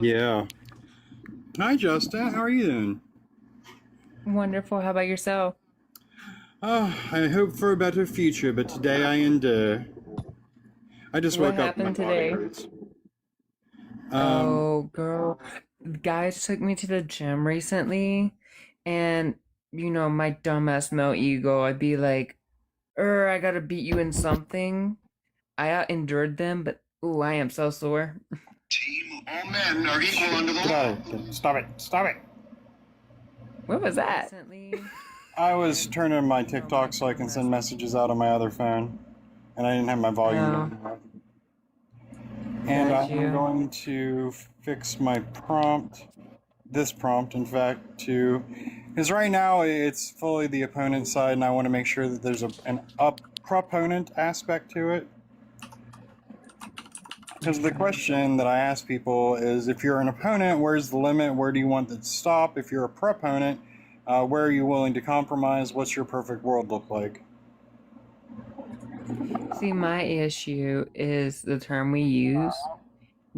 Yeah. Hi, Justin. How are you doing? Wonderful. How about yourself? Oh, I hope for a better future, but today I endure. I just What woke up and my happened body today? hurts. Um, Oh, girl. Guys took me to the gym recently, and my dumbass no ego. I'd be like, I gotta beat you in something. I out endured them, but ooh, I am so sore. Team, all men are equal under the get law. out of here. Stop it. Stop it. What was that? Recently, I was and turning my my TikTok so I can dumbass send no messages out ego. on my other phone, and I didn't have my volume Oh, down. And got I'm you. going to fix my prompt, this prompt, in fact, to because right now it's fully the opponent side, and I want to make sure that there's an up proponent aspect to it. Because the question that I ask people is, if you're an opponent, where's the limit? Where do you want it to stop? If you're a proponent, where are you willing to compromise? What's your perfect world look like? See, my issue is the term we use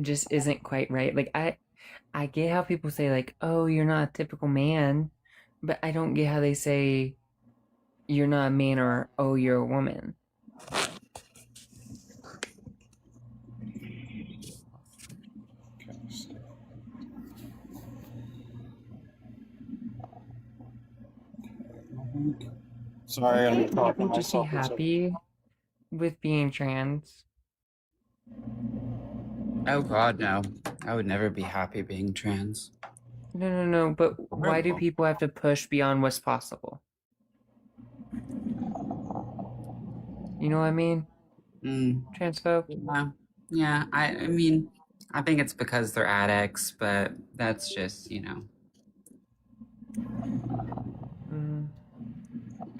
just isn't quite right. Like I get how people say like, "Oh, you're not a typical man," but I don't get how they say you're not a man or "Oh, you're a woman." Sorry, You I'm think talking people to just be myself. happy with being trans? Oh God, no. I would never be happy being trans. No, no, no. But why do people have to push beyond what's possible? You know what I mean? Mm, Transphobe. yeah. Yeah, I mean, I think it's because they're addicts, but that's just, Mm.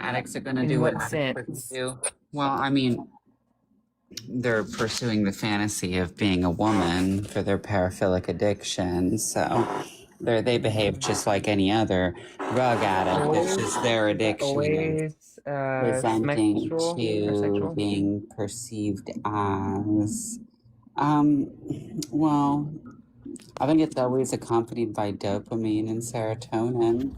addicts are gonna In do what what addicts are gonna sense? do. Well, I mean, they're pursuing the fantasy of being a woman for their paraphilic addiction, so they behave Mm. just like any other drug addict. It's Always just their is that addiction is always presenting sexual or to sexual? being perceived as um well, I think it's always accompanied by dopamine and serotonin.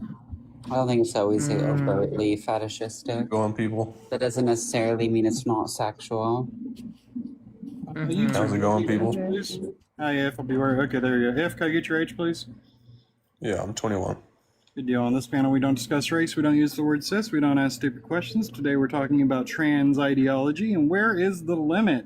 I don't think it's always Mm. overtly fetishistic. Go on, people. That doesn't necessarily mean it's not sexual. You Mm-hmm. two, How's it can I going, get your age, people? Okay. please? Hi, F. I'll be right. Okay, there you go. F, can I get your age, please? Yeah, I'm 21. Good deal. On this panel, we don't discuss race, we don't use the word cis, we don't ask stupid questions. Today, we're talking about trans ideology and where is the limit?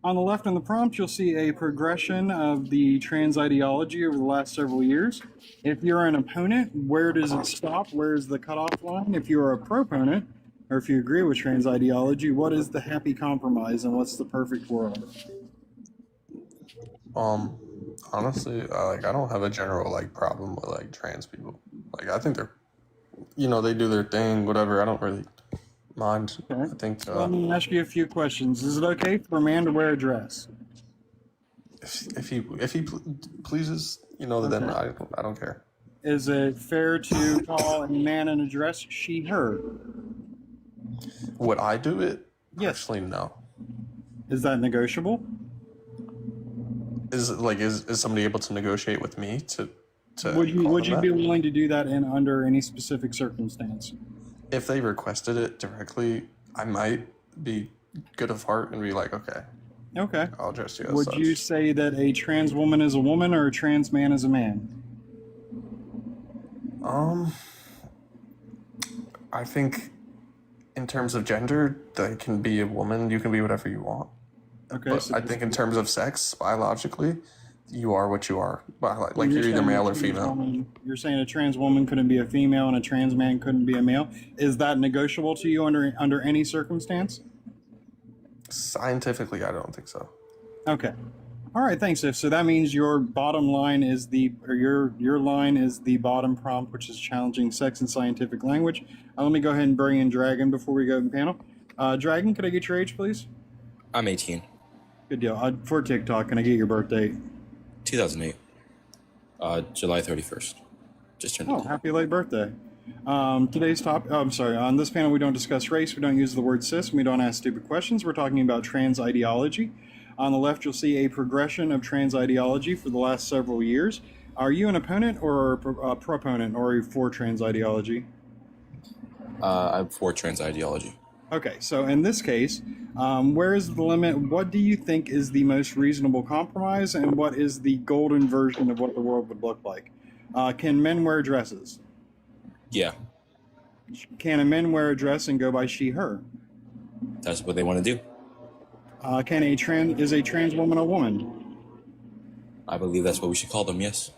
On the left in the prompt, you'll see a progression of the trans ideology over the last several years. If you're an opponent, where does it stop? Where is the cutoff line? If you're a proponent, or if you agree with trans ideology, what is the happy compromise and what's the perfect world? Um, Honestly, I don't have a general problem with trans people. I think they're, they do their thing, whatever. I don't really mind. Okay. I think So let me ask you a few questions. Is it okay for a man to wear a dress? if he pleases, then Okay. I don't care. Is it fair to call a man in a dress she, her? Would I do it? Yes. Personally, no. Is that negotiable? Is somebody able to negotiate with me to Would you call would them you that? be willing to do that in under any specific circumstance? If they requested it directly, I might be good of heart and be like, okay, Okay. I'll address you as Would you such. say that a trans woman is a woman or a trans man is a man? Um, I think in terms of gender, they can be a woman. You can be whatever you want. Okay. But So I think in terms of sex, biologically, you are what you are. Like you're you're either saying male or female. you're saying a trans woman couldn't be a female and a trans man couldn't be a male. Is that negotiable to you under any circumstance? Scientifically, I don't think so. Okay. All right, thanks, If. So that means your bottom line is your line is the bottom prompt, which is challenging sex and scientific language. Let me go ahead and bring in Dragon before we go to the panel. Dragon, could I get your age, please? I'm 18. Good deal. For TikTok, can I get your birth date? 2008. July 31st. Just turned Oh, 18. happy late birthday. Today's topic, I'm sorry, on this panel we don't discuss race, we don't use the word cis, and we don't ask stupid questions. We're talking about trans ideology. On the left, you'll see a progression of trans ideology for the last several years. Are you an opponent or a proponent, or are you for trans ideology? I'm for trans ideology. Okay, so in this case, where is the limit? What do you think is the most reasonable compromise, and what is the golden version of what the world would look like? Can men wear dresses? Yeah, Can a man wear a dress and go by she, her? that's what they want to do. Is a trans woman a woman? I believe that's what we should call them. Yes.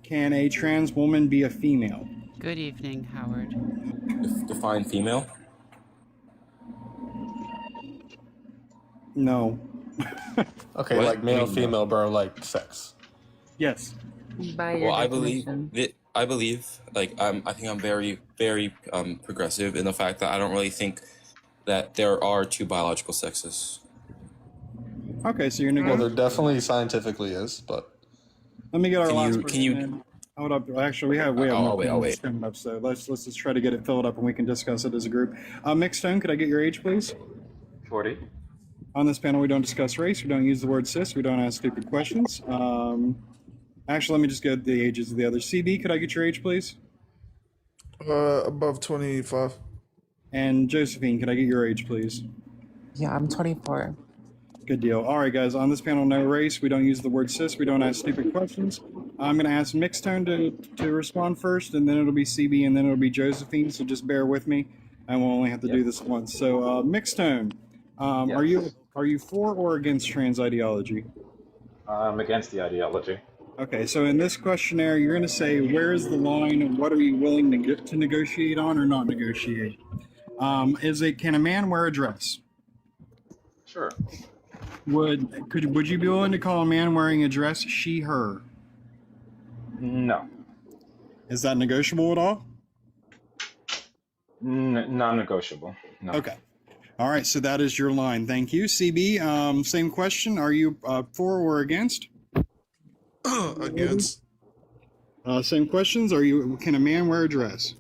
Can a trans woman be a female? Good evening, Howard. Define female. No. Okay, What? like male, Wait, no. female, bro, like sex. Yes. By your Well, I believe definition. I believe, like, I think I'm very, very progressive in the fact that I don't really think that there are two biological sexes. Okay, so you're Well, gonna there definitely scientifically is, but Let me get our Can last you- person can you- in. Hold up. Actually, we have more I'll wait. panelists coming up, so let's just try to get it filled up and we can discuss it as a group. Mixed Stone, could I get your age, please? 40. On this panel, we don't discuss race. We don't use the word cis. We don't ask stupid questions. Actually, let me just get the ages of the others. CB, could I get your age, please? Above 25. And Josephine, could I get your age, please? Yeah, I'm 24. Good deal. All right, guys. On this panel, no race. We don't use the word cis. We don't ask stupid questions. I'm going to ask Mixed Tone to respond first, and then it'll be CB, and then it'll be Josephine. So just bear with me, and we'll only have to do this once. So, Mixed Tone, are you for or against trans ideology? I'm against the ideology. Okay, so in this questionnaire, you're going to say, where is the line and what are you willing to negotiate on or not negotiate? Can a man wear a dress? Sure. Would you be willing to call a man wearing a dress she, her? No. Is that negotiable at all? Non-negotiable. No. Okay. All right, so that is your line. Thank you. CB, same question. Are you for or against? Against. Same questions. Can a man wear a dress?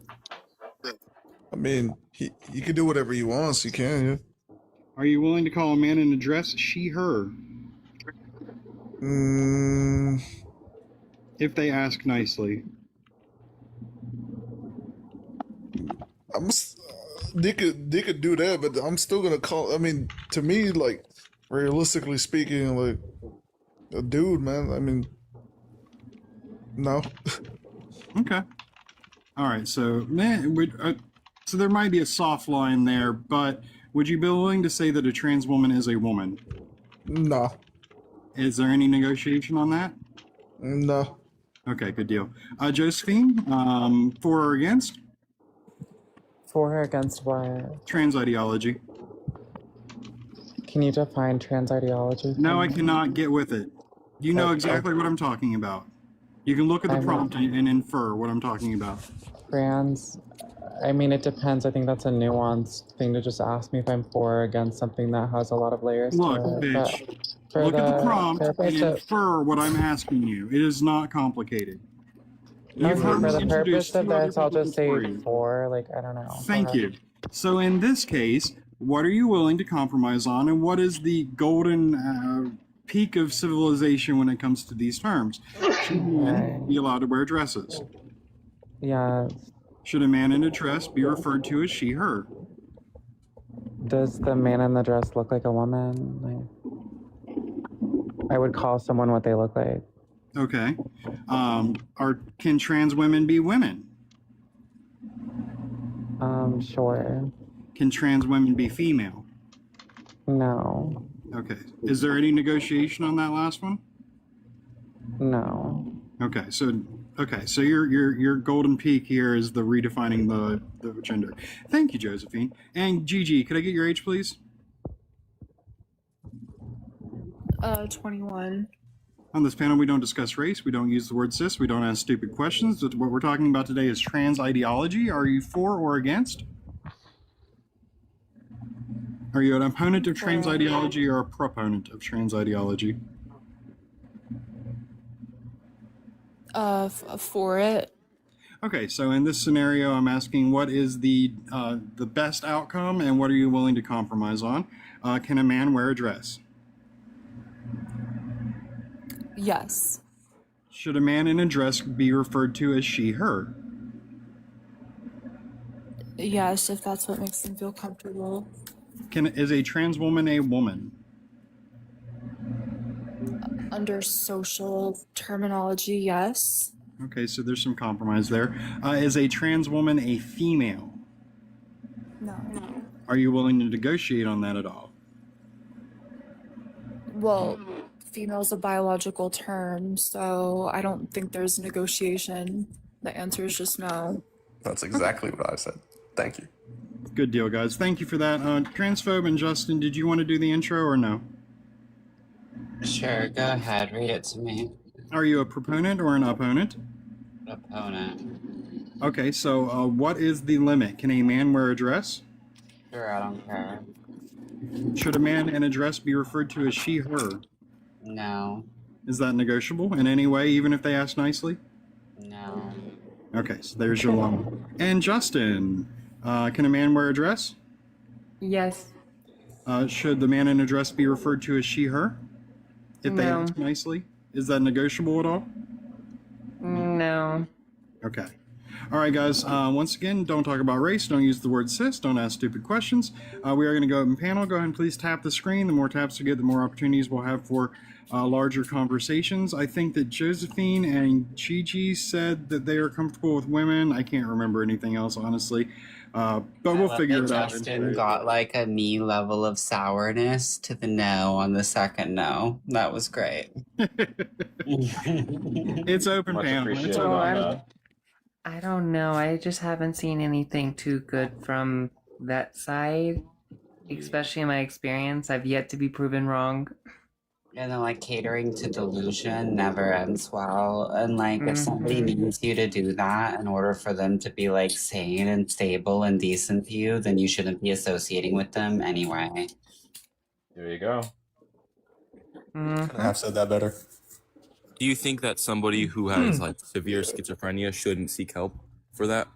I mean, he can do whatever he wants. He can, yeah. Are you willing to call a man in a dress she, her? If they ask nicely. They could do that, but I'm still gonna call. I mean, to me, like, realistically speaking, like, a dude, man. I mean, no. Okay. All right. So, so there might be a soft line there, but would you be willing to say that a trans woman is a woman? No. Is there any negotiation on that? No. Okay, good deal. Josephine, for or against For or against what? trans ideology? Can you define trans ideology? No, I cannot. Get with it. You know exactly what I'm talking about. You can look at the prompt and infer what I'm talking about. Trans, I mean, it depends. I think that's a nuanced thing to just ask me if I'm for or against something that has a lot of layers Look, to it. bitch. But for Look at the prompt and purpose of, infer what I'm asking you. It is not complicated. okay, You've heard for me the introduce purpose of two other this, I'll people just say before you. for, like, I don't know. Thank you. So in this case, what are you willing to compromise on, and what is the golden peak of civilization when it comes to these terms? Should men be allowed to wear dresses? Yeah. Should a man in a dress be referred to as she, her? Does the man in the dress look like a woman? Like, I would call someone what they look like. Okay. Can trans women be women? Sure. Can trans women be female? No. Okay. Is there any negotiation on that last one? No. Okay. So your golden peak here is the redefining the gender. Thank you, Josephine. And Gigi, could I get your age, please? 21. On this panel, we don't discuss race. We don't use the word cis. We don't ask stupid questions. What we're talking about today is trans ideology. Are you for or against? Are you an opponent of trans ideology or a proponent of trans ideology? For it. Okay, so in this scenario, I'm asking what is the best outcome and what are you willing to compromise on? Can a man wear a dress? Yes. Should a man in a dress be referred to as she, her? Yes, if that's what makes them feel comfortable. Is a trans woman a woman? Under social terminology, yes. Okay, so there's some compromise there. Is a trans woman a female? No. Are you willing to negotiate on that at all? Well, female's a biological term, so I don't think there's negotiation. The answer is just no. That's exactly what I said. Thank you. Good deal, guys. Thank you for that. Transphobe and Justin, did you want to do the intro or no? Sure, go ahead. Read it to me. Are you a proponent or an opponent? Opponent. Okay, so what is the limit? Can a man wear a dress? Sure, I don't care. Should a man in a dress be referred to as she, her? No. Is that negotiable in any way, even if they ask nicely? No. Okay, so there's your one. And Justin, can a man wear a dress? Yes. Should the man in a dress be referred to as she, her? If they No. ask nicely? Is that negotiable at all? No. Okay. All right, guys. Once again, don't talk about race. Don't use the word cis. Don't ask stupid questions. We are going to go in panel. Go ahead and please tap the screen. The more taps we get, the more opportunities we'll have for larger conversations. I think that Josephine and Chi said that they are comfortable with women. I can't remember anything else, honestly. But we'll figure it out. Justin got like a me level of sourness to the no on the second no. That was great. It's open Much panel. appreciated It's Well, on open. that. I don't know. I just haven't seen anything too good from that side, especially in my experience. I've yet to be proven wrong. And then like catering to delusion never ends well. And like if somebody Mhm. needs you to do that in order for them to be like sane and stable and decent to you, then you shouldn't be associating with them anyway. There you go. Couldn't have said that better. Do you think that somebody who has like severe schizophrenia shouldn't seek help for that?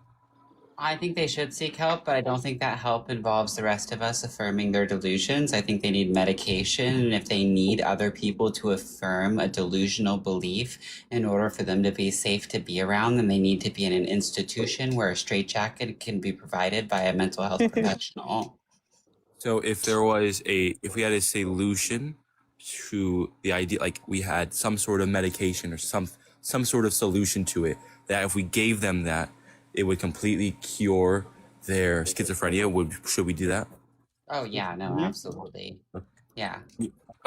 I think they should seek help, but I don't think that help involves the rest of us affirming their delusions. I think they need medication, and if they need other people to affirm a delusional belief in order for them to be safe to be around, then they need to be in an institution where a straitjacket can be provided by a mental health professional. So if we had a solution to the idea, like we had some sort of medication or some sort of solution to it, that if we gave them that, it would completely cure their schizophrenia. Should we do that? Oh yeah, no, absolutely. Yeah.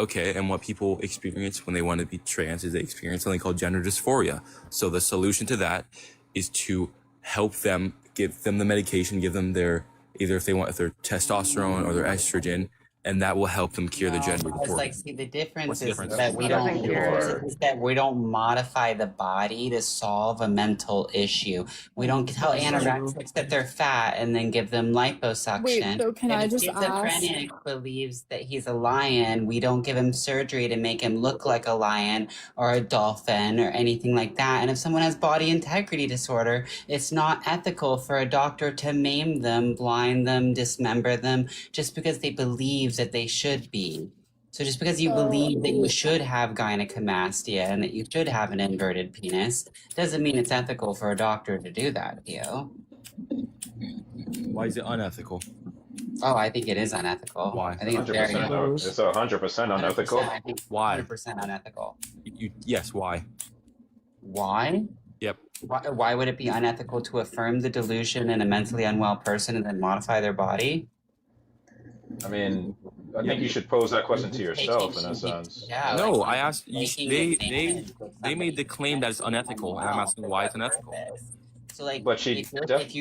Okay, and what people experience when they want to be trans is they experience something called gender dysphoria. So the solution to that is to help them, give them the medication, give them their, either if they want their testosterone or their estrogen, and that will help them cure the gender It's dysphoria. like, see, the difference What's the is difference? that we Doesn't cure. is that we don't modify the body to solve a mental issue. We don't tell anorexics that they're fat and then give them liposuction. Wait, so can I If a just ask? schizophrenic believes that he's a lion, we don't give him surgery to make him look like a lion or a dolphin or anything like that. And if someone has body integrity disorder, it's not ethical for a doctor to maim them, blind them, dismember them, just because they believe that they should be. So just because you believe that you should have gynecomastia and that you should have an inverted penis doesn't mean it's ethical for a doctor to do that to you. Why is it unethical? Oh, I think it is unethical. Why? I think it's very 100%. It's 100% unethical. I think Why? 100% unethical. Yes, why? Why? Yep. Why would it be unethical to affirm the delusion in a mentally unwell person and then modify their body? I mean, I think you should pose that question to yourself in a sense. Yeah. No, like, I asked. making They advantage of they made the somebody claim that it's unethical, and I'm asking why it's unethical. So like, But she if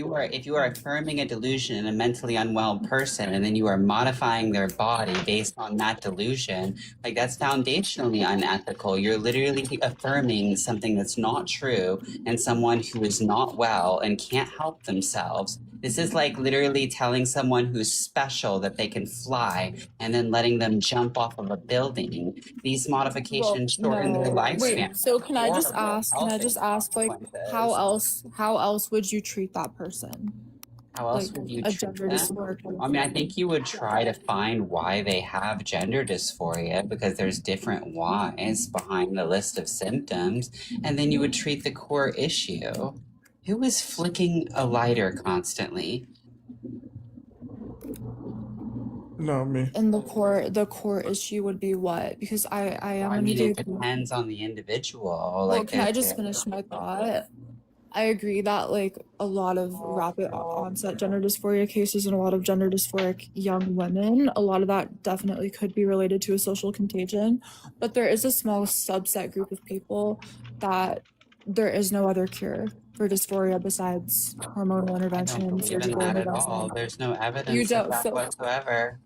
you are affirming a delusion in a mentally unwell person, and then you are modifying their body based on that delusion, like that's foundationally unethical. You're literally affirming something that's not true and someone who is not well and can't help themselves. This is like literally telling someone who's special that they can fly and then letting them jump off of a building. These modifications shorten their lifespan. Wait, so can I just Horrible ask, health like, how consequences. else would you treat that person? How else like would you a treat gender them? dysphoric I mean, I think you would try to find why they have gender dysphoria because there's different whys behind the list of symptoms, and then you would treat the core issue. Who is flicking a lighter constantly? Not me. And the core issue would be what? Because I am I under mean, the it depends on the individual. well, Like, can I there's just finish my thought? I agree that like a lot of rapid onset gender dysphoria cases and a lot of gender dysphoric young women, a lot of that definitely could be related to a social contagion, but there is a small subset group of people that there is no other cure for dysphoria besides hormonal I intervention don't and believe in surgical that at all. intervention. There's no You evidence of don't, that so whatsoever.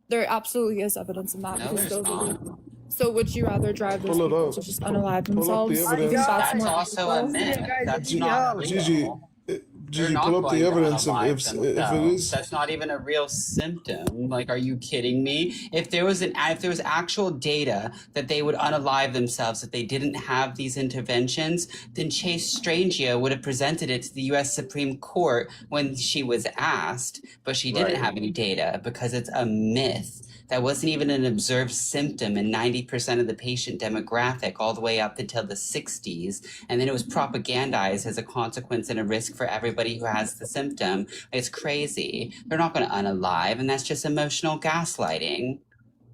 there absolutely is evidence in that No, because there's those are not. so would you rather drive those Pull it people up. to just unalive Pull up the themselves? I think evidence. that's That's more also a ethical. myth. That's Gigi, not Gigi, real. They're Gigi, not pull up going the to evidence unalive if it themselves. is. That's not even a real symptom. Like, are you kidding me? If there was actual data that they would unalive themselves if they didn't have these interventions, then Chase Strangio would have presented it to the U.S. Supreme Court when she was asked, but she didn't have any data because it's a myth. That wasn't even an observed symptom in 90% of the patient demographic all the way up until the 60s. And then it was propagandized as a consequence and a risk for everybody who has the symptom. It's crazy. They're not going to unalive, and that's just emotional gaslighting.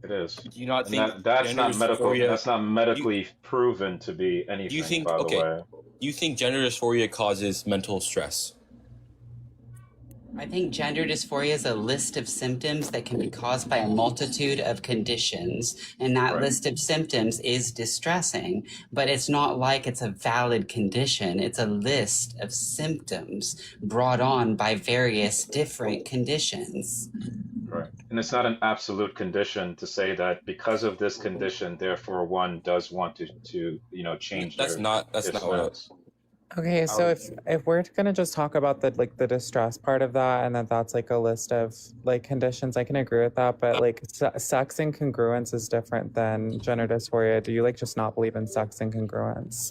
It is. Do you not And think that's gender not medical. dysphoria? That's not medically proven to be Do you anything. think By the okay? way, Do you think gender dysphoria causes mental stress? I think gender dysphoria is a list of symptoms that can be caused by a multitude of conditions, and that Right. list of symptoms is distressing, but it's not like it's a valid condition. It's a list of symptoms brought on by various different conditions. right. And it's not an absolute condition to say that because of this condition, therefore one does want to change That's their not what. stance. Okay, so if we're gonna just talk about the distress part of that, and that's like a list of like conditions, I can agree with that. But like sex incongruence is different than gender dysphoria. Do you like just not believe in sex incongruence?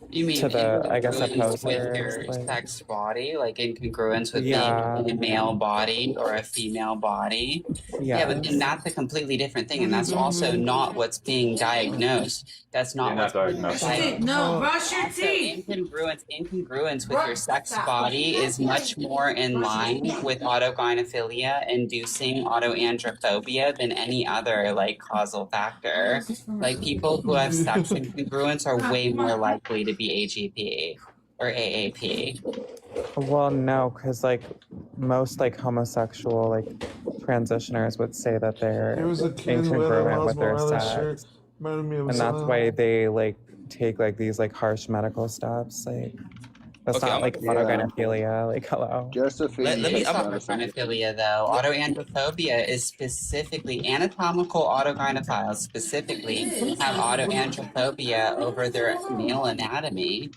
You mean To the, I guess, incongruence with your opposers, like, sex body, like incongruence with yeah, being a male body or a female body? Yeah, but then yes. that's a completely different thing, and that's also not what's being diagnosed. That's not You're what's not being diagnosed. diagnosed. No, brush your Also, teeth. incongruence with your sex body is much more in line with autogynephilia inducing autoandrophobia than any other like causal factor. Like people who have sex incongruence are way more likely to be AGP or AAP. Well, no, because like most like homosexual like transitioners would say that they're There was a kid who had a incongruent with Miles their Morales shirt. sex, Reminded me of and that's why they like take like these like harsh medical steps. Like that's Okay, not I'm like Yeah. autogynephilia. Like hello. Josephine let me. It's takes I'm, medicine. autogynephilia though. Autoandrophobia is specifically anatomical autogynephiles specifically have autoandrophobia over their male anatomy.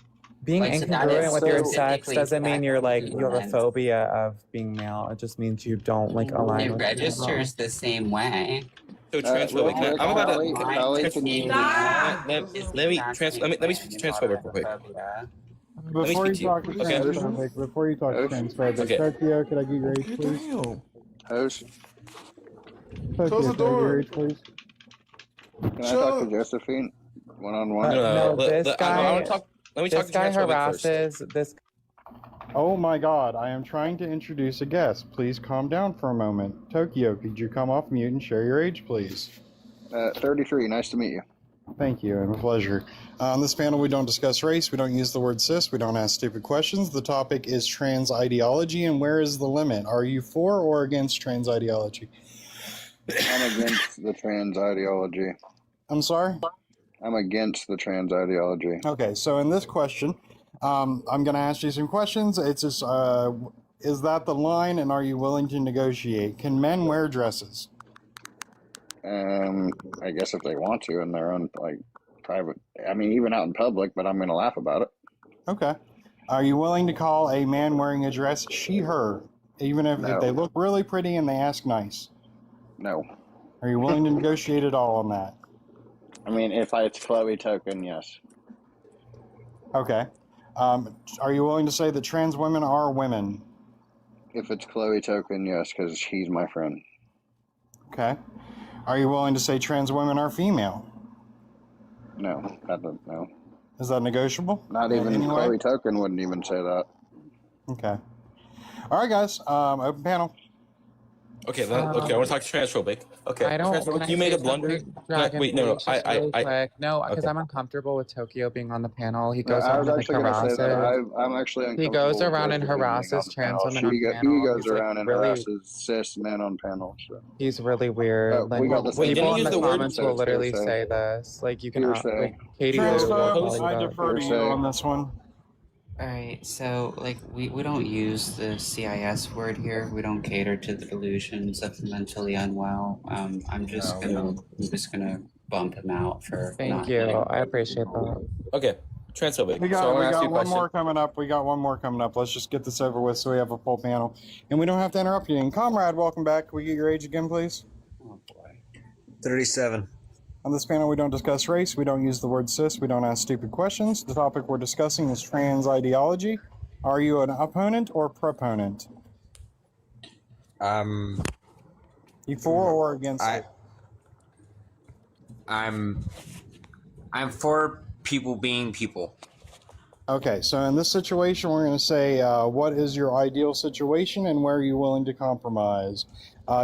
Being Like, so that is incongruent with your sex specifically doesn't mean you're like you have a incongruent. phobia of being male. It just means you don't like align It with registers the same way. so Real transphobic. quick, I'm about Holly, to. Holly, can you? Let me speak to transphobic real quick. Let me Before you speak to you. talk to Okay. transphobic, before you talk to Host. transphobic, Okay. Tokyo, could I get your age, please? Host, Tokyo, Close the could I get your door. age, please? can I talk to Josephine one on one? No, this I guy. want to talk. Let me talk This to guy transphobic first. harasses this. Oh my god, I am trying to introduce a guest. Please calm down for a moment. Tokyo, could you come off mute and share your age, please? 33. Nice to meet you. Thank you, and a pleasure. On this panel, we don't discuss race, we don't use the word cis, we don't ask stupid questions. The topic is trans ideology, and where is the limit? Are you for or against trans ideology? I'm against the trans ideology. I'm sorry? I'm against the trans ideology. Okay, so in this question, I'm going to ask you some questions. It's just, is that the line, and are you willing to negotiate? Can men wear dresses? I guess if they want to in their own like private, I mean, even out in public, but I'm going to laugh about it. Okay. Are you willing to call a man wearing a dress she, her, even if No. they look really pretty and they ask nice? No. Are you willing to negotiate at all on that? I mean, if it's Chloe Token, yes. Okay. Are you willing to say that trans women are women? If it's Chloe Token, yes, because he's my friend. Okay. Are you willing to say trans women are female? No, no. Is that negotiable? Not in even any way? Chloe Token wouldn't even say that. Okay. All right, guys. Open panel. Okay, okay. I want to talk to transphobic. Okay, I don't. transphobic. Can You I made say a blunder. something, Dragon, Wait, no. please, just really quick. No, because Okay. I'm uncomfortable with Tokyo being on the panel. He Yeah, goes I was around and actually going to say that I'm actually He uncomfortable. goes with around and both of them being on harasses the trans panel. women on panel. He goes He's, like, around and really, harasses cis men on panel. So. he's really weird. Like, we got the same people in the use the word- comments will literally say this. Like, you can Hearsay. like Katie literally will call Transphobe, you I that. defer to you on this one. Alright, so like we don't use the CIS word here. We don't cater to the delusions of the mentally unwell. I'm just gonna bump him out for Thank not you. letting- I appreciate that. Okay, transphobic. We so I got, want we to ask got you a one question. more coming up. We got one more coming up. Let's just get this over with so we have a full panel. And we don't have to interrupt you. And comrade, welcome back. Can we get your age again, please? Oh boy. 37. On this panel, we don't discuss race. We don't use the word cis. We don't ask stupid questions. The topic we're discussing is trans ideology. Are you an opponent or proponent? You for or against it? I'm for people being people. Okay, so in this situation, we're going to say, what is your ideal situation and where are you willing to compromise?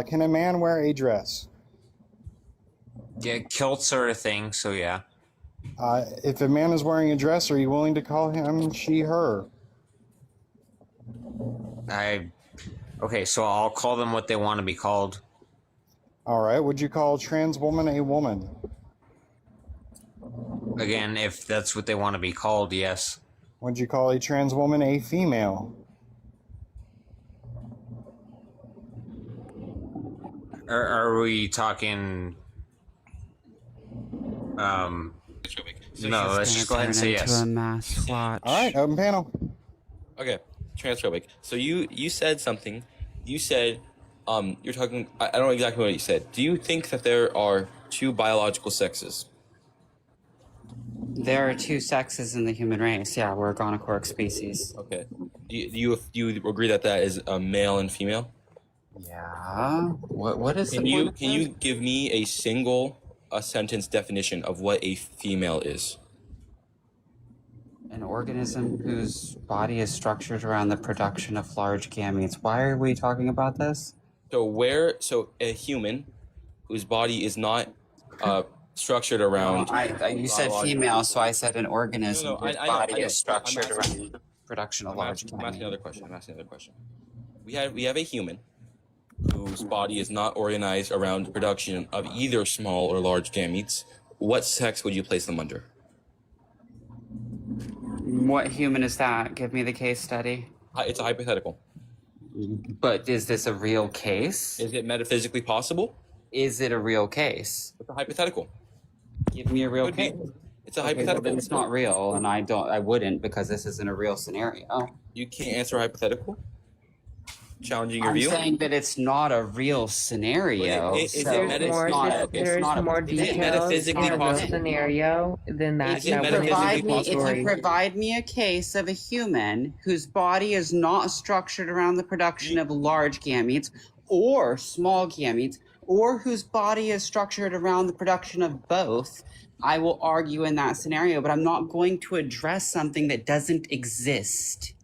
Can a man wear a dress? Yeah, kilts are a thing, so yeah. If a man is wearing a dress, are you willing to call him she, her? Okay, so I'll call them what they want to be called. All right, would you call a trans woman a woman? Again, if that's what they want to be called, yes. Would you call a trans woman a female? Are we talking... No, let's just go ahead and say yes. A mass swatch. All right, open panel. Okay, transphobic. So you said something. You said, you're talking. I don't know exactly what you said. Do you think that there are two biological sexes? There are two sexes in the human race. Yeah, we're a gonochoric species. Okay. Do you agree that that is a male and female? Yeah. What is Can you give me a sentence definition of what a female is? An organism whose body is structured around the production of large gametes. Why are we talking about this? So a human whose body is not structured around. You said female, so I said an organism whose body I know. is structured around the production of large gametes. I'm asking another question. We have a human whose body is not organized around the production of either small or large gametes. What sex would you place them under? What human is that? Give me the case study. It's a hypothetical. But is this a real case? Is it metaphysically possible? Is it a real case? It's a hypothetical. Give me a real Could be. case. It's a Okay, well, hypothetical. then it's not real, and I wouldn't because this isn't a real scenario. You can't answer a hypothetical? Challenging your I'm view? saying that it's not a real scenario. Is it so meta- it's More, not there's it's not more a, details metaphysically in a real possible? scenario than that. If you metaphysically provide me, if possible? you provide me a case of a human whose body is not structured around the production of large gametes or small gametes, or whose body is structured around the production of both, I will argue in that scenario. But I'm not going to address something that doesn't exist.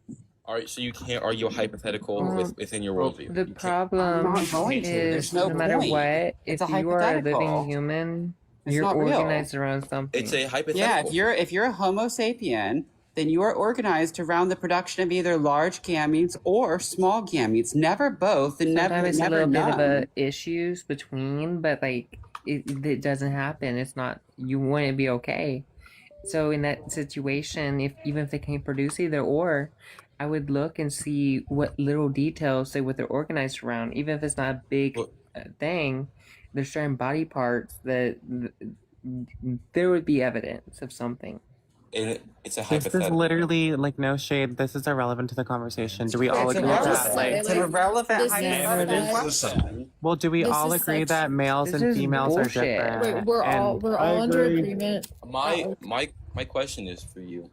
All right, so you can't argue a hypothetical within your worldview. The problem I'm not going to. There's is no no matter point. what, It's if a you are a hypothetical. living human, It's you're not real. organized around something. It's a hypothetical. Yeah, if you're a Homo sapien, then you are organized around the production of either large gametes or small gametes. Never both, and Sometimes it's a never little bit of none. a issues between, but like it doesn't happen. It's not, you wouldn't be okay. So in that situation, even if they can't produce either or, I would look and see what little details say what they're organized around. Even if it's not a big thing, there's certain body parts that there would be evidence of something. And it's a This hypothetical. is literally like no shade. This is irrelevant to the conversation. Do we all It's agree irrelevant. that? Like, It's an irrelevant This is- hypothetical question. well, do we This all is agree such- that males This and is females bullshit. are different? Wait, we're And all under agree. agreement. My question is for you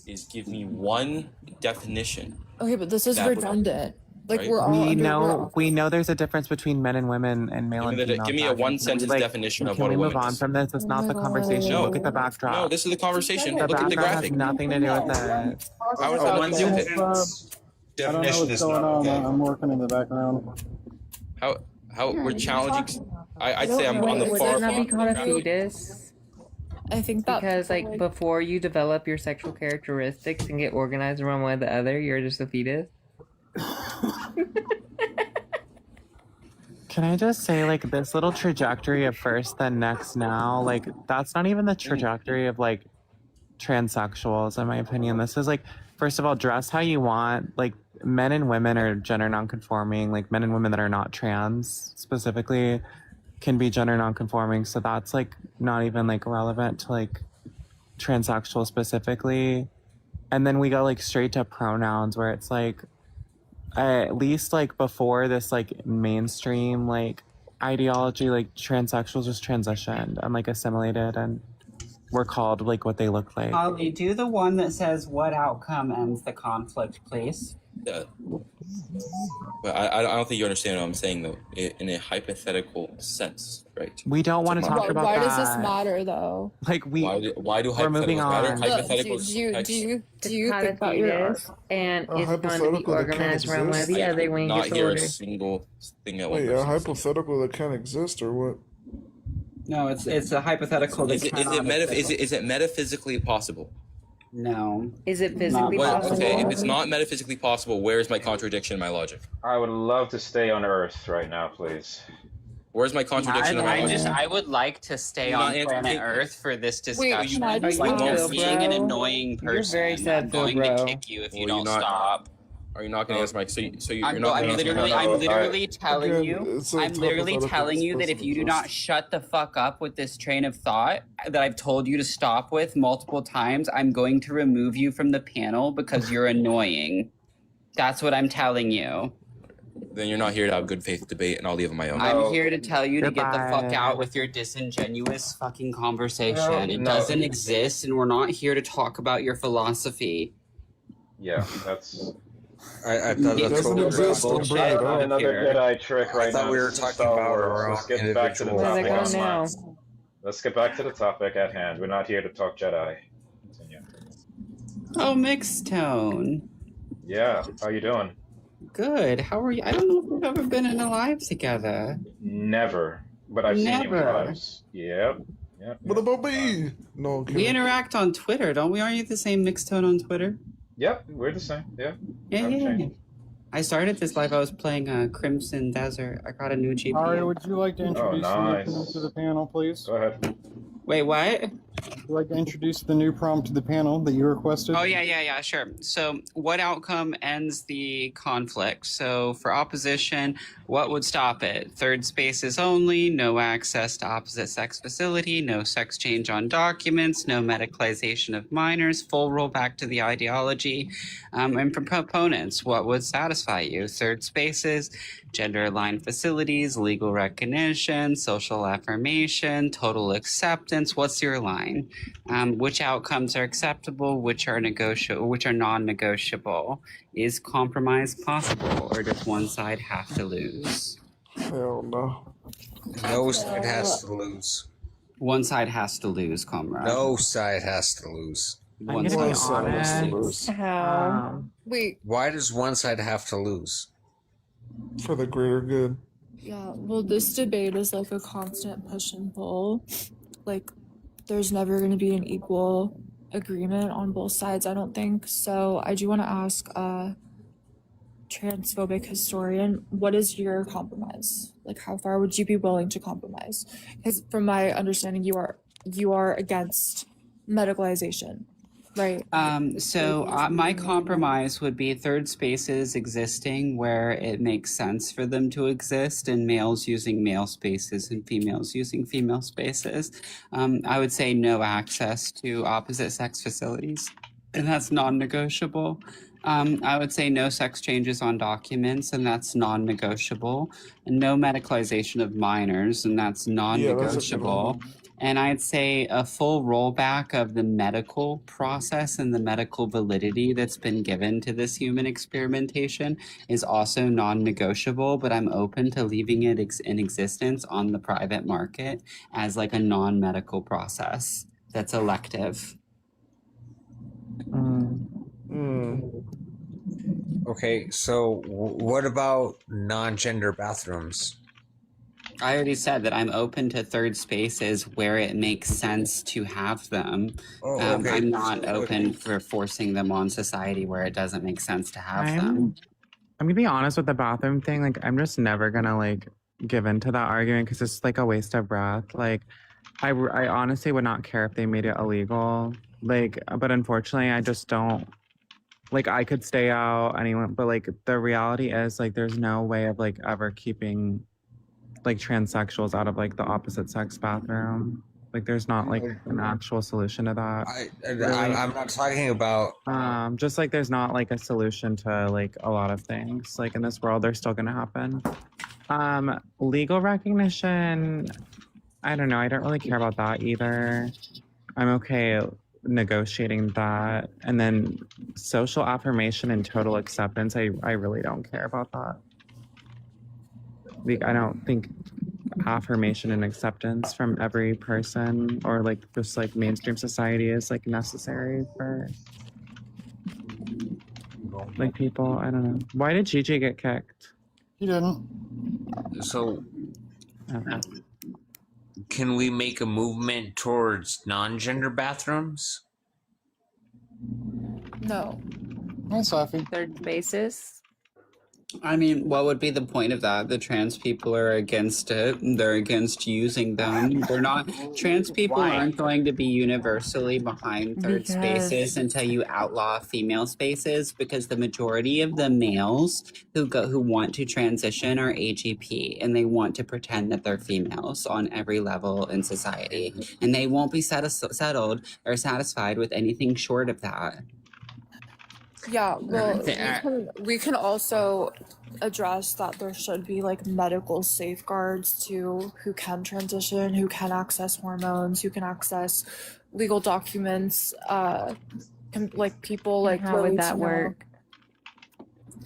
is give me one definition. Okay, but this is That would- redundant. Like Right? we're all We under, know there's a difference between men and women and male and female. Give me a one sentence definition of Can what we a move woman on is. from this? It's not the conversation. No. Look at the backdrop. No, this is the conversation. The Look at the backdrop has graphic. nothing to do with it. How is that one nothing to do with it? I don't know what's going on. I'm working in the background. How we're challenging. I'd say I'm on the Would far. that not be called a fetus? I think that Because like before you develop your sexual characteristics and get organized around one or the other, you're just a fetus. Can I just say, like, this little trajectory of first, then next, now, like, that's not even the trajectory of, like, transsexuals, in my opinion. This is, like, first of all, dress how you want. Like, men and women are gender nonconforming. Like, men and women that are not trans, specifically, can be gender nonconforming. So that's, like, not even, like, relevant to, like, transsexual specifically. And then we go, like, straight to pronouns where it's, like, at least like before this like mainstream like ideology, like transsexuals just transitioned and like assimilated and were called like what they look like. Holly, do the one that says what outcome ends the conflict, please. But I don't think you understand what I'm saying though. In a hypothetical sense, right? We don't want to talk about why that. does this matter though? Like we. Why do we're moving hypotheticals matter? on. Hypotheticals. Do you It's think that you're and A it's going to be hypothetical that can't organized around one or the exist. other when you Not get hear a older. single thing at one Wait, a person. hypothetical that can't exist or what? No, it's a hypothetical. Is it metaphysically possible? No. Is it physically possible? Okay, if it's not metaphysically possible, where's my contradiction in my logic? I would love to stay on Earth right now, please. Where's my contradiction in my logic? I would like to stay You're on not answering- planet Earth for this Wait, discussion. can I just I'm ask? being an annoying person. You're very sad, I'm going bro. to kick you if you Well, don't you're not- stop. Are you not going to answer my? So you're I'm not going to answer my literally telling Again, you. it's a I'm literally hypothetical telling you that if you do not shut the fuck up with this train of thought that I've told you to stop with multiple times, I'm going to remove you from the panel because you're annoying. That's what I'm telling you. Then you're not here to have good faith debate, and I'll leave on my own. I'm here to tell you to get the fuck Goodbye. out with your disingenuous fucking conversation. No, It no. doesn't exist, and we're not here to talk about your philosophy. Yeah, that's I thought It that's doesn't what exist, we were don't bring it up. another Jedi trick right I thought now. we were This is talking Star about Wars. our Let's own get back to the individual Where they topic go at now? hand. Let's get back to the topic at hand. We're not here to talk Jedi. Continue. Oh, mixed tone. Yeah, how you doing? Good. How are you? I don't know if we've ever been in a live together. Never, but I've seen you in Never. lives. Yep. Yep. What about me? No, I'm We kidding. interact on Twitter, don't we? Aren't you the same mixed tone on Twitter? Yep, we're the same. Yeah. Yeah, Haven't yeah, yeah. changed. I started this live. I was playing Crimson Desert. I got a new GPU. Aria, would you like to introduce the nice. new prompt to the panel, please? Go ahead. Wait, what? Would you like to introduce the new prompt to the panel that you requested? Oh, yeah, sure. So, what outcome ends the conflict? So, for opposition, what would stop it? Third spaces only, no access to opposite sex facility, no sex change on documents, no medicalization of minors, full rollback to the ideology. And for proponents, what would satisfy you? Third spaces, gender aligned facilities, legal recognition, social affirmation, total acceptance. What's your line? Which outcomes are acceptable, which are negotiable, which are non-negotiable? Is compromise possible, or does one side have to lose? Hell no. No side has to lose. One side has to lose, comrade. No side has to lose. I'm One gonna side be has to honest. lose. How? Wait, Why does one side have to lose? For the greater good. yeah. Well, this debate is like a constant push and pull. Like, there's never going to be an equal agreement on both sides, I don't think. So I do want to ask a transphobic historian, what is your compromise? Like, how far would you be willing to compromise? Because from my understanding, you are against medicalization, right? So my compromise would be third spaces existing where it makes sense for them to exist, and males using male spaces and females using female spaces. I would say no access to opposite sex facilities, and that's non-negotiable. I would say no sex changes on documents, and that's non-negotiable. And no medicalization of minors, and that's Yeah, that's a good non-negotiable. one. And I'd say a full rollback of the medical process and the medical validity that's been given to this human experimentation is also non-negotiable, but I'm open to leaving it in existence on the private market as like a non-medical process that's elective. Okay, so what about non-gender bathrooms? I already said that I'm open to third spaces where it makes sense to have them. Okay. I'm not open for forcing them on society where it doesn't make sense to have them. I'm gonna be honest with the bathroom thing. Like, I'm just never gonna like give into that argument because it's like a waste of breath. Like, I honestly would not care if they made it illegal. Like, but unfortunately, I just don't. Like, I could stay out anyone, but like the reality is like there's no way of like ever keeping like transsexuals out of like the opposite sex bathroom. Like, there's not like an actual solution to that. I'm not talking about. Just like there's not like a solution to like a lot of things like in this world. They're still gonna happen. Legal recognition, I don't know. I don't really care about that either. I'm okay negotiating that. And then social affirmation and total acceptance, I really don't care about that. Like, I don't think affirmation and acceptance from every person or like just like mainstream society is like necessary for like people. I don't know. Why did Gigi get kicked? He didn't. So, Okay. can we make a movement towards non-gender bathrooms? No. Hi, Sophie. Third basis. I mean, what would be the point of that? The trans people are against it. They're against using them. They're not. Trans people aren't going to be universally behind third spaces until you outlaw female spaces, because the majority of the males who want to transition are AGP, and they want to pretend that they're females on every level in society, and they won't be settled or satisfied with anything short of that. Yeah, well, we can also address that there should be like medical safeguards to who can transition, who can access hormones, who can access legal documents, like people like How would that work?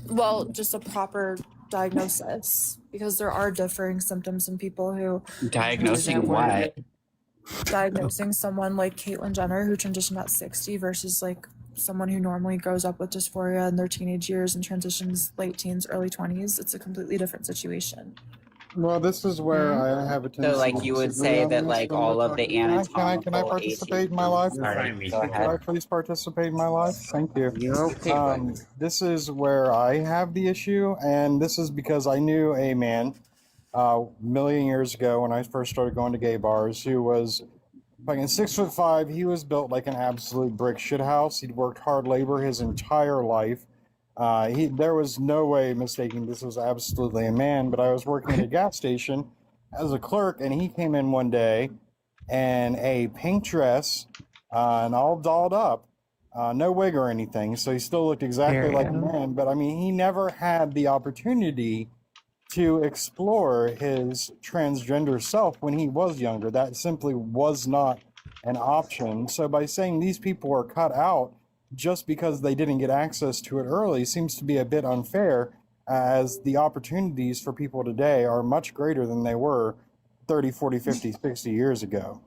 Well, just a proper diagnosis, because there are differing symptoms in people who Diagnosing what? diagnosing someone like Caitlyn Jenner who transitioned at 60 versus like someone who normally grows up with dysphoria in their teenage years and transitions late teens, early 20s. It's a completely different situation. Well, this is where I have a tendency. So, like, you would say that, like, all of the anatomical. Can I participate in my life? Go ahead. Can I please participate in my life? Thank you. This is where I have the issue, and this is because I knew a man a million years ago when I first started going to gay bars who was fucking 6'5". He was built like an absolute brick shit house. He'd worked hard labor his entire life. There was no way mistaking this was absolutely a man, but I was working at a gas station as a clerk, and he came in one day in a pink dress and all dolled up, no wig or anything, so he still looked exactly like a man, but I mean, he never had the opportunity to explore his transgender self when he was younger. That simply was not an option. So by saying these people are cut out just because they didn't get access to it early seems to be a bit unfair, as the opportunities for people today are much greater than they were 30, 40, 50, 60 years ago.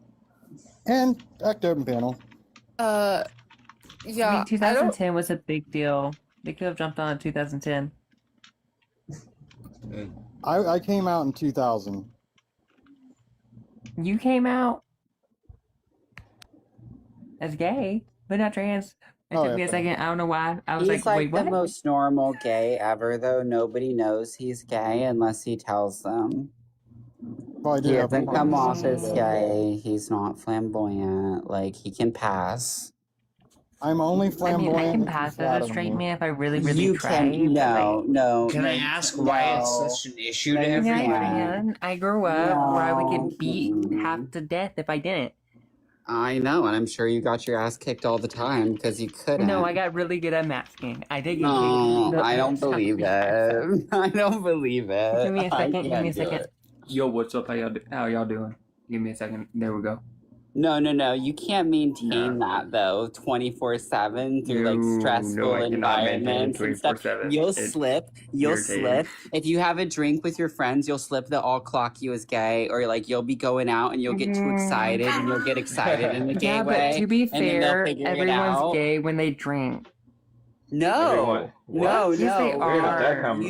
And act open panel. Yeah. I mean, 2010 was a big deal. They could have jumped on in 2010. I came out in 2000. You came out as gay, but not trans. It took me a second. I don't know why. I was He's like, like wait, what? the most normal gay ever, though. Nobody knows he's gay unless he tells them. Well, He doesn't come off as gay. He's not flamboyant. Like, he can pass. I'm only I mean, flamboyant. I can pass as a straight man if I really, really You try. can, no. Can I ask why it's such an issue to everyone? I grew up where I would get beat half to death if I didn't. I know, and I'm sure you got your ass kicked all the time because you couldn't. No, I got really good at masking. I did get No, kicked. I don't believe it. I don't believe it. Give me a second. Give me a I can't do second. it. Yo, what's up? How y'all doing? Give me a second. There we go. No. You can't maintain that though 24/7 through like stressful environments and stuff. You'll slip. If you have a drink with your friends, you'll slip. They'll all clock you as gay, or like you'll be going out and you'll get too excited and you'll get excited in the gay Yeah, way. but to be and then they'll fair, figure it everyone's out. gay when they drink. No, Everyone- no, what? Yes, they no. Where did that are. come?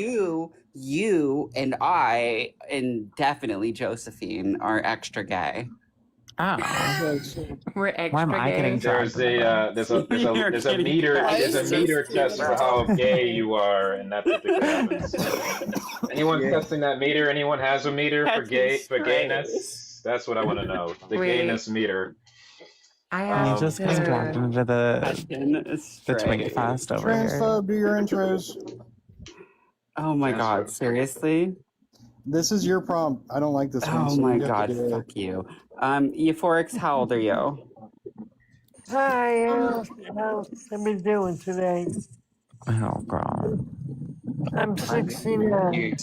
You and I and definitely Josephine are extra gay. Oh. We're extra Why am I gay. getting There's trapped in that? there's a You're meter getting there's a meter test for how gay you are, and that's what happens. Anyone testing that meter? Anyone has a meter for gayness? That's what I want to know. The Wait. gayness meter. I You have just getting dragged to. into the Twink Fest over here. Transphobe, do your intros. Oh my god, seriously? This is your prompt. I don't like this one. Oh so my you have god, to do it. fuck you. Euphorix, how old are you? Hi, how's everybody doing today? Oh god. I'm 69.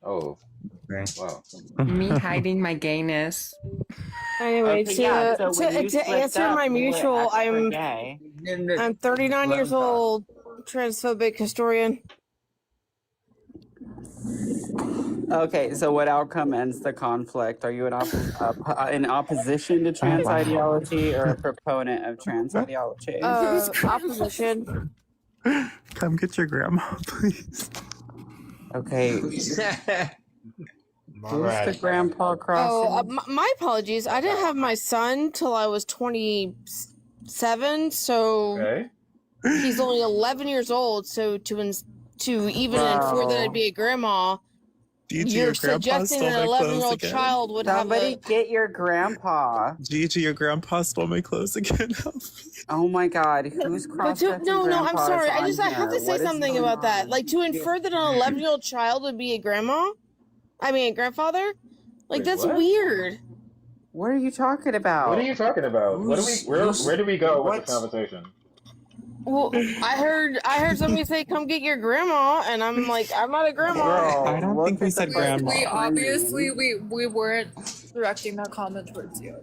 Oh, wow. Me hiding my gayness. Anyway, Okay, yeah, so when you to slipped answer up, my you were mutual, extra I'm gay. 39 years old, transphobic historian. Okay, so what outcome ends the conflict? Are you in opposition to trans ideology or a proponent of trans ideology? Opposition. Come get your grandma, please. Okay. Who's the grandpa crossing? My apologies. I didn't have my son till I was 27, so Okay. he's only 11 years old. So to even infer that I'd be a grandma, Gigi, you're your grandpa suggesting stole an my 11-year-old clothes again. child would Somebody have get your grandpa. Gigi, your grandpa stole my clothes again. Help me. Oh my god, who's cross-dressing no, I'm grandpas sorry. I on have to here? say What is something going about that. on? Like, to infer that an 11-year-old child would be a grandma? I mean, a grandfather? Like, Wait, that's what? weird. What are you talking about? What are you talking about? Where do we go with the conversation? Well, I heard somebody say, "Come get your grandma," and I'm like, "I'm not a grandma." I don't think we said grandma. We obviously we weren't directing that comment towards you.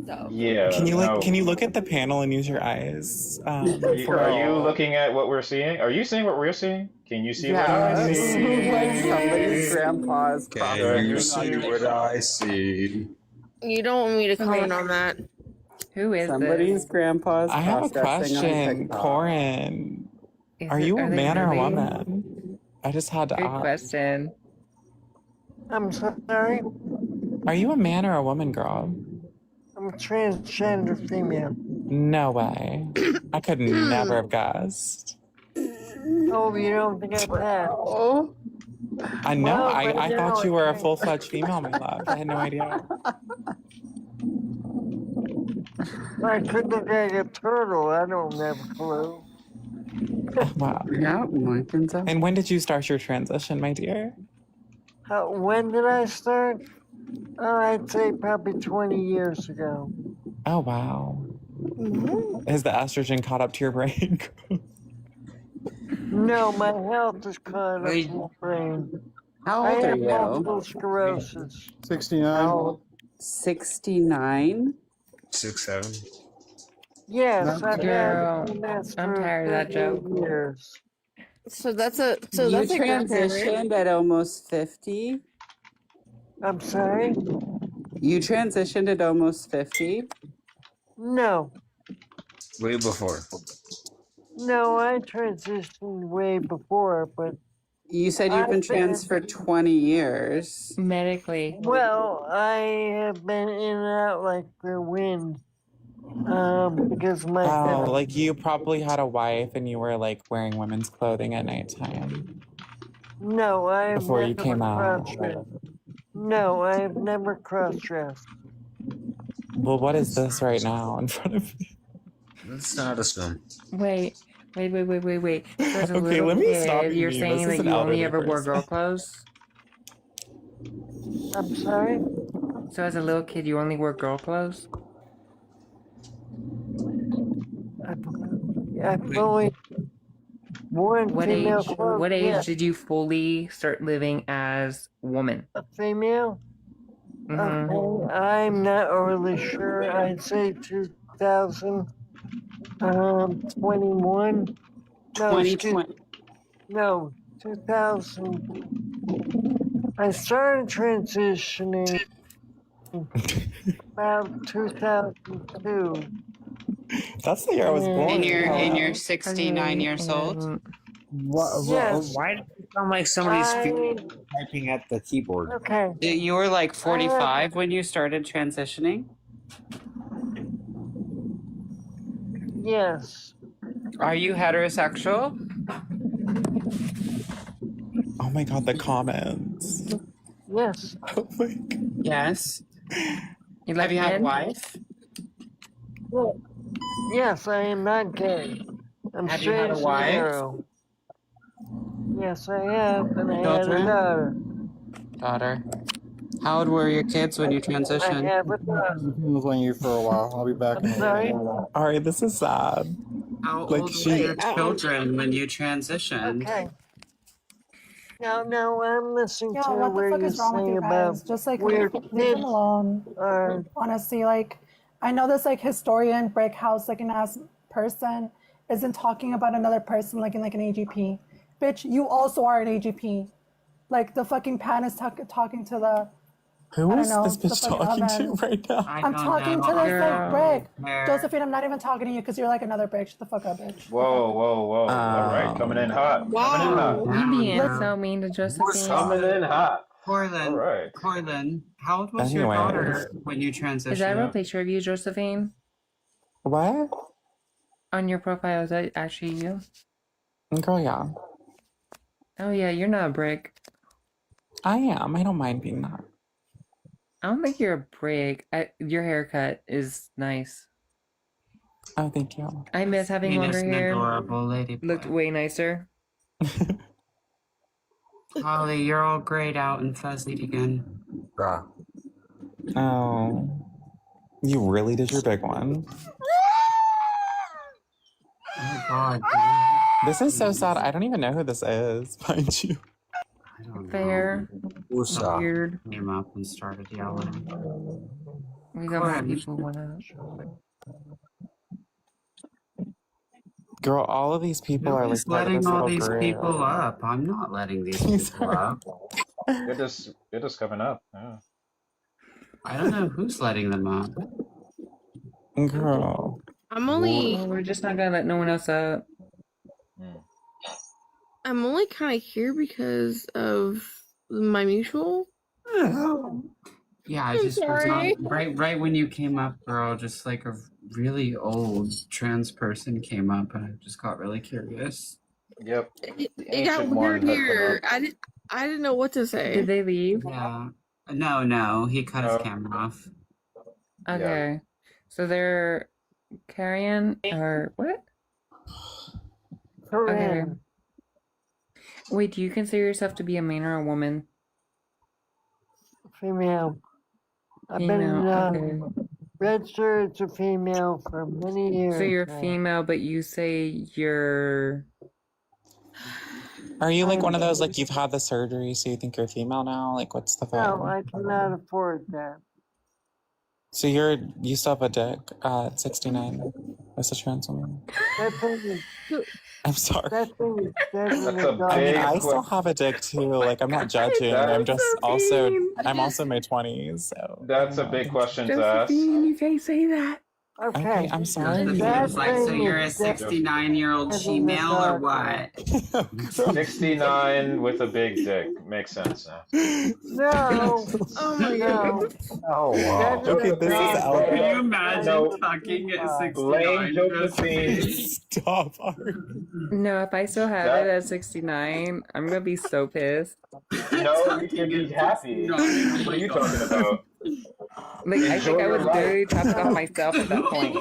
So Yeah. Can you look at the panel and use your eyes? Are you looking at what we're seeing? Are you seeing what we're seeing? Can you see what I see? Like somebody's grandpa's Can you see what I see? You don't want me to comment on that. Who is Somebody's grandpa's I have a cross-dressing on question, TikTok. Corin. this? Are you a they man or a really? woman? I just had to Good ask. question. I'm sorry. Are you a man or a woman, girl? I'm a transgender female. No way. I could never have guessed. Oh, you don't think I'm that? Oh, I know. Well, but I you thought know, you were a it's- full-fledged female, my love. I had no idea. I could look like a turtle. I don't have a clue. Wow. yeah, Lincoln's up. And when did you start your transition, my dear? When did I start? I'd say probably 20 years ago. Oh, wow. Has the estrogen caught up to your brain? No, my health is caught up to my brain. How I old are have you? multiple sclerosis. 69. 69? 6, 7. Yes, I've Girl, had MS I'm for tired of that 38 joke. years. So that's You transitioned at almost 50? I'm sorry? You transitioned at almost 50? No. Way before. No, I transitioned way before, but You said you've been trans for 20 years. Medically. well, I have been in and out like the wind. Because my Oh, like you probably had a wife and you were like wearing women's clothing at nighttime no, I've before you never came out. cross-dressed. No, I've never cross-dressed. Well, what is this right now in front of me? Let's not assume. Wait. So as a Okay, little let me kid, stop you. you're This saying is that an you only elderly ever wore person. girl clothes? I'm sorry? So as a little kid, you only wore girl clothes? I've only worn What female age? clothes. What age yeah. did you fully start living as woman? A female? Okay, I'm not really sure. I'd say 2021. No, excuse 2020. no, 2000. I started transitioning about 2002. That's the year I was born. And you're Hello. 69 years old? Yes. Why does it sound like somebody's typing at the keyboard? Okay. You were like 45 when you started transitioning? Yes. Are you heterosexual? Oh my god, the comments. Yes. Oh my god. Yes. You Have you had a men? wife? Well, yes, I am not gay. I'm Have you had a straight as wife? arrow. Yes, I have, and I had a Children? daughter. Daughter. How old were your kids when you I transitioned? have a daughter. I've been with you for a while. I'll be back in a Sorry? little. Alright, this is sad. How Like old were she your children when you transitioned? Okay. Now I'm listening Yeah, to what the where fuck you is wrong with say you about guys? Just like where leave them kids alone. are. Honestly, like I know this like historian brick house looking ass person isn't talking about another person looking like an AGP. Bitch, you also are an AGP. Like the fucking pan is talking to the Who I don't is know this the bitch fucking talking oven. to right now? I'm talking to this like brick. Josephine, I'm not even talking to you because you're like another brick. Shut the fuck up, bitch. Whoa, whoa, whoa. All right, coming in hot. Coming in hot. You being so mean to Josephine. Coming in hot. All Corlin, right. Corlin, how old was your Anyways. daughter when you transitioned? Is that a real picture of you, Josephine? What? On your profile, is that actually you? Girl, yeah. Oh yeah, you're not a brick. I am. I don't mind being that. I don't think you're a brick. Your haircut is nice. Oh, thank you. I miss having Venus, longer an hair. adorable lady. Looked way nicer. Holly, you're all grayed out and fuzzied again. Oh. You really did your big one. Oh God. This is so sad. I don't even know who this is, mind you. I don't Fair. know. Weird. Came up and started yelling. We got more people went up. Girl, all of these people are like Nobody's part of letting this all little these group. people up. I'm not letting these people up. It is coming up. Yeah. I don't know who's letting them up. Girl. I'm only Well, we're just not gonna let no one else up. I'm only kind of here because of my mutual. Yeah, I I'm just was sorry. not right when you came up, girl. Just like a really old trans person came up, and I just got really curious. Yep. It got weird here. I didn't know what to say. Did they leave? Yeah. No, he cut his camera off. Okay. So they're carrying or what? Okay. Corinne. Wait, do you consider yourself to be a man or a woman? Female. I've Female, been registered as a female for many years. So you're now. female, but you say you're. Are you like one of those, like, you've had the surgery, so you think you're female now? Like, what's the No, vibe? I cannot afford that. So you still have a dick at 69 as a trans woman? That thing is, I'm sorry. that thing is dead in That's the a dog. I mean, big I still have a dick too. Like, I'm not judging. I'm just also in my 20s. So That's a big question to ask. Josephine, you can't say that. Okay, I'm sorry. It's like, so you're a 69-year-old female or what? 69 with a big dick. Makes sense now. No. Oh my god. Oh, wow. Okay, this is out. Can you imagine fucking at 69? Josephine. Stop. No, if I still have it at 69, I'm gonna be so pissed. No, you can be happy. What are you talking about? Like, I think I Enjoy would your life. literally chop it off myself at that point.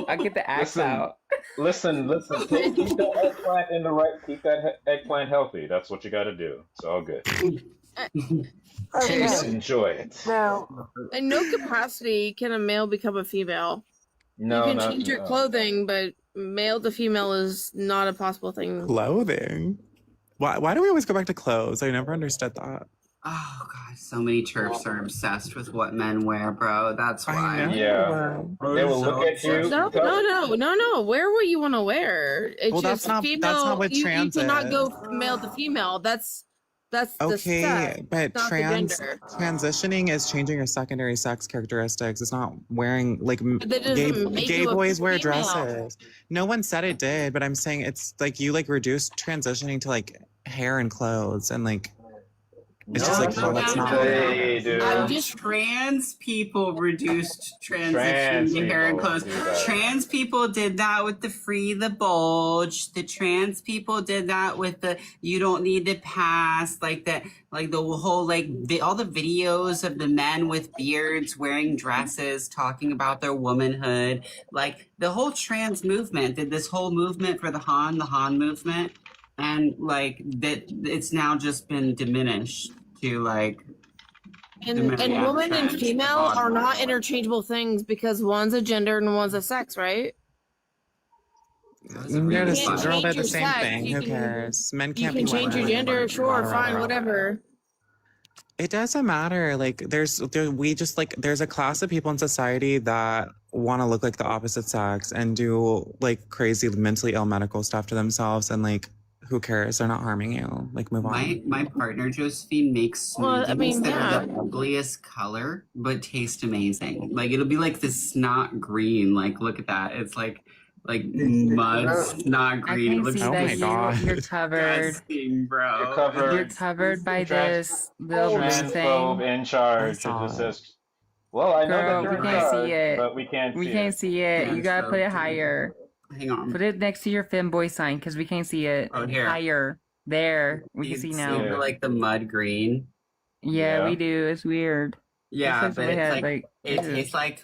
I'll get the axe out. Listen. Keep that eggplant in the right. Keep that eggplant healthy. That's what you got to do. It's all good. Just enjoy it. Now, In no capacity can a male become a female. No, you can not- change your no. clothing, but male to female is not a possible thing. Clothing? Why do we always go back to clothes? I never understood that. Oh god, so many TERFs are obsessed with what men wear, bro. That's I why. know. Yeah. They will look at you. No. Wear what you want to wear. It's Well, just that's female. not what You trans cannot go is. male to female. That's the Okay, sex, but not the gender. transitioning is changing your secondary sex characteristics. It's not wearing like But that gay doesn't make gay you a boys wear female. dresses. No one said it did, but I'm saying it's like you like reduce transitioning to like hair and clothes and like it's just like no, that's not. I'm just trans people reduced transition to hair and clothes. Trans people did that with the free the bulge. The trans people did that with the you don't need to pass, like the whole all the videos of the men with beards wearing dresses talking about their womanhood. Like the whole trans movement did this whole movement for the Han movement. And like that, it's now just been diminished to like. And woman and female are not interchangeable things because one's a gender and one's a sex, right? They're the can't girl. They're change the your same sex. thing. You Who can- cares? Men You can't can be change your women. gender, sure, fine, whatever. It doesn't matter. Like we just like there's a class of people in society that want to look like the opposite sex and do like crazy mentally ill medical stuff to themselves and like who cares? They're not harming you. Like move on. My partner Josephine makes smoothies Well, I mean, that yeah. are the ugliest color but taste amazing. Like it'll be like this snot green. Like look at that. It's like mud snot I green. It can looks see that you're covered. disgusting, bro. You're covered. You're covered by this little blue Transphobe thing. in charge. It just says, well, I know Girl, that you're we in can't charge, see it. but we can't We see can't it. see it. You gotta put it higher. Hang on. Put it next to your femboy sign because we can't see it. Oh, here. Higher. There. We can see now. Like the mud green. Yeah, we do. It's weird. Yeah, It's but like it's my like, head, it tastes like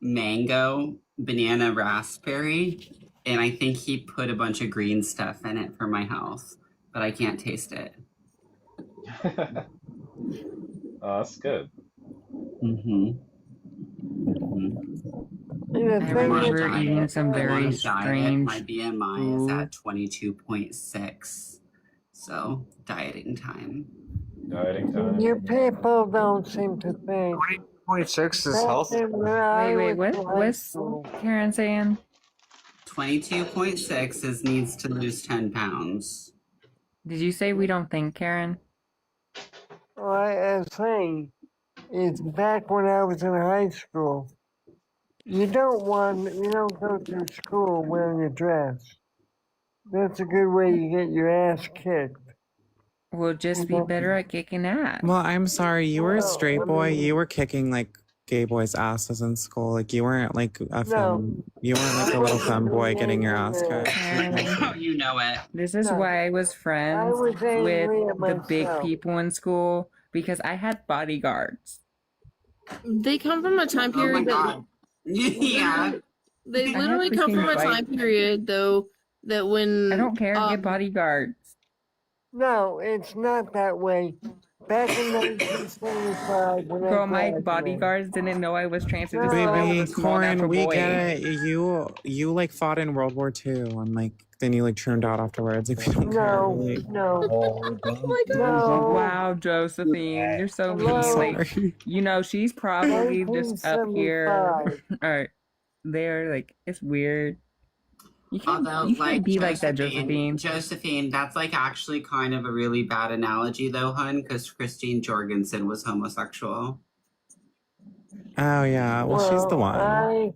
mango, banana, raspberry, and I think he put a bunch of green stuff in it for my health, but I can't taste it. Oh, that's good. I remember eating some very strange My BMI is at 22.6, so dieting time. Dieting time. You people don't seem to think. 20.6 is healthy. Wait, what's Karen saying? 22.6 is needs to lose 10 pounds. Did you say we don't think, Karen? Well, I'm saying, it's back when I was in high school. You don't go through school wearing a dress. That's a good way you get your ass kicked. We'll just be better at kicking ass. Well, I'm sorry. You were a straight boy. You were kicking like gay boys' asses in school. Like you weren't like a femme. You weren't like a little femboy getting your ass kicked. You know it. This is why I was friends was angry with at the big myself. people in school because I had bodyguards. They come from a time period that Yeah. they I literally have come from a freaking time period though that when I don't care. Get bodyguards. No, it's not that way. Back in 1975, when I Girl, my graduated- bodyguards didn't know I was trans. They just Baby, thought I was a small Corin, natural we boy. get it. You like fought in World War II and like then you like turned out afterwards. If you don't care, like, Oh my god. Wow, Josephine, you're so mean. Hello? Like, you know, she's probably just up here. 1975. Or they're like, it's weird. You can't, Although, you can't be like that, Josephine, Josephine. that's like actually kind of a really bad analogy, though, hun, because Christine Jorgensen was homosexual. oh yeah, well she's the one.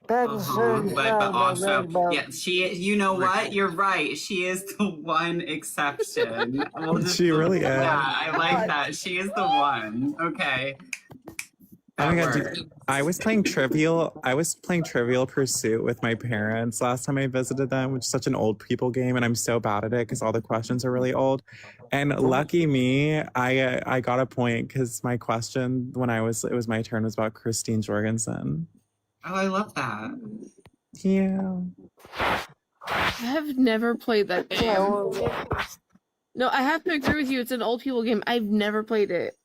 Back in But 75, I also, read about yeah, she. You know what? You're right. She is the one exception. We'll just- She really is. Yeah, I like that. She is the one. Okay. Oh my god, That dude, I was playing Trivial Pursuit with my parents last time I visited them, which is such an old people game, and I'm so bad at it because all the questions are really old. And lucky me, I got a point because my question when it was my turn was about Christine Jorgensen. Oh, I love that. Yeah. I have never played that game. No, I have to agree with you. It's an old people game. I've never played it.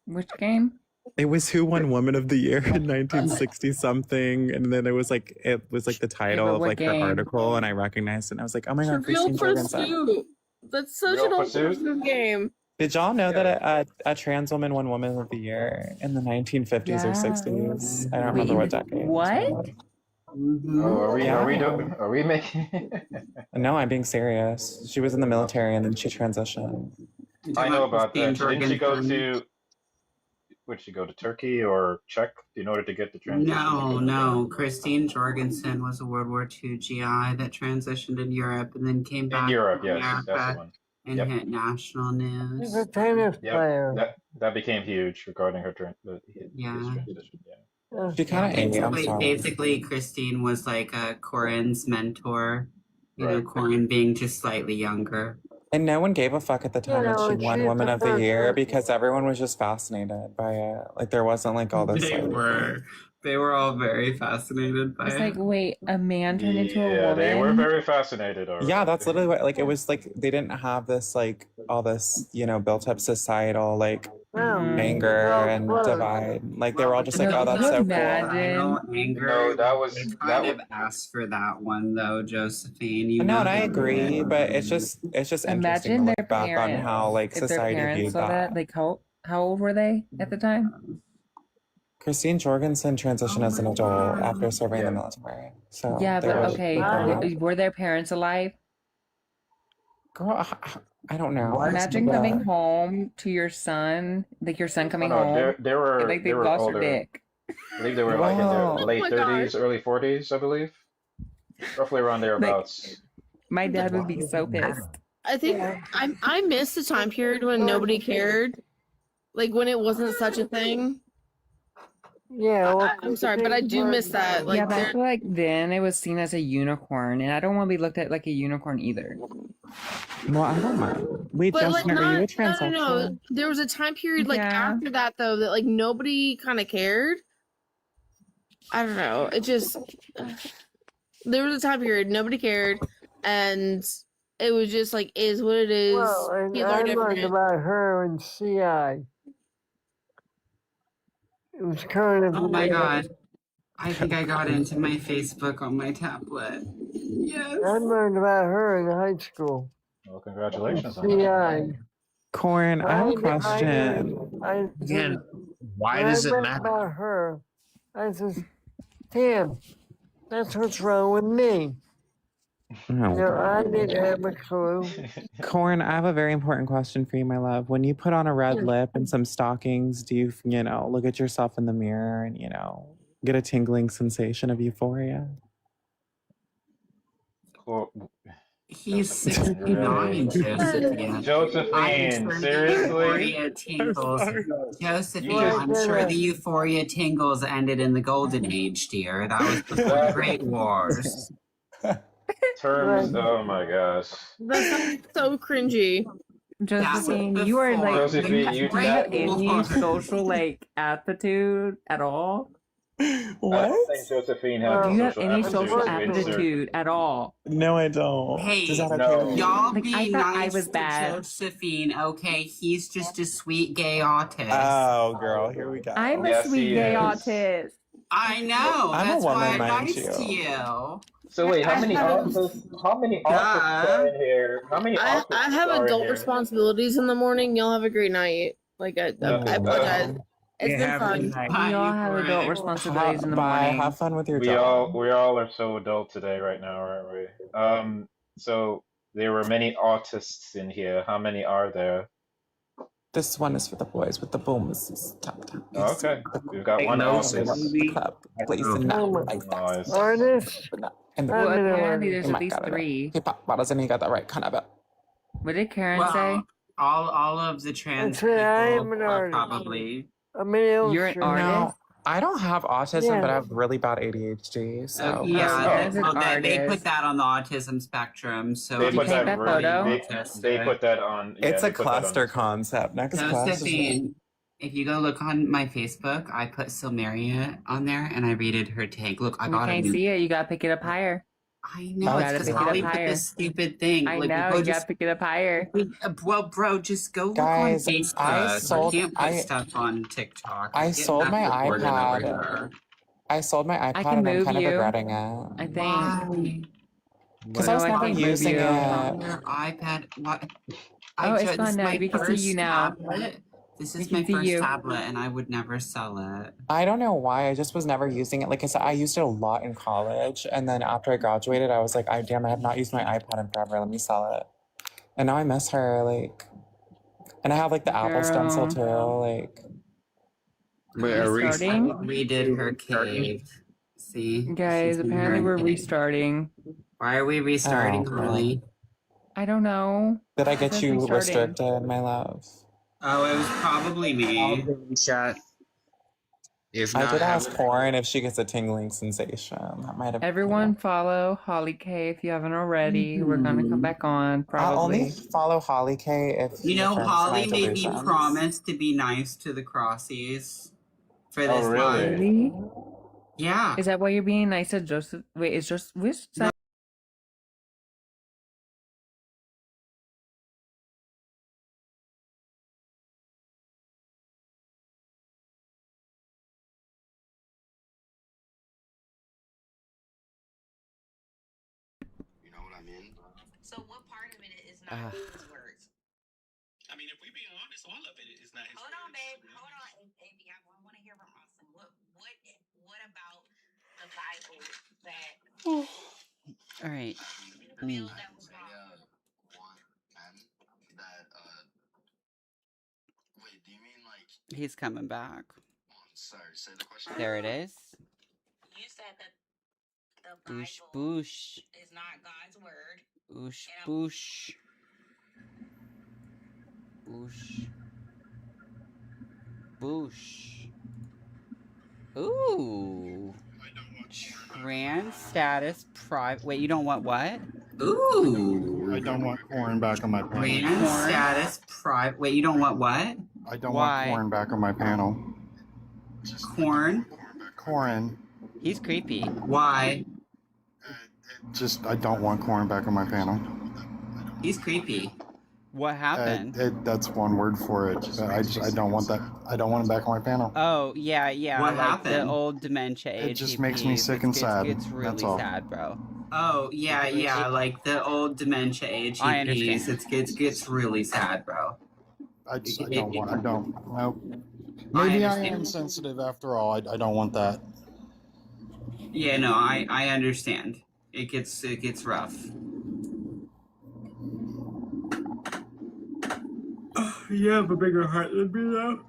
Which game? It was Who Won Woman of the Year in 1960 something, and then it was like the title but of what like her game? article, and I recognized it. And I was like, oh my god, Trivial Christine Jorgensen. Pursuit. That's such Real an old Pursuit? person game. Did y'all know that a trans woman won Woman of the Year in the 1950s or 60s? I don't remember what decade. What? Oh, are we making? No, I'm being serious. She was in the military and then she transitioned. I know about that. Christine Didn't she go Jorgensen. to? Would she go to Turkey or Czech in order to get the transition? No. Christine Jorgensen was a World War II GI that transitioned in Europe and then came back In Europe, to yes, that's the America one. and Yep. hit national news. She's a tennis player. That became huge regarding her his transition. Yeah. She kind of ate. I'm sorry. Basically, Christine was like Corinne's mentor. You know, Corinne being just slightly younger. And no one gave a fuck at the time that she won she's Woman the of the first Year person. because everyone was just fascinated by it. Like there wasn't like all this. They were all very fascinated by It's it. like, wait, a man turned into a Yeah, woman. they were very fascinated. Already. Yeah, that's literally what, like, it was like they didn't have this, like, all this, you know, built up societal, like, anger and divide. Like, they were all just like, oh, that's so cool. Anger. No, that was kind of asked for that one though, Josephine. You No, know and I that. agree, but it's just interesting Imagine to their look back on parents. how, like, If their society parents viewed saw that. Like, how old were they at the time? Christine Jorgensen transitioned as an adult after serving in the military. So Yeah, there but was- okay, were their parents alive? Girl, I don't know. Imagine Yeah. coming home to your son, like your son coming no, home, they were and, like they they were lost older. your dick. I believe they were like in their Wow. late my 30s, early 40s, I believe. Roughly around thereabouts. My dad would be so pissed. I think I miss the time period when nobody cared, like when it wasn't such a thing. Yeah, well, I'm sorry, but I do miss that. Like, yeah, but I there- feel like then it was seen as a unicorn, and I don't want to be looked at like a unicorn either. Well, I don't mind. Wait, but like Justin, are you a no. transsexual? There was a time period like Yeah. after that though that like nobody kind of cared. I don't know. It just there was a time period nobody cared, and it was just like is what it is. Well, and People I are learned different. about her in CI. It was kind of. Oh my god. I think I got into my Facebook on my tablet. Yes. I learned about her in high school. Well, congratulations on that. CI. Corn, I have a question. Again, why when does I it read matter? about her, I says, damn, that's what's wrong with me. You know, I didn't have a clue. Corn, I have a very important question for you, my love. When you put on a red lip and some stockings, do you, you know, look at yourself in the mirror and, you know, get a tingling sensation of euphoria? He's 69, Josephine. Josephine, seriously? Euphoria tingles. Josephine, You just- I'm sure the euphoria tingles ended in the golden age, dear. That was before the Great Wars. Terms, oh my gosh. That sounds so cringy. Josephine, you are like, Josephine, you you- have that- any social like aptitude at all? I don't think Josephine has Do you have social any aptitude social to insert- aptitude at all? No, I don't. Hey, Does that No. okay? y'all Like, be I thought I nice was to bad. Josephine, okay? He's just a sweet gay autist. Oh, girl, here we go. I'm a Yes, sweet he gay is. autist. I know. I'm a That's why woman, I'm mind nice you. to you. So wait, how many have- authors? How many authors are in here? How many I authors have are in adult here? responsibilities in the morning. Y'all have a great night. Like I apologize. It's Yeah, been have a fun. good night. We all have adult responsibilities in the morning. Have fun with your We job. all are so adult today, right now, aren't we? So there were many autists in here. How many are there? This one is for the boys with the booms. Tap, tap. Okay, we've got Take one notes, autist. baby. Clap, please, and not like that. Nice. Artist? And the Well, I'm an apparently artist. there's at least 3. Hip hop bottles, and he got the right kind of it. What did Karen Well, say? all of the trans That's right, I am people an are artist. probably. I'm an illustrator. You're an artist? No, I don't have autism, Yeah. but I have really bad ADHD. So Yeah, As an well, they artist. put that on the autism spectrum. So They Did you put take that that really. photo? They put that on. Yeah, it's they a put that on- cluster concept. Next class. Josephine, if you go look on my Facebook, I put Silmeria on there and I rated her take. Look, I We got can't it. see it. You gotta pick it up higher. I You know, it's gotta because pick it Holly up put higher. this stupid thing. I Like, know. go You just, gotta pick it up higher. well, bro, just go look Guys, on Facebook. I sold- you can't put I- stuff on TikTok. I Get sold that my recorded iPod. over here. I sold my iPod, I can and I'm move kind of you. regretting it I think. Why? because No, I was I never can't move using you. it. On your iPad. What? Oh, it's This fine is now. my We can see you first now. tablet. This We is can my see first you. tablet, and I would never sell it. I don't know why. I just was never using it. Like I said, I used it a lot in college, and then after I graduated, I was like, I have not used my iPad in forever. Let me sell it. And now I miss her. Like, and I have like the Apple stencil too. Like, Wait, are we Restarting? Redid her cave. See? Guys, She's in apparently her we're cave. restarting. Why are we restarting, Oh, Harley? I don't know. did I It get says you restarting. restricted, my love? Oh, it was probably me. chat? If I not, did have ask Corin if she gets a tingling sensation. That might have. Everyone follow Holly K if you haven't already. We're gonna come back on I'll only probably. follow Holly K if You he know, affirms Holly my made me delusions. promise to be nice to the Crossies for this Oh, really? live. Really? Yeah. Is that why you're being nice to Joseph? Wait, is just which side? You know what I mean? So what part of it is not his words? I mean, if we being honest, all of it is not his Hold on, words. babe. Hold on. Baby, I want to hear from Austin. What about the Bible that All right. you feel that was wrong? Want men that wait, do you mean like He's coming back. sorry, say the question? There it is. You said that the Boosh Bible boosh. is not God's word. Boosh And boosh. Boosh. Boosh. Ooh. Trans status private. Wait, you don't want what? Ooh. I don't want Corin back on my panel. Trans status private. Wait, you don't want what? I don't Why? want Corin back on my panel. Corn? Corin. He's creepy. Why? Just, I don't want Corin back on my panel. He's creepy. What happened? That's one word for it. I don't want that. I don't want him back on my panel. Oh, yeah. What like happened? the old dementia It just makes me sick and sad. It's really That's all. sad, bro. Oh, yeah. Like the old dementia AGPs. I understand. It gets really sad, bro. I don't. Nope. Maybe I am sensitive after all. I don't want that. Yeah, no, I understand. It gets rough. You have a bigger heart than me, though.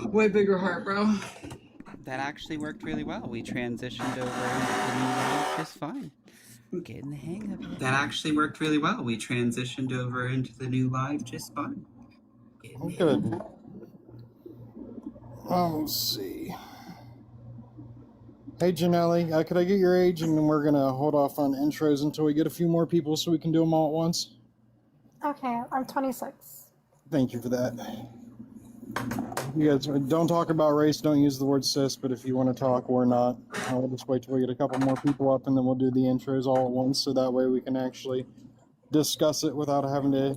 Way bigger heart, bro. That actually worked really well. We transitioned over into the new live just fine. Getting the hang of it. That actually worked really well. We transitioned over into the new live just fine. Good. Let's see. Hey, Janelle, could I get your age? And then we're going to hold off on intros until we get a few more people so we can do them all at once. Okay, I'm 26. Thank you for that. You guys don't talk about race, don't use the word cis, but if you want to talk or not, I'll just wait till we get a couple more people up and then we'll do the intros all at once so that way we can actually discuss it without having to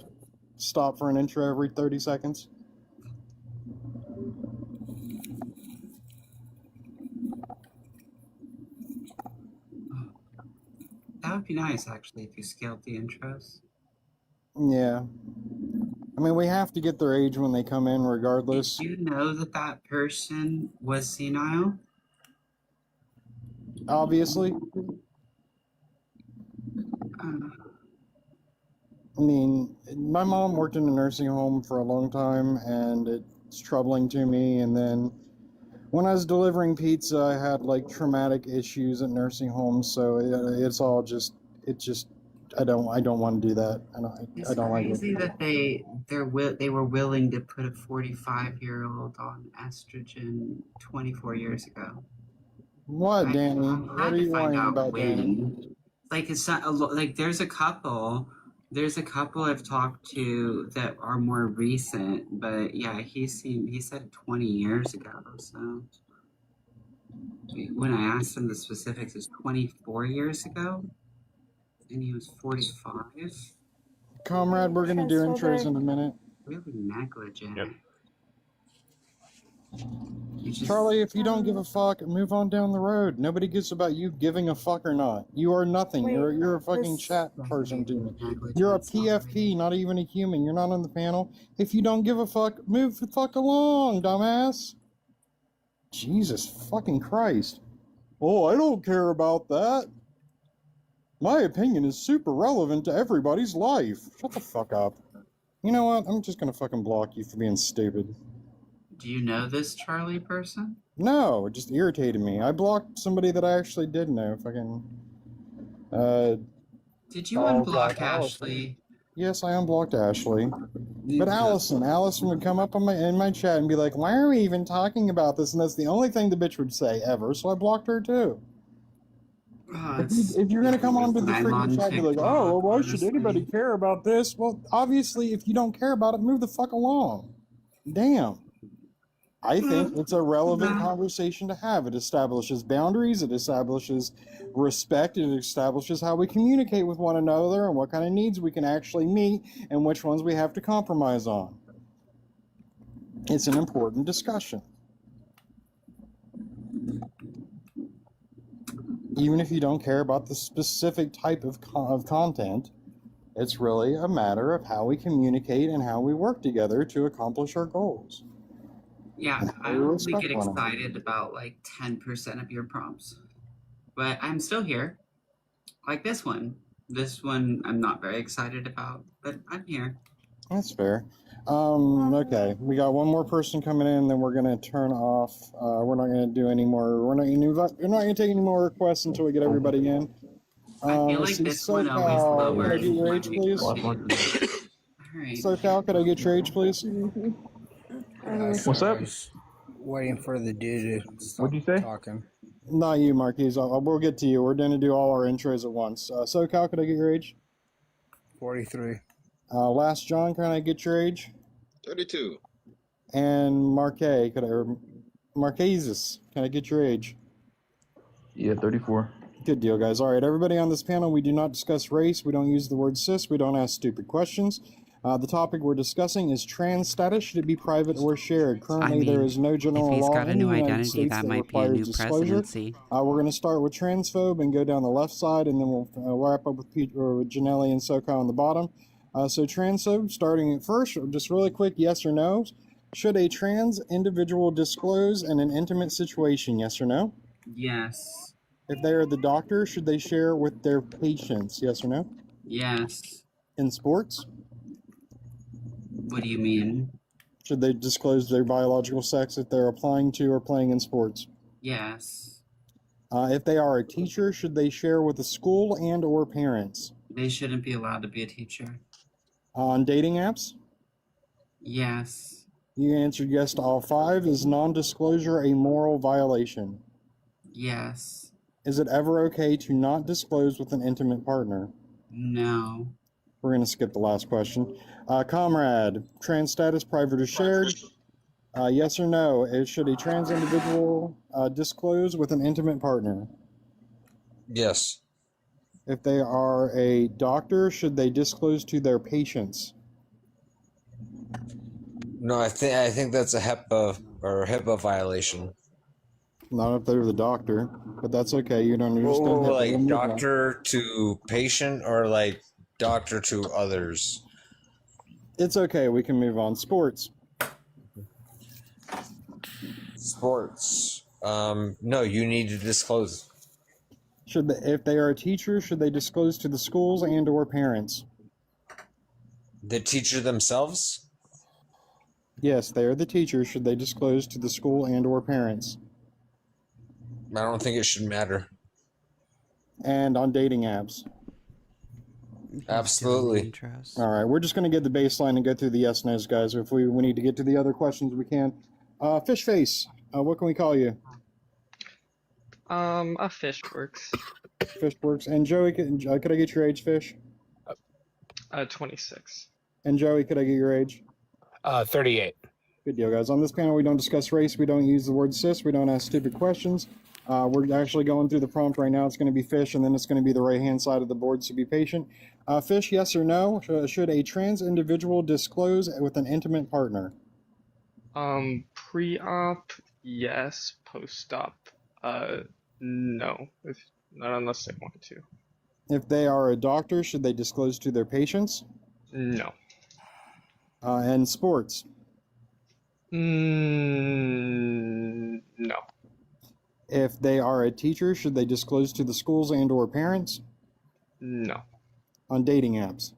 stop for an intro every 30 seconds. That would be nice, actually, if you scaled the intros. Yeah. I mean, we have to get their age when they come in regardless. Did you know that person was senile? Obviously. I mean, my mom worked in a nursing home for a long time, and it's troubling to me. And then when I was delivering pizza, I had like traumatic issues at nursing homes, so it's all just, I don't want to do that. I don't like it. It's crazy that they were willing to put a 45-year-old on estrogen 24 years ago. What, Danny? What are you worrying about, Danny? Like it's not like there's a couple I've talked to that are more recent, but yeah, he said 20 years ago. So when I asked him the specifics, it's 24 years ago, and he was 45. Comrade, we're gonna do intros in a minute. Really negligent. Yep. Charlie, if you don't give a fuck, move on down the road. Nobody gives about you giving a fuck or not. You are nothing. Wait, You're a fucking chat person to me. You're a PFP, not even a human. You're not on the panel. If you don't give a fuck, move the fuck along, dumbass. Jesus fucking Christ. Oh, I don't care about that. My opinion is super relevant to everybody's life. Shut the fuck up. You know what? I'm just gonna fucking block you for being stupid. Do you know this Charlie person? No, it just irritated me. I blocked somebody that I actually did know. Fucking. Did you unblock Ashley? Yes, I unblocked Ashley. But Allison would come up on in my chat and be like, "Why are we even talking about this?" And that's the only thing the bitch would say ever. So I blocked her too. If you're gonna come on to the freaking chat and be like, "Oh, well, why should anybody care about this?" Well, obviously, if you don't care about it, move the fuck along. Damn. I think it's a relevant conversation to have. It establishes boundaries, it establishes respect, it establishes how we communicate with one another and what kind of needs we can actually meet and which ones we have to compromise on. It's an important discussion. Even if you don't care about the specific type of content, it's really a matter of how we communicate and how we work together to accomplish our goals. Yeah, I only get excited about like 10% of your prompts. But I'm still here. Like this one. This one I'm not very excited about, but I'm here. That's fair. Okay, we got one more person coming in, then we're gonna turn off. We're not gonna do any more. We're not gonna take any more requests until we get everybody in. I feel like this one always lowers. Could I get your age, please? SoCal, could I get your age, please? What's up? Waiting for the dude to stop What'd you say? talking. Not you, Marquise. We'll get to you. We're gonna do all our intros at once. SoCal, could I get your age? 43. Last John, can I get your age? 32. And Marqueses, can I get your age? Yeah, 34. Good deal, guys. All right, everybody on this panel, we do not discuss race. We don't use the word cis. We don't ask stupid questions. The topic we're discussing is trans status. Should it be private or shared? Currently, there is no general if he's law got a in the new United identity, States that that might be a requires new disclosure. presidency. We're going to start with transphobe and go down the left side, and then we'll wrap up with Janelli and SoCal on the bottom. So transphobe, starting at first, just really quick, yes or no. Should a trans individual disclose in an intimate situation, yes or no? Yes. If they are the doctor, should they share with their patients, yes or no? Yes. In sports? What do you mean? Should they disclose their biological sex if they're applying to or playing in sports? Yes. If they are a teacher, should they share with the school and or parents? They shouldn't be allowed to be a teacher. On dating apps? Yes. You answered yes to all five. Is non-disclosure a moral violation? Yes. Is it ever okay to not disclose with an intimate partner? No. We're going to skip the last question. Comrade, trans status private or shared? Yes or no? Should a trans individual disclose with an intimate partner? Yes. If they are a doctor, should they disclose to their patients? No, I think that's a HIPAA violation. Not if they're the doctor, but that's okay. You don't understand. Like doctor to patient or like doctor to others? It's okay. We can move on. Sports. Sports. No, you need to disclose. If they are a teacher, should they disclose to the schools and or parents? The teacher themselves? Yes, they are the teacher. Should they disclose to the school and or parents? I don't think it should matter. And on dating apps? Absolutely. All right, we're just going to get the baseline and go through the yes no's, guys. If we need to get to the other questions, we can. Fish face, what can we call you? A fish works. Fish works. And Joey, could I get your age, Fish? 26. And Joey, could I get your age? 38. Good deal, guys. On this panel, we don't discuss race. We don't use the word cis. We don't ask stupid questions. We're actually going through the prompt right now. It's going to be Fish, and then it's going to be the right-hand side of the board, so be patient. Fish, yes or no? Should a trans individual disclose with an intimate partner? Pre-op, yes. Post-op, no. If not unless they want to. If they are a doctor, should they disclose to their patients? No. And sports. No. If they are a teacher, should they disclose to the schools and or parents? No. On dating apps.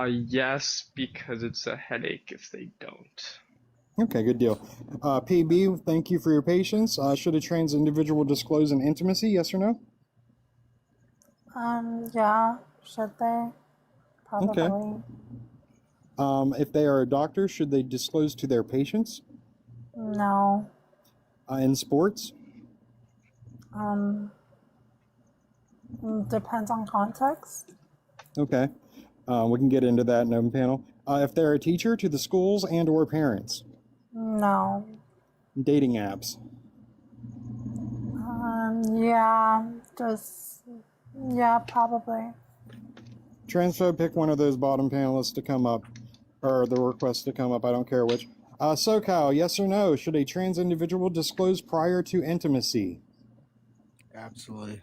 Yes, because it's a headache if they don't. Okay, good deal. PB, thank you for your patience. Should a trans individual disclose an intimacy, yes or no? Yeah, should they? Probably. Okay. If they are a doctor, should they disclose to their patients? No. In sports? Depends on context. Okay. We can get into that in open panel. If they're a teacher, to the schools and or parents? No. Dating apps? Yeah, probably. Transphobe, pick one of those bottom panelists to come up, or the request to come up, I don't care which. SoCal, yes or no? Should a trans individual disclose prior to intimacy? Absolutely.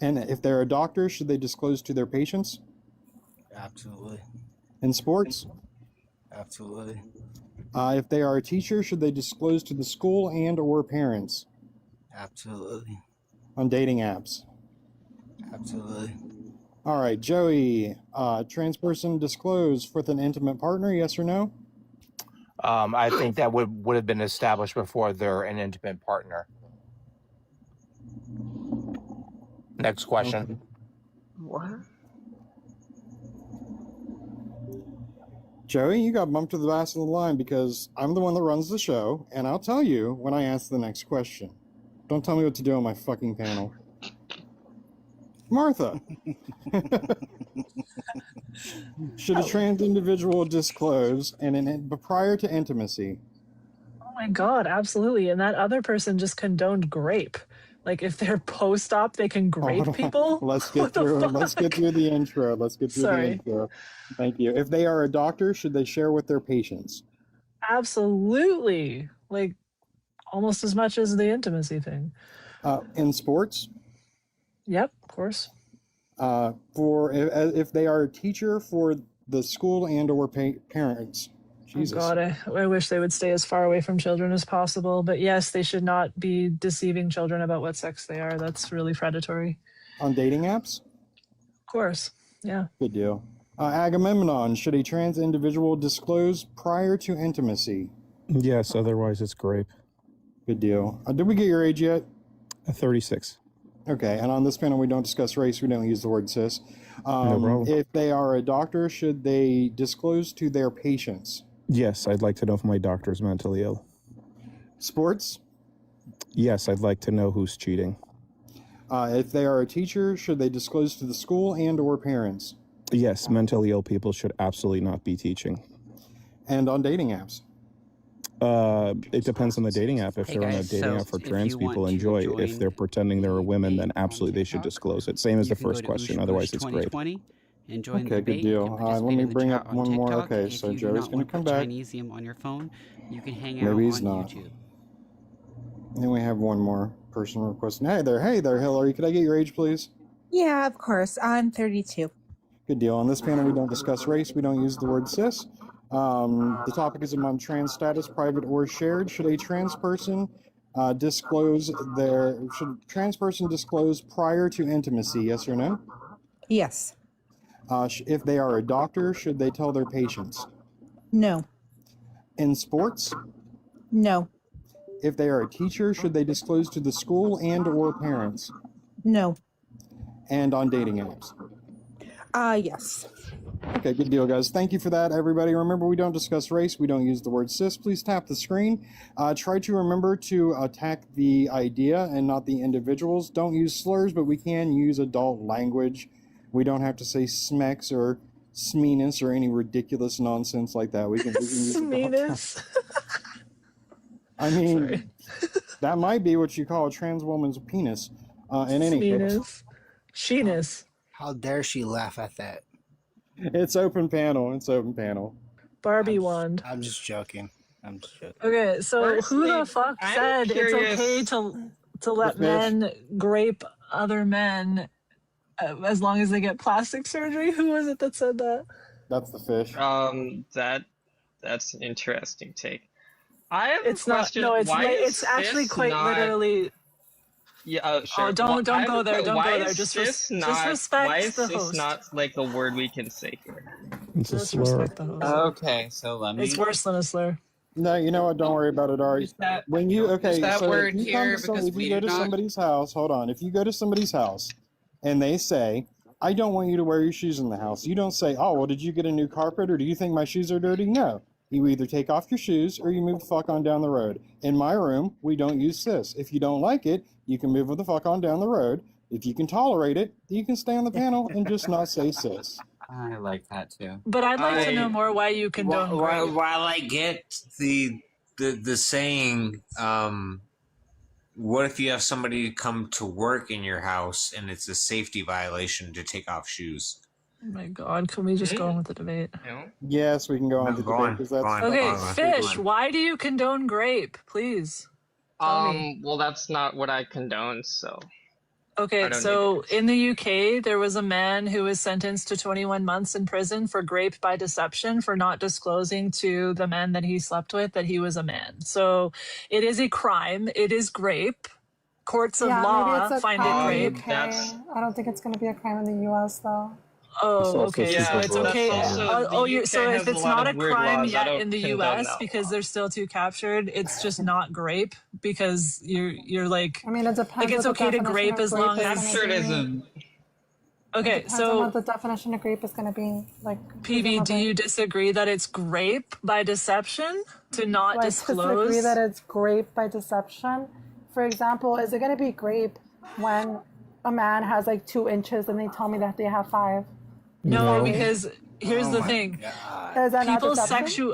And if they're a doctor, should they disclose to their patients? Absolutely. In sports? Absolutely. If they are a teacher, should they disclose to the school and or parents? Absolutely. On dating apps? Absolutely. All right, Joey, trans person disclose with an intimate partner, yes or no? I think that would have been established before they're an intimate partner. Next question. What? Joey, you got bumped to the last of the line because I'm the one that runs the show, and I'll tell you when I ask the next question. Don't tell me what to do on my fucking panel. Martha. Should a trans individual disclose but prior to intimacy? Oh my God, absolutely. And that other person just condoned grape. Like if they're post-op, they can grape people? Let's get through the intro. The intro. Thank you. If they are a doctor, should they share with their patients? Absolutely. Like almost as much as the intimacy thing. In sports? Yep, of course. If they are a teacher for the school and or parents. Jesus. Oh God, I wish they would stay as far away from children as possible. But yes, they should not be deceiving children about what sex they are. That's really predatory. On dating apps? Of course, yeah. Good deal. Agamemnon, should a trans individual disclose prior to intimacy? Yes, otherwise it's grape. Good deal. Did we get your age yet? 36. Okay, and on this panel we don't discuss race, we don't use the word cis. No problem. If they are a doctor, should they disclose to their patients? Yes, I'd like to know if my doctor's mentally ill. Sports? Yes, I'd like to know who's cheating. If they are a teacher, should they disclose to the school and or parents? Yes, mentally ill people should absolutely not be teaching. And on dating apps? It depends on the dating app. If they're on a dating app for trans people, enjoy. If they're pretending they're a women, then absolutely they should disclose it. Same as the first question, otherwise it's great. And join Okay, the good debate. deal. You can participate Let me in the bring chat up on one more. TikTok. Okay, If so you do Joey's not going to want come the back. Chinesium on your phone, you can hang out Maybe he's on not. YouTube. Then we have one more person requesting. Hey there, Hillary. Could I get your age, please? Yeah, of course. I'm 32. Good deal. On this panel, we don't discuss race. We don't use the word cis. The topic is among trans status, private or shared. Should a trans person disclose prior to intimacy? Yes or no? Yes. If they are a doctor, should they tell their patients? No. In sports? No. If they are a teacher, should they disclose to the school and or parents? No. And on dating apps? Yes. Okay, good deal, guys. Thank you for that, everybody. Remember, we don't discuss race. We don't use the word cis. Please tap the screen. Try to remember to attack the idea and not the individuals. Don't use slurs, but we can use adult language. We don't have to say smex or smeenus or any ridiculous nonsense like that. We can use Smeenus. I mean, that might be what you call a trans woman's penis. In any case. Sheenus. How dare she laugh at that? It's open panel. It's open panel. Barbie wand. I'm just joking. I'm shook. Okay, so who the Firstly, fuck I'm said it's okay curious. to let fish. men grape other men as long as they get plastic surgery? Who was it that said that? That's the fish. That's an interesting take. I have It's a question. not. No, Why is it's actually cis quite not? literally. Yeah, sure. Oh, don't I have go a there. Don't why go there. is Just cis just not? Why respect is the cis host. not like a word we can say here? It's a Just slur. respect the host. Okay, so let me It's worse than a slur. No, you know what? Don't worry about it, Ari. When you use that so word if you come here to because if you we go do to not. somebody's house, hold on. If you go to somebody's house and they say, "I don't want you to wear your shoes in the house," you don't say, "Oh, well, did you get a new carpet or do you think my shoes are dirty?" No. You either take off your shoes or you move the fuck on down the road. In my room, we don't use cis. If you don't like it, you can move the fuck on down the road. If you can tolerate it, you can stay on the panel and just not say cis. I like that too. But I'd like to know more why you condone grape. While I get the saying, what if you have somebody come to work in your house and it's a safety violation to take off shoes? Oh my God, can we just go on with the debate? Yes, we can go on to the debate because that's Okay, Fish, why do you condone grape? Please. Tell me. Well, that's not what I condone, so. I Okay, don't so in the UK, there was a man who was sentenced to 21 months in prison for grape by deception for not disclosing to the men that he slept with that he was a man. So it is a crime. It is grape. Courts of Yeah, maybe law it's a find it crime in the grape. UK. I don't think it's going to be a crime in the US though. Oh, okay. Yeah, So it's okay. that's also, the So UK if has a it's lot not of a weird crime laws. I yet don't in the condone US that because there's still too captured, it's just not grape because you're like. I mean, it depends. Like it's what the okay to definition grape of as long is as. gonna be. Okay, Depends on so what the definition of grape is going to be. Like, PB, do you disagree that it's grape by deception to not do I disclose? disagree that it's grape by deception? For example, is it going to be grape when a man has like 2 inches and they tell me that they have 5? No, because here's Oh the my thing. Is that not People's deception?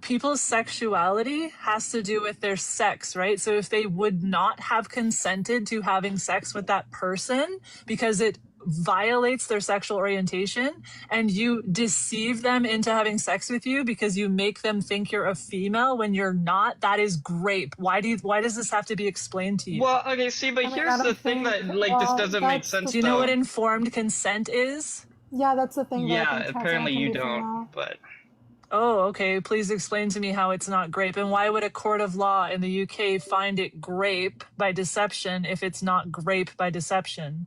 people's sexuality has to do with their sex, right? So if they would not have consented to having sex with that person because it violates their sexual orientation and you deceive them into having sex with you because you make them think you're a female when you're not, that is grape. Why does this have to be explained to you? Well, okay, see, but here's the thing that, like, this doesn't make sense, Do you know what though. informed consent is? Yeah, that's the thing. Yeah, that I think trans apparently women you can be don't, female. but. Oh, okay. Please explain to me how it's not grape. And why would a court of law in the UK find it grape by deception if it's not grape by deception?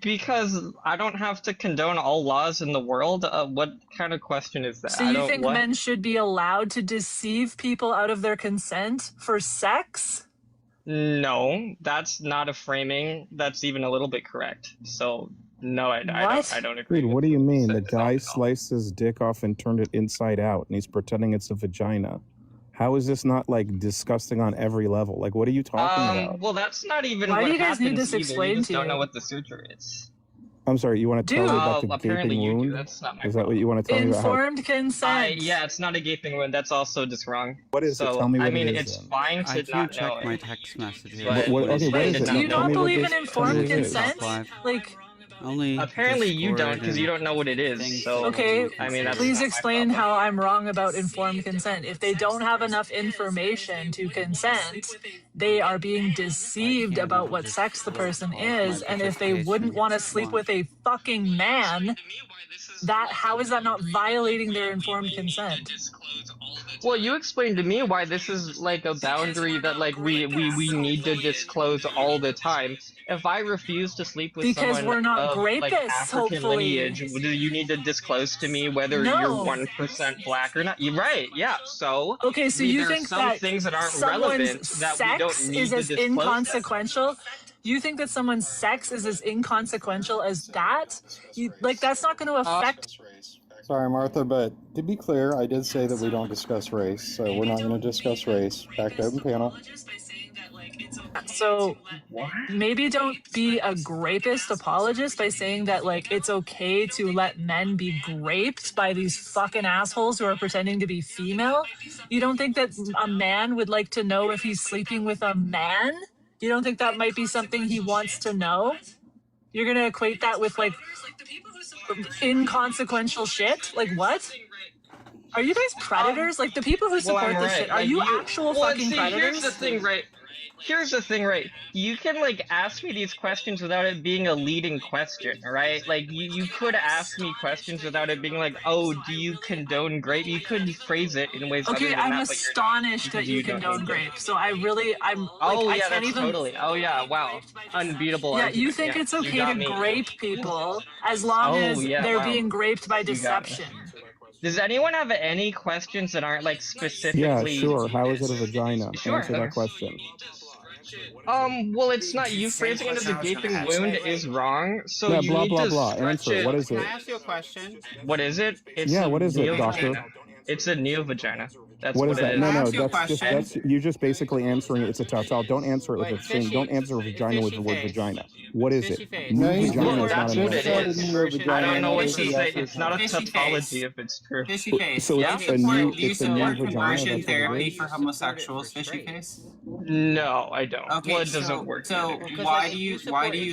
Because I don't have to condone all laws in the world. What kind of question is that? So you think men should be allowed to deceive people out of their consent for sex? No, that's not a framing that's even a little bit correct. So no, I don't agree. Dude, what do you mean? The guy sliced his dick off and turned it inside out, and he's pretending it's a vagina. How is this not like disgusting on every level? Like, what are you talking about? Well, that's not even Why what do you guys need happens this either. explained You just to don't you? know what the suture is. I'm sorry. You want to tell me about the apparently gaping you do. wound? That's not my Is that what you want to tell me about? Informed consent. Yeah, it's not a gaping wound. That's also just wrong. What is it? So, Tell me what I mean, it is, it's then. fine I to do not check know my it. text messages. But What- okay, what is it? Do you Tell not me what believe this- in informed what it is. consent? Like, Only apparently you don't, Discord because you don't know what it is. things So okay, I mean, that's please not my explain problem. how I'm wrong about informed consent. If they don't have enough information to consent, they are being deceived about what sex the person is, and if they wouldn't want to sleep with a fucking man, how is that not violating their informed consent? Well, you explained to me why this is like a boundary that like we need to disclose all the time. If I refuse to sleep with Because someone we're not of like grapists, African hopefully. lineage, do you need to disclose to me whether No. you're 1% black or not? You're right, yeah. So Okay, so you there are think some that things that aren't someone's relevant that we don't sex need is to as disclose. inconsequential? You think that someone's sex is as inconsequential as that? That's not going to affect. Sorry, Martha, but to be clear, I did say that we don't discuss race, so we're not going to discuss race. Back to open panel. So maybe don't be a grapist apologist by saying that like it's okay to let men be graped by these fucking assholes who are pretending to be female. You don't think that a man would like to know if he's sleeping with a man? You don't think that might be something he wants to know? You're gonna equate that with like inconsequential shit? Like what? Are you guys predators? Like the people who support I'm this right. shit, are Like, you actual fucking predators? Here's the thing, right? You can like ask me these questions without it being a leading question, right? Like you could ask me questions without it being like, oh, do you condone grape? You could phrase it in ways Okay, other than I'm that, but you're not, astonished that because you don't condone need to. grape. So I'm like, Oh I yeah, can't that's even. totally. Oh yeah, wow, unbeatable Yeah, argument. you think Yeah, it's you okay got to me. grape people as long Oh as yeah, they're wow. being graped by You got me. deception. Does anyone have any questions that aren't like Yeah, specifically? sure. How is it a vagina? Sure. Answer that question. Well, it's not you phrasing it as a gaping wound is wrong. So Yeah, you blah need blah to blah. stretch Answer. it. What is Can it? I ask you a question? What is it? It's Yeah, a what is it, neo doctor? vagina. It's a neo vagina. That's What what is it that? is. No, Can I no, ask you a that's question? you just basically answering it. It's a ta-ta. Don't answer it with Wait, the same. Don't answer vagina with the word face. vagina. What is Fishy it? face. New No, he's vagina Well, is not that's an what answer. it is. I don't know what to Fishy- say. It's not a Fishy tautology face. if it's true. Fishy face. So Do it's you a support, new. do you It's a new support vagina. conversion That's what it therapy is. for homosexuals, Fishy face? No, I don't. Okay, Well, it doesn't work. so either. why do you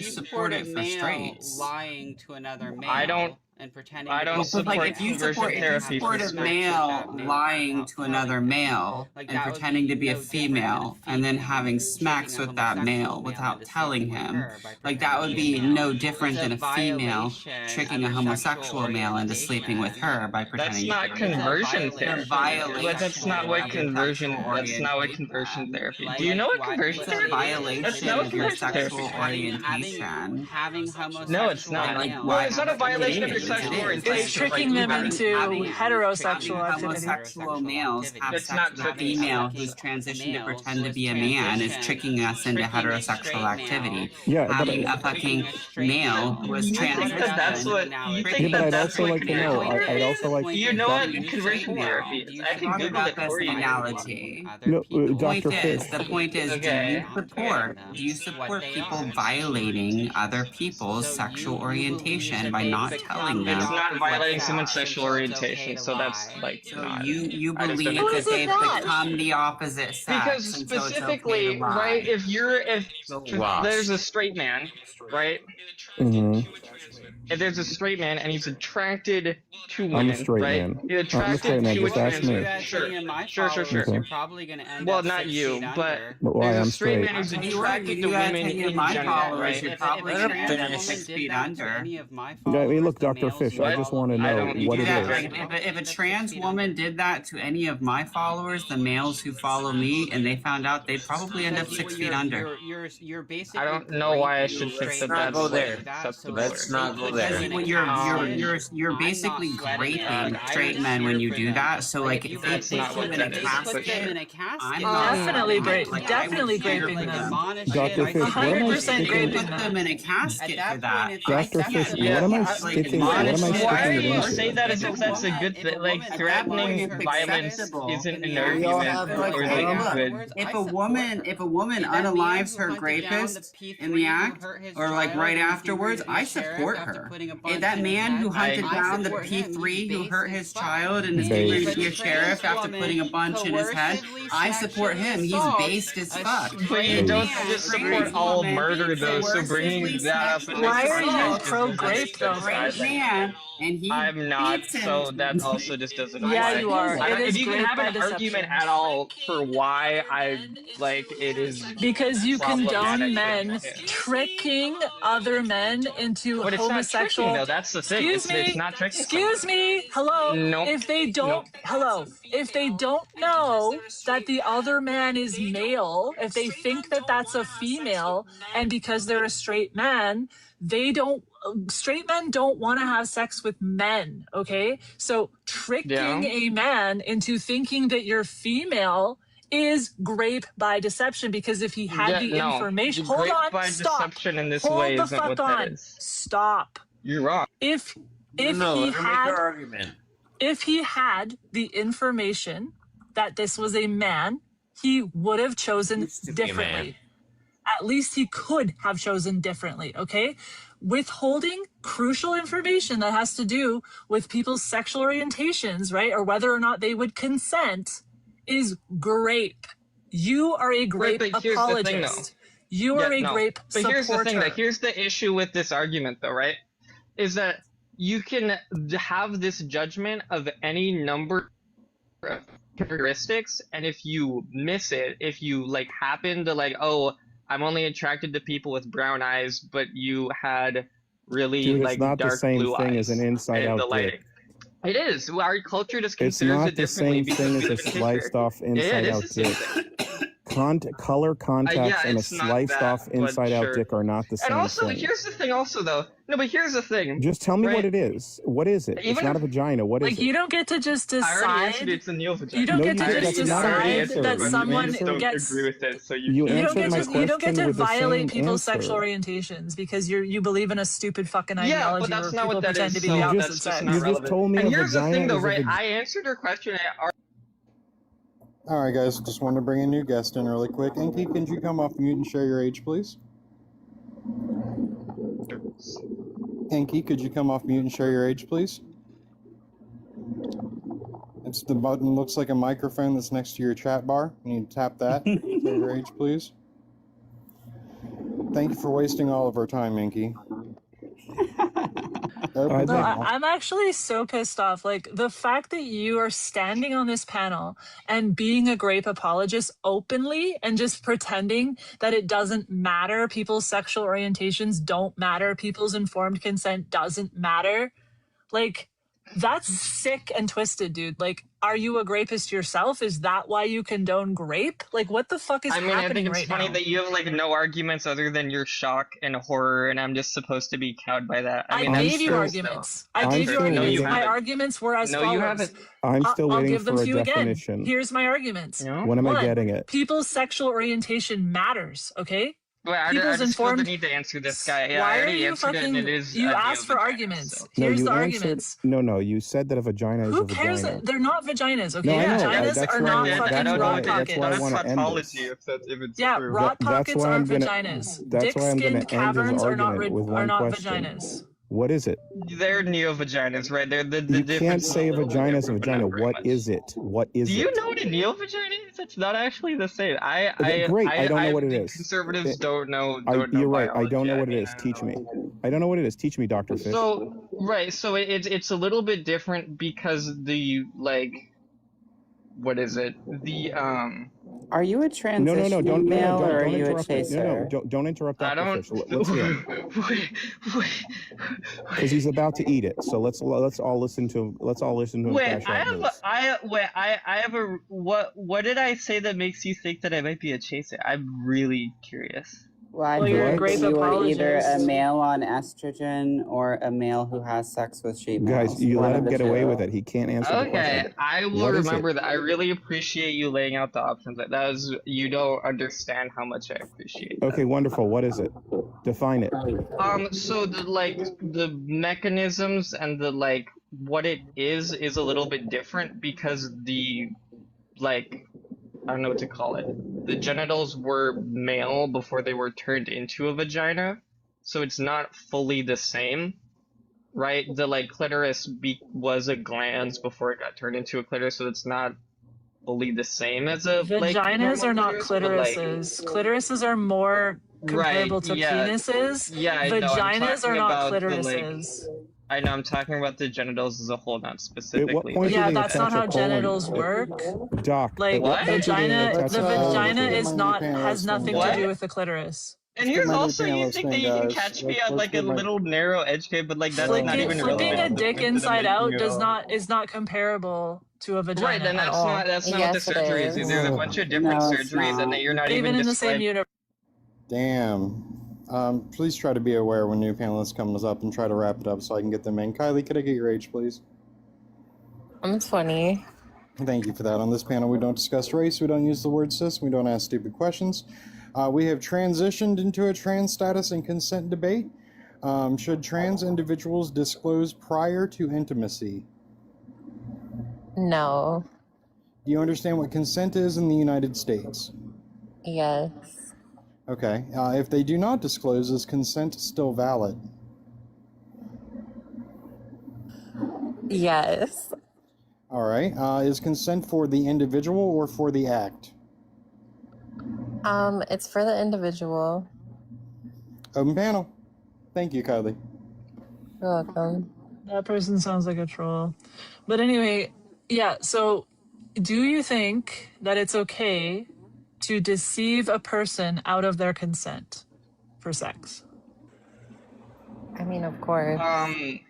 support it for straights? lying to another male I don't. and pretending I to don't be support Like if you conversion therapy for support a straight. male lying to another male and pretending to be a female and then having smacks with that male without telling him, like that would be no different than a female tricking a homosexual male into sleeping with her by pretending That's not conversion therapy. violation. That's not what conversion. That's not what conversion therapy. Do you know what conversion therapy is? That's not what of your conversion sexual therapy is. orientation. having homosexual No, it's not. Like, Well, it's not a violation of your it is. sexual It is. orientation. It's tricking them into heterosexual activity. Homosexual males have It's sex not with a tricking. female who's transitioned to pretend to be a man is tricking us into heterosexual activity. Yeah, but Having a fucking male who was You think that that's what? You yeah, think but that I'd that's also what like to know. conversion I'd therapy also like. is? You know what That- conversion therapy is? I can Talk Google about it this for you. analogy. No, Point Dr. is, Fish. the point is, Okay. do you support people violating other people's sexual orientation by not telling them? It's not violating someone's sexual orientation, so that's like not. You I just believe don't know. that they've become the opposite sex, Because and so it's specifically, okay to lie. right? If Wow. there's a straight man, right? Mm-hmm. If there's a straight man and he's attracted to I'm a women, straight right? man. He's I'm a attracted straight man. to Just ask me. women. Sure. Okay. You're probably going to end Well, up not 6 you, feet but under. But why there's a I'm straight straight? man who's You attracted to gotta women take in my general, followers. right? You're probably If gonna a end trans up woman 6 did feet that to under. any of my Yeah, I mean, look, followers, the Dr. Fish. I males just would want to I know don't- what it Yeah, is. if a trans woman did that to any of my followers, the males who follow me, and they found out, they'd probably end up 6 feet under. You're basically I don't know why I should think that not that's go there. like acceptable. Let's not go there. You're basically raping straight men when you do that. So like, if they That's put not you what in a that is, casket, but sure. I'm not Definitely like, I would definitely consider graping putting them. Dr. Fish, what am I 100% sticking? graping put them in a casket for that. Dr. Fish, what Yeah, am I I- sticking? What am I Why sticking do it you into? say that as if that's a good thing? Like, threatening violence isn't an argument for the good. If a woman unalives her rapist in the act, or like right afterwards, I support her. If that man who hunted down the P3 who hurt his child and is getting to be a sheriff after putting a bunch in his head, I support him. He's based as fuck. But you don't just support all murder, though, so bringing that up. Why are you is pro-grape, though? Great man, and he I'm not, beats him. so that also just doesn't Yeah, apply. you are. I don't- It is if you can grape have by an argument deception. at all for why I like it is Because you condone problematic, men yeah. tricking other men into But it's not homosexual. tricking, though. That's the thing. Excuse me. It's not tricking. Excuse me. Hello. Nope. If they don't, hello. If they don't know that the other man is male, if they think that that's a female, and because they're a straight man, they don't. Straight men don't want to have sex with men. Okay, so tricking a man into thinking that you're female is grape by deception, because if he had the information, hold Grape on, by stop. deception in this Hold way the isn't fuck what on. that is. Stop. You're wrong. If No, he let her make had her argument. if he had the information that this was a man, he would have chosen be a man. differently. At least he could have chosen differently, okay? Withholding crucial information that has to do with people's sexual orientations, right? Or whether or not they would consent is grape. You are a grape But here's the thing, though. apologist. You are a grape But supporter. here's the thing, though. Here's the issue with this argument, though, right? Is that you can have this judgment of any number characteristics, and if you miss it, if you like happen to like, oh, I'm only attracted to people with brown eyes, but you had really Dude, it's like not the dark same blue thing eyes as an in inside-out the lighting. dick. It is. Our culture just It's considers not it the differently same because thing we as a live in sliced history. off Yeah, it inside-out is the same dick. thing. Color contacts Yeah, and a it's not sliced that, off but inside-out sure. dick are not the And same also, thing. here's the thing. Also, though, no, but here's the thing. Just tell me right? what it is. What is it? It's Even not a if vagina. What is Like, it? you don't get to just I already answered decide. it's a Neil vagina. You don't No, get you to did. just That's not an decide answer. that You someone answered. gets. agree with it, so You answered my You don't get question to with the violate same people's answer. sexual orientations because you believe in a stupid fucking Yeah, ideology but that's where not people what that pretend is. to be So the You opposite that's just sex. not You just relevant. told me And a here's the vagina thing, though, is a right? vagina. I answered her question. All right, guys, just wanted to bring a new guest in really quick. Enki, can you come off mute and share your age, please? Enki, could you come off mute and share your age, please? It's the button, looks like a microphone that's next to your chat bar. You need to tap that. Share your age, please. Thank you for wasting all of our time, Enki. No, I'm actually so pissed off. Like, the fact that you are standing on this panel and being a grape apologist openly and just pretending that it doesn't matter, people's sexual orientations don't matter, people's informed consent doesn't matter. Like, that's sick and twisted, dude. Like, are you a grapist yourself? Is that why you condone grape? Like, what the fuck is I happening think it's right funny now? that you have like no arguments other than your shock and horror, and I'm just supposed to be cowed by that. I mean, I that's gave you true, arguments. though. I gave you No, you arguments. My haven't. arguments were as No, follows. you haven't. I'm still I'll waiting give them for to a you again. definition. Here's my arguments. When am I getting it? People's sexual orientation matters, okay? Wait, I People's just feel informed. the need to answer this guy. Yeah, I Why are already you answered it, fucking? and it is You a asked for neo-vagina, arguments. so. No, Here's you the answered. arguments. No, you said that a vagina is Who a cares? vagina. They're not vaginas, okay? No, I know. Vaginas That's are why. not fucking rot That's why I pockets. want to end this. If it's Yeah, true. rot That's pockets why I'm aren't gonna. vaginas. That's why I'm gonna Dick-skinned end his caverns are not argument with one question. vaginas. What is it? They're neo-vaginas, right? They're the You can't difference say a is a little bit vagina is a different, but vagina. not very What much. is it? What is Do you it? know what a neo-vagina is? It's not actually the same. Great. I don't know what it is. Conservatives don't know. You're right. I biology. don't know what it mean, is. Teach me. I don't know what it is. Teach me, Dr. Fish. So right, so it's a little bit different because the like, what is it? The Are you a transition male or are you a chaser? Don't interrupt I Dr. don't. Fish. Let's hear him. Because he's about to eat it. So let's all listen to him. Let's all listen to him. Wait, crash out this. I have a what did I say that makes you think that I might be a chaser? I'm really curious. Well, I you're a heard grape you were either a apologist. male on estrogen or a male who has sex with sheep males. Guys, you One let of him the get two. away with it. He can't answer the Okay, question. I will What is remember it? that. I really appreciate you laying out the options. That was you don't understand how much I appreciate that. Okay, wonderful. What is it? Define it. So the mechanisms and the like what it is a little bit different because the like I don't know what to call it. The genitals were male before they were turned into a vagina, so it's not fully the same, right? The like clitoris was a glans before it got turned into a clitoris, so it's not fully the same as a like Vaginas normal are not clitoris, but, clitorises. Clitorises are more comparable to penises. Yeah, I know. I'm Vaginas are talking not about the, like, clitorises. I know. I'm talking about the genitals as a whole, not specifically. point Yeah, did they that's not attach how a colon? genitals work. Doc, Like at what point did they vagina, attach the a colon vagina to it? is not has nothing to do with the clitoris. And here's also, you think that you can catch me on like a little narrow edge case, but like that's not even Flipping relevant. a dick inside out is not comparable to a vagina Right, then at that's all. not what the surgery is. There's a bunch of different surgeries, and that you're not even in the describing. same universe. Damn. Please try to be aware when new panelists comes up and try to wrap it up so I can get them in. Kylie, could I get your age, please? I'm 20. Thank you for that. On this panel, we don't discuss race, we don't use the word cis, we don't ask stupid questions. We have transitioned into a trans status and consent debate. Should trans individuals disclose prior to intimacy? No. Do you understand what consent is in the United States? Yes. Okay. If they do not disclose, is consent still valid? Yes. All right. Is consent for the individual or for the act? It's for the individual. Open panel. Thank you, Kylie. You're welcome. That person sounds like a troll. But anyway, yeah, so Do you think that it's okay to deceive a person out of their consent for sex? I mean, of course. Okay.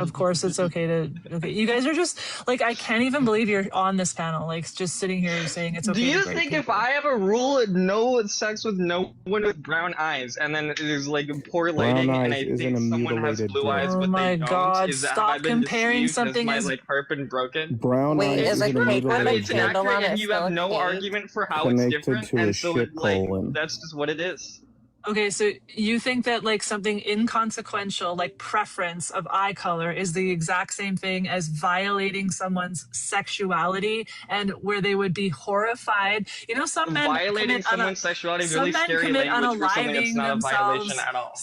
Of course it's okay to. Okay, you guys are just like, I can't even believe you're on this panel, like just sitting here saying it's okay. Do you to grape think people. if I have a rule, no sex with no one with brown eyes, and then there's like poor lighting, Brown and eyes I isn't think a someone has mutilated blue dick. eyes Oh but my they don't, God, is that, have stop I been comparing deceived? something Has my as harp been broken? Brown Wait, eyes is a isn't a cake with I a mean, mutilated it's dick. candle on inaccurate, and it you still have a no cake? argument for how it's Connected different, to a and so shit it, like, colon. that's just what it is. Okay, so you think that like something inconsequential, like preference of eye color, is the exact same thing as violating someone's sexuality, and where they would be horrified. You know, some men Violating someone's sexuality, really scary commit language for something that's unaliving not a violation themselves. at all.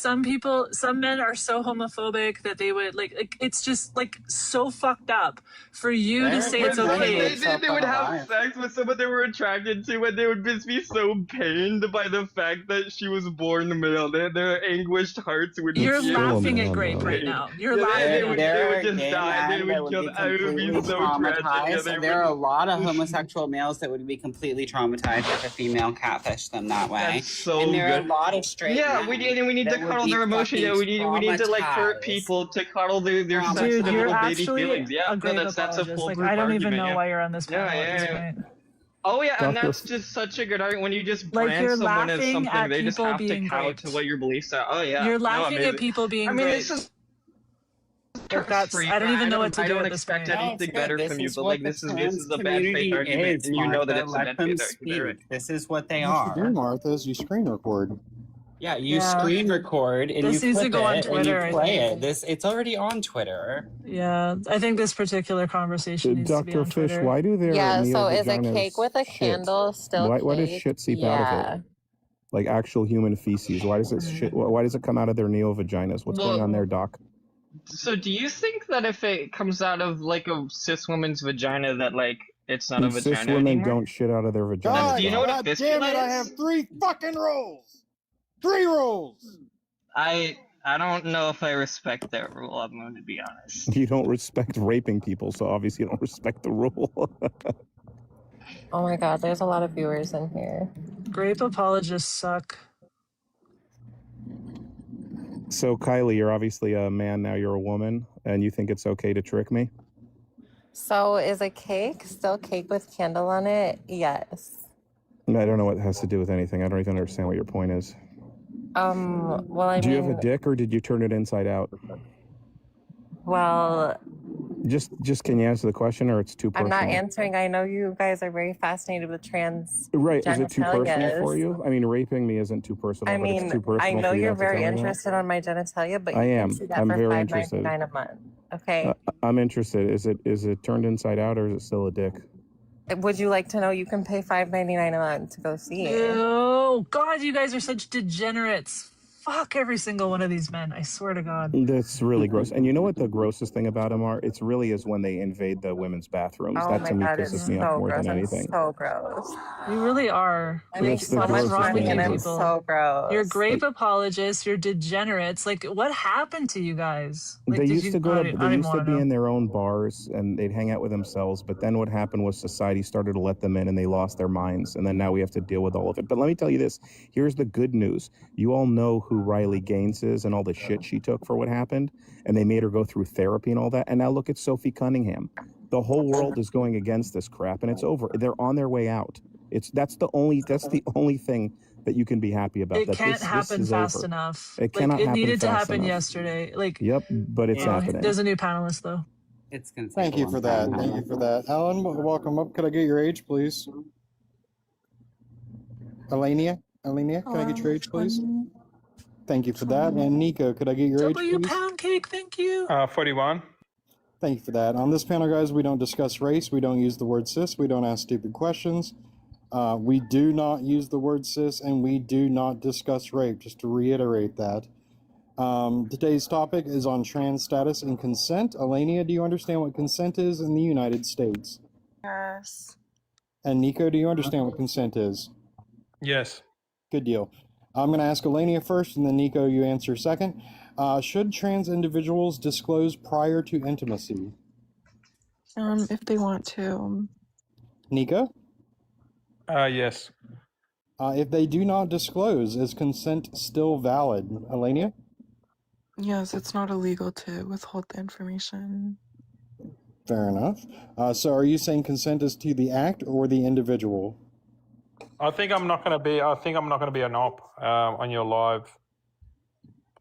Some men are so homophobic that they would like it's just like so fucked up for you to say it's okay. They would have sex with someone they were attracted to, and they would just be so pained by the fact that she was born male. Their anguished hearts would You're be laughing at grape right now. You're laughing. There at are it. gay men that would be completely traumatized, and there are a lot of homosexual males that would be completely traumatized if a female catfished them that way. That's so and there are good. a lot of straight men we need to that would cuddle be their emotions. Yeah, fucking we need to like hurt traumatized. people to cuddle their Dude, sensitive you're little baby actually feelings. Yeah, a no, grape that's a apologist. foolproof Like, I don't even argument. know Yeah. why you're on this panel at this Yeah. point. Oh yeah, and Dr. that's just such a good argument when you just Like, brand you're someone as laughing something. at They just people have to being cow graped. to what your beliefs are. Oh yeah, You're no, laughing amazing. at people being I mean, graped. this is. Like, that's, I don't even know what to I do don't at this expect point. anything better This from you, is but what like the this is trans a bad faith community argument, is, and you know that Martha. it's a Let bad them faith argument. speak. This is what they What you do, are. Martha, is you screen record. Yeah, you Yeah. screen record and This you needs to clip go on it and you Twitter, I play think. it. It's already on Twitter. Yeah, I think this particular conversation needs to be Dr. on Fish, Twitter. why do their Yeah, so is a neo-vaginas cake with a shit? candle still Why does cake? shit seep out of Yeah. it? Like actual human feces. Why does it shit? Why does it come out of their neo-vaginas? What's going on there, Doc? So do you think that if it comes out of like a cis woman's vagina that like it's not a And cis vagina women anymore? don't shit out of their vaginas. God, Do you know what a God fistula damn it, I is? have 3 fucking rolls! 3 rolls! I don't know if I respect that rule. I'm going to be honest. You don't respect raping people, so obviously you don't respect the rule. Oh my God, there's a lot of viewers in here. Grape apologists suck. So Kylie, you're obviously a man now. You're a woman, and you think it's okay to trick me? So is a cake still cake with candle on it? Yes. I don't know what it has to do with anything. I don't even understand what your point is. Well, I Do mean, you have a dick, or did you turn it inside out? well, Just can you answer the question, or it's too I'm personal? not answering. I know you guys are very fascinated with trans Right? Is it too personal genitalias. for you? I mean, raping me isn't too personal. I but it's mean, too personal I know for you you're not to very tell me that? interested on my genitalia, but you I can am. see that I'm for very interested. $5.99 a month. Okay. I'm interested. Is it turned inside out, or is it still a dick? Would you like to know? You can pay $5.99 a month to go see it. Oh God, you guys are such degenerates. Fuck every single one of these men. I swear to God. That's really gross. And you know what the grossest thing about them are? It's really is when they invade the women's bathrooms. Oh that my to me God, pisses it's me off so more gross. than I'm anything. so gross. You really are. I make That's the so much grossest wrong with thing money and you I'm ever. people? so gross. You're grape apologists. You're degenerates. Like, what happened to you guys? Like, They did used you? to go I to don't they even used to want be to know. in their own bars and they'd hang out with themselves, but then what happened was society started to let them in and they lost their minds, and then now we have to deal with all of it. But let me tell you this, here's the good news. You all know who Riley Gaines is and all the shit she took for what happened, and they made her go through therapy and all that, and now look at Sophie Cunningham. The whole world is going against this crap and it's over. They're on their way out. That's the only thing that you can be happy about. It That can't this happen is fast over. enough. It Like, cannot it happen needed to fast happen enough. yesterday. Like, Yep, but it's happening. there's a new panelist though. It's gonna take Thank a you long for time. that. Thank you for that. Alan, welcome up. Could I get your age, please? Alania, can I get your age, please? Thank you for that. And Nico, could I get your age, W please? pound cake, thank you. 41. Thank you for that. On this panel, guys, we don't discuss race. We don't use the word cis. We don't ask stupid questions. We do not use the word cis, and we do not discuss rape, just to reiterate that. Today's topic is on trans status and consent. Alania, do you understand what consent is in the United States? Yes. And Nico, do you understand what consent is? Yes. Good deal. I'm going to ask Alania first, and then Nico, you answer second. Should trans individuals disclose prior to intimacy? If they want to. Nico? Yes. If they do not disclose, is consent still valid? Elenia? Yes, it's not illegal to withhold the information. Fair enough. So are you saying consent is to the act or the individual? I think I'm not going to be an op on your live.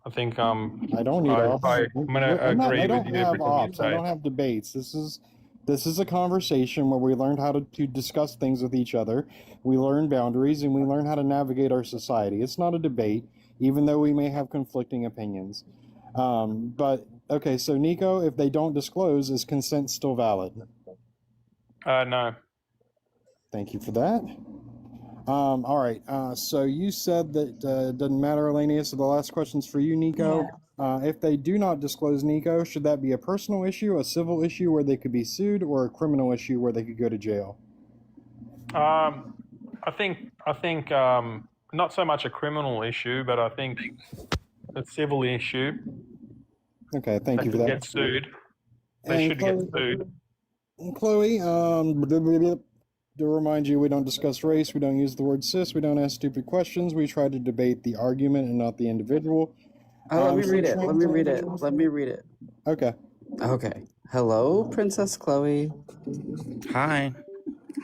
I think I don't need ops. I'm going to agree I with don't you have everything you ops. I say. don't have debates. This is a conversation where we learned how to discuss things with each other. We learn boundaries and we learn how to navigate our society. It's not a debate, even though we may have conflicting opinions. But okay, so Nico, if they don't disclose, is consent still valid? No. Thank you for that. All right. So you said that it doesn't matter, Elenia. So the last question's for you, Nico. If they do not disclose, Nico, should that be a personal issue, a civil issue where they could be sued, or a criminal issue where they could go to jail? I think not so much a criminal issue, but I think a civil issue. Okay, thank you for They that. should get sued. They should get sued. Chloe, to remind you, we don't discuss race, we don't use the word cis, we don't ask stupid questions, we try to debate the argument and not the individual. Let me read it. Okay. Okay. Hello, Princess Chloe. Hi.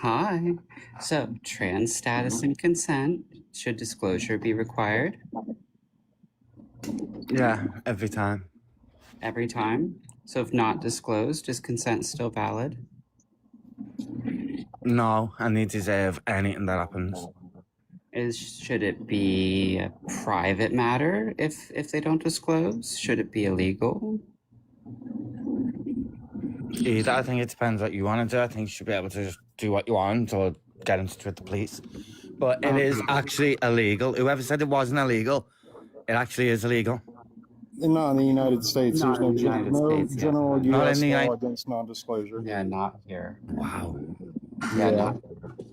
Hi. So, trans status and consent. Should disclosure be required? Yeah, every time. Every time? So if not disclosed, is consent still valid? No, and they deserve anything that happens. Should it be a private matter if they don't disclose? Should it be illegal? Either. I think it depends what you want to do. I think you should be able to just do what you want or get in touch with the police. But it is actually illegal. Whoever said it wasn't illegal, it actually is illegal. Not in the United States. Not There's in the United no States, general Not U.S. in the law United- against non-disclosure. Yeah, not here. Wow. Yeah, not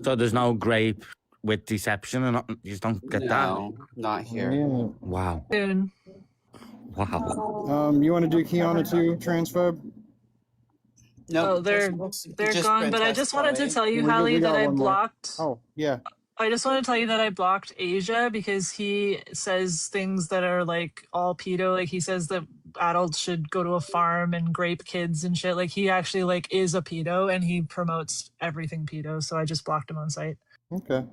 So there's no grape with deception, and you just don't get No, not here. Yeah. that. Wow. Soon. Wow. You want to do Kiana too, transphobe? No, Oh, they're just gone. But I Princess just wanted to Chloe. tell you, We Hallie, got that I one more. blocked. Oh, yeah. I just want to tell you that I blocked Asia because he says things that are like all pedo. Like he says that adults should go to a farm and grape kids and shit. Like he actually like is a pedo and he promotes everything pedo. So I just blocked him on site. Okay.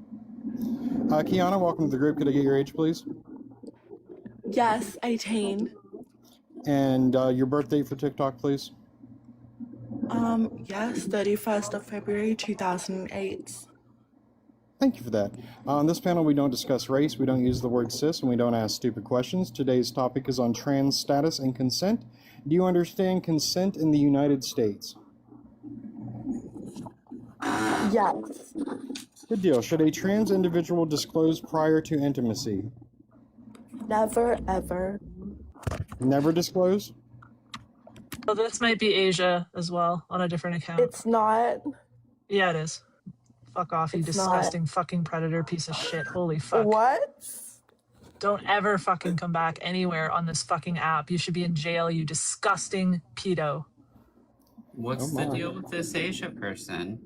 Kiana, welcome to the group. Could I get your age, please? Yes, 18. And your birth date for TikTok, please? Yes, 31st of February 2008. Thank you for that. On this panel, we don't discuss race, we don't use the word cis, and we don't ask stupid questions. Today's topic is on trans status and consent. Do you understand consent in the United States? Yes. Good deal. Should a trans individual disclose prior to intimacy? Never, ever. Never disclose? So this might be Asia as well on a different account. It's not. Yeah, it is. Fuck off, you It's disgusting fucking predator piece of shit. Holy fuck. What? Don't ever fucking come back anywhere on this fucking app. You should be in jail, you disgusting pedo. What's the deal with this Asia person?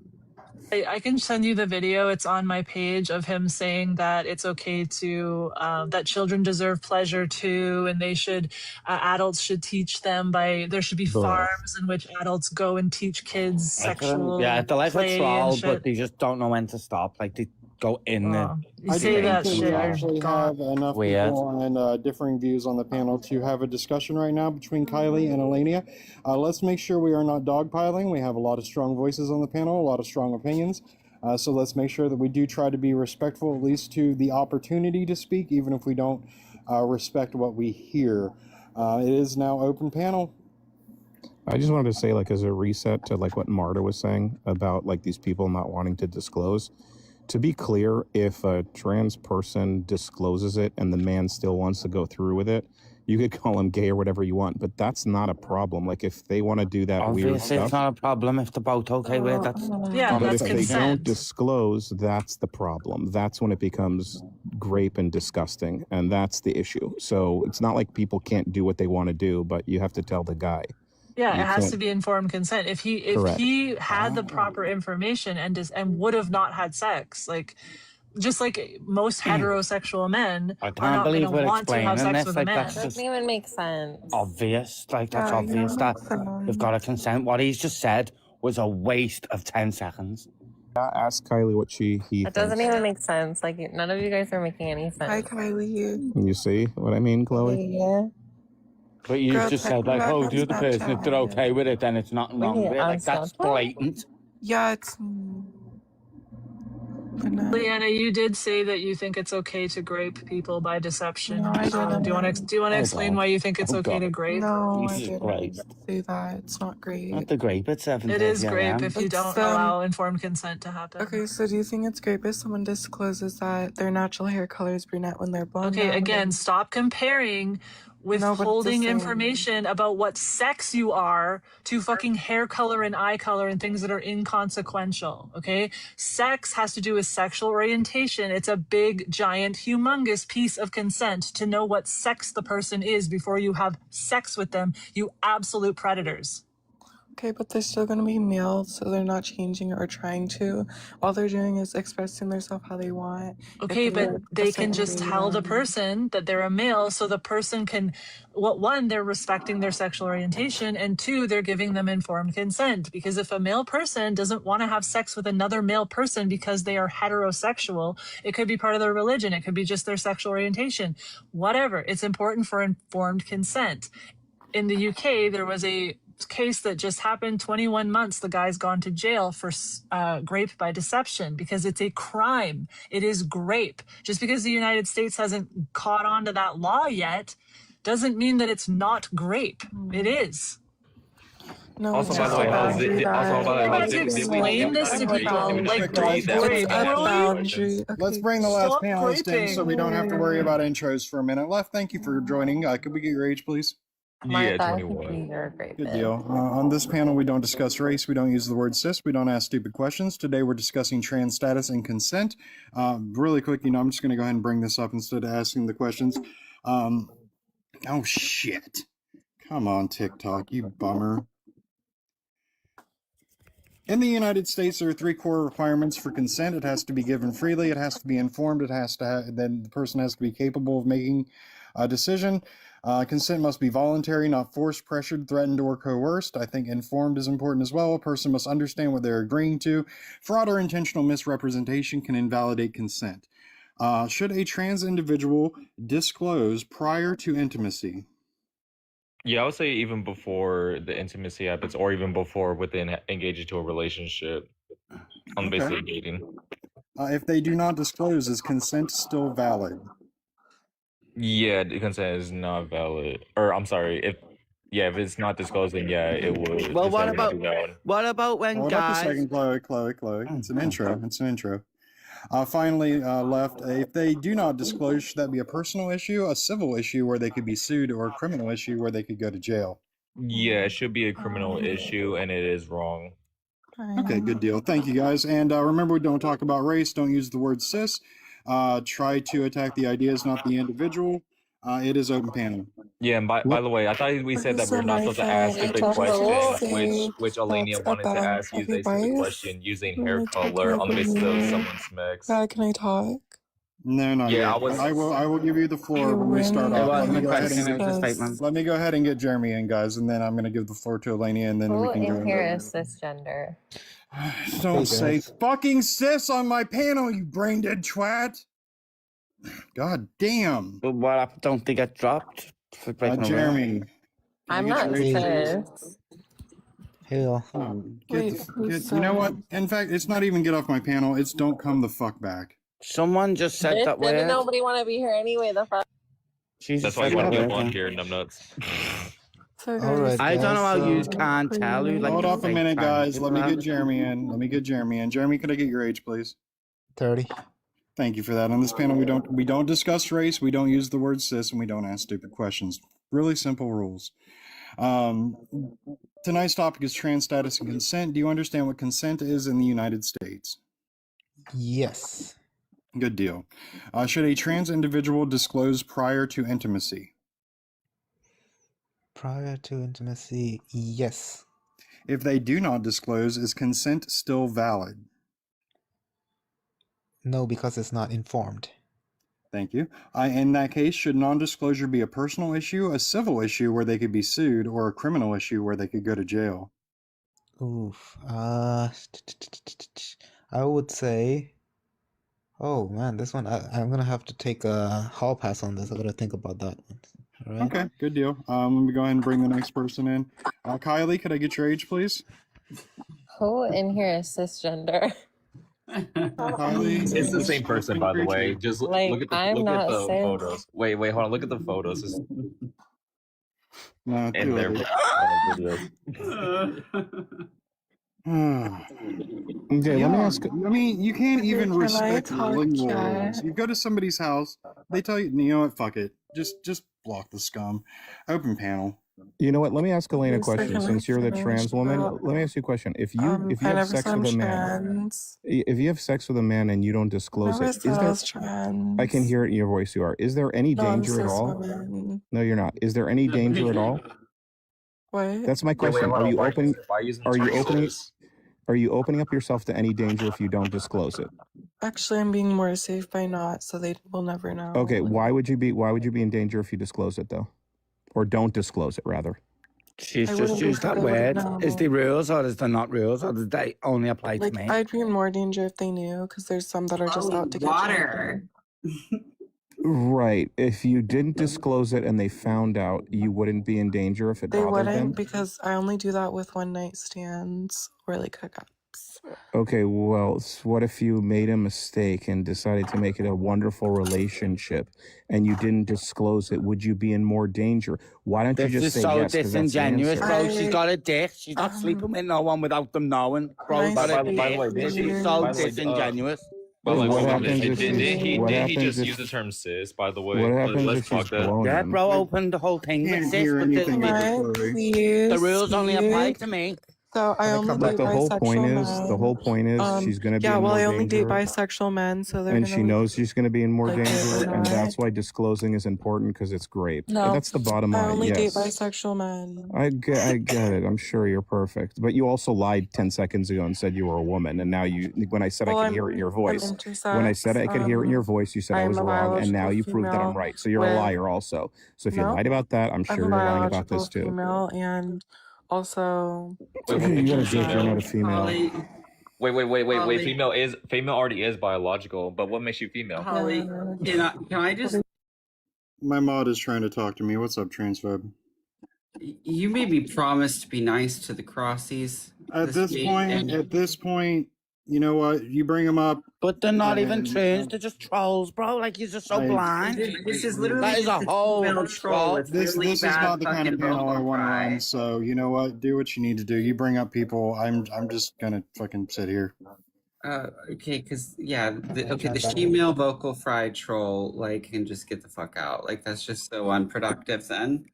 I can send you the video. It's on my page of him saying that it's okay to, that children deserve pleasure too, and they should, adults should teach them there should be farms in which adults go and teach kids sexual Yeah, they're like a play and troll, shit. but they just don't know when to stop. Like they go in there. You say that shit, We you're actually have enough Weird. people and differing views on the panel to have a discussion right now between Kylie and Elenia. Let's make sure we are not dogpiling. We have a lot of strong voices on the panel, a lot of strong opinions. So let's make sure that we do try to be respectful, at least to the opportunity to speak, even if we don't respect what we hear. It is now open panel. I just wanted to say, like, as a reset to like what Marta was saying about like these people not wanting to disclose. To be clear, if a trans person discloses it and the man still wants to go through with it, you could call him gay or whatever you want, but that's not a problem. Like if they want to do that weird Obviously, stuff. it's not a problem if they're both okay with it. That's Yeah, But that's if they don't consent. disclose, that's the problem. That's when it becomes grape and disgusting, and that's the issue. So it's not like people can't do what they want to do, but you have to tell the guy. Yeah, You it has can't. to be informed consent. If Correct. he had the proper information and would have not had sex, like just like most heterosexual men I are can't not going to believe we're want to have explaining sex this. with a Like, man. that's Doesn't just even make sense. obvious. Like, that's Yeah, obvious that they've got to so consent. What he's just said was a waste of 10 seconds. Ask Kylie what he It doesn't thinks. even make sense. Like none of you guys are making any hi, sense. Kylie. You see what I mean, Chloe? Yeah. But you Girl, just text said, me like, back oh, on the other person, if they're Snapchat. okay with it, then it's nothing wrong Wait, with it. on Like, that's Snapchat? blatant. Yeah, it's. Leanna, you did say that you think it's okay to grape people by deception. No, I Do you want didn't. to Oh, explain God. why you think it's Oh, okay to God. grape? No, I Jesus didn't Christ. say that. It's not great. Not the grape at It is 7:30 grape a.m. if you It's don't allow informed consent to happen. Okay, so do you think it's great if someone discloses that their natural hair color is brunette when they're blonde? Okay, now? again, stop comparing withholding same. information about what sex you are to fucking hair color and eye color and things that are inconsequential, okay? Sex has to do with sexual orientation. It's a big, giant, humongous piece of consent to know what sex the person is before you have sex with them, you absolute predators. Okay, but they're still gonna be male, so they're not changing or trying to. All they're doing is expressing themselves how they want. Okay, but they can just tell the person person that they're a male so the person can, well, one, they're respecting their sexual orientation, and two, they're giving them informed consent. Because if a male person doesn't want to have sex with another male person because they are heterosexual, it could be part of their religion, it could be just their sexual orientation, whatever. It's important for informed consent. In the UK, there was a case that just happened, 21 months. The guy's gone to jail for grape by deception because it's a crime. It is grape. Just because the United States hasn't caught on to that law yet doesn't mean that it's not grape. It is. No, Also, by the way, explain this to people like don't grape. Let's bring the last Stop panelist in so we don't have to worry graping. about intros for a minute. Left, thank you for joining. Could we get your age, please? Martha, I think you're a great Good fit. deal. On this panel, we don't discuss race. We don't use the word cis. We don't ask stupid questions. Today, we're discussing trans status and consent. Really quick, I'm just going to go ahead and bring this up instead of asking the questions. Oh, shit. Come on, TikTok, you bummer. In the United States, there are 3 core requirements for consent. It has to be given freely. It has to be informed. It has to then the person has to be capable of making a decision. Consent must be voluntary, not forced, pressured, threatened, or coerced. I think informed is important as well. A person must understand what they're agreeing to. Fraud or intentional misrepresentation can invalidate consent. Should a trans individual disclose prior to intimacy? Yeah, I would say even before the intimacy happens, or even before within engaging to a relationship. I'm Okay. basically dating. If they do not disclose, is consent still valid? Yeah, the consent is not valid. Or I'm sorry, if it's not disclosed, then yeah, it would. Well, consent would not be valid. what about when Hold guys... up a second, Chloe. It's an intro. It's an intro. Finally, left, if they do not disclose, should that be a personal issue, a civil issue where they could be sued, or a criminal issue where they could go to jail? Yeah, it should be a criminal issue, and it is wrong. Okay, good deal. Thank you, guys. And remember, we don't talk about race. Don't use the word cis. Try to attack the ideas, not the individual. It is open panel. Yeah, and by the way, I thought we said that we're not supposed to ask stupid questions, which Alania wanted to ask use a stupid question using hair color on the basis of someone's mix. Can I talk? No, not Yeah, yet. I will give you the floor when we start off. Let me go ahead and get Jeremy in, guys, and then I'm going to give the floor to Alania, and then we Who can go in here is cisgender? Don't say fucking cis on my panel, you brain dead twat. God damn. But what happened? Don't they get dropped? For breaking a rule? Jeremy. I'm not cis. Who? You know what? In fact, it's not even get off my panel. It's don't come the fuck back. Someone just said that Didn't word. nobody want to be here anyway? The fuck. That's why you want to be on here, numbnuts. Alright, I don't know how you can't tell who. Like, Hold off a fake minute, trans guys. Let me people get Jeremy in. Jeremy, could I get your age, please? 30. Thank you for that. On this panel, we don't discuss race, we don't use the word cis, and we don't ask stupid questions. Really simple rules. Tonight's topic is trans status and consent. Do you understand what consent is in the United States? Yes. Good deal. Should a trans individual disclose prior to intimacy? Prior to intimacy, yes. If they do not disclose, is consent still valid? No, because it's not informed. Thank you. In that case, should non-disclosure be a personal issue, a civil issue where they could be sued, or a criminal issue where they could go to jail? Oof. I would say. Oh man, this one I'm gonna have to take a hall pass on this. I gotta think about that one. All right. Okay, good deal. Let me go ahead and bring the next person in. Kylie, could I get your age, please? Who in here is cisgender? It's the same person, by the way. Just Like, look at the I'm not cis. photos. Wait, hold on. Look at the photos. No, And their videos. Okay, let me ask. I mean, you can't even Can I respect talk lingual yet? rules. You go to somebody's house, they tell you, you know what, fuck it. Just block the scum. Open panel. You know what? Let me ask Elaine a Yes, I question. can Since you're the finish trans woman, out. let me ask you a question. If you I have never sex said with I'm a man, trans. if you have sex with a man and you don't disclose Never it, said is I there? was trans. I can hear it in your voice. You are. Is there any No, I'm danger at cis all? woman. No, you're not. Is there any danger at all? What? That's my Wait, question. hold Are on. you Why opening? are you using the Are you term opening? cis? Are you opening up yourself to any danger if you don't disclose it? Actually, I'm being more safe by not, so they will never know. Okay. Why would you be? Why would you be in danger if you disclose it though, or don't disclose it rather? She's I just wouldn't used because that they wouldn't word. know. Is there rules or is there not rules or do they only apply to Like, me? I'd be in more danger if they knew, because there's some that are just out to get Water. Right. If you didn't disclose it and they found out, you wouldn't be in danger if it They bothered them. wouldn't, because I only do that with one night stands or like hookups. Okay, well, what if you made a mistake and decided to make it a wonderful relationship and you didn't disclose it? Would you be in more danger? Why don't you This just is say so yes? Because that's the disingenuous, answer. bro. She's got a dick. She's not sleeping with no one without them knowing. Bro, Nice got a By the way, dick. did This she? is so By the way, disingenuous. By the way, What hold on. happens Did, if did, did he what did he happens just if use the term cis? By the what way, happens let's if talk she's that. blown Yeah, them? bro, open the whole thing with Can't cis, hear but anything Can with I the Chloe. please the rules only apply speak? to me. So I only But date the whole point bisexual is, men. she's going to be Yeah, in well, more I only date danger, bisexual men, so they're and gonna she knows she's going to be in more like it or danger, and not. that's why disclosing is important because it's great. No, That's the bottom I line. only date Yes. bisexual men. I get it. I'm sure you're perfect. But you also lied 10 seconds ago and said you were a woman. And now when I said Well, I could hear it in your I'm voice, when I said intersex. I could hear it in your voice, you said I was I'm a wrong. And now biological you proved that I'm female right. So you're a with liar also. So if you no. lied about that, I'm I'm sure a you're lying about biological this too. female, and also Wait, what makes You you gotta judge you're not a female? female. Wait. Holly. Female already is biological, but what makes you female? Holly, can I just? My mod is trying to talk to me. What's up, transphobe? You made me promise to be nice to the crossies. At this point, you know what? You bring them up. But they're not even and trans, they're just trolls, bro. Like, you're just so blind. This is literally That is just a whole female troll. It's This really is bad not the kind of fucking panel I vocal want to fry. run. So you know what? Do what you need to do. You bring up people. I'm just gonna fucking sit here. Okay, because the female vocal fry troll can just get the fuck out. Like that's just so unproductive. Then.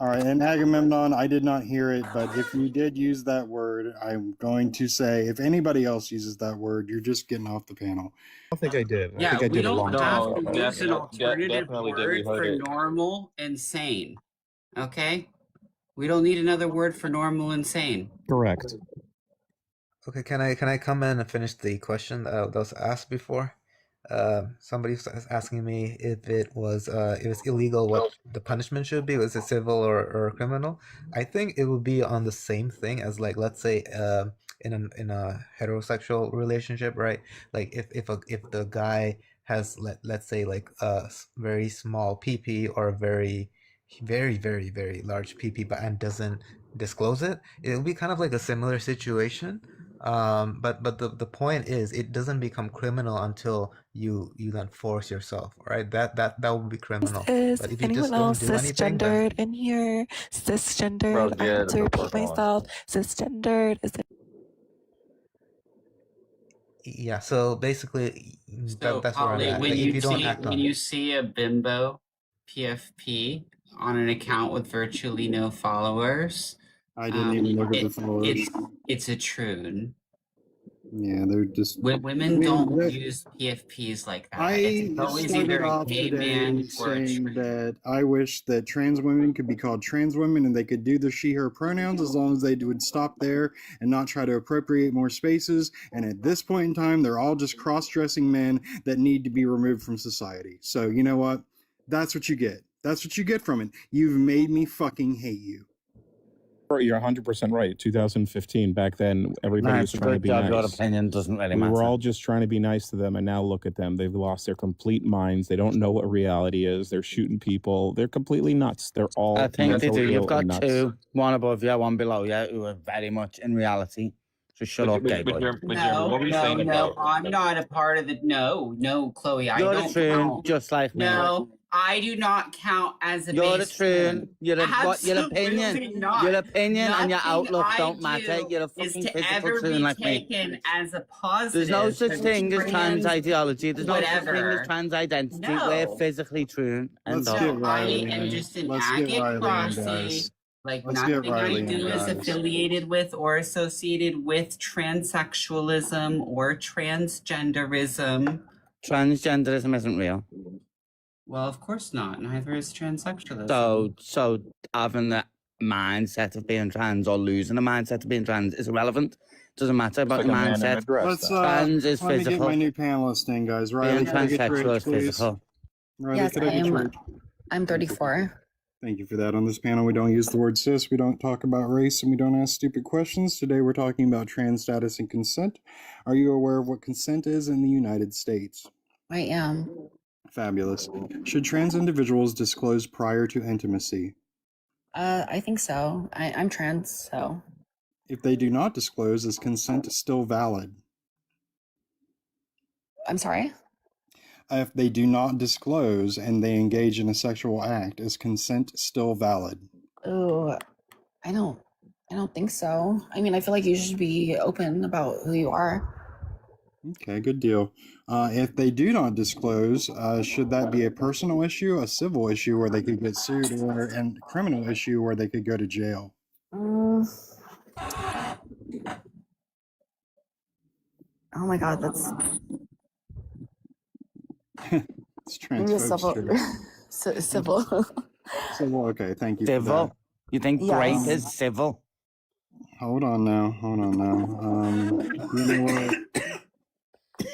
All right, and Agamemnon, I did not hear it, but if you did use that word, I'm going to say if anybody else uses that word, you're just getting off the panel. I don't think I did. Yeah, I think I we did a don't long have time to ago. use an alternative definitely did. We word heard for it. normal and sane. Okay, we don't need another word for normal and sane. Correct. Okay, can I come in and finish the question that was asked before? Somebody was asking me if it was illegal, what the punishment should be. Was it civil or criminal? I think it would be on the same thing as let's say in a heterosexual relationship, right? Like if the guy has let's say a very small PP or a very very large PP and doesn't disclose it, it would be kind of like a similar situation. But the point is, it doesn't become criminal until you then force yourself, right? That would be criminal. Is But if you anyone just don't else do anything, then cisgendered in here? Cisgendered. I have to repeat myself. Cisgendered is it? yeah. So basically, So that's where I'm Holly, at. when Like, you if you don't see act when on you it, see a bimbo PFP on an account with virtually no followers, I didn't even look at the followers. It's a troon. Yeah, they're just Women don't use PFPs like that. It's I always started either a off gay today man or a saying that I wish that trans women could be called trans women and they could do their she/her pronouns as long as they would stop there and not try to appropriate more spaces. And at this point in time, they're all just cross-dressing men that need to be removed from society. So you know what? That's what you get. That's what you get from it. You've made me fucking hate you. You're 100% right. 2015, back then, everybody was trying to be nice. Your opinion doesn't really We matter. were all just trying to be nice to them, and now look at them. They've lost their complete minds. They don't know what reality is. They're shooting people. They're completely nuts. They're all I think they do. mentally You've ill got and nuts. two, one above you, one below you, who are very much in reality. So shut up, gay boy. No, I'm not a part of the. No, Chloe, I You're don't a troon, count. just like me. No, I do not count as a You're a base troon. Your Absolutely opinion, not. your opinion and your Nothing outlook I don't matter. do You're a is fucking to physical ever troon be like me. taken as a positive. There's no such as thing as trans ideology. There's no such thing whatever. as trans identity. No. We're physically troon. Let's And get I Riley in. am just an Let's get agate Riley in, crossy. guys. Like Let's get nothing Riley I in, do is guys. affiliated with or associated with transsexualism or transgenderism. Transgenderism isn't real. Well, of course not. Neither is transsexualism. So having the mindset of being trans or losing the mindset of being trans is irrelevant. Doesn't matter about like your a man in a mindset. dress, Let's, Trans is let me physical. get my new panelist in, guys. Riley, Being could I get your transsexual age, is please? physical. Riley, Yes, could I I get your am. age? I'm 34. Thank you for that. On this panel, we don't use the word cis, we don't talk about race, and we don't ask stupid questions. Today, we're talking about trans status and consent. Are you aware of what consent is in the United States? I am. Fabulous. Should trans individuals disclose prior to intimacy? I think so. I'm trans, so. If they do not disclose, is consent still valid? I'm sorry? If they do not disclose and they engage in a sexual act, is consent still valid? Oh, I don't think so. I mean, I feel like you should be open about who you are. Okay, good deal. If they do not disclose, should that be a personal issue, a civil issue where they could get sued, or a criminal issue where they could go to jail? Oh my God, that's It's transphobic. civil. Civil, okay, thank you for Civil? that. You think Yes. rape is civil? Hold on now. You know what?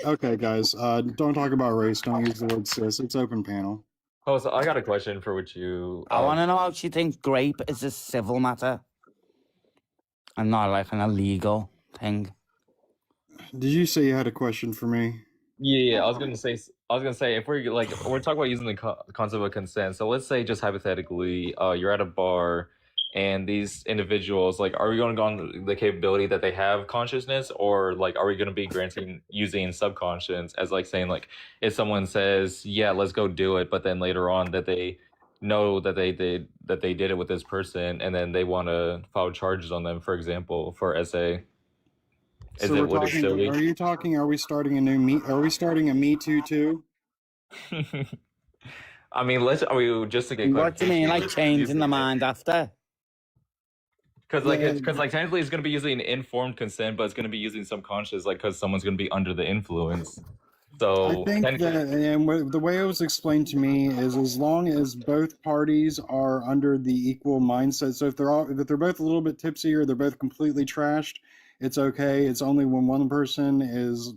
Okay, guys, don't talk about race. Don't use the word cis. It's open panel. Oh, so I got a question for what you. I want to know how she thinks grape is a civil matter and not like an illegal thing. Did you say you had a question for me? Yeah, I was gonna say if we're talking about using the concept of consent. So let's say just hypothetically, you're at a bar, and these individuals, like, are we going to go on the capability that they have consciousness, or like, are we going to be using subconscious as like saying like, if someone says, yeah, let's go do it, but then later on that they know that they did it with this person, and then they want to file charges on them, for example, for SA. So are we starting a new are we starting a Me Too too? I mean, just to get What do you mean, like changing the mind after? Because technically it's going to be using informed consent, but it's going to be using subconscious, like, because someone's going to be under the influence. So I think that, and the way it was explained to me is, as long as both parties are under the equal mindset. So if they're both a little bit tipsy or they're both completely trashed, it's okay. It's only when one person is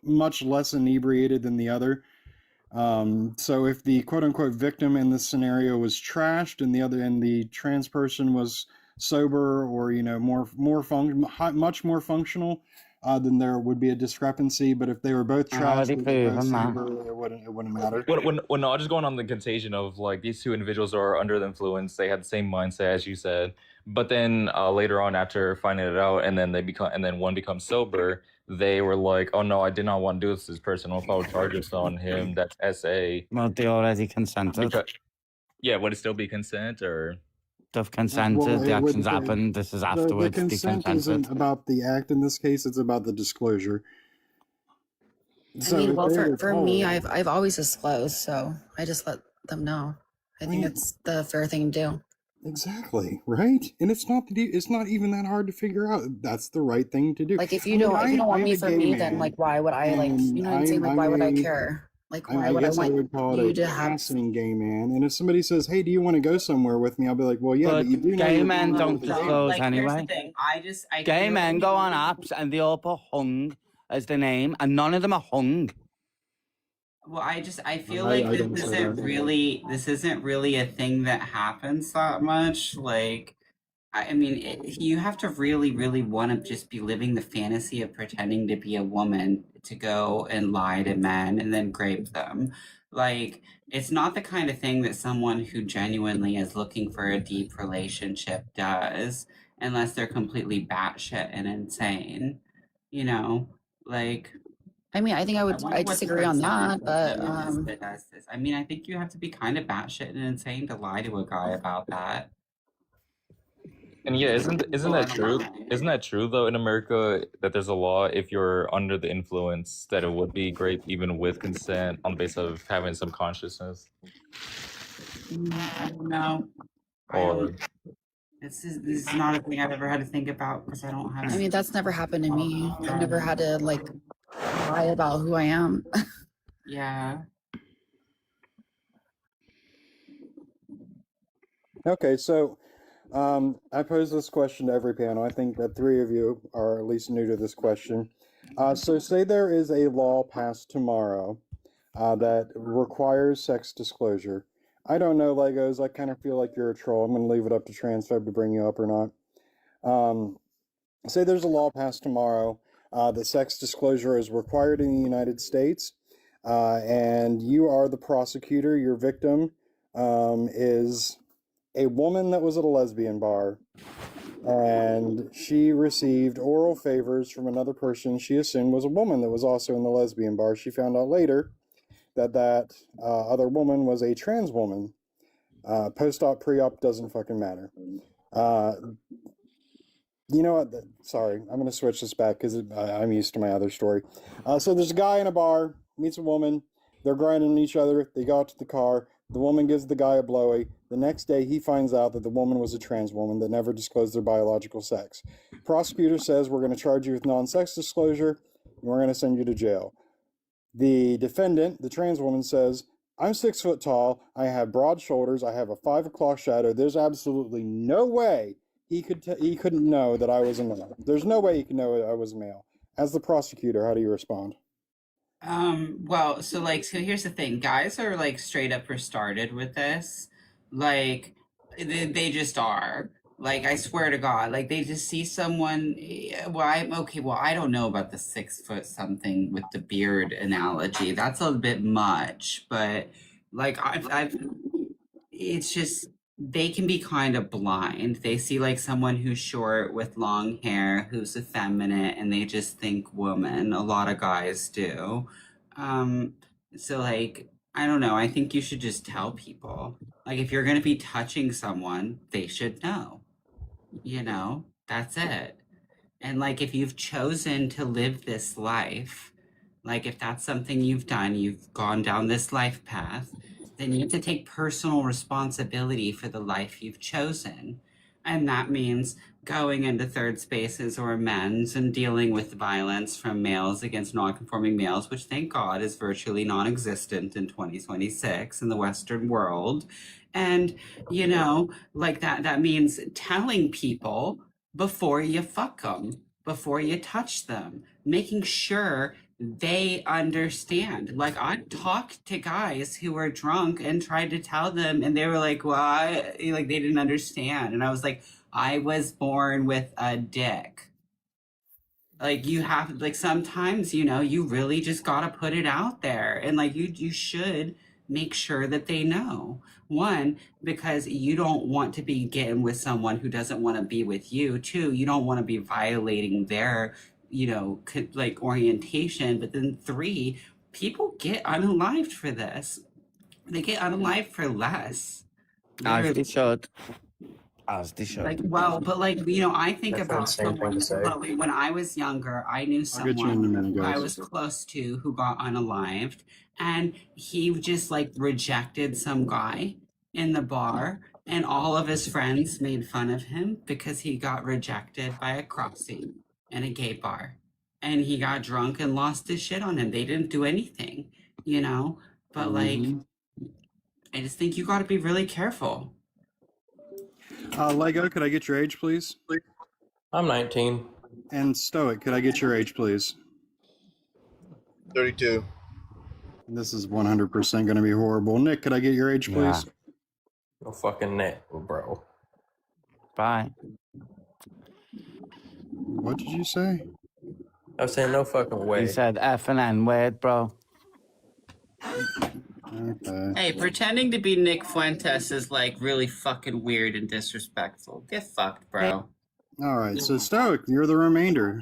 much less inebriated than the other. So if the quote unquote victim in this scenario was trashed and the trans person was sober, or much more functional, then there would be a discrepancy. But if they were both trashed, it wouldn't matter. Well, no, just going on the contagion of like these two individuals are under the influence. They had the same mindset as you said, but then later on, after finding it out, and then one becomes sober, they were like, "Oh no, I did not want to do this person. I'll file charges on him." That's SA. Well, they already consented. Yeah, would it still be consent or? They've consented. The actions happened. This is afterwards. The consent isn't about the act in this case. It's about the disclosure. I mean, well, for me, I've always disclosed, so I just let them know. I think it's the fair thing to do. Exactly, right? And it's not even that hard to figure out. That's the right thing to do. Like if I you mean, don't want I'm me a for gay me, then man, like why would I like and you know what I'm saying? Like why would I care? Like why I would I guess I want would call you it to a have passing gay man. And if somebody says, "Hey, do you want to go somewhere with me?" I'll be like, "Well, yeah, but you do know gay you're men going out don't with a gay disclose man." Here's the anyway. thing. I Gay feel men go on apps and they all put hung as the name, and none of them are hung. Well, I feel like this isn't really a thing that happens that much. Like, I mean, you have to really want to just be living the fantasy of pretending to be a woman to go and lie to men and then grape them. Like, it's not the kind of thing that someone who genuinely is looking for a deep relationship does, unless they're completely batshit and insane. You know, like. I mean, I think I wonder what the disagree on that, but percentage is that does this. I mean, I think you have to be kind of batshit and insane to lie to a guy about that. And yeah, isn't that true? Isn't that true though in America that there's a law if you're under the influence that it would be great even with consent on the basis of having some consciousness? I don't know. Or This is not a thing I've ever had to think about because I don't have. I mean that's never happened to me. I've never had to like lie about who I am. Yeah. Okay, so I pose this question to every panel. I think that 3 of you are at least new to this question. So say there is a law passed tomorrow that requires sex disclosure. I don't know, Legos. I kind of feel like you're a troll. I'm going to leave it up to Transphobe to bring you up or not. Say there's a law passed tomorrow that sex disclosure is required in the United States, and you are the prosecutor. Your victim is a woman that was at a lesbian bar, and she received oral favors from another person she assumed was a woman that was also in the lesbian bar. She found out later that other woman was a trans woman. Post-op, pre-op, doesn't fucking matter. You know what? Sorry, I'm going to switch this back because I'm used to my other story. So there's a guy in a bar, meets a woman. They're grinding each other. They go out to the car. The woman gives the guy a blowy. The next day, he finds out that the woman was a trans woman that never disclosed their biological sex. Prosecutor says, we're going to charge you with non-sex disclosure, and we're going to send you to jail. The defendant, the trans woman, says, I'm 6 foot tall. I have broad shoulders. I have a 5 o'clock shadow. There's absolutely no way he couldn't know that I was a male. There's no way he could know I was a male. As the prosecutor, how do you respond? Well, so here's the thing. Guys are like straight up started with this. Like they just are. Like I swear to God, like they just see someone. Well, I don't know about the 6 foot something with the beard analogy. That's a bit much, but like it's just they can be kind of blind. They see like someone who's short with long hair, who's effeminate, and they just think woman. A lot of guys do. So like, I don't know. I think you should just tell people. Like, if you're gonna be touching someone, they should know. You know, that's it. And like, if you've chosen to live this life, like if that's something you've done, you've gone down this life path, then you have to take personal responsibility for the life you've chosen. And that means going into third spaces or men's and dealing with violence from males against non-conforming males, which thank God is virtually non-existent in 2026 in the Western world. And, you know, like that means telling people before you fuck them, before you touch them, making sure they understand. Like I talked to guys who were drunk and tried to tell them, and they were like, "Why?" Like they didn't understand, and I was like, "I was born with a dick." Like you have, like sometimes you know you really just gotta put it out there, and like you should make sure that they know. One, because you don't want to be getting with someone who doesn't want to be with you. Two, you don't want to be violating their like orientation. But then three, people get unalived for this. They get unalived for less. As they should. As they should. Like, well, but like, you know, I think That's the about insane thing to say. someone when I was younger, I knew I'll get you in a someone minute, who I guys. was close to who got unalived, and he just like rejected some guy in the bar And all of his friends made fun of him because he got rejected by a crossing in a gay bar. And he got drunk and lost his shit on him. They didn't do anything, you know? But like, I just think you gotta be really careful. Lego, could I get your age, please? I'm 19. And Stoic, could I get your age, please? 32. This is 100% going to be horrible. Nick, could I get your age, please? No fucking net, bro. Bye. What did you say? I was saying no fucking way. He said F and N word, bro. Okay. Hey, pretending to be Nick Fuentes is like really fucking weird and disrespectful. Get fucked, bro. All right, so Stoic, you're the remainder.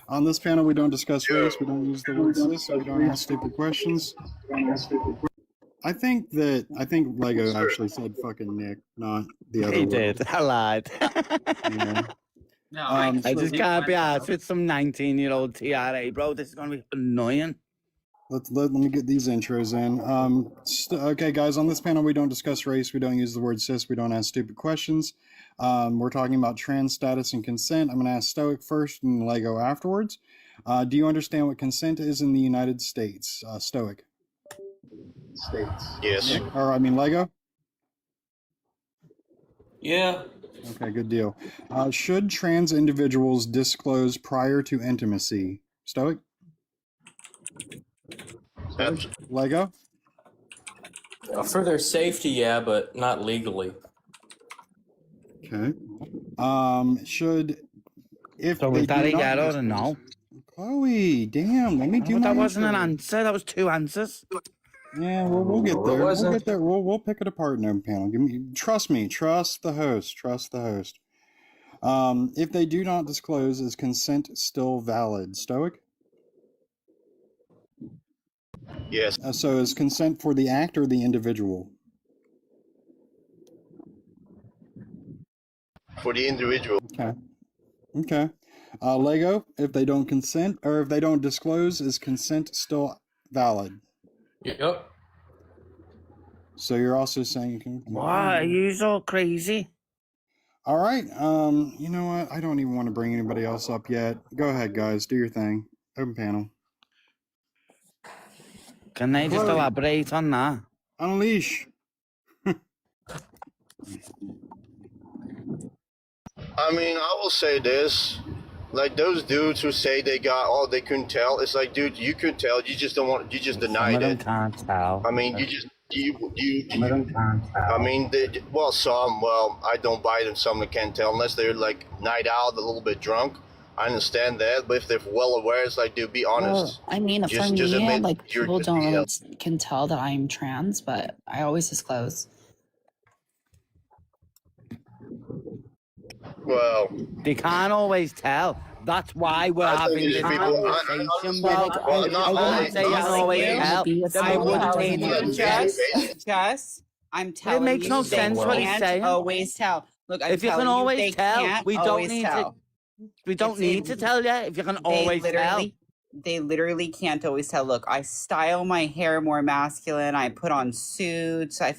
On this panel, we don't discuss race, we don't use the word cis, we don't ask stupid questions. I think Lego actually said fucking Nick, not the other He one. did. I lied. Yeah. No, I just can't be asked with some 19-year-old TRA, bro. This is going to be annoying. Let me get these intros in. Okay, guys, on this panel, we don't discuss race. We don't use the word cis. We don't ask stupid questions. We're talking about trans status and consent. I'm going to ask Stoic first and Lego afterwards. Do you understand what consent is in the United States? Stoic. Yes. Or, I mean, Lego? Yeah. Okay, good deal. Should trans individuals disclose prior to intimacy? Stoic? Lego? For their safety, yeah, but not legally. Okay. Should if So they was that do a not yes or a disclose- no? Chloe, damn, let me do But my that wasn't an intro. answer. That was two answers. Yeah, we'll get What there. was We'll it? get there. We'll pick it apart in a panel. Trust me. Trust the host. Trust the host. If they do not disclose, is consent still valid? Stoic? Yes. So is consent for the act or the individual? For the individual. Okay. Okay. Lego, if they don't consent or if they don't disclose, is consent still valid? Yep. So you're also saying you can. Why are you so crazy? All right. You know what? I don't even want to bring anybody else up yet. Go ahead, guys. Do your thing. Open panel. Can they just Chloe. elaborate on that? Unleash. I mean, I will say this. Like those dudes who say they got all they couldn't tell. It's like, dude, you could tell. You just don't want. You just Some denied of them it. can't tell. I mean, I mean, some. Well, I don't buy them. Some that can't tell unless they're like night out, a little bit drunk. I understand that, but if they're well aware, it's like, dude, be honest. Well, I mean, for Just me, admit like you're people the don't really DL. can tell that I'm trans, but I always disclose. Well, They can't always tell. That's why we're I think having it's this people- conversation, I- bro. well, If not I always- wouldn't say you not can always always. tell, then we wouldn't be in Yeah, this. Jess, I'm telling makes you, no they sense what he's can't saying. always tell. Look, I'm If you can telling always they tell, can't we don't always need tell. to. We don't It's need to tell you. If you can always tell. They literally can't always tell. Look, I style my hair more masculine. I put on suits. I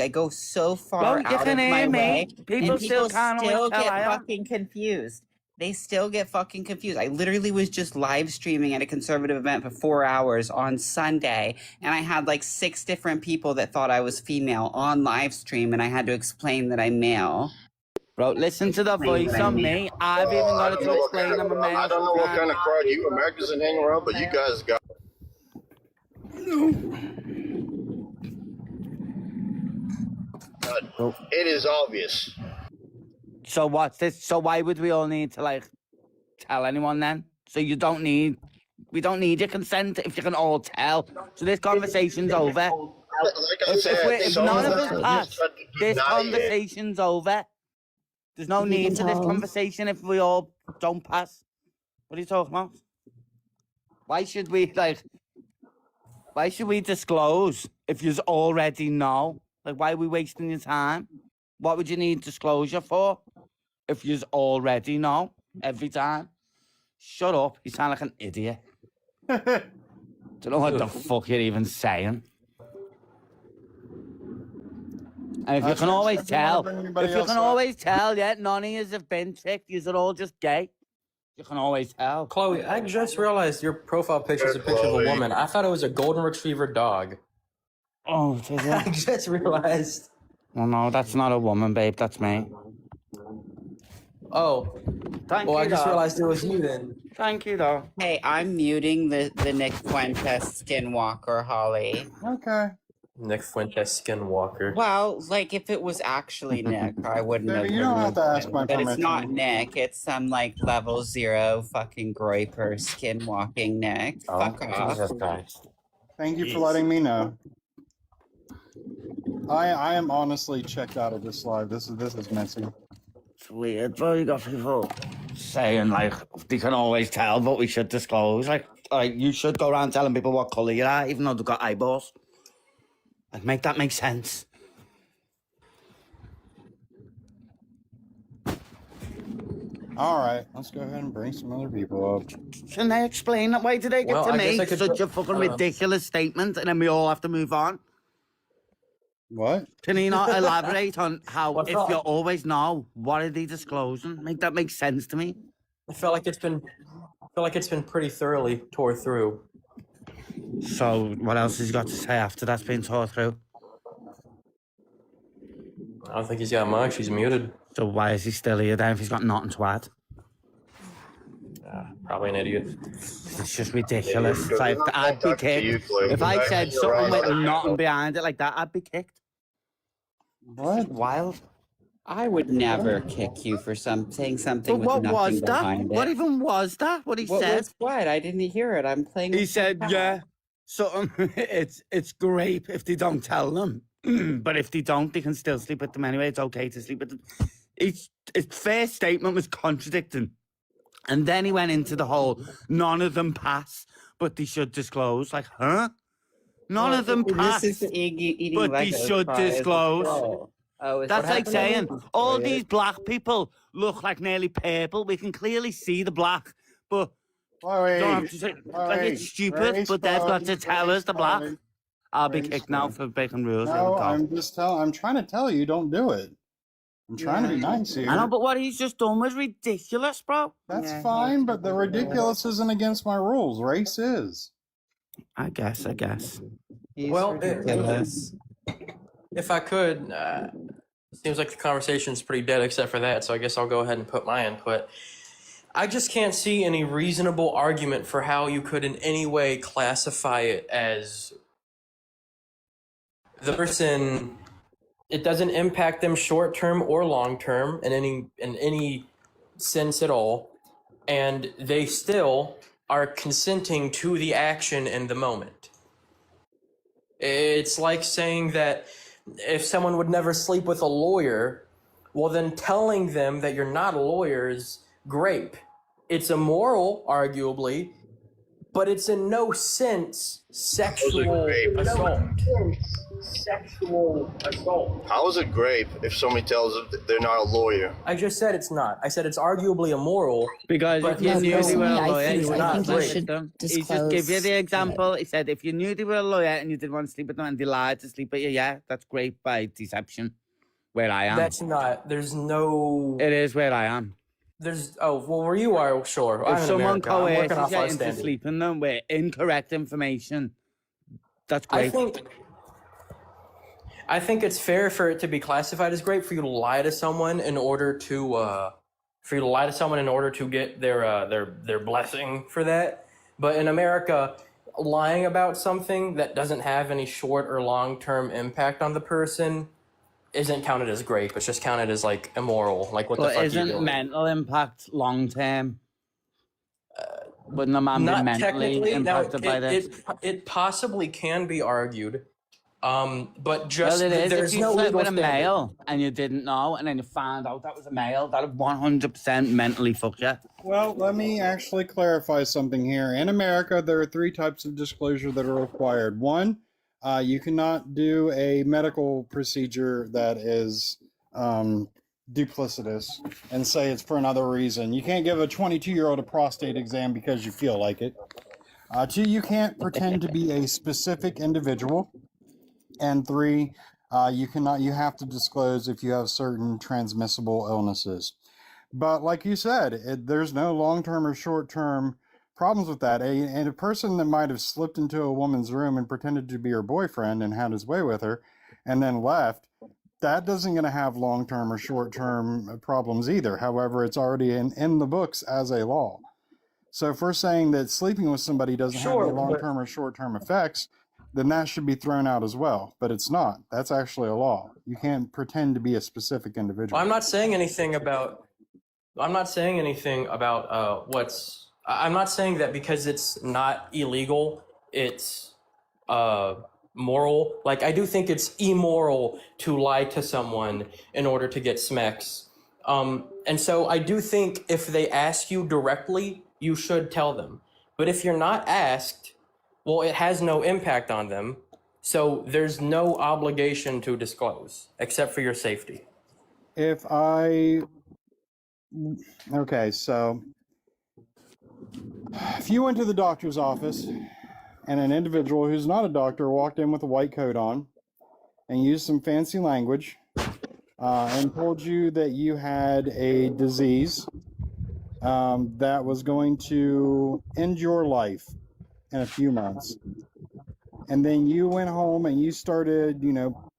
go so far Bro, you out can of my hear me. way, People and still people can't always still tell get I am. fucking confused. They still get fucking confused. I literally was just live streaming at a conservative event for 4 hours on Sunday, and I had like 6 different people that thought I was female on live stream, and I had to explain that I'm male. Bro, listen to the voice on me. I've even got to explain I'm a male. I don't know what kind of crowd you Americans are hanging around, but you guys got. It is obvious. So what's this? So why would we all need to like tell anyone then? So we don't need your consent if you can all tell. So this conversation's over. If none of us pass, this conversation's over. There's no If you need can for this tell. conversation if we all don't pass. What are you talking about? Why should we disclose if you already know? Like, why are we wasting your time? What would you need disclosure for if you already know every time? Shut up. You sound like an idiot. Don't know what the fuck you're even saying. And if you can always tell, yeah, none of you have been tricked. You're all just gay. You can always tell. Chloe, I just realized your profile picture is a picture of a woman. I thought it was a golden retriever dog. Oh, is it? I just realized. Well, no, that's not a woman, babe. That's me. Oh. Thank well, you, I just dog. realized it was you then. Thank you, though. Hey, I'm muting the Nick Fuentes Skinwalker, Holly. Okay. Nick Fuentes Skinwalker. Well, like if it was actually Nick, I wouldn't have. You don't have to ask my But it's permission. not Nick. It's some like level 0 fucking groiper skinwalking Nick. Fuck off. Jesus Christ. Thank you for letting me know. I am honestly checked out of this live. This is messy. It's weird, bro. You got people saying like they can always tell, but we should disclose. Like you should go around telling people what colour you are, even though they've got eyeballs. Like, make that make sense. All right, let's go ahead and bring some other people up. Can they explain that? Why did they get to make such a fucking ridiculous statement, and then we all have to move on? What? Can you not elaborate on how, if you always know, what are they disclosing? Make that make sense to me. I feel like it's been pretty thoroughly tore through. So, what else has he got to say after that's been tore through? I don't think he's got much. He's muted. So why is he still here then if he's got nothing to add? Probably an idiot. It's just ridiculous. It's like, I'd be kicked. If I said something with nothing behind it like that, I'd be kicked. What? Wild. I would never kick you for saying something But with what nothing was that? behind it. What even was that? What he said? Was what? I didn't hear it. I'm playing. He with said, my yeah, something, it's grape if they don't tell them. But if they don't, they can still sleep with them anyway. It's okay to sleep with them. Its first statement was contradicting. And then he went into the whole, none of them pass, but they should disclose. Like, huh? None of them pass, but they should disclose. That's like saying, all these black people look like nearly purple. We can clearly see the black, but don't have to say, like, it's stupid, but they've got to tell us the black. I'll be kicked now for breaking rules. No, I'm trying to tell you, don't do it. I'm trying to be nice here. I know, but what he's just done was ridiculous, bro. That's fine, but the ridiculous isn't against my rules. Race is. I guess. Well, if I could, seems like the conversation's pretty dead except for that, so I guess I'll go ahead and put my input. I just can't see any reasonable argument for how you could in any way classify it as the person. It doesn't impact them short term or long term in any sense at all, and they still are consenting to the action in the moment. It's like saying that if someone would never sleep with a lawyer, well then telling them that you're not a lawyer is grape. It's immoral, arguably, but it's in no sense sexual assault. How is it grape if somebody tells them that they're not a lawyer? I just said it's not. I said it's arguably immoral. Because but if you knew they were a lawyer, you would not you sleep should with them. He just disclose gave you the example. He said, if you knew they were a lawyer and you didn't want to sleep with them and they lied to sleep with you, yeah, that's great by deception. Where I am. That's not. There's no. It is where I am. There's. Oh, well, where you are, sure. I'm If in someone America. I'm working coerces off you our into standard. sleeping them with incorrect information, that's great. I think it's fair for it to be classified as grape for you to lie to someone in order to get their blessing for that. But in America, lying about something that doesn't have any short or long term impact on the person isn't counted as grape. It's just counted as like immoral. Like what the fuck isn't you doing? mental impact long term? Wouldn't a man be Not mentally technically. Now, impacted by this? it possibly can be argued, but just Well, it is. there's If you no slept legal with a standard. male and you didn't know, and then you found out that was a male, that would 100% mentally fuck you. Well, let me actually clarify something here. In America, there are 3 types of disclosure that are required. One, you cannot do a medical procedure that is duplicitous and say it's for another reason. You can't give a 22-year-old a prostate exam because you feel like it. 2, you can't pretend to be a specific individual. And 3, You have to disclose if you have certain transmissible illnesses. But like you said, there's no long-term or short-term problems with that. And a person that might have slipped into a woman's room and pretended to be her boyfriend and had his way with her and then left, that doesn't going to have long-term or short-term problems either. However, it's already in the books as a law. So if we're saying that sleeping with somebody doesn't have any long-term or short-term effects, then that should be thrown out as well. But it's not. That's actually a law. You can't pretend to be a specific individual. I'm not saying anything about I'm not saying that because it's not illegal, it's moral. Like, I do think it's immoral to lie to someone in order to get smecks. And so I do think if they ask you directly, you should tell them. But if you're not asked, well, it has no impact on them. So there's no obligation to disclose except for your safety. Okay, so if you went to the doctor's office and an individual who's not a doctor walked in with a white coat on and used some fancy language and told you that you had a disease that was going to end your life in a few months, and then you went home and you started,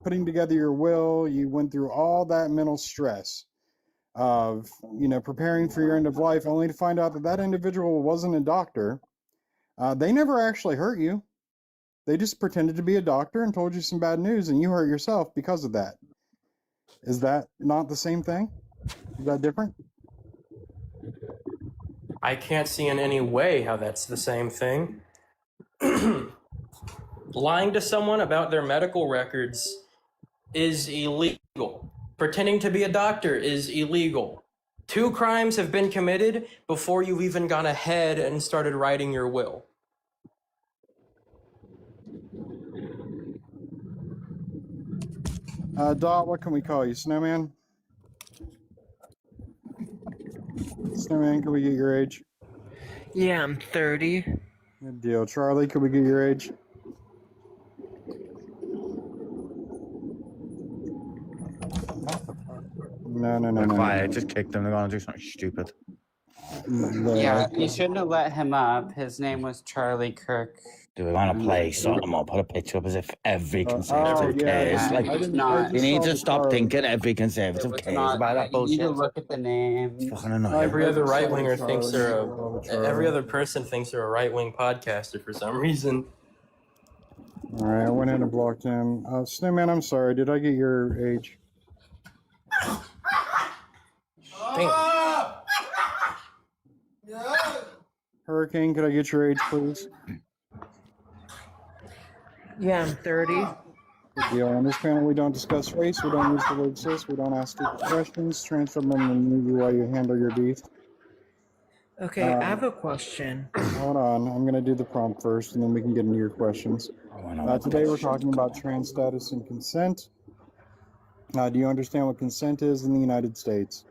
putting together your will, you went through all that mental stress of, preparing for your end of life, only to find out that that individual wasn't a doctor. They never actually hurt you. They just pretended to be a doctor and told you some bad news, and you hurt yourself because of that. Is that not the same thing? Is that different? I can't see in any way how that's the same thing. Lying to someone about their medical records is illegal. Pretending to be a doctor is illegal. 2 crimes have been committed before you've even gone ahead and started writing your will. Dot, what can we call you? Snowman? Snowman, can we get your age? Yeah, I'm 30. Good deal. Charlie, could we get your age? No. Quiet. I just kicked them. They're going to do something stupid. Yeah, you shouldn't have let him up. His name was Charlie Kirk. Do we want to play something or put a picture up as if every conservative cares? Yeah, Like, it's not. you need to stop thinking every conservative It's cares not. about that You need bullshit. to look at the name. It's fucking annoying. Every other right-winger thinks every other person thinks they're a right-wing podcaster for some reason. All right, I went in and blocked him. Snowman, I'm sorry. Did I get your age? Hurricane, could I get your age, please? Yeah, I'm 30. Good deal. On this panel, we don't discuss race, we don't use the word cis, we don't ask stupid questions, transfer them and move you while you handle your beast. Okay, I have a question. Hold on, I'm going to do the prompt first, and then we can get into your questions. Today we're talking about trans status and consent. Do you understand what consent is in the United States?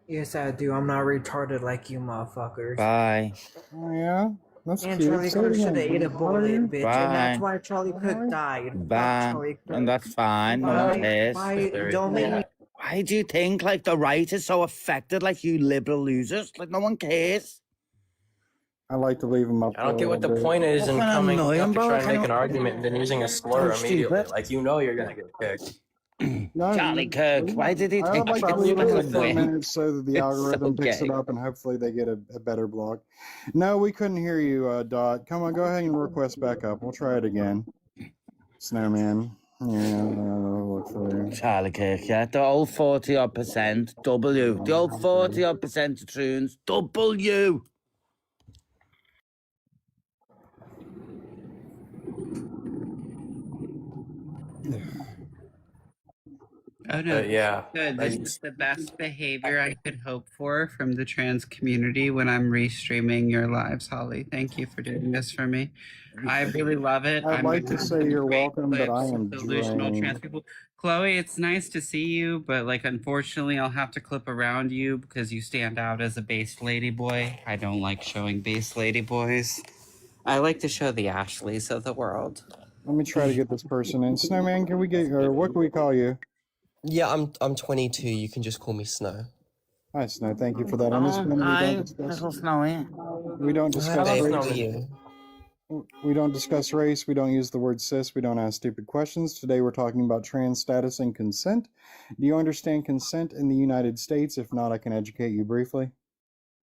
Yes, I do. I'm not retarded like you motherfuckers. Bye. Oh, yeah? That's And cute. Charlie Say it Kirk should again. have ate a bullet, bitch. Bye. And that's why Charlie Kirk died. Fuck Bye. Charlie Kirk. And that's fine. No one cares. Don't make me. Why do you think, like, the right is so affected, like, you liberal losers? Like, no one cares. I like to leave them up. I don't get what the point is in coming up to bro. try and make an Kinda- argument and then using a slur So immediately. stupid. Like, you're gonna get kicked. Charlie Kirk, why did he I think would like to he leave it could for a win? minute so that the It's algorithm so picks it gay. up and hopefully they get a better blog. No, we couldn't hear you, Dot. Come on, go ahead and request back up. We'll try it again. Snowman. Yeah, look for you. Charlie Kirk, yeah, the old 40-odd%, W. The old 40-odd% of troons, W. Oh no. Yeah. Good. This is the best behavior I could hope for from the trans community when I'm restreaming your lives, Holly. Thank you for doing this for me. I really love it. I'd like to say you're welcome, but I am delusional trans drained. people. Chloe, it's nice to see you, but unfortunately I'll have to clip around you because you stand out as a base lady boy. I don't like showing base lady boys. I like to show the Ashleys of the world. Let me try to get this person in. Snowman, can we get, or what can we call you? Yeah, I'm 22. You can just call me Snow. Hi, Snow. Thank you for that. On this panel, Hi, little Snowy. we don't Hi, discuss babe. race. How are you? We don't discuss race. We don't use the word cis. We don't ask stupid questions. Today, we're talking about trans status and consent. Do you understand consent in the United States? If not, I can educate you briefly.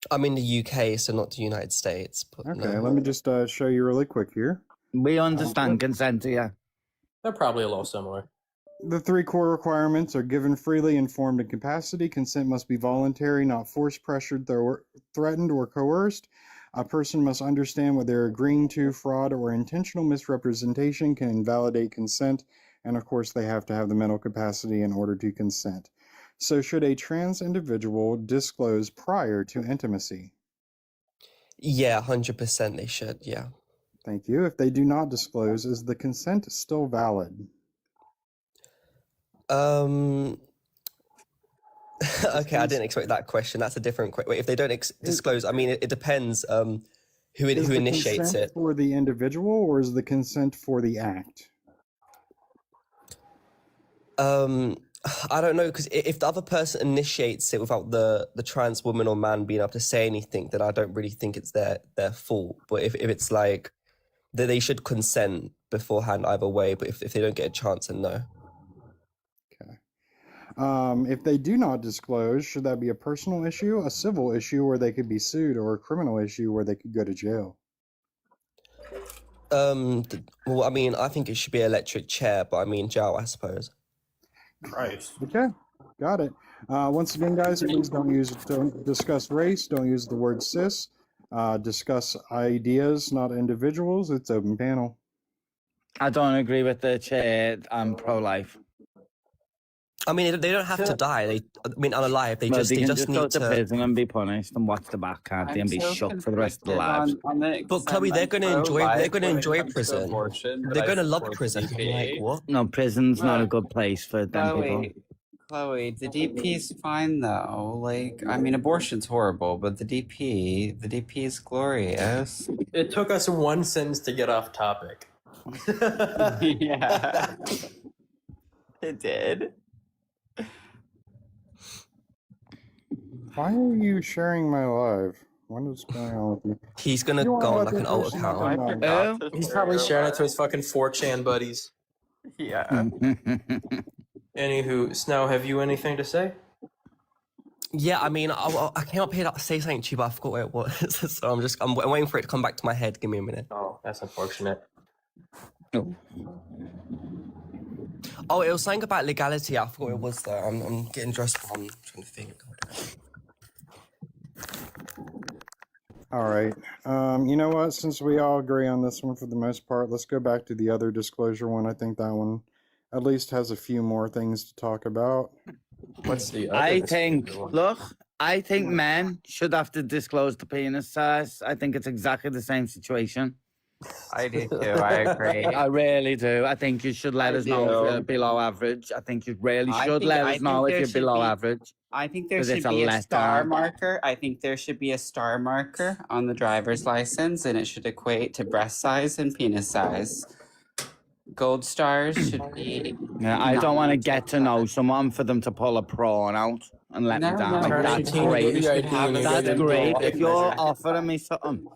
I'm in the UK, so not the United States. But Okay, no. let me just show you really quick here. We understand consent here. They're probably a little similar. The 3 core requirements are given freely, informed, and capacity. Consent must be voluntary, not forced, pressured, threatened, or coerced. A person must understand what they're agreeing to. Fraud or intentional misrepresentation can invalidate consent. And of course, they have to have the mental capacity in order to consent. So should a trans individual disclose prior to intimacy? Yeah, 100% they should. Yeah. Thank you. If they do not disclose, is the consent still valid? Okay, I didn't expect that question. That's a different question. If they don't disclose, I mean, it depends who initiates consent it. For the individual, or is the consent for the act? I don't know, because if the other person initiates it without the trans woman or man being able to say anything, then I don't really think it's their fault. But if it's like that, they should consent beforehand either way. But if they don't get a chance, then no. If they do not disclose, should that be a personal issue, a civil issue where they could be sued, or a criminal issue where they could go to jail? Well, I mean, I think it should be electric chair, but I mean jail, I suppose. Christ. Okay, got it. Once again, guys, please don't discuss race, don't use the word cis, discuss ideas, not individuals. It's open panel. I don't agree with the chair. I'm pro-life. I mean, they don't have to die. Unalive. They Well, just they they can just go need to to. prison and be punished and watch the back, can't they, and be shook for the rest of their lives. But Chloe, they're going to enjoy. They're going to enjoy prison. They're going to love prison. Like what? No, prison's not a good place for them people. Chloe, the DP's fine though. Like, I mean, abortion's horrible, but the DP is glorious. It took us one sentence to get off topic. Yeah, it did. Why are you sharing my live? What is going on with you? He's gonna go on like an old account. He's probably sharing it to his fucking 4chan buddies. Yeah. Anywho, Snow, have you anything to say? Yeah, I mean, I came up here to say something to you, but I forgot where it was. So I'm waiting for it to come back to my head. Give me a minute. Oh, that's unfortunate. Oh, it was something about legality. I forgot what it was though. I'm getting dressed. I'm trying to think. All right. You know what? Since we all agree on this one for the most part, let's go back to the other disclosure one. I think that one at least has a few more things to talk about. What's the other I think men should have to disclose the penis size. I think it's exactly the same situation. I do too. I agree. I really do. I think you should let us know if you're below average. I think you really should let us know if you're below average. I think there 'Cause should it's a be a star letdown. marker. I think there should be a star marker on the driver's license, and it should equate to breast size and penis size. Gold stars should be. Yeah, I don't want to get to know someone for them to pull a prawn out and let me down. Like, that's great. That's great. If you're offering me something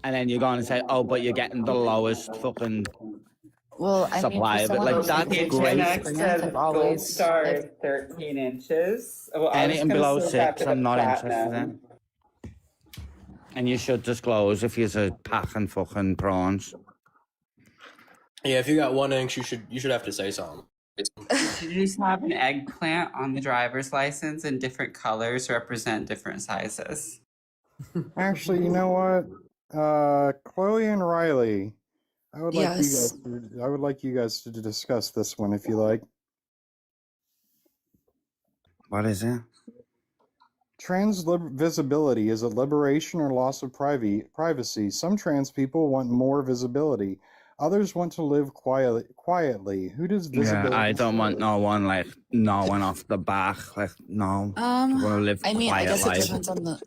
and then you're going to say, oh, but you're getting the lowest fucking supply of it. Like, that's great. Gold star is 13 inches. Well, Anything below 6, I'm not interested in. And you should disclose if you're packing fucking prawns. Yeah, if you got 1 inch, you should have to say something. Should you just have an eggplant on the driver's license and different colors represent different sizes? Actually, you know what? Chloe and Riley, I would like you guys to discuss this one if you like. What is it? Trans visibility is a liberation or loss of privacy. Some trans people want more visibility. Others want to live quietly. Who does visibility? Yeah, I don't want no one like knowing off the back. Like, no. I want to live I mean, I quiet guess it life. depends on the.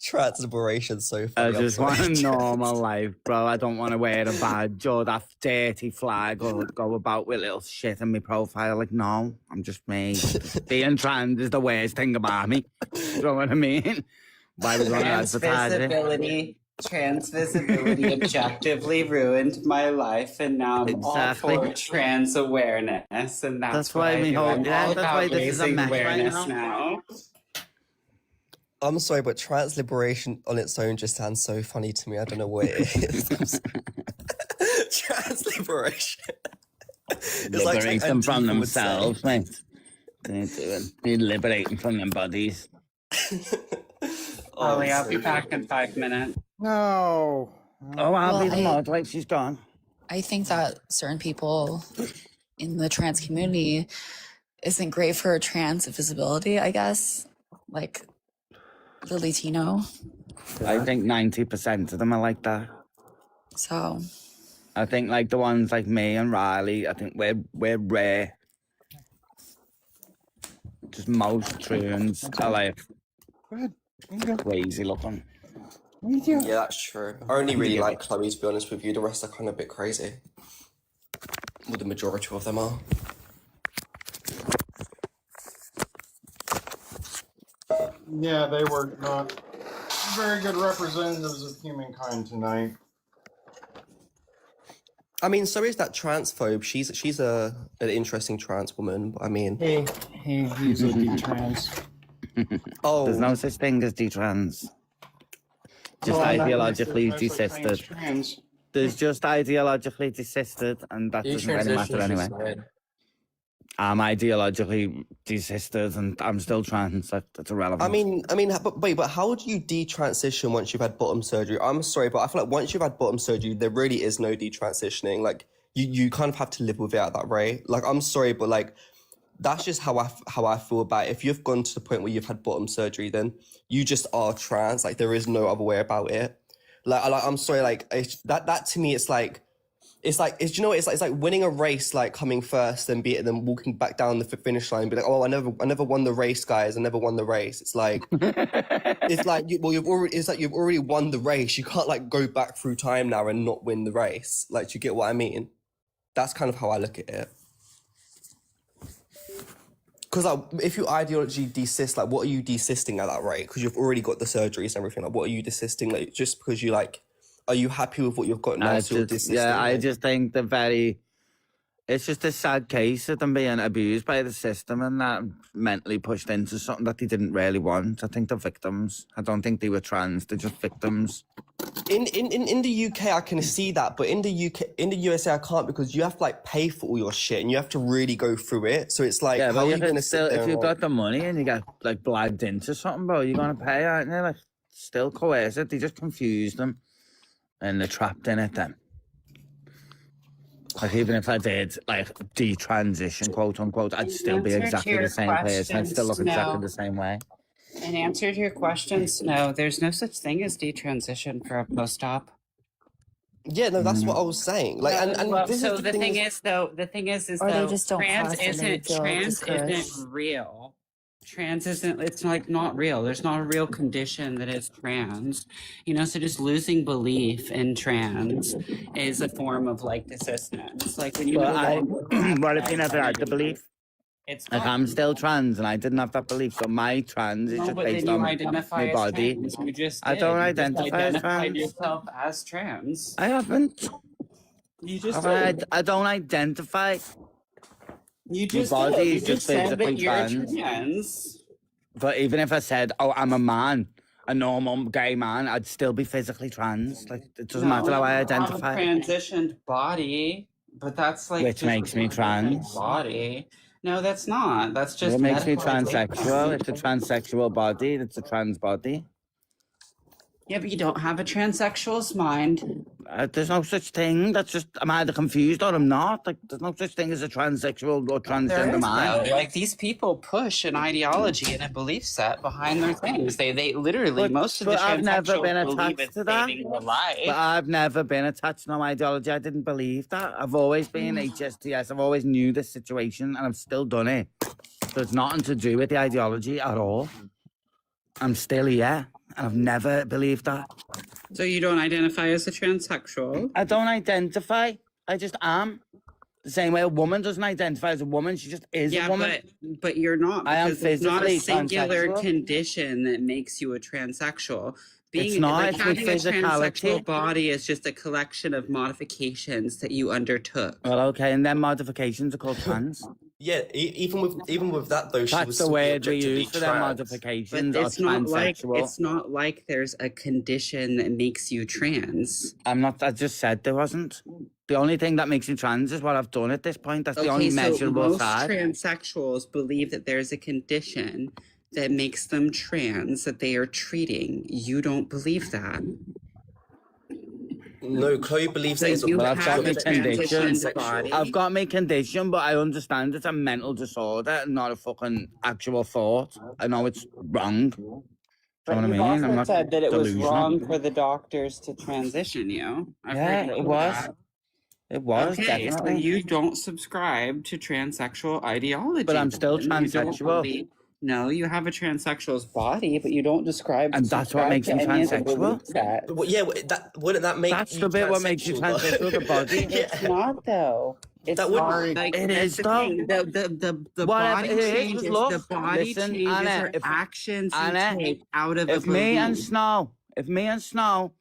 Trans liberation's so I funny. I'm just want sorry. a normal life, bro. I don't want to wear a badge or that dirty flag or go about with little shit in my profile. Like, no, I'm just me. Being trans is the worst thing about me. You know what I mean? Why would you want to advertise it? Trans visibility objectively ruined my life, and now I'm Exactly. all for trans awareness, and that's what why I we do. hold. I'm Yeah, all that's about why this is a raising mess right awareness now. now. I'm sorry, but trans liberation on its own just sounds so funny to me. I don't know what it is. Trans liberation. Liberate them from themselves, say. mate. They're doing. They're liberating from their bodies. Ollie, I'll be back in 5 minutes. No. Oh, I'll be Well, the mod. Wait, she's gone. I think that certain people in the trans community isn't great for trans visibility, I guess. Like the Latino. I think 90% of them are like that. So I think like the ones like me and Riley, I think we're rare. Just most trans are like crazy looking. Yeah, that's true. I only really like Chloe, to be honest with you. The rest are kind of a bit crazy. Well, the majority of them are. Yeah, they were not very good representatives of humankind tonight. I mean, so is that transphobe. She's an interesting trans woman. But I mean, he's a D-trans. Oh, There's no such thing as D-trans. Just ideologically desisted. There's just ideologically desisted, and that doesn't really matter anyway. I'm ideologically desisted, and I'm still trans. That's irrelevant. I mean, but how do you detransition once you've had bottom surgery? I'm sorry, but I feel like once you've had bottom surgery, there really is no detransitioning. Like you kind of have to live with it at that rate. Like I'm sorry, but like that's just how I feel about it. If you've gone to the point where you've had bottom surgery, then you just are trans. Like there is no other way about it. Like I'm sorry, like that to me, it's like winning a race, like coming first and then walking back down the finish line, be like, oh, I never won the race, guys. I never won the race. It's like you've already won the race. You can't like go back through time now and not win the race. Like, do you get what I mean? That's kind of how I look at it. Because like, if you ideology desist, like, what are you desisting at that rate? Because you've already got the surgeries and everything. Like, what are you desisting? Like, just because you like, are you happy with what you've got now? I just think it's just a sad case of them being abused by the system and that mentally pushed into something that they didn't really want. I think they're victims. I don't think they were trans. They're just victims. In the UK, I can see that, but in the USA, I can't, because you have to like pay for all your shit and you have to really go through it. So it's like, how are you going to sit there? If you've got the money and you get like blagged into something, bro, you're going to pay, aren't you? Like, still coercive. They just confuse them and they're trapped in it then. Like, even if I did, like, detransition, quote unquote, I'd still be exactly the same person. I'd still look exactly the same way. In answer to your questions, no, there's no such thing as detransition for a post-op. Yeah, no, that's what I was saying. Like, so the thing is, Or they just don't trans pass and they feel discouraged. isn't real. Trans isn't, it's like not real. There's not a real condition that is trans. You know, so just losing belief in trans is a form of like desistance. Like when you what if you never had the belief? It's like, I'm still trans and I didn't have that belief, so my trans is just based on my body. You just I don't did. You just identify as identified trans. yourself as trans. I haven't. You just I don't identify. You just my body did. is You just said that physically you're trans. But even if I said, oh, I'm a man, a normal gay man, I'd still be physically trans. Like, it doesn't matter how I identify. You have a transitioned body, but that's like Which just makes me a trans. body. No, that's not. That's just What makes me metaphorically. transsexual? It's a transsexual body. It's a trans body. Yeah, but you don't have a transsexual's mind. There's no such thing. That's just, I'm either confused or I'm not. Like, there's no such thing as a transsexual or There transgender is, man. though. Like, these people push an ideology and a belief set behind their things. They literally, most of the I've never been transsexuals believe attached it's to that. saving their life. But I've never been attached to no ideology. I didn't believe that. I've always been HSTS. I've always knew this situation and I've still done it. So it's nothing to do with the ideology at all. I'm still here. And I've never believed that. So you don't identify as a transsexual? I don't identify. I just am. The same way a woman doesn't identify as a woman, she just is a woman. But you're not, I am because it's not a physically singular transsexual. condition that makes you a transsexual. It's not, like it's my having a physicality. transsexual body is just a collection of modifications that you undertook. Well, okay, and then modifications are called trans. Yeah, even with that though, she That's was the still word we objectively use for them trans. modifications. But Or it's not like there's a condition that makes you trans. I just said there wasn't. The only thing that makes me trans is what I've done at this point. That's the only measurable most side. transsexuals believe that there's a condition that makes them trans that they are treating. You don't believe that. No, Chloe believes that it's a Well, I've got my condition. body. I've got my condition, but I understand it's a mental disorder, not a fucking actual thought. I know it's wrong. Do you know what I mean? I'm not said that it was delusional. wrong for the doctors to transition you. I've heard you it say was. that. It was, Okay, so definitely. you don't subscribe to transsexual ideology. But I'm still then. You don't transsexual. believe- No, you have a transsexual's body, but you don't describe. And that's what makes me transsexual? Well, yeah, wouldn't that make That's you the bit what makes you transsexual, the body. It's not though. It's That wouldn't- not. Like, It that's is, the though. thing. The Whatever body it is, changes. look, The body listen, changes Anna, are actions you Anna, take out of if a me and belief. Snow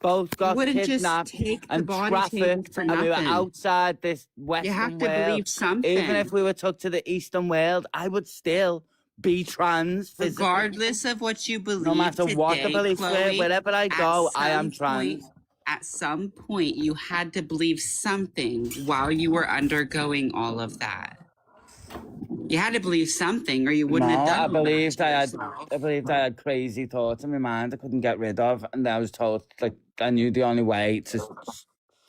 both got wouldn't just kidnapped take the and body change trafficked for and we were nothing. outside this Western have to world, believe something. even if we were took to the Eastern world, I would still be trans physically. Regardless of what you believe, No matter what the today, beliefs were, Chloe, wherever I at go, I am some trans. point- At some point, you had to believe something while you were undergoing all of that. You had to believe something, or you wouldn't have done. I believed I yourself. had crazy thoughts in my mind I couldn't get rid of, and I was told, like, I knew the only way to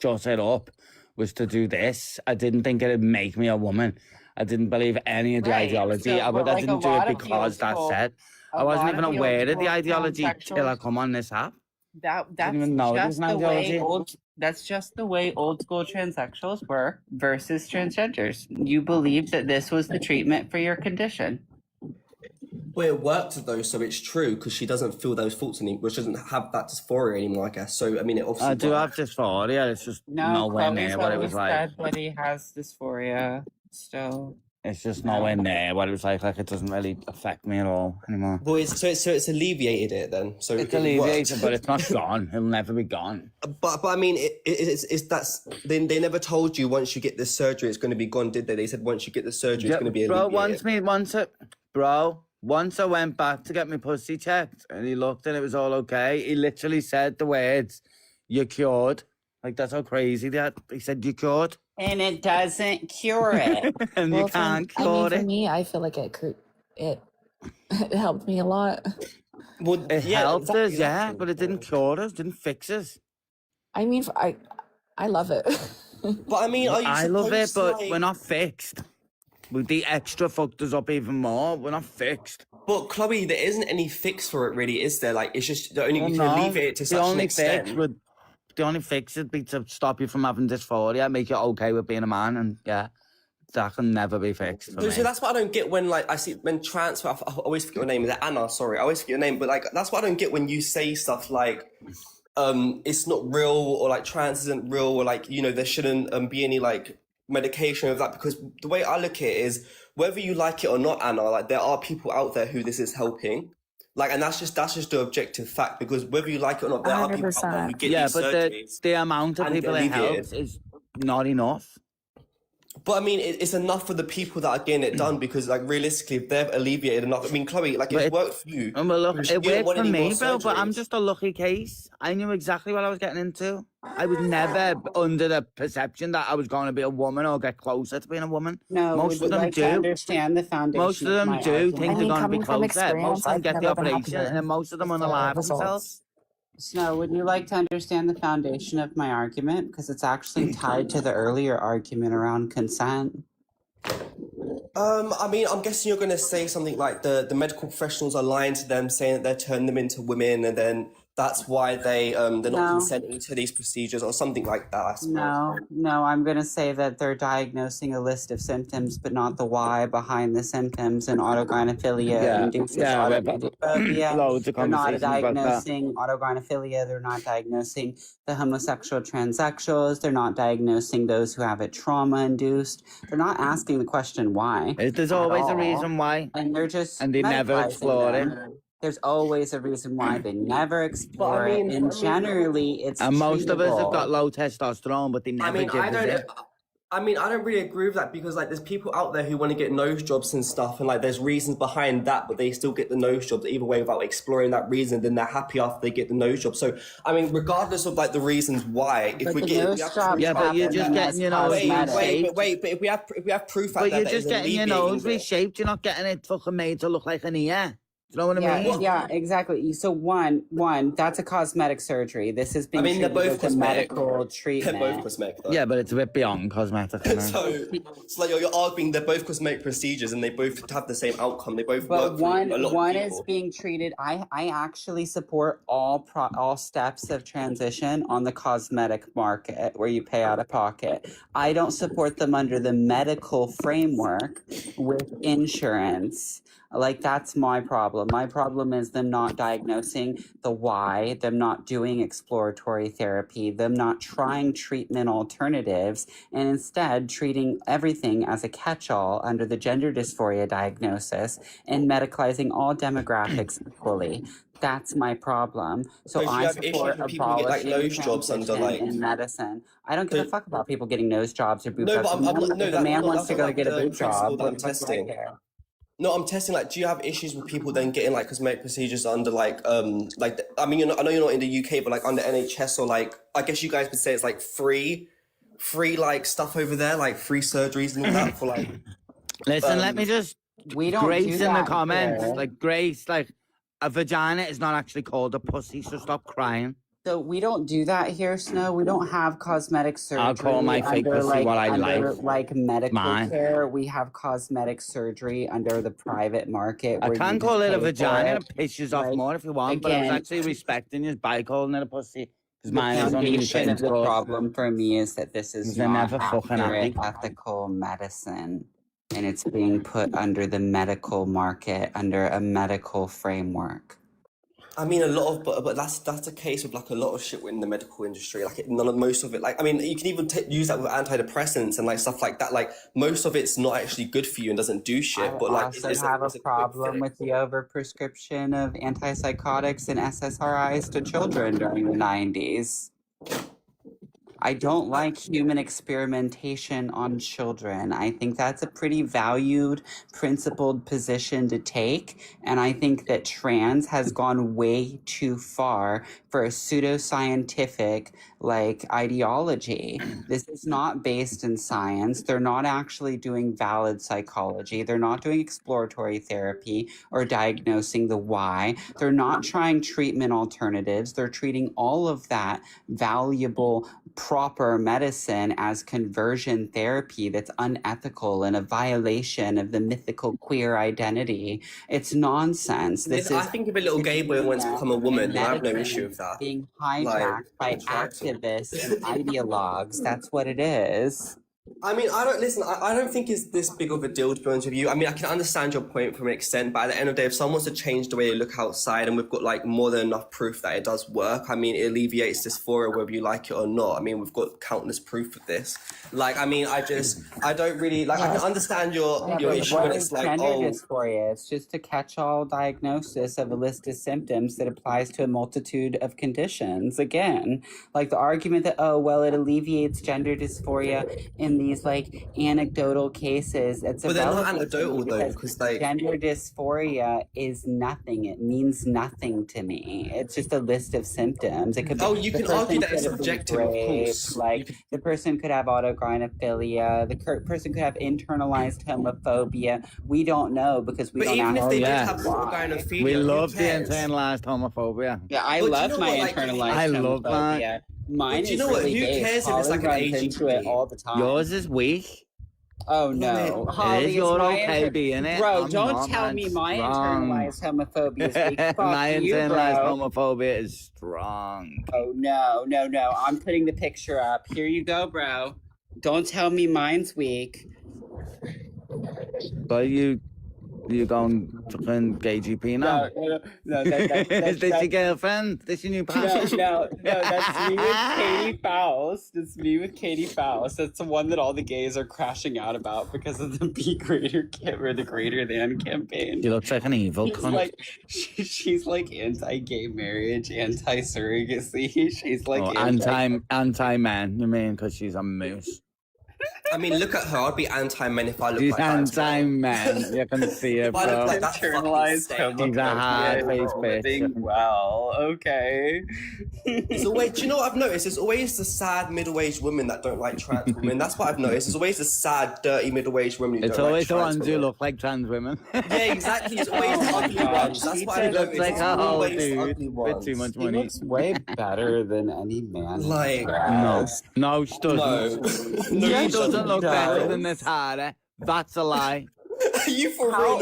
shut it up was to do this. I didn't think it'd make me a woman. I didn't believe any of the Right, ideology. so, I but like didn't a do lot it of the because that old said. school- I a wasn't lot even of the aware old of the school ideology till I transsexuals- come on this app. That's even know there was just an the way ideology. that's just the way old school transsexuals were versus transgenders. You believed that this was the treatment for your condition. Well, it worked though, so it's true because she doesn't feel those thoughts anymore. She doesn't have that dysphoria anymore, I guess. So I mean, it obviously. I do have worked. dysphoria. It's just nowhere near what it was like. Said that he has dysphoria still. It's just nowhere near what it was like. Like, it doesn't really affect me at all anymore. Well, it's alleviated it then. So It's it alleviated, worked. but it's not gone. It'll never be gone. But I mean, it's that's they never told you once you get this surgery it's going to be gone, did they? They said once you get the surgery it's going to be alleviated. Once I went back to get my pussy checked, and he looked and it was all okay. He literally said the words, "You're cured." Like, that's how crazy that. He said, "You're cured," And it doesn't cure it. and you can't cure for it. me, I feel like it helped me a lot. Well, It helped us, yeah, but it didn't cure us, didn't fix us. I mean, I love it. But I mean, are you I love it, supposed, but like- we're not fixed. The extra fucked us up even more. We're not fixed. But Chloe, there isn't any fix for it, really, is there? Like, it's just the only Well, you can no, alleviate it to such an extent. The only fix would be to stop you from having dysphoria, make you okay with being a man, and yeah, that can never be fixed for me. So that's what I don't get when, like, I see when trans. I always forget your name. Is it Anna? Sorry, I always forget your name. But like, that's what I don't get when you say stuff like, it's not real, or like trans isn't real, or like, you know, there shouldn't be any like medication of that, because the way I look at it is whether you like it or not, Anna, like there are people out there who this is helping. Like, and that's just the objective fact, because whether you like it or not, there are people out there who get these but surgeries. the amount of and people it alleviated. helps is not enough. But I mean, it's enough for the people that are getting it done, because like realistically, if they've alleviated enough, I mean, Chloe, like But it's worked for you. And well, look, You it don't worked want for any more me, bro, but I'm surgeries. just a lucky case. I knew exactly what I was getting into. I was never under the perception that I was going to be a woman or get closer to being a woman. No, most would of them you like do. to understand the foundation Most of of them my do argument? think I they're mean, going to be coming from closer. Most experience, of them I've get the never been operation, happier and then most of them with the unalive results. themselves. Snow, would you like to understand the foundation of my argument? Because it's actually tied to the earlier argument around consent. I mean, I'm guessing you're going to say something like the medical professionals are lying to them, saying that they're turning them into women, and then that's why they're not No. consenting to these procedures or something like that, I suppose. No, I'm going to say that they're diagnosing a list of symptoms, but not the why behind the symptoms, and autogynephilia induces autophobia. Loads of They're not conversations about that. diagnosing autogynephilia. They're not diagnosing the homosexual transsexuals. They're not diagnosing those who have it trauma-induced. They're not asking the question why. There's at always a all. reason why. And they're just And they never medicalizing explore them. it. There's always a reason why they never explore mean- it, and generally it's And most of us have treatable. got low testosterone, but they never give I us don't. it. I mean, I don't really agree with that because like there's people out there who want to get nose jobs and stuff, and like there's reasons behind that, but they still get the nose jobs either way without exploring that reason. Then they're happy after they get the nose job. So I mean, regardless of like the reasons why, if But we the get nose jobs Yeah, but you're happen just as getting your nose cosmetic. wait, but if we have proof out But there you're that just is getting your alleviating nose it. reshaped. You're not getting it fucking made to look like an ear. Do you know what I mean? Yeah, exactly. So one, that's a cosmetic surgery. This is being I mean, they're treated both as a cosmetic. medical They're treatment. both cosmetic. Though. Yeah, but it's a bit beyond cosmetic. You know? So it's like you're arguing they're both cosmetic procedures and they both have the same outcome. They both But work for a lot one of is people. being treated. I actually support all steps of transition on the cosmetic market where you pay out of pocket. I don't support them under the medical framework with insurance. Like that's my problem. My problem is them not diagnosing the why, them not doing exploratory therapy, them not trying treatment alternatives, and instead treating everything as a catch-all under the gender dysphoria diagnosis and medicalizing all demographics equally. That's my problem. So So do you I have issues support with people who get like abolishing nose jobs under transition like? in medicine. I don't give a fuck about people getting nose jobs or boob No, jobs. but I'm not. No, If a man wants to that's go not to get a the boob principle job, that I'm what the fuck do I testing. care? No, I'm testing like, do you have issues with people then getting like cosmetic procedures under like I mean, I know you're not in the UK, but like under NHS or like I guess you guys would say it's like free like stuff over there, like free surgeries and all that for like. Listen, let me just. We don't Grace do in the that comments, here. like Grace, like a vagina is not actually called a pussy, so stop crying. So we don't do that here, Snow. We don't have cosmetic surgery. I'll call my fake under, pussy what I under, like. medical Mine. care. We have cosmetic surgery under the private market. I where can you call it a pay for vagina. it. It pisses off Like, more if you want, but I was again, actually respecting you by calling it a pussy. Because the mine is only foundation of the clause. problem for me is that this is They're not never fucking accurate happy. ethical medicine, and it's being put under the medical market, under a medical framework. I mean, a lot of, but that's the case with like a lot of shit in the medical industry. Like most of it, like I mean, you can even use that with antidepressants and like stuff like that. Like most of it's not actually good for you and doesn't do shit. But like, I also have a problem with the overprescription of antipsychotics and SSRIs to children during the 90s. I don't like human experimentation on children. I think that's a pretty valued, principled position to take. And I think that trans has gone way too far for a pseudoscientific ideology. This is not based in science. They're not actually doing valid psychology. They're not doing exploratory therapy or diagnosing the why. They're not trying treatment alternatives. They're treating all of that valuable proper medicine as conversion therapy that's unethical and a violation of the mythical queer identity. It's nonsense. I think if a little gay boy wants to become a woman, I have no issue with that. Being hijacked by activists and ideologues. That's what it is. I mean, I don't think it's this big of a deal, to be honest with you. I mean, I can understand your point from an extent, but at the end of the day, if someone wants to change the way they look outside and we've got like more than enough proof that it does work, I mean, it alleviates dysphoria whether you like it or not. I mean, we've got countless proof of this. Like, I mean, I don't really, like, I can understand your issue when it's like, gender dysphoria? It's just a catch-all diagnosis of a list of symptoms that applies to a multitude of conditions. Again, like the argument that, oh, well, it alleviates gender dysphoria in these like anecdotal cases. It's but they're not irrelevant to me anecdotal though, because like gender dysphoria is nothing. It means nothing to me. It's just a list of symptoms. It could be, you can argue that it's subjective, of course. Like the person could have autogynephilia. The person could have internalized homophobia. We don't know because we But don't even if they actually did have why. autogynephilia, We who love the cares? internalized homophobia. Yeah, I But do you love know my what, like, internalized I love homophobia. that. Mine But do you is know what? really Who big. cares if it's Colin like an runs AGP? into it all the time. Yours is weak. Oh no, It Holly, is your my okay being it. bro. I'm Don't not, tell man. me my Strong. internalized homophobia is weak. Fuck My you, internalized bro. homophobia is strong. Oh no. I'm putting the picture up. Here you go, bro. Don't tell me mine's weak. But you going fucking gay GP now? No. Is this your girlfriend? This your new pal? No. That's me with Katie Faust. It's me with Katie Faust. That's the one that all the gays are crashing out about because of the Be Greater or the Greater Than campaign. She looks like an evil cunt. She's like anti-gay marriage, anti-surrogacy. She's like anti-man. You mean because she's a moose? I mean, look at her. I'd be anti-men if I look She's like that. anti-man. You can see it, If I look bro. like that, Internalized She's a hard-faced bitch. Well, okay. It's always, do you know what I've noticed? There's always the sad middle-aged women that don't like trans women. That's what I've noticed. There's always the sad, dirty middle-aged women who It's don't always like the trans ones who women. look like trans women. Yeah, exactly. It's always the ugly ones. That's what I've looks noticed. like It's a whole always the dude ugly with ones. too much He money. looks way better than any man. Like, No, she doesn't. No, She doesn't look better does. than Natara. That's a lie. Are you for real?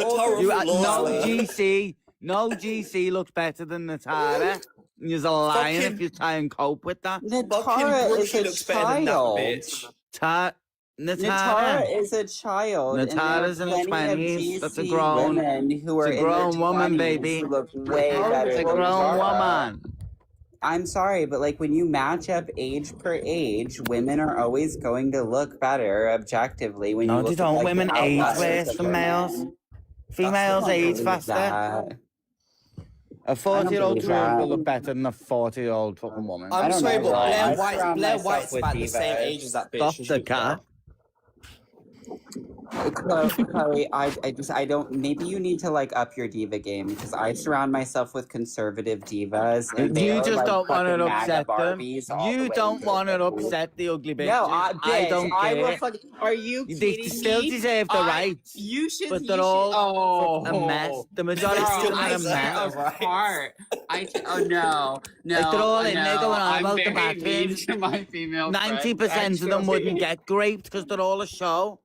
No GC looks better than Natara. You're a liar if you try and cope with that. Natara is a looks better than that child. bitch. Natara is a child. and there are Natara's in her plenty of 20s. That's a GC grown. women who are It's a in their grown woman, 20s baby. who look way better It's a than grown Natara. woman. I'm sorry, but like when you match up age per age, women are always going to look better objectively. When No, you they look don't. at, like, Women the age outliers worse of than women. males. Females I don't age believe faster. that. A 40-year-old believe truth that. will look better than a 40-year-old fucking woman. I'm sorry, know, but bro. Blair I White's surround myself White's with about the same divas. age as that bitch. Stop She the should car. Chloe, I don't. Maybe you need to like up your diva game because I surround myself with conservative divas, and they You are just like don't want fucking to MAGA upset them. Barbies all the You way don't through. want to upset the ugly bitches. No, I don't I will care. fucking. Are you They kidding still me? deserve the rights, You should. but you they're should, all fucking a mess. The majority Bro, still I a mess. apart. Oh no, Like they're all in there going on I'm about the very mean bathrooms. to my female 90% friends, of them actually. wouldn't get raped because they're all a show.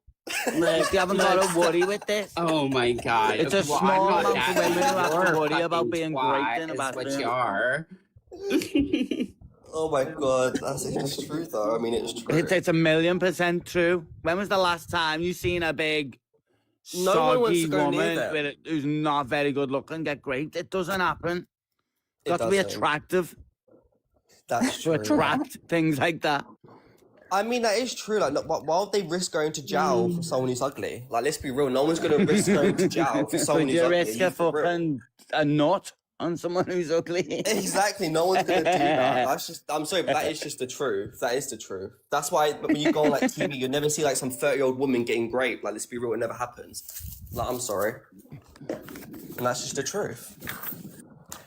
Like, you haven't got to worry with this. Oh my god. It's a Well, small I'm not amount of that women who have to You're a worry about fucking being twat, raped in a is what bathroom. you are. Oh my god, it's true though. I mean, it's true. It's 1,000,000% true. When was the last time you seen a big, No one wants soggy to go near woman them. who's not very good looking get raped? It doesn't happen. It Got to be doesn't. attractive That's to true. attract things like that. I mean, that is true. Like, look, why would they risk going to jail for someone who's ugly? Like, let's be real. No one's going to risk going to jail for someone Would who's you ugly. risk a fucking a nut on someone who's ugly? Exactly. No one's going to do that. That's just. I'm sorry, but that is just the truth. That is the truth. That's why when you go on like TV, you never see like some 30-year-old woman getting raped. Like, let's be real. It never happens. Like, I'm sorry. And that's just the truth.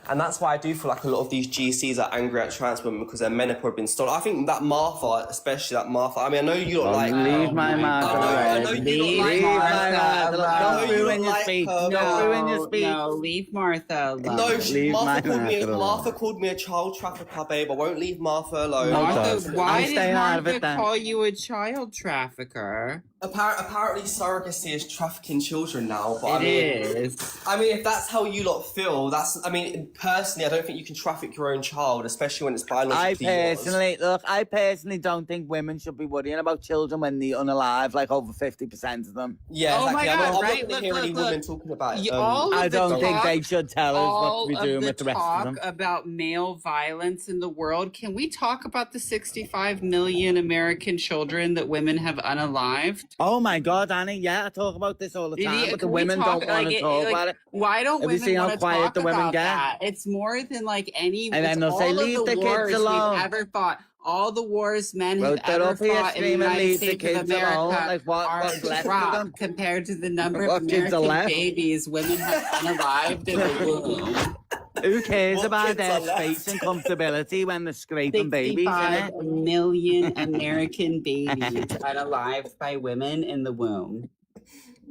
And that's why I do feel like a lot of these GCs are angry at trans women because their men have probably been stolen. I think that Martha, especially that Martha. I mean, I know you don't like leave my Martha I know alone. you don't like Leave my Martha. Martha alone. Don't ruin your speech. Don't ruin your speech. No, leave Martha alone. No, Leave my Martha called me a child trafficker, babe. I won't leave Martha alone. Martha, why I'm did staying out of it Martha then. call you a child trafficker? Apparently, surrogacy is trafficking children now. But It is. I mean, if that's how you lot feel, that's. I mean, personally, I don't think you can traffic your own child, especially when it's biologically yours. I personally don't think women should be worrying about children when they're unalive, like over 50% of them. Yeah, Oh my exactly. God, I'm not right? going to Look, hear look, any look. women talking about it. All of I the don't think talk- they should tell us what to be doing with the rest of them. About male violence in the world. Can we talk about the 65 million American children that women have unalived? Oh my God, Annie, yeah, I talk about this all the time, but the Can we women talk- don't want to talk about it. Why don't Have you women seen how want to quiet talk the women about get? that? It's more than like any. And then it's they'll all say, of "Leave the kids wars alone." we've ever fought. All the wars men Well, have they're ever up here fought in the screaming, United "Leave the States of kids America alone." Like, what's are left of them? dropped compared to the number of What kids are American left? babies women have unalived in the womb. Who cares What about kids their are left? space and comfortability when they're scraping babies, 65 innit? million American babies unalived by women in the womb.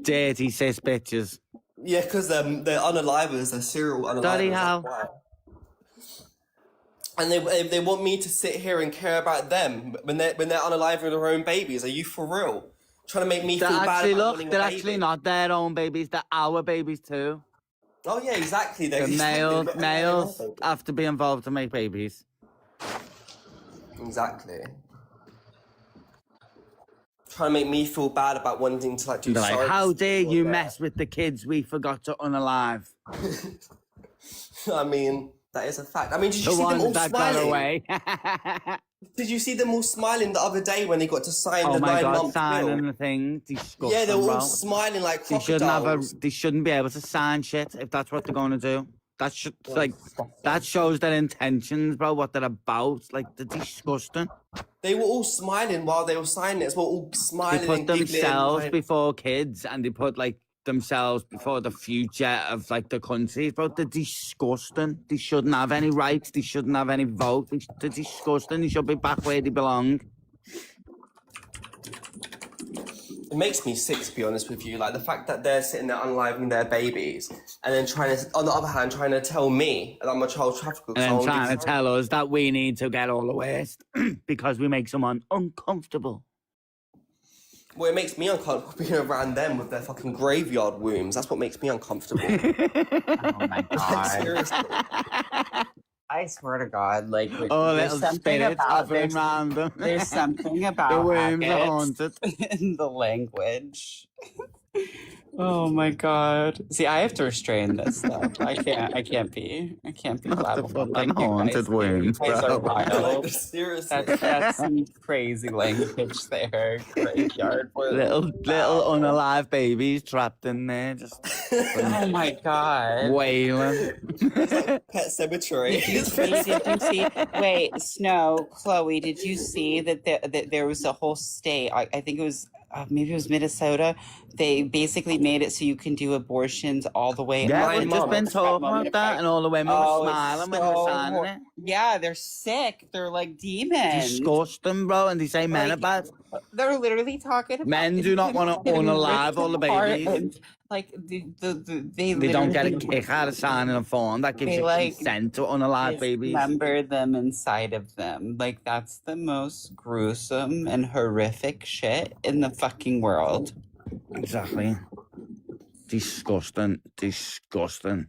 Dirty cis bitches. Yeah, because they're unalivers, they're serial unalivers. Daddy, that's how? why. And they want me to sit here and care about them when they're unaliving their own babies. Are you for real? trying to make me They're feel bad actually, about look, wanting they're a actually baby. not their own babies. They're our babies too. Oh yeah, exactly. The males have to be involved to make babies. Exactly. Trying to make me feel bad about wanting to like do They're like, surrogacy. how dare you or mess with the kids we forgot to unalive? I mean, that is a fact. I mean, did you The see them all ones that got smiling? away. Did you see them all smiling the other day when they got to sign Oh the my God, 9-month signing bill? the thing. Disgusting, Yeah, they were all bro. smiling like They shouldn't have crocodiles. they shouldn't be able to sign shit if that's what they're going to do. That should that shows their intentions, bro. What they're about. Like, they're disgusting. They were all smiling while they were signing it. They were all smiling They put and giggling. themselves Like, before kids, and they put like themselves before the future of like the country, bro. They're disgusting. They shouldn't have any rights. They shouldn't have any vote. They're disgusting. They should be back where they belong. it makes me sick, to be honest with you. Like the fact that they're sitting there unaliving their babies, and then trying to, on the other hand, trying to tell me that I'm a child trafficker. And then trying to tell us that we need to get all the waste because we make someone uncomfortable. Well, it makes me uncomfortable being around them with their fucking graveyard wombs. That's what makes me uncomfortable. Oh my God. Seriously. I swear to God, like Oh, there's little something spirits about hovering round them. there's something about The worms are Haggett haunted. in the language. Oh my God! See, I have to restrain this stuff. I can't be blabbing like you haunted guys. worms, You guys are bro. wild. Seriously. That's some crazy language there. Graveyard. Little unalive babies trapped in there, just Oh my God! wailing. Pet cemetery. Did you see? Wait, Snow, Chloe, did you see that there was a whole state? I think it was maybe it was Minnesota. They basically made it so you can do abortions all the way. Yeah, up we've just been talking about that, and all the women were smiling when they were signing it. Yeah, they're sick. They're like demons. Disgusting, bro, and they say men are bad. They're literally talking about Men do not want to unalive all the babies. and, like they don't get a literally- kick out of signing a form that gives They, you like, consent to unalive babies. Dismember them inside of them. Like, that's the most gruesome and horrific shit in the fucking world. Exactly. Disgusting.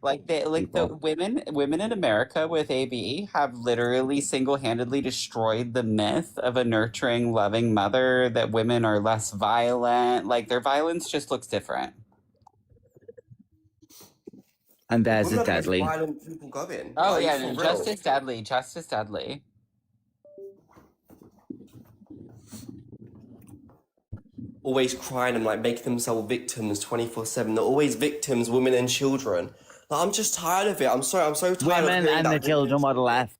Like the women in America with AB have literally single-handedly destroyed the myth of a nurturing, loving mother, that women are less violent. Like, their violence just looks different. And theirs is What about deadly. violent people going? Oh Like, yeah, for no, real. just as deadly. Always crying and like making themselves victims 24/7. They're always victims, women and children. Like, I'm just tired of it. I'm so tired of Women hearing and that the children were left.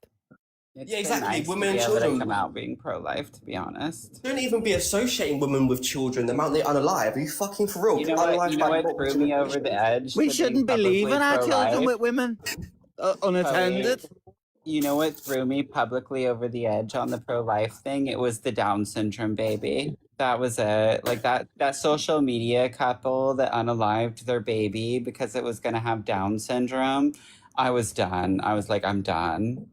It's Yeah, been exactly. nice to Women and be able to children. come out being pro-life, to be honest. Don't even be associating women with children. The amount they unalive. Are you fucking for real? You know what? Unalive You know by what threw me over the edge? We to shouldn't being be leaving publicly our children pro-life? with women unattended. You know what threw me publicly over the edge on the pro-life thing? It was the Down syndrome baby. That was it. Like that social media couple that unalived their baby because it was going to have Down syndrome. I was done. I was like, I'm done.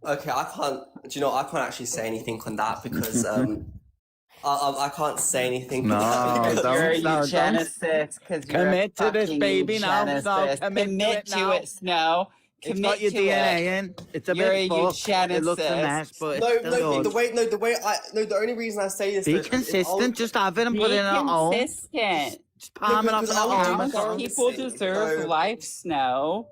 Okay, I can't. Do you know? I can't actually say anything on that because I can't say anything. No, on that. You're a don't. eugenicist because you're Commit a to this fucking baby now. No, eugenicist. commit to it now. Snow. It's Commit got your to DNA it. in. It's a You're bit a fucked. It looks a eugenicist. mess, but it's No, still good. the only reason I say this. Be though, is consistent. Just have it and Be put it in our own. consistent. Just palm it off in because our I'll own. do surrogacy. People deserve No. life, Snow.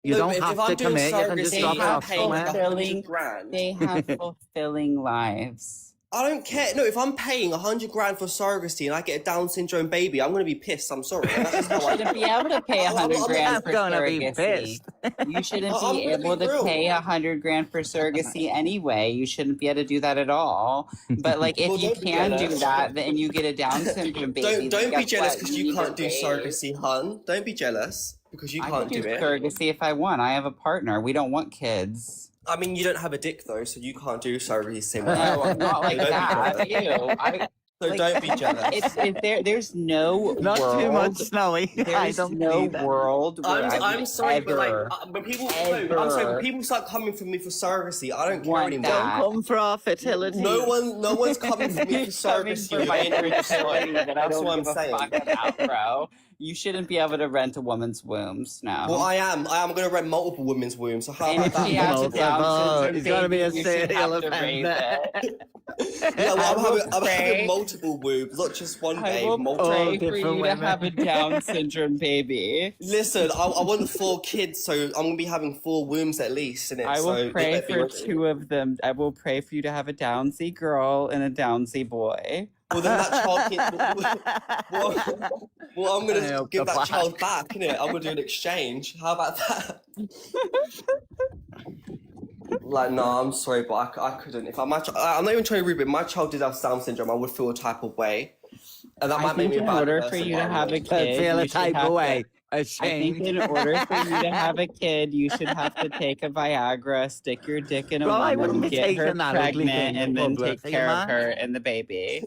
You No, don't if have I'm to doing commit. You can just surrogacy, drop it I'm off paying like somewhere. 100 grand. They have fulfilling lives. I don't care. No, if I'm paying 100 grand for surrogacy and I get a Down syndrome baby, I'm gonna be pissed. I'm sorry. That's just how You I shouldn't be able to pay 100 grand for gonna be surrogacy. pissed. You shouldn't I'm be gonna able be to real. pay 100 grand for surrogacy anyway. You shouldn't be able to do that at all. But like, if Well, you don't be can do jealous. that, then you get a Down syndrome baby. Don't be guess jealous what? because you need can't to do pay. surrogacy, hun. Don't be jealous because you I can't can do it. surrogacy if I want. I have a partner. We don't want kids. I mean, you don't have a dick though, so you can't do surrogacy. No, I'm not like Don't be that. jealous. Ew. So don't be jealous. There's no Not world, too much, Snowy. I There's don't no believe that. world where I'm sorry, but like, ever, when people, no, I'm sorry, when people start coming for me for surrogacy, I don't care want anymore. Don't come for our fertility. No one's coming for me for coming surrogacy. for my fertility, then I That's don't what I'm give a saying. fuck about, bro. You shouldn't be able to rent a woman's wombs now. Well, I am going to rent multiple women's wombs. So how And about if she that? has a Down syndrome He's gonna be a baby, you should serial have to raise offender. it. Yeah, well, I'm pray- having multiple wombs, not just one, I babe. will Multiple. pray for different you women. to have a Down syndrome baby. Listen, I want 4 kids, so I'm gonna be having 4 wombs at least, innit? I will so pray for 2 of them. I will pray for you to have a Downsy girl and a Downsy boy. Well, then that child can. Well, I'm gonna give that child back, innit? I'm gonna do an exchange. How about that? Like, no, I'm sorry, but I couldn't. If I'm not even trying to rude, but if my child did have Down syndrome, I would feel a type of way, and that I might make think me a in bad order person. for you to have a I kid, feel you a should type have of way. I think Ashamed. in order for you to have a kid, you should have to take a Viagra, stick your dick in a Bro, I wouldn't woman, be get her taking that ugly pregnant, thing in and then public, take are you care of mad? her and the baby.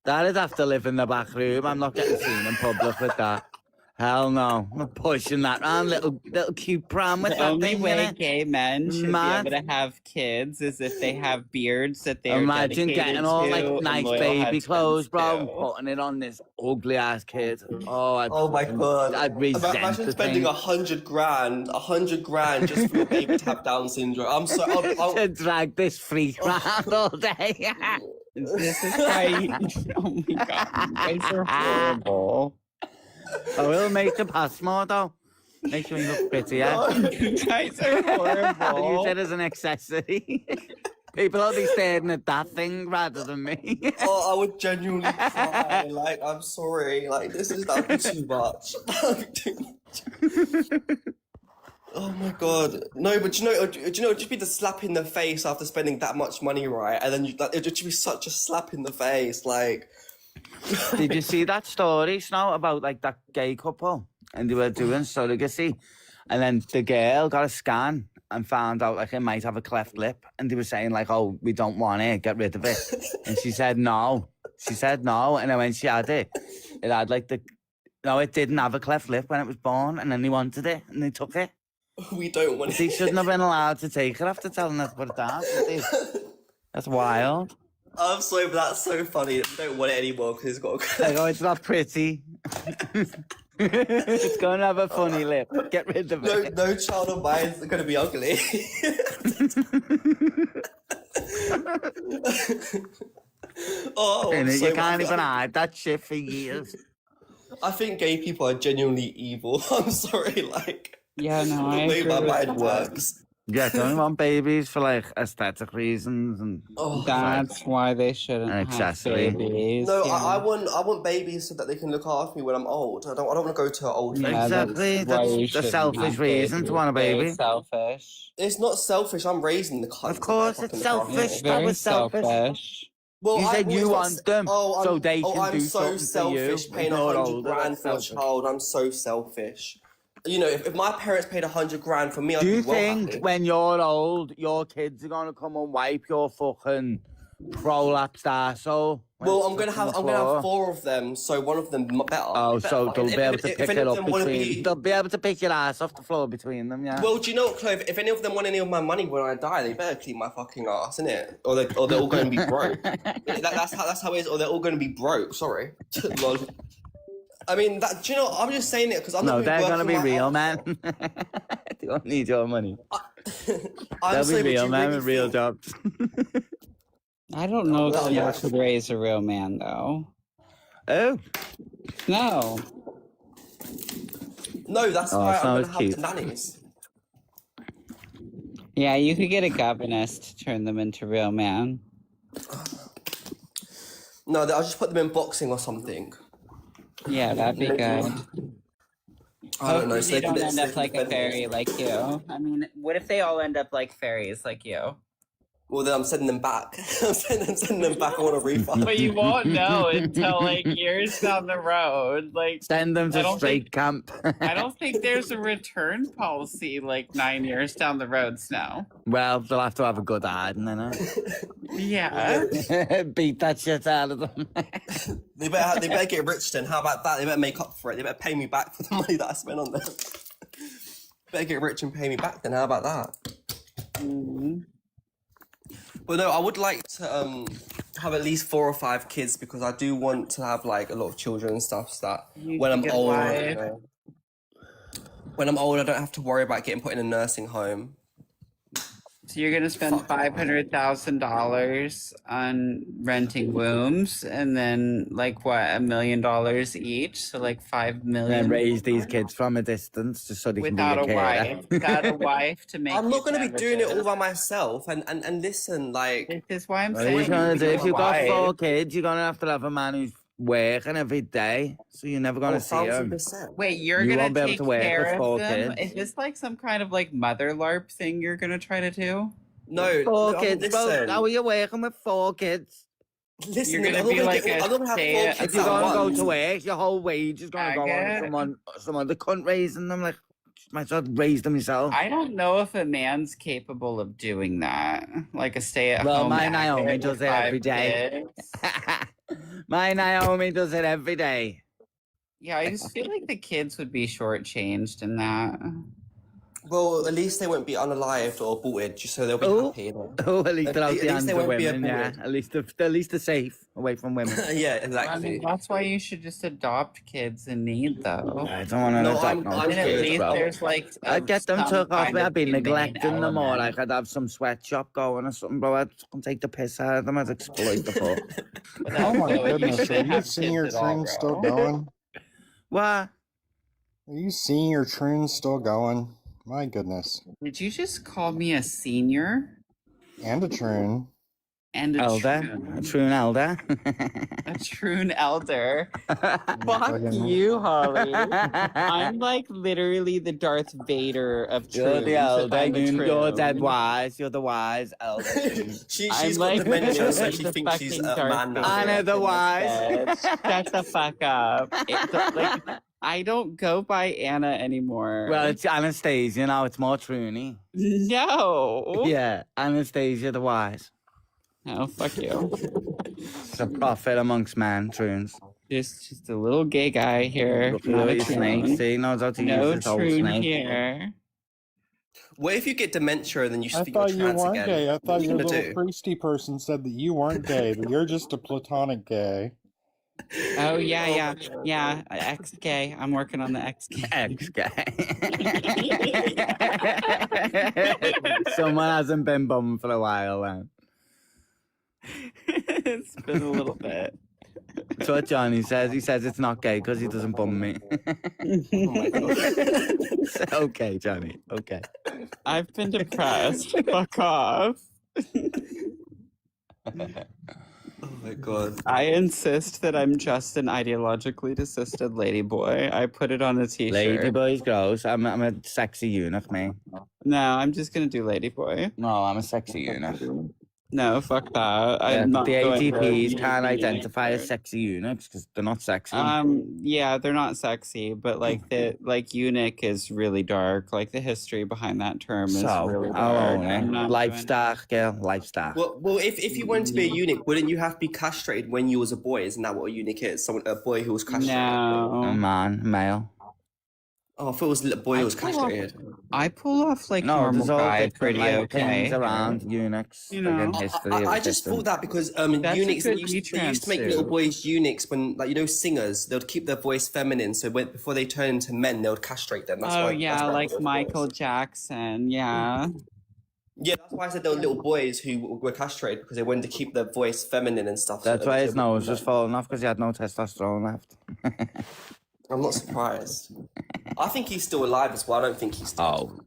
That'd have to live in the back room. I'm not getting seen in public with that. Hell no. I'm not pushing that round. Little cute pram with The that only thing way in it. gay men should Mad. be able to have kids is if they have beards that they're Imagine dedicated getting all to like and nice loyal baby husbands clothes, bro, and to. putting it on this ugly ass kid. Oh my god! I'd resent Imagine the spending thing. $100 grand just for your baby to have Down syndrome. I'm so. To drag this freak round all day. This is why. Oh my god, you guys are horrible. I will make the pass more though. Makes me look prettier. You guys are horrible. Use it as an accessory. People will be staring at that thing rather than me. Oh, I would genuinely cry. Like, I'm sorry. Like, that'd be too much. That'd be too much. Oh my god. No, but do you know, it'd just be the slap in the face after spending that much money, right? And then it'd just be such a slap in the face. Like, Did you see that story, Snow, about like that gay couple? And they were doing surrogacy. And then the girl got a scan and found out like it might have a cleft lip. And they were saying like, oh, we don't want it, get rid of it. And she said no. She said no. And then when she had it, it had like no, it didn't have a cleft lip when it was born. And then they wanted it and they took it. we don't want But they it. shouldn't have been allowed to take it after telling her to put it down. That's wild. I'm sorry, but that's so funny. We don't want it anymore because it's got a Like, oh, it's not pretty. It's going to have a funny lip. Get rid of it. No child of mine is going to be ugly. Oh, I'm And so you can't mad. even hide that shit for years. I think gay people are genuinely evil. I'm sorry, like, Yeah, no, I the way agree my with mind that. works. Yeah, they only want babies for like aesthetic reasons and That's why they shouldn't have accessory. babies. No, yeah. I want babies so that they can look after me when I'm old. I don't want to go to an old age. Yeah, Exactly. that's why you That's the shouldn't selfish have reason to want a Very baby. selfish. It's not selfish. I'm raising the cunt. Of course, it's selfish. It's That very was selfish. selfish. Well, You said you want them so they can I'm do so something for you. selfish paying When you're 100 older, grand that's for a selfish. child. I'm so selfish. You know, if my parents paid 100 grand for me, I'd Do you be well think happy. when you're old, your kids are gonna come and wipe your fucking prolapsed arsehole? when Well, it's I'm gonna touching have the I'm gonna have floor? 4 of them, so one of them better. Oh, so they'll be able to pick any it of up them wanna between. be- They'll be able to pick your ass off the floor between them. Yeah. Well, do you know what, Chloe? If any of them want any of my money when I die, they better clean my fucking ass, innit? Or they're all going to be broke. That's how it is. Or they're all going to be broke. Sorry. Lol. I mean, do you know? I'm just saying it because I'm no, not. they're gonna be working my real, ass man. They don't need your money. I'm They'll saying, be would real, you man, really with real feel- jobs. I don't know Oh, if you yeah. could raise a real man, though. Oh. No. No, that's Oh, why that I'm gonna sounds have cute. the nannies. Yeah, you could get a governess to turn them into real man. No, I'll just put them in boxing or something. Yeah, that'd be good. I don't know. Hopefully So they they can don't end up like a defend fairy themselves. like you. I mean, what if they all end up like fairies like you? Well, then I'm sending them back. I'm sending them back. I want a refund. But you won't know until like years down the road. Like Send them I to don't straight camp. I don't think there's a return policy like 9 years down the road, Snow. Well, they'll have to have a good hiding, then. Yeah. Beat that shit out of them. They better get rich then. How about that? They better make up for it. They better pay me back for the money that I spent on them. Better get rich and pay me back then. How about that? But no, I would like to have at least 4 or 5 kids because I do want to have like a lot of children and stuff. So that when I'm old, when I'm old, I don't have to worry about getting put in a nursing home. So you're gonna spend $500,000 on renting wombs, and then like what, $1 million each? So like $5 million. And raise these kids from a distance just so they Without can a be a carer. wife, without a wife to make. I'm not you going to be doing it all sandwiches. by myself. And listen, like This is why I'm Well, saying. if you've got wife. 4 kids, you're gonna have to have a man who's working every day, so you're never gonna see him. Wait, you're You gonna won't be able take to work care with of 4 them? kids. Is this like some kind of like mother LARP thing you're gonna try to do? No, 4 no, kids. Well, listen. how are you working with 4 kids? Listen, You're gonna be like a I'm not gonna have 4 stay- kids If you're at gonna go once. to work, your whole wage is gonna go on some other cunt raising them. Like, might as well raise them yourself. I don't know if a man's capable of doing that. Like a stay-at-home. Well, my dad Naomi with does it 5 every day. kids. My Naomi does it every day. Yeah, I just feel like the kids would be shortchanged in that. Well, at least they won't be unalived or aborted, just so they'll be happy. You know? Oh, at least they're out At the least hands they of won't be women. Yeah, aborted. at least they're safe away from women. Yeah, I exactly. mean, that's why you should just adopt kids in need, though. I don't want to No, adopt I'm no And at kids, least bro. there's like I'd get them some took off kind me. of I'd be humane neglecting them, or element. like I'd have some sweatshop going or something, bro. I'd fucking take the piss out of them. I'd exploit the fuck. Oh my So you goodness, are shouldn't you have seeing kids your at all, trend still bro. going? What? Are you seeing your trend still going? My goodness. Did you just call me a senior? And a trend. And a Elder? troon? A true elder? A troon elder. Fuck Fucking- you, Holly. I'm like literally the Darth Vader of troons. You're the if elder. I'm a You're dead troon. wise. You're the wise elder. She's I'm got like dementia, so literally she the thinks she's fucking a Darth man now. I know the Vader wise. in this bitch. Shut the fuck up. Like, I don't go by Anna anymore. Well, it's Anastasia now. It's more Troony. no. Yeah, Anastasia the wise. Oh, fuck you. It's a prophet amongst men, Troons. Just a little gay guy here. Look Not at a your snake. troon. See, knows how to No use his whole troon snake. here. What if you get dementia and then you I think you're thought you trans weren't again? gay. I What thought are you your gonna little do? priesty person said that you weren't gay, that you're just a platonic gay. Oh yeah. Ex-gay. I'm working on the ex-gay. Ex-gay. Someone hasn't been bummed for a while then. It's been a little bit. That's what Johnny says. He says it's not gay because he doesn't bum me. Oh my god. Okay, Johnny. Okay. I've been depressed. Fuck off. Oh my god. I insist that I'm just an ideologically desisted ladyboy. I put it on a t-shirt. Ladyboy's gross. I'm a sexy eunuch, me. No, I'm just gonna do ladyboy. No, I'm a sexy eunuch. No, fuck that. Yeah, I'm not the going for ATPs a can't eunuch identify as t-shirt. sexy eunuchs because they're not sexy. Yeah, they're not sexy, but like eunuch is really dark. Like the history behind that term is So, really I'll dark. own I'm it. not doing Lifestyle, girl, lifestyle. Well, if you wanted to be a eunuch, wouldn't you have to be castrated when you was a boy? Isn't that what a eunuch is? A boy who was castrated. A No. man, male. Oh, I thought it was a little boy who was castrated. I pull off like No, normal there's all guy different pretty like, things okay. around eunuchs. You like, know. in history. I just thought that because eunuchs a they good used to make little boys eunuchs when, like, you know, singers, they would keep their voice feminine, so before they turn into men, they would castrate them. That's Oh why, yeah, that's why like it was Michael boys. Jackson. Yeah. Yeah, that's why I said there were little boys who were castrated because they wanted to keep their voice feminine and stuff. That's so why they his wouldn't nose do was that. falling off because he had no testosterone left. I'm not surprised. I think he's still alive as well. I don't think he's dead. Oh.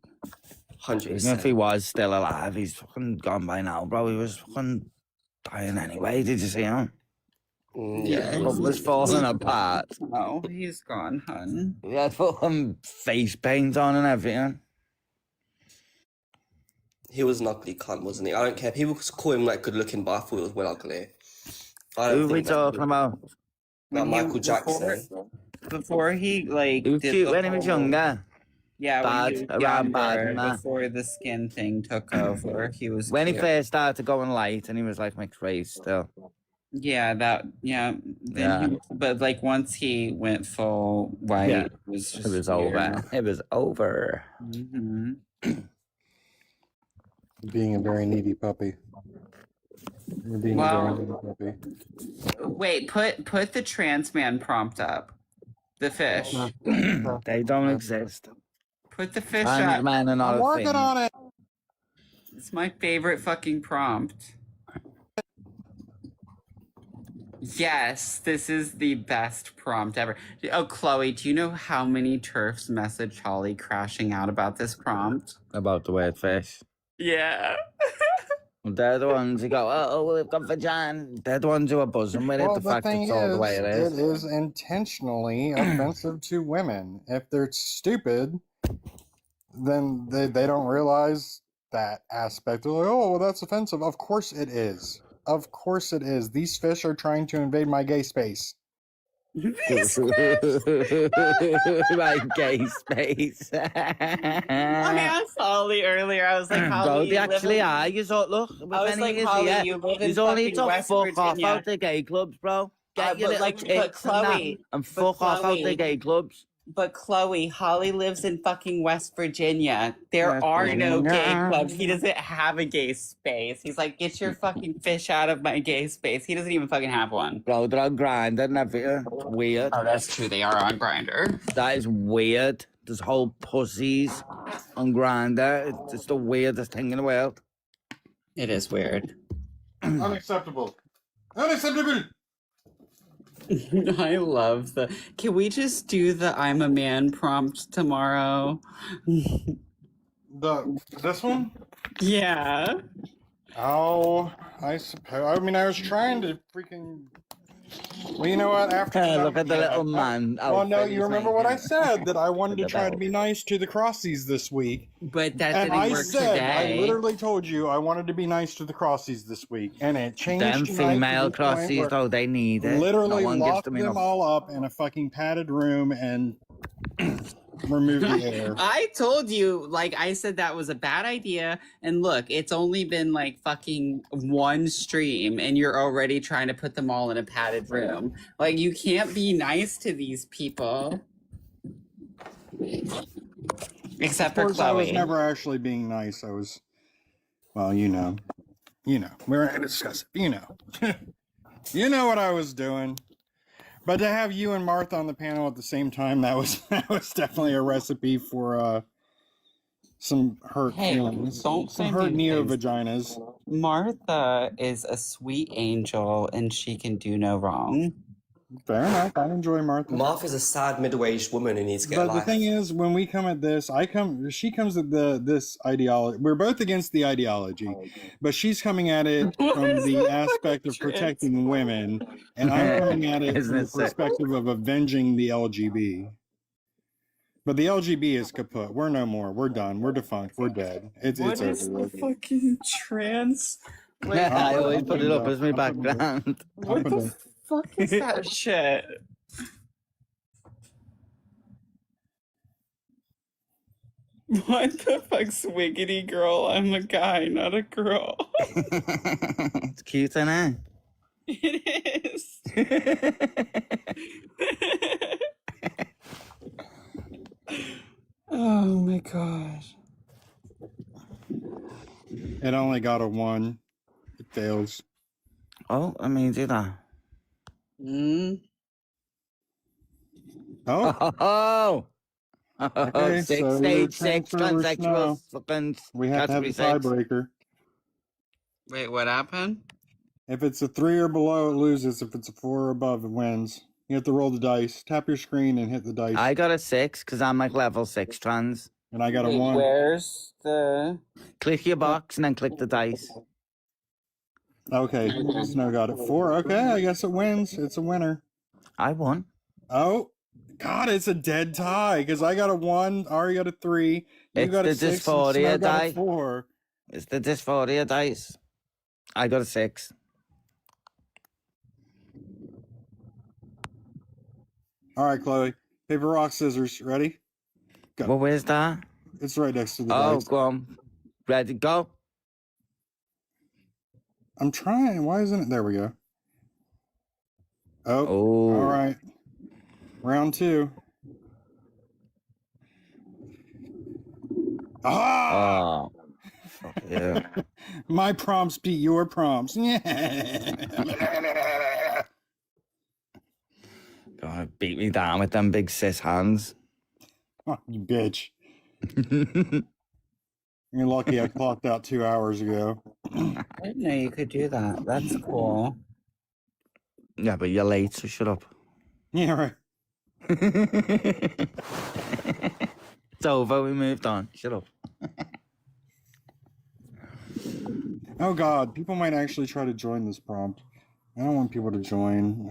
100%. Even if he was still alive, he's fucking gone by now, bro. He was fucking dying anyway. Did you see him? Yeah. He was falling apart. Oh, he's gone, hun. He had fucking face paint on and everything. He was an ugly cunt, wasn't he? I don't care. People call him like good looking, but I thought it was well ugly. I don't Who are we think that- talking about? Not Michael Jackson. Before he like He was did cute the when he was whole- younger. Yeah, Bad, when he was around bad younger, and that. before the skin thing took over, he was When he cute. first started going light and he was like mixed race still. Yeah, then Yeah. but like once he went full white, Yeah. it was just It was weird. over. It was over. Mhm. Being a very needy puppy. You're being a very needy puppy. Wait, put the trans man prompt up. The fish. They don't exist. Put the fish Trans up. men are not I'm a working thing. on it. It's my favorite fucking prompt. Yes, this is the best prompt ever. Oh, Chloe, do you know how many TERFs message Holly crashing out about this prompt? About the weird fish. Yeah. They're the ones who go, oh, we've got vagina. They're the ones who are buzzing with it. Well, The the fact thing it's all the way it is. it is intentionally offensive to women. If they're stupid, then they don't realize that aspect. They're like, oh, well, that's offensive. Of course it is. Of course it is. These fish are trying to invade my gay space. My gay space. I asked Holly earlier. I was like, Holly, Bro, you they live actually in- are. You thought, look, with I was any like, years Holly, here, you live in you only fucking to West fuck off Virginia. out the gay clubs, bro. Get your but little like, tits but and that, Chloe, and but fuck off out the Chloe- gay clubs. But Chloe, Holly lives in fucking West Virginia. There West are no gay Virginia. clubs. He doesn't have a gay space. He's like, get your fucking fish out of my gay space. He doesn't even fucking have one. Bro, they're on Grindr and everything. It's weird. Oh, that's true. They are on Grindr. That is weird. There's whole pussies on Grindr. It's the weirdest thing in the world. It is weird. Unacceptable. Unacceptable. I love the. Can we just do the "I'm a man" prompt tomorrow? This one? Yeah. Oh, I suppose. I mean, I was trying to freaking. Well, you know what? After Look at the little man. Well, no, outfit you he's remember what I making. said that I wanted to The try to belt. be nice to the Crossies this week. But that And didn't I work said, today. I literally told you I wanted to be nice to the Crossies this week, and it changed. Them tonight to female the point crossies, where though, they need it. Literally no one gives locked them them enough. all up in a fucking padded room and removed the air. I told you, like, I said that was a bad idea. And look, it's only been like fucking one stream, and you're already trying to put them all in a padded room. Like, you can't be nice to these people. Except for Of course, I was Chloe. never actually being nice. I was, well, you know, we're not going to discuss it. You know, you know what I was doing. But to have you and Martha on the panel at the same time, that was definitely a recipe for some hurt Hey, feelings, don't some say hurt mean neo things. vaginas. Martha is a sweet angel, and she can do no wrong. Fair enough. I enjoy Martha. Martha's a sad middle-aged woman who needs to get a But the life. thing is, when we come at this, she comes at this ideology. We're both against the ideology, but she's coming at it from the aspect of protecting women, and I'm coming at it Isn't from it the sick? perspective of avenging the LGB. But the LGB is kaput. We're no more. We're done. We're defunct. We're dead. It's What over is the with. fucking trans? Like, I always put it up as my I'm putting it up. background. what the fuck is that shit? What the fuck, swiggity girl? I'm a guy, not a girl. It's cute, isn't it? It is. Oh my gosh. It only got a 1. It fails. Oh, I mean, do that. Oh, Oh, okay. six, So stage six, transfer transsexual, fucking we have to have category the six. tiebreaker. Wait, what happened? If it's a 3 or below, it loses. If it's a 4 or above, it wins. You have to roll the dice. Tap your screen and hit the dice. I got a 6 because I'm like level 6 trans. And I got a Wait, 1. where's the... Click your box and then click the dice. Okay, Snow got it. 4. Okay, I guess it wins. It's a winner. I won. Oh, God, it's a dead tie because I got a 1. Ari got a 3. You It's got a the 6. And dysphoria Snow got die. a 4. It's the dysphoria dice. I got a 6. All right, Chloe. Paper, rock, scissors. Ready? Go. Well, where's that? It's right next to the Oh, dice. go on. Ready, go. I'm trying. Why isn't it? There we go. Oh. All right. Round 2. Ah! Oh. Yeah. My prompts beat your prompts. God, beat me down with them big cis hands. Oh, you bitch. You're lucky I clocked out 2 hours ago. I didn't know you could do that. That's cool. Yeah, but you're late, so shut up. Yeah, right. It's over, we moved on. Shut up. Oh God, people might actually try to join this prompt. I don't want people to join.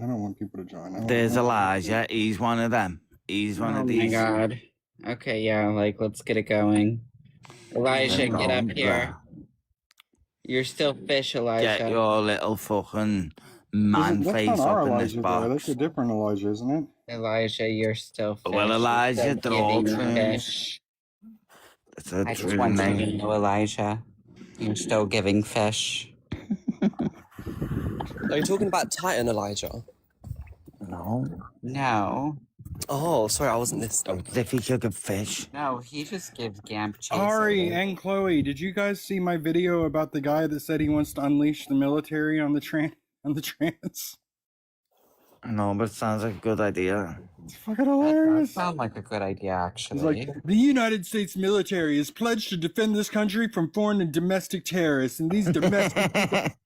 There's Elijah. He's one of them. He's one of these. Oh my God. Okay, yeah, like, let's get it going. Elijah, get up here. You're still fish, Elijah. Get your little fucking man face that's not our up in Elijah, this though. box. That's a different Elijah, isn't it? Elijah, you're still fish. Well, Elijah, they're all true. Fish. It's a I just true want you to name. know, Elijah, you're still giving fish. Are you talking about Titan, Elijah? No. No. Oh, sorry, I wasn't listening. If he could give fish. No, he just gives Gamp cheese. Ari and Chloe, did you guys see my video about the guy that said he wants to unleash the military on the trans? No, but it sounds like a good idea. It's fucking hilarious. That sounds like a good idea, actually. He's like, the United States military is pledged to defend this country from foreign and domestic terrorists, and these domestic.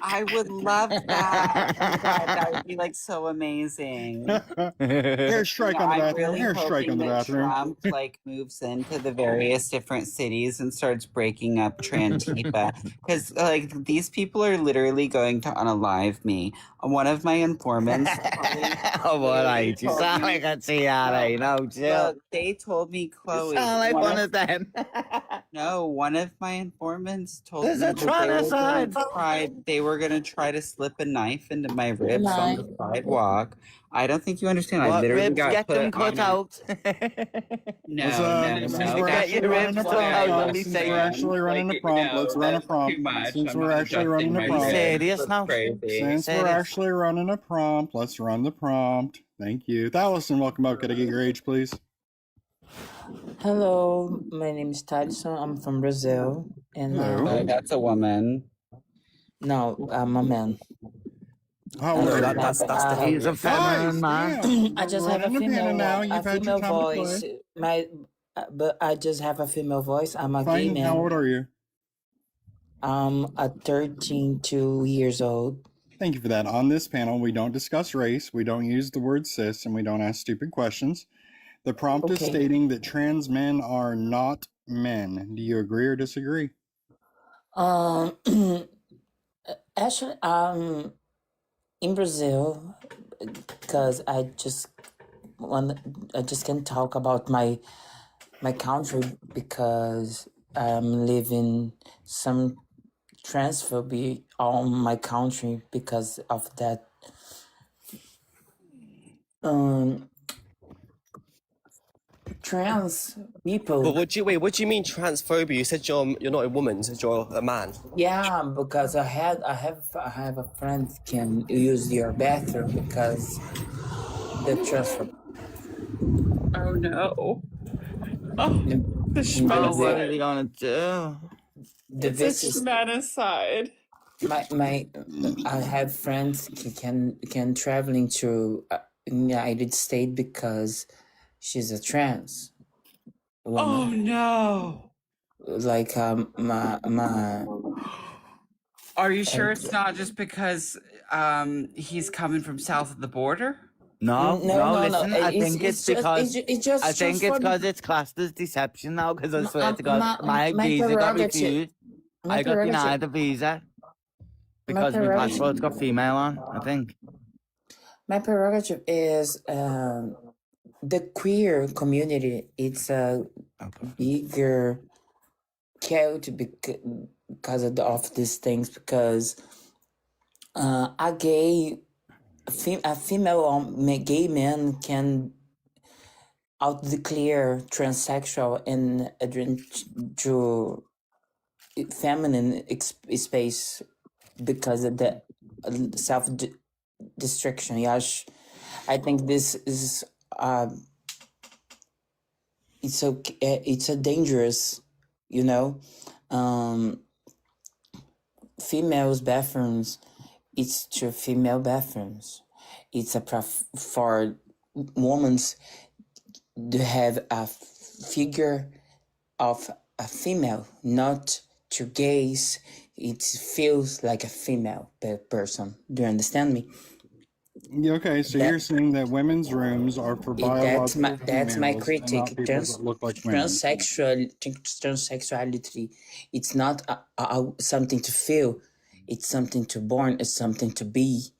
I would love that. That would be like so amazing. Airstrike on the bathroom. I'm really Airstrike on the hoping that bathroom. Trump like moves into the various different cities and starts breaking up Trantifa because like these people are literally going to unalive me. One of my informants. Oh, what I you sound like a CIA, no, Jill. Look, they told me, Chloe. You sound like one of them. No, one of my informants told There's me a tranocide. they were gonna try to slip a knife into my ribs on the sidewalk. I don't think you understand. I What literally ribs? got Get put them cut out. No, Since we're actually running a prompt, since we're actually running a prompt, let's run a prompt. Since we're actually running a prompt. Serious now? Since we're actually running a prompt, let's run the prompt. Thank you. Thallison, welcome up. Could I get your age, please? Hello, my name is Tyson. I'm from Brazil. And that's a woman. No, I'm a man. How old are you? He's a feminine man. I just have a female voice. But I just have a female voice. I'm a gay Fine. man. How old are you? I'm 2 years old. Thank you for that. On this panel, we don't discuss race, we don't use the word cis, and we don't ask stupid questions. The prompt is stating that trans men are not men. Do you agree or disagree? Actually, in Brazil, because I just can talk about my country because I'm living some transphobia on my country because of that. Trans people. But what do you mean transphobia? You said you're not a woman. You said you're a man. Yeah, because I have a friend can use your bathroom because the transfer. Oh no! The Oh, what are they gonna do? It's a genocide. I have friends can traveling to United States because she's a trans woman. Oh no! Like my. Are you sure it's not just because he's coming from south of the border? No, listen, I think it's because I think it's because it's classed as deception now, because I swear to God, my visa got refused. I got denied the visa because my passport's got female on, I think. My prerogative is the queer community. It's a bigger killed because of these things, because a female gay man can out-declare transsexual and to feminine space because of the self-destruction. Yes, I think this is it's a dangerous, females bathrooms. It's to female bathrooms. It's for women to have a figure of a female, not to gays. It feels like a female person. Do you understand me? Okay, so you're saying that women's rooms are for biological That's my females and critique. not people that look like women. Transsexuality, it's not something to feel. It's something to born. It's something to be.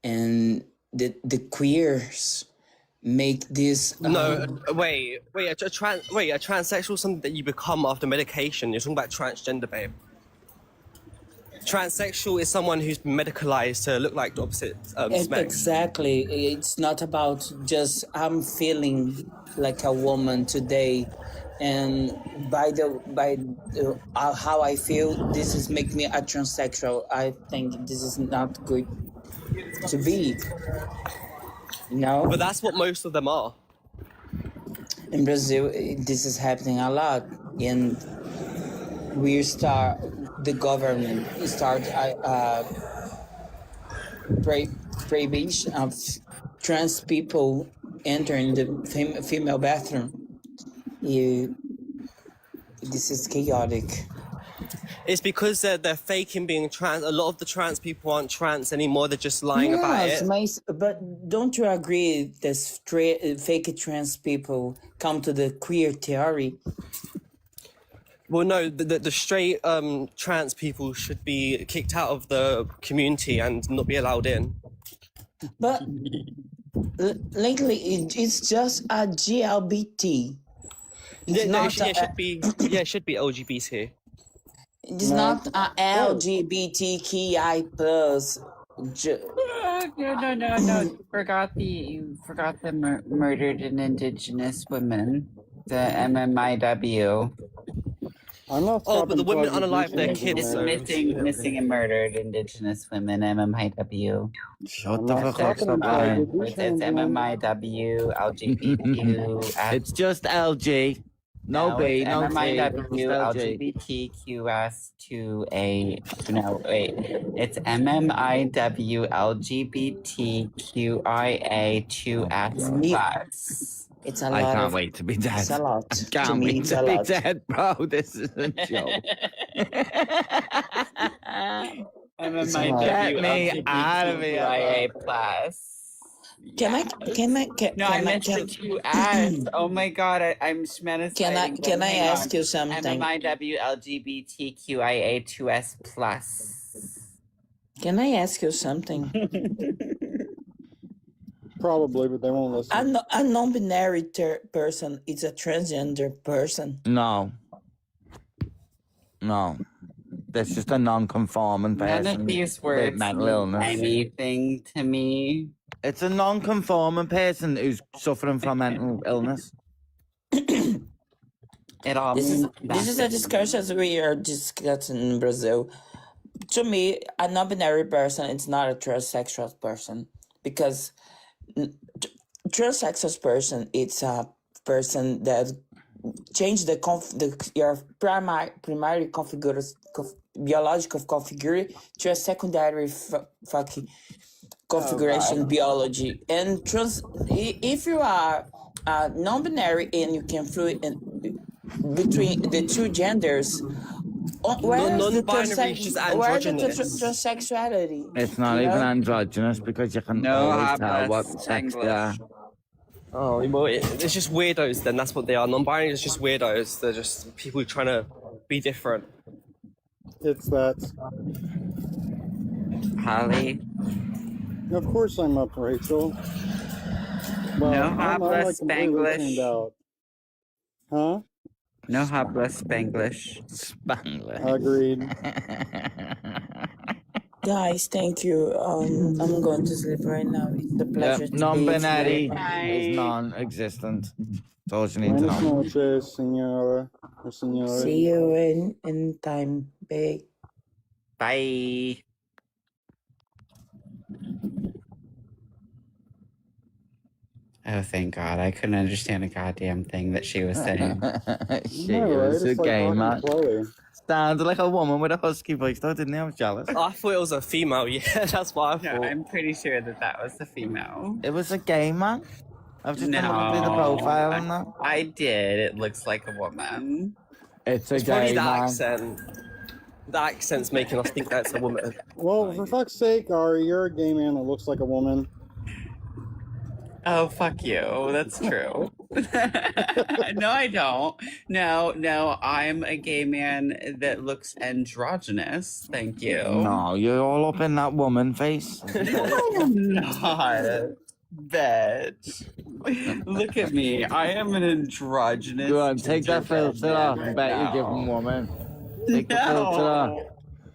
And the queers make this. No, wait. A transsexual is something that you become after medication. You're talking about transgender, babe. Transsexual is someone who's been medicalized to look like the opposite sex. Exactly. It's not about just I'm feeling like a woman today, and by how I feel, this is make me a transsexual. I think this is not good to be. But that's what most of them are. In Brazil, this is happening a lot, and the government start prohibition of trans people entering the female bathroom. This is chaotic. It's because they're faking being trans. A lot of the trans people aren't trans anymore. They're just lying about it. But don't you agree that fake trans people come to the queer theory? Well, no, the straight trans people should be kicked out of the community and not be allowed in. But lately, it's just a GLBT. It should be LGBT. It's not a LGBTQI plus. No. You forgot the murdered and indigenous women, the MMIW. I'm not. But the women unalive their kids. It's missing and murdered indigenous women, MMIW. Shut the fuck up, stop lying. It's MMIW, LGBTQ. It's just LG. No B, no T. MMIW, LGBTQS2A. No, wait. It's MMIW, LGBTQIA2S+. It's a I lot. can't wait to be dead. It's a lot. I can't wait to be dead, bro. This is a joke. MMIW, Get me out of here. LGBTQIA+. Can I? No, I meant the two S. Oh my god, I'm menacing. Can I ask you something? MMIW LGBTQIA2S+. Can I ask you something? Probably, but they won't listen. A non-binary person is a transgender person. No. That's just a non-conforming person. None of these words with mental illness. anything to me. It's a non-conforming person who's suffering from mental illness. It all This is a discussion we are discussing in Brazil. To me, a non-binary person is not a transsexual person, because transsexual person, it's a person that change your primary biological configuration to a secondary configuration biology. And if you are non-binary and you can fluid between the two genders, where is the transsexuality? It's not even androgynous because you can always tell what sex they are. Oh, well, it's just weirdos then, that's what they are. Non-binary is just weirdos. They're just people trying to be different. It's that. Holly? Of course I'm up, Rachel. Well, No I'm habla like completely Spanglish. tuned out. Huh? No habla Spanglish. Spanglish. Agreed. Guys, thank you. I'm going to sleep right now. It's a pleasure to be Non-binary here. is non-existent. That's all you need to Buenas know. noches, señora. Or señores. See you in time. Bye. Bye. Oh, thank God. I couldn't understand a goddamn thing that she was saying. Shit, it was a game, man. Sounded like a woman with a husky voice, though, didn't it? I was jealous. I thought it was a female. Yeah, that's what I thought. No, I'm pretty sure that was the female. It was a game, man. I've just been No, looking through the profile and that. I did. It looks like a woman. It's a It's probably game, the man. accent. The accent's making us think that's a woman. Well, for fuck's sake, Ari, you're a gay man that looks like a woman. Oh, fuck you. That's true. No, I don't. No, I'm a gay man that looks androgynous. Thank you. No, you're all up in that woman face. I'm not. Bitch. Look at me. I am an androgynous. Go on, take that filter off. I bet you give them woman. Take the filter off.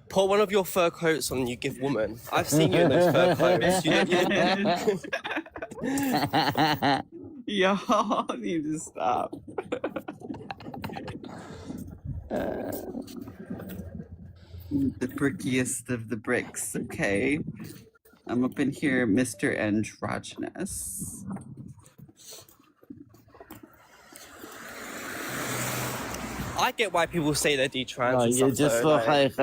Put one of your fur coats on, you give woman. I've seen you in those fur coats. Y'all need to stop. The brickiest of the bricks, okay? I'm up in here, Mr. Androgynous. I get why people say they're detrans. No, and you stuff, just though, look like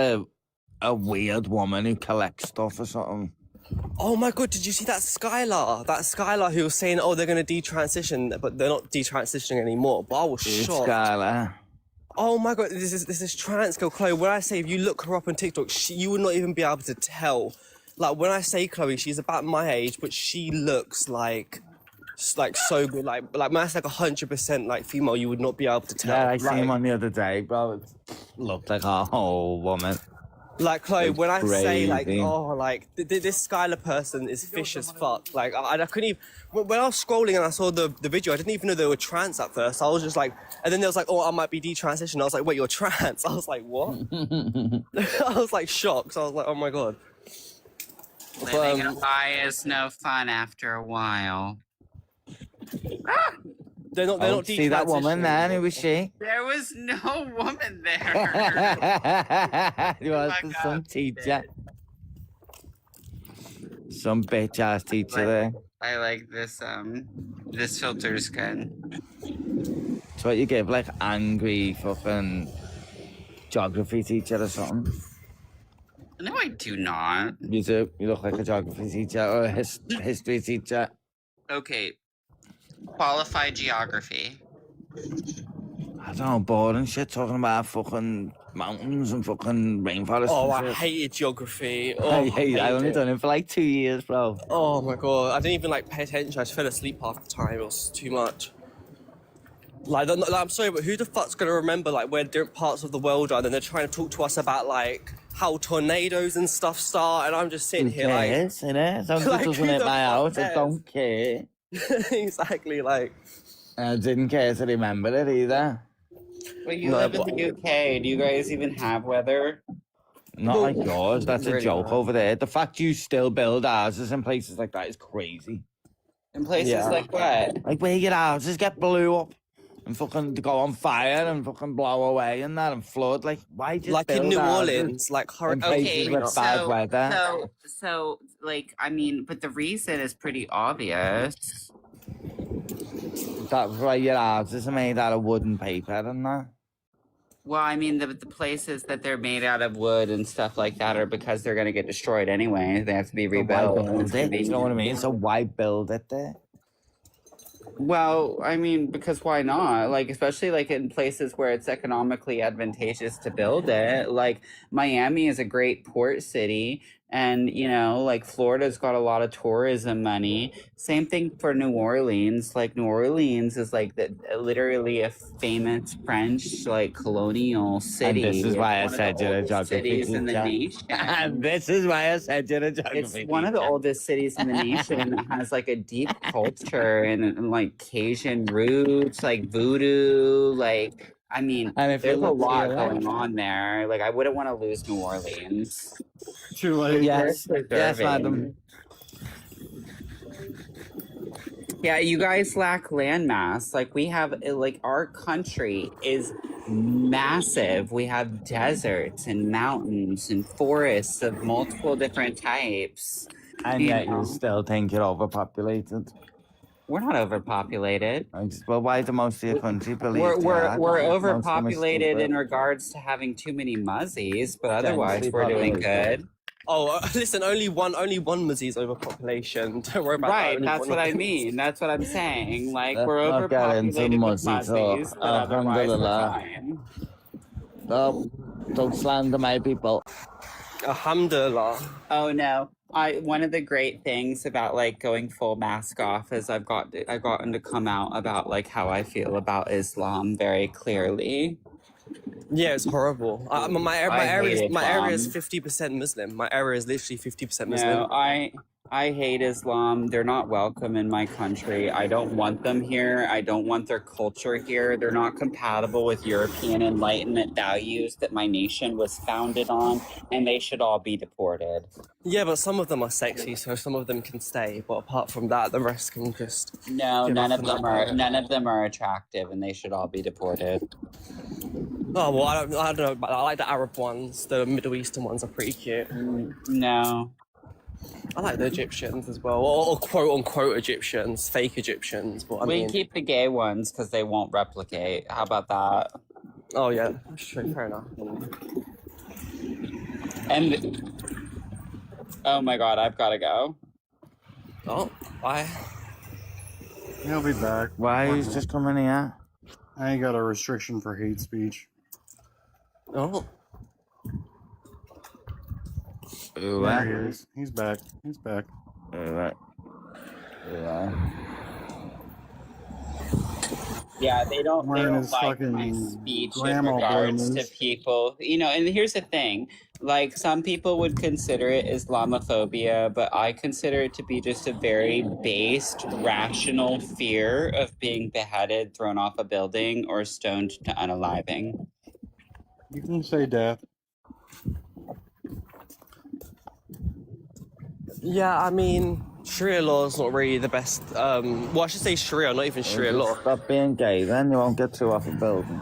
a weird woman who collects stuff or something. Oh my god, did you see that Skylar? That Skylar who was saying, oh, they're going to detransition, but they're not detransitioning anymore. But I was shocked. Skylar. Oh my god, this is trans girl, Chloe. When I say if you look her up on TikTok, you would not even be able to tell. Like, when I say Chloe, she's about my age, but she looks like so good. Like when I say like 100% like female, you would not be able to tell. Yeah, I seen him on the other day, bro. It looked like a whole woman. Like, Chloe, It's when I say, like, crazy. oh, like, this Skylar person is fish as fuck. Like, I couldn't even... When I was scrolling and I saw the video, I didn't even know they were trans at first. I was just like... And then there was like, oh, I might be detransitioned. I was like, wait, you're trans? I was like, what? I was, like, shocked. So I was like, oh, my God. Living a lie is no fun after a while. They're not see that woman there? Who was she? There was no woman there. You asked some teacher. Some bitch ass teacher there. I like this, this filter's good. It's what you give like angry fucking geography teacher or something. No, I do not. You do. You look like a geography teacher or a history teacher. Okay. Qualified geography. I don't know, boring shit, talking about fucking mountains and fucking rainforests. Oh, and I shit. hated geography. Oh, I only done it for like 2 years, bro. Oh, my God. I didn't even, like, pay attention. I just fell asleep half the time. It was too much. Like, I'm sorry, but who the fuck's gonna remember, like, where different parts of the world are, and then they're trying to talk to us about, like, how tornadoes and stuff start, and I'm just sitting here, like... Who cares, innit? As long as it doesn't hit my house, I don't care. Exactly, like... I didn't care to remember it either. Well, you live in the UK. Do you guys even have weather? Not like yours, that's a Really joke not. over there. The fact you still build houses in places like that is crazy. In places like what? Like where your houses get blew up and fucking go on fire and fucking blow away and that and flood. Like, why just Like in build New houses Orleans, like in places with bad weather? So, like, I mean, but the reason is pretty obvious. That's why your houses are made out of wood and paper and that. Well, I mean, the places that they're made out of wood and stuff like that are because they're going to get destroyed anyway. They have to be Why rebuilt. build it? You know what I mean? So why build it there? Well, I mean, because why not? Like, especially like in places where it's economically advantageous to build it. Like Miami is a great port city, and you know, like Florida's got a lot of tourism money. Same thing for New Orleans. Like New Orleans is like literally a famous French like colonial city. And this is why I It's one said of the you're a oldest geography cities in the teacher. nation. And this is why I said you're a geography It's one of the oldest cities in the nation that has like a deep culture and like Cajun roots, like voodoo, like I mean, And if you there's a look to lot your going right, on there. Like, I wouldn't want to lose New Orleans. Too late. yes, Worth yes, preserving. madam. Yeah, you guys lack landmass. Like, we have, like, our country is massive. We have deserts and mountains and forests of multiple different types. And yet you still think you're overpopulated. We're not overpopulated. Well, why do most of your country believe We're they we're, are? we're Most of them are overpopulated stupid. in regards to having too many muzzies, but otherwise Densely we're doing populated. good. Oh, listen, only one Muzzy is overpopulation. Don't worry about that. Right, Only that's one what of I them. mean. That's what I'm saying. Like, Let's we're not get into overpopulated with muzzy muzzies, talk. but otherwise we're Alhamdulillah. fine. Oh, don't slander my people. Alhamdulillah. Oh no. One of the great things about like going full mask off is I've gotten to come out about like how I feel about Islam very clearly. Yeah, it's horrible. My I area hate is Islam. 50% Muslim. My area is literally 50% Muslim. No, I hate Islam. They're not welcome in my country. I don't want them here. I don't want their culture here. They're not compatible with European Enlightenment values that my nation was founded on, and they should all be deported. Yeah, but some of them are sexy, so some of them can stay. But apart from that, the rest can just No, give none up of on them that are planet. none of them are attractive, and they should all be deported. Oh well, I don't know. But I like the Arab ones. The Middle Eastern ones are pretty cute. No. I like the Egyptians as well, or quote unquote Egyptians, fake Egyptians. But I We mean, keep the gay ones because they won't replicate. How about that? oh yeah, that's true. Fair enough. And oh my god, I've got to go. Oh, bye. He'll be back. Why are you just coming here? I ain't got a restriction for hate speech. Oh. There he is. He's back. He's back. Yeah, they don't Wearing his like fucking my speech in grandma regards to blues. people. You know, and here's the thing. Like, some people would consider it Islamophobia, but I consider it to be just a very based, rational fear of being beheaded, thrown off a building, or stoned to unaliving. You can say death. Yeah, I mean, Sharia law is not really the best. Well, I should say Sharia, not even Sharia law. Stop being gay, then you won't get too off a building.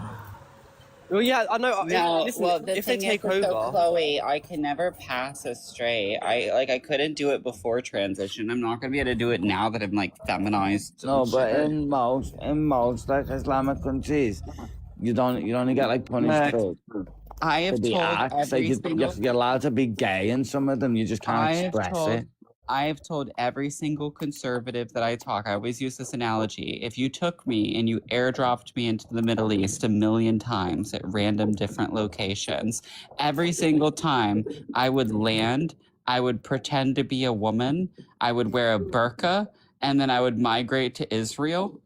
Well, yeah, I know. No, Listen, well, the if they thing take is, so over, Chloe, I can never pass as straight. I couldn't do it before transition. I'm not gonna be able to do it now that I'm like feminized. No, and but shit. in most like Islamic countries, you only get like punished for I have the told acts. Like every single. you're allowed to be gay in some of them. You just can't express it. I have told every single conservative that I talk. I always use this analogy. If you took me and you airdropped me into the Middle East 1,000,000 times at random different locations, every single time I would land, I would pretend to be a woman, I would wear a burqa, and then I would migrate to Israel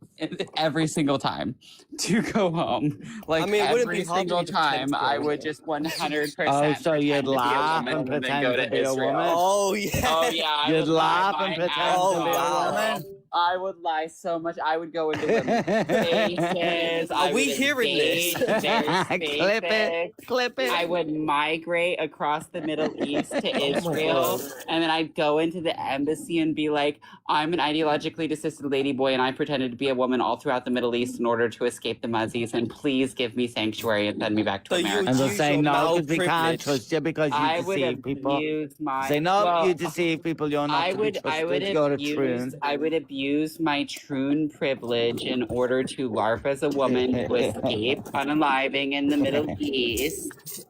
every single time to go home. Like, I mean, it wouldn't every be hard single to pretend time, to be a I would woman. just 100% Oh, so you'd pretend to be a laugh woman and then pretend go to be a Israel. woman? Oh yeah. Oh yeah, I You'd would lie laugh my and pretend ass to be a off. woman? I would lie so much. I would go into women's faces. Are I we would hearing this? invade their Clip it. spaces. Clip it. I would migrate across the Middle East to Oh my Israel, God. and then I'd go into the embassy and be like, "I'm an ideologically desisted ladyboy, and I pretended to be a woman all throughout the Middle East in order to escape the muzzies. And please give me sanctuary and send me back to So you America." And they'll use say your no because we can't malprivilege. trust you because you I would deceive people. abuse my. Say no, well, you deceive people. You're not I to be would trusted. You're a abuse troon. I would abuse my troon privilege in order to LARP as a woman to escape unaliving in the Middle East,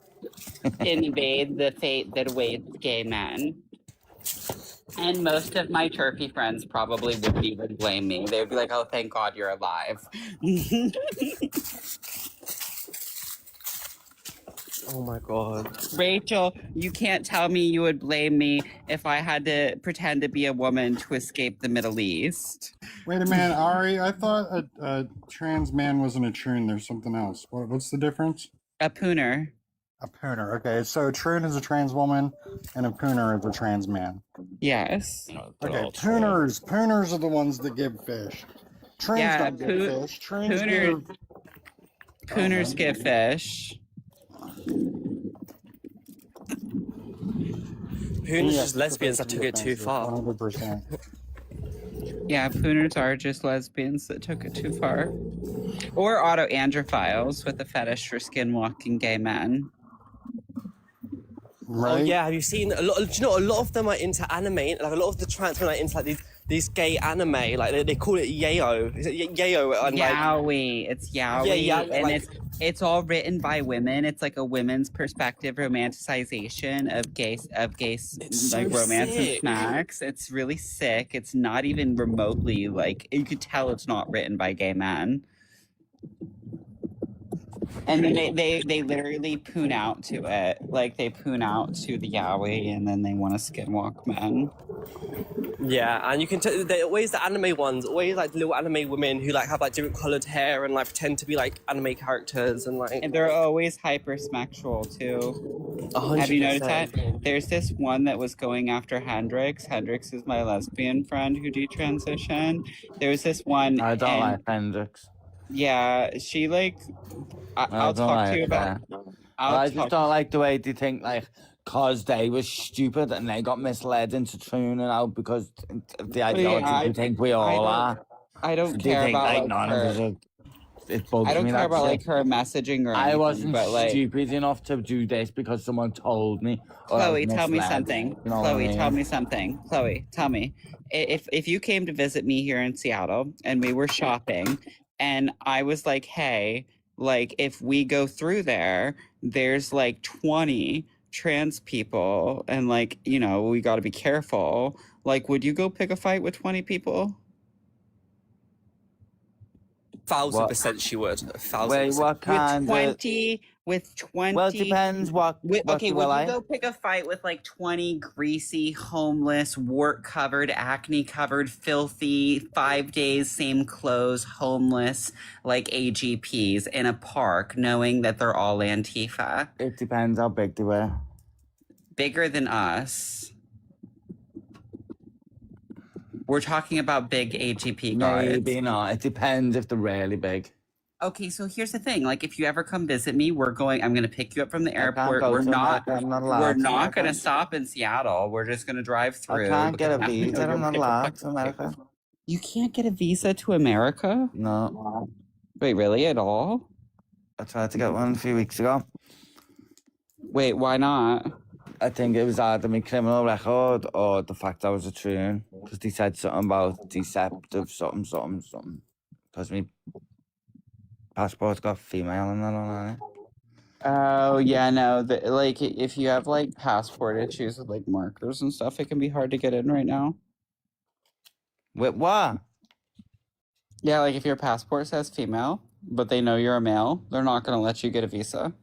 invade the fate that awaits gay men. And most of my turkey friends probably wouldn't even blame me. They'd be like, "Oh, thank God you're alive." Oh my God. Rachel, you can't tell me you would blame me if I had to pretend to be a woman to escape the Middle East. Wait a minute, Ari. I thought a trans man wasn't a troon. There's something else. What's the difference? A pooner. A pooner. Okay, so a troon is a trans woman, and a pooner is a trans man. Yes. Okay, pooners are the ones that give fish. Troons Yeah, don't give fish. Troons pooners- give Pooners get fish. Pooners just lesbians that took it too far. 100%. Yeah, pooners are just lesbians that took it too far. Or autoandrophiles with a fetish for skinwalking gay men. Oh yeah, have you seen a lot? Do you know a lot of them are into anime? Like a lot of the trans men are into like these gay anime. Like they call it yaoi. Is it yaoi? And Yaoi. It's yaoi. Yeah, and like- it's all written by women. It's like a women's perspective romanticization of gay so like romance sick. and snacks. It's really sick. It's not even remotely like you could tell it's not written by gay men. And then they literally poon out to it. Like they poon out to the yaoi and then they want to skinwalk men. Yeah, and you can tell they're always the anime ones, always like little anime women who like have like different colored hair and like pretend to be like anime characters and like. And they're always hypersexual too. 100%. Have you noticed that? There's this one that was going after Hendrix. Hendrix is my lesbian friend who detransitioned. There's this one. I don't like Hendrix. Yeah, she like. I'll don't talk to like you about. that. I just don't like the way they think like. Cause they were stupid and they got misled into tuning out because of the ideology we think we all are. I don't So they care think, about like, like, none of her. us are. It bugs I don't me, care that about like shit. her messaging or anything. I wasn't but, like, stupid enough to do this because someone told me. Or I was Chloe, tell me misled. something. You know what I Chloe, mean? tell me something. Chloe, tell me. If you came to visit me here in Seattle and we were shopping and I was like, hey, like if we go through there, there's like 20 trans people and like, you know, we got to be careful. Like, would you go pick a fight with 20 people? 1000% she would. 1000%. Wait, what kind With 20. Well, it depends what Okay, will would I? you go pick a fight with like 20 greasy, homeless, work-covered, acne-covered, filthy, 5 days, same clothes, homeless, like AGPs in a park, knowing that they're all Antifa? It depends how big they were. Bigger than us. We're talking about big AGP guys. Maybe not. It depends if they're really big. Okay, so here's the thing. Like, if you ever come visit me, I'm going to pick you up from the airport. go We're to not America. I'm not allowed we're to not America. going to stop in Seattle. We're just going to drive through. I can't get a because visa. you're I'm not pick- allowed to America. You can't get a visa to America? No. Wait, really? At all? I tried to get one a few weeks ago. Wait, why not? I think it was either my criminal record or the fact I was a troon. Because they said something about deceptive something. Because my passport's got female and that on it. Oh, yeah, no. Like, if you have, like, passport issues with, like, markers and stuff, it can be hard to get in right now. With what? Yeah, like, if your passport says female, but they know you're a male, they're not going to let you get a visa.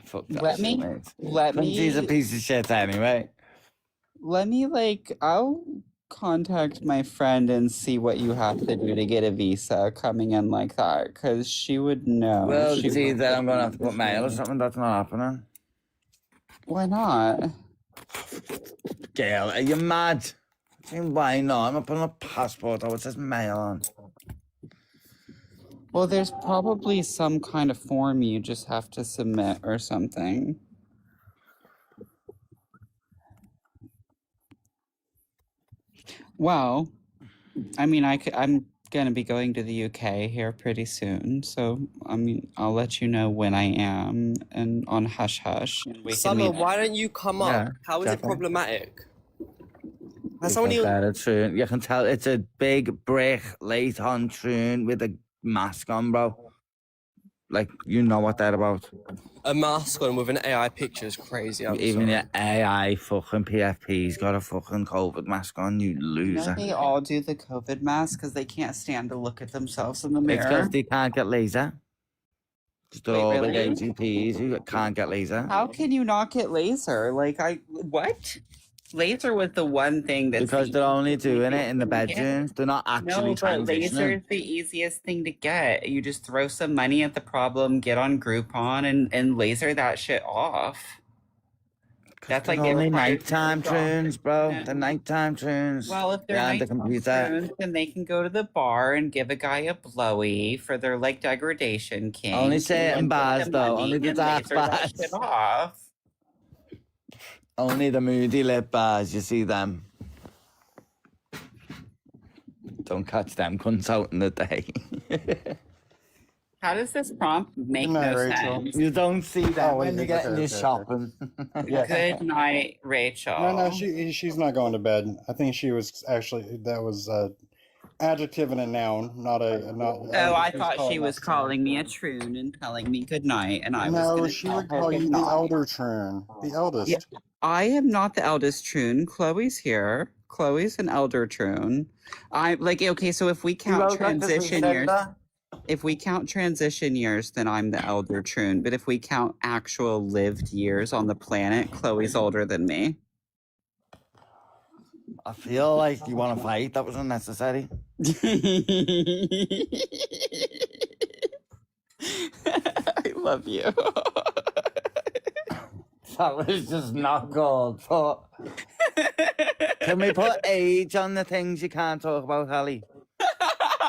Fuck that Let shit, me, mate. let Country's a me, piece of shit anyway. I'll contact my friend and see what you have to do to get a visa coming in like that, because she would know. Well, She it's would- either I'm going to have to put mail or something. That's not happening. Why not? Gail, are you mad? Why not? I'm not putting a passport out. It says mail on. Well, there's probably some kind of form you just have to submit or something. Well, I mean, I'm going to be going to the UK here pretty soon. So, I mean, I'll let you know when I am and on Hush Hush. And we can Summer, meet. why don't you come up? Yeah, How is it definitely. problematic? Has It's someone not even... that, it's true. You can tell it's a big brick late on troon with a mask on, bro. Like, you know what they're about. A mask on with an AI picture is crazy. I'm Even sorry. your AI fucking PFP's got a fucking COVID mask on, you You know, loser. they all do the COVID mask because they can't stand to look at themselves in the It's mirror. because they can't get laser. Just Wait, all really? big AGPs who can't get laser. How can you not get laser? Like, what? Laser was the one thing that's Because they're only doing it in the bedrooms. They're not actually No, but laser transitioning. is the easiest thing to get. You just throw some money at the problem, get on Groupon, and laser that shit off. That's They're like it only requires nighttime strong tunes, bro. consent. The nighttime tunes. Well, if they're Behind the nighttime computer. prunes, then they can go to the bar and give a guy a blowy for their like degradation kink. Only and certain then take bars the though. money Only the and dark laser that bars. shit off. Only the moody lit bars. You see them. Don't catch them cunts out in the day. How does this prompt make Good night, no Rachel. sense? You don't see them Oh, when wait, you're okay, getting your okay, okay. shopping. Good night, Rachel. No, she's not going to bed. I think she was actually that was adjective and a noun, not a not. Oh, I thought she was calling me a troon and telling me good night, and I was No, gonna she tell would her call good you the night. elder troon, the eldest. Yeah, I am not the eldest troon. Chloe's here. Chloe's an elder troon. I like okay. So if we count transition years, if we count transition years, then I'm the elder troon. But if we count actual lived years on the planet, Chloe's older than me. I feel like you want to fight. That was unnecessary. I love you. That was just not good. But can we put age on the things you can't talk about, Hallie?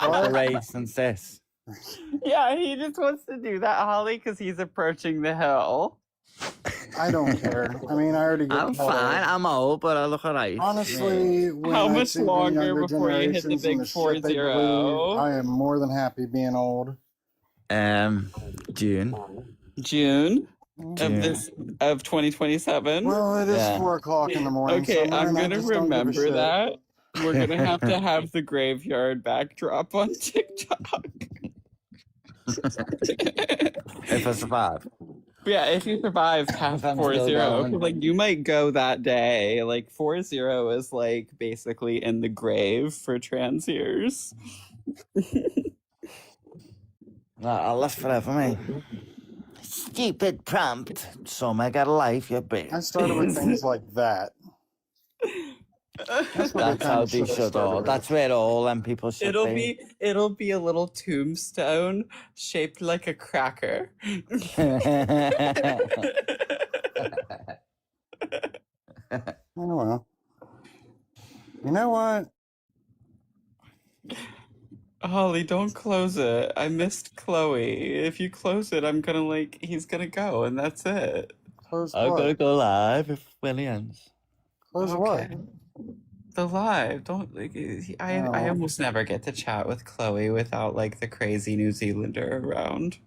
Like the race and cis. Yeah, he just wants to do that, Holly, because he's approaching the hill. I don't care. I mean, I already get I'm called fine. out. I'm old, but I look alright. Honestly, when How I much see the longer younger before you hit the generations and big shit they 40? believe, I am more than happy being old. June June June. of 2027. Well, it is Yeah. 4 o'clock in the morning. Okay, somewhere, I'm and I gonna just don't give a remember shit. that. We're gonna have to have the graveyard backdrop on TikTok. If I survive. Yeah, if you survive past I'm 40, still going. like you might go that day. Like 40 is like basically in the grave for trans years. No, I'll last forever, mate. Stupid prompt. Some I got a life, you bitch. I started with things like that. That's what That's how they should all. That's where all them people should It'll be a little tombstone shaped like a cracker. Oh, well. You know what? Holly, don't close it. I missed Chloe. If you close it, I'm gonna like he's gonna go and that's it. Close I'm what? gonna go live when he ends. Close what? The live. Don't like I Oh. almost never get to chat with Chloe without like the crazy New Zealander around.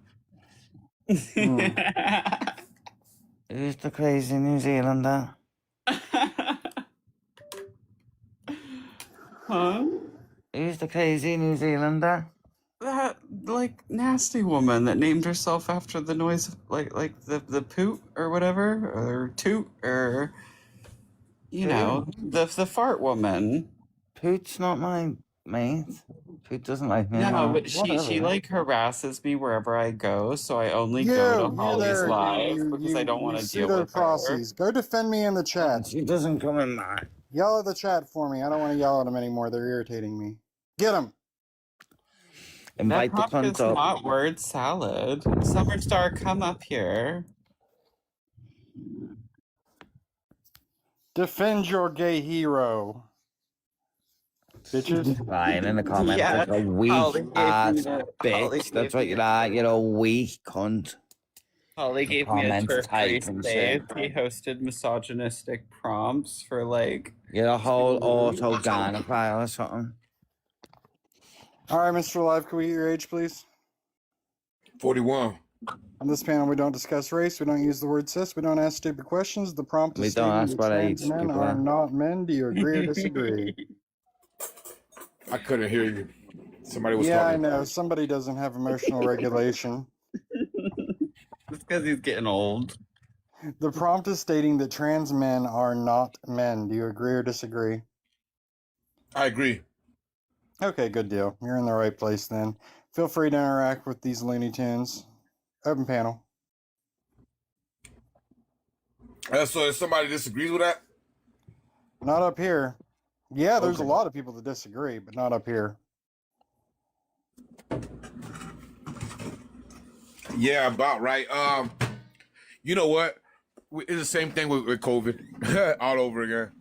Who's the crazy New Zealander? Huh? Who's the crazy New Zealander? That like nasty woman that named herself after the noise of, like the poot or whatever or toot or you know the fart woman. Poot's not my mate. Poot doesn't like me. No, anymore. but she Whatever. like harasses me wherever I go, so I only You, go to you Holly's there, live you, because I don't want to deal with her. pseudo-prossies. Go defend me in the chat. She doesn't come in mine. Yell at the chat for me. I don't want to yell at them anymore. They're irritating me. Get them. Invite the That prompt cunt is up. not word salad. Summerstar, come up here. Defend your gay hero. Bitches. Fine, in the comments, Yeah, like a weak Holly gave ass me the- Holly bitch. That's gave what me you're the- like. You're a weak cunt. Holly gave me a Comments turf-free type and space. shit. He hosted misogynistic prompts for like. You're a whole auto gynophile or something. All right, Mr. Live, can we get your age, please? 41. On this panel, we don't discuss race. We don't use the word cis. We don't ask stupid questions. The prompt We is don't stating ask that what trans age men people are are. not men. Do you agree or disagree? I couldn't hear you. Somebody was Yeah, I talking. know. Somebody doesn't have emotional regulation. It's because he's getting old. The prompt is stating that trans men are not men. Do you agree or disagree? I agree. Okay, good deal. You're in the right place then. Feel free to interact with these Looney Tunes. Open panel. So if somebody disagrees with that, Not up here. Yeah, there's Okay. a lot of people that disagree, but not up here. yeah, about right. You know what? It's the same thing with COVID all over again.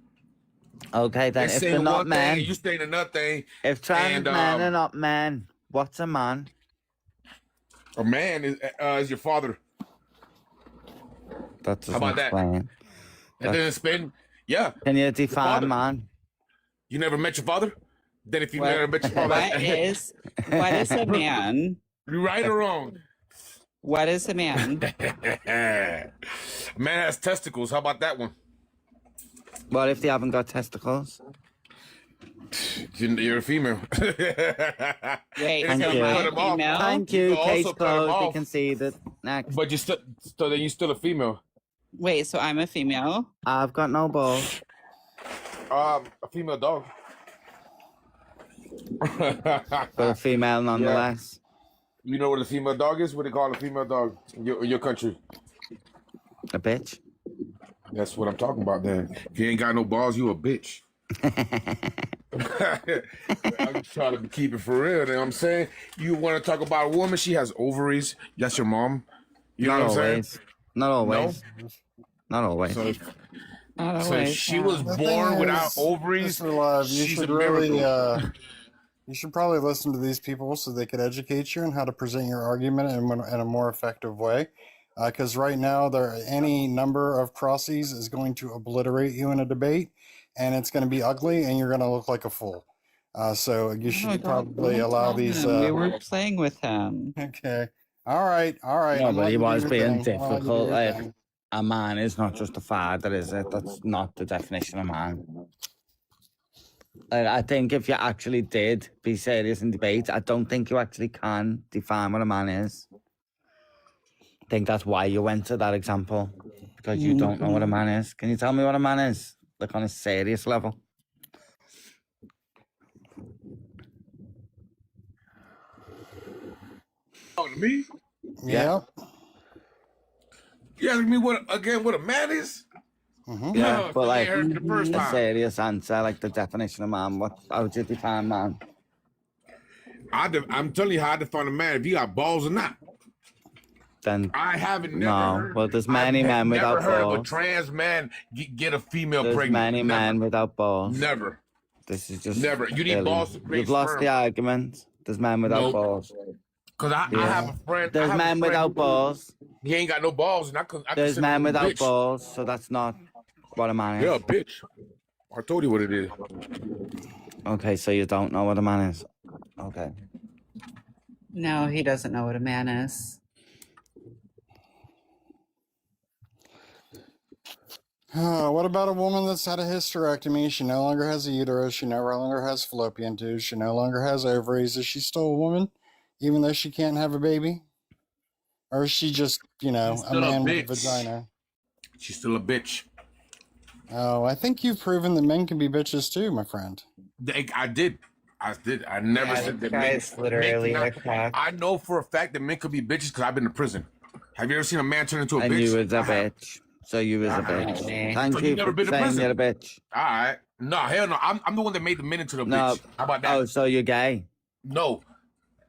Okay, then They're if they're saying not one thing men, and you saying another thing. if trans And men are not men, what's a man? a man is your father. That doesn't How about that? explain. That doesn't explain. Yeah. Can you Your define father. man? You never met your father? Then if you never met your father, What is a man? You right or wrong? What is a man? A man has testicles. How about that one? What if they haven't got testicles? You're a female. Wait, Thank so you. am I a female? Thank you. can also Case cut 'em closed. You off. can see that. Next. But you still, so then you still a female. Wait, so I'm a female? I've got no balls. A female dog. But a female nonetheless. You know what a female dog is? What they call a female dog in your country? A bitch. That's what I'm talking about then. If you ain't got no balls, you a bitch. I'm trying to keep it for real. You know what I'm saying? You want to talk about a woman, she has ovaries. That's your mom. You know Not what I'm always. saying? Not always. No? Not always. So, Not so always, if she no. was The born thing without is, ovaries, Mr. Love, you she's should a really, miracle. you should probably listen to these people so they could educate you on how to present your argument in a more effective way. Because right now, any number of crossies is going to obliterate you in a debate, and it's going to be ugly, and you're going to look like a fool. So you should probably allow these. We were playing with him. Okay. All right. All right. No, I'm but he letting you do was your being thing. I'll let you do difficult. your Like, thing. a man is not just a father, is it? That's not the definition of man. Like, I think if you actually did be serious in debate, I don't think you actually can define what a man is. I think that's why you went to that example, because you don't know what a man is. Can you tell me what a man is? Like on a serious level. Talking to me? Yeah. You asking me what a man is? Yeah, but like heard it the first a time. serious answer, like the definition of man. How would you define man? I'm telling you how I define a man. If you got balls or not. Then I haven't never no. heard. Well, there's many men never without heard of a balls. trans man get a female There's pregnant. many Never. men without balls. Never. This is just Never. You need silly. balls to create You've lost sperm. the argument. There's men without Nope. balls. Cause I have a friend. There's men without balls. He ain't got no balls, and I There's consider men him a without bitch. balls, so that's not what a man is. Yeah, bitch. I told you what it is. Okay, so you don't know what a man is. Okay. No, he doesn't know what a man is. What about a woman that's had a hysterectomy? She no longer has a uterus. She no longer has fallopian tubes. She no longer has ovaries. Is she still a woman, even though she can't have a baby? Or is she just, She's a still a man with a bitch. vagina? She's still a bitch. Oh, I think you've proven that men can be bitches too, my friend. I did. I never Yeah, said this that men. guy's literally men a cannot- cock. I know for a fact that men could be bitches because I've been to prison. Have you ever seen a man turn into a And bitch? you was a I have. bitch. So you was a bitch. Thank So you you never for been to saying prison? you're a bitch. All right. No, hell no. I'm the one that made the men into the No. bitch. How about that? Oh, so you're gay? No.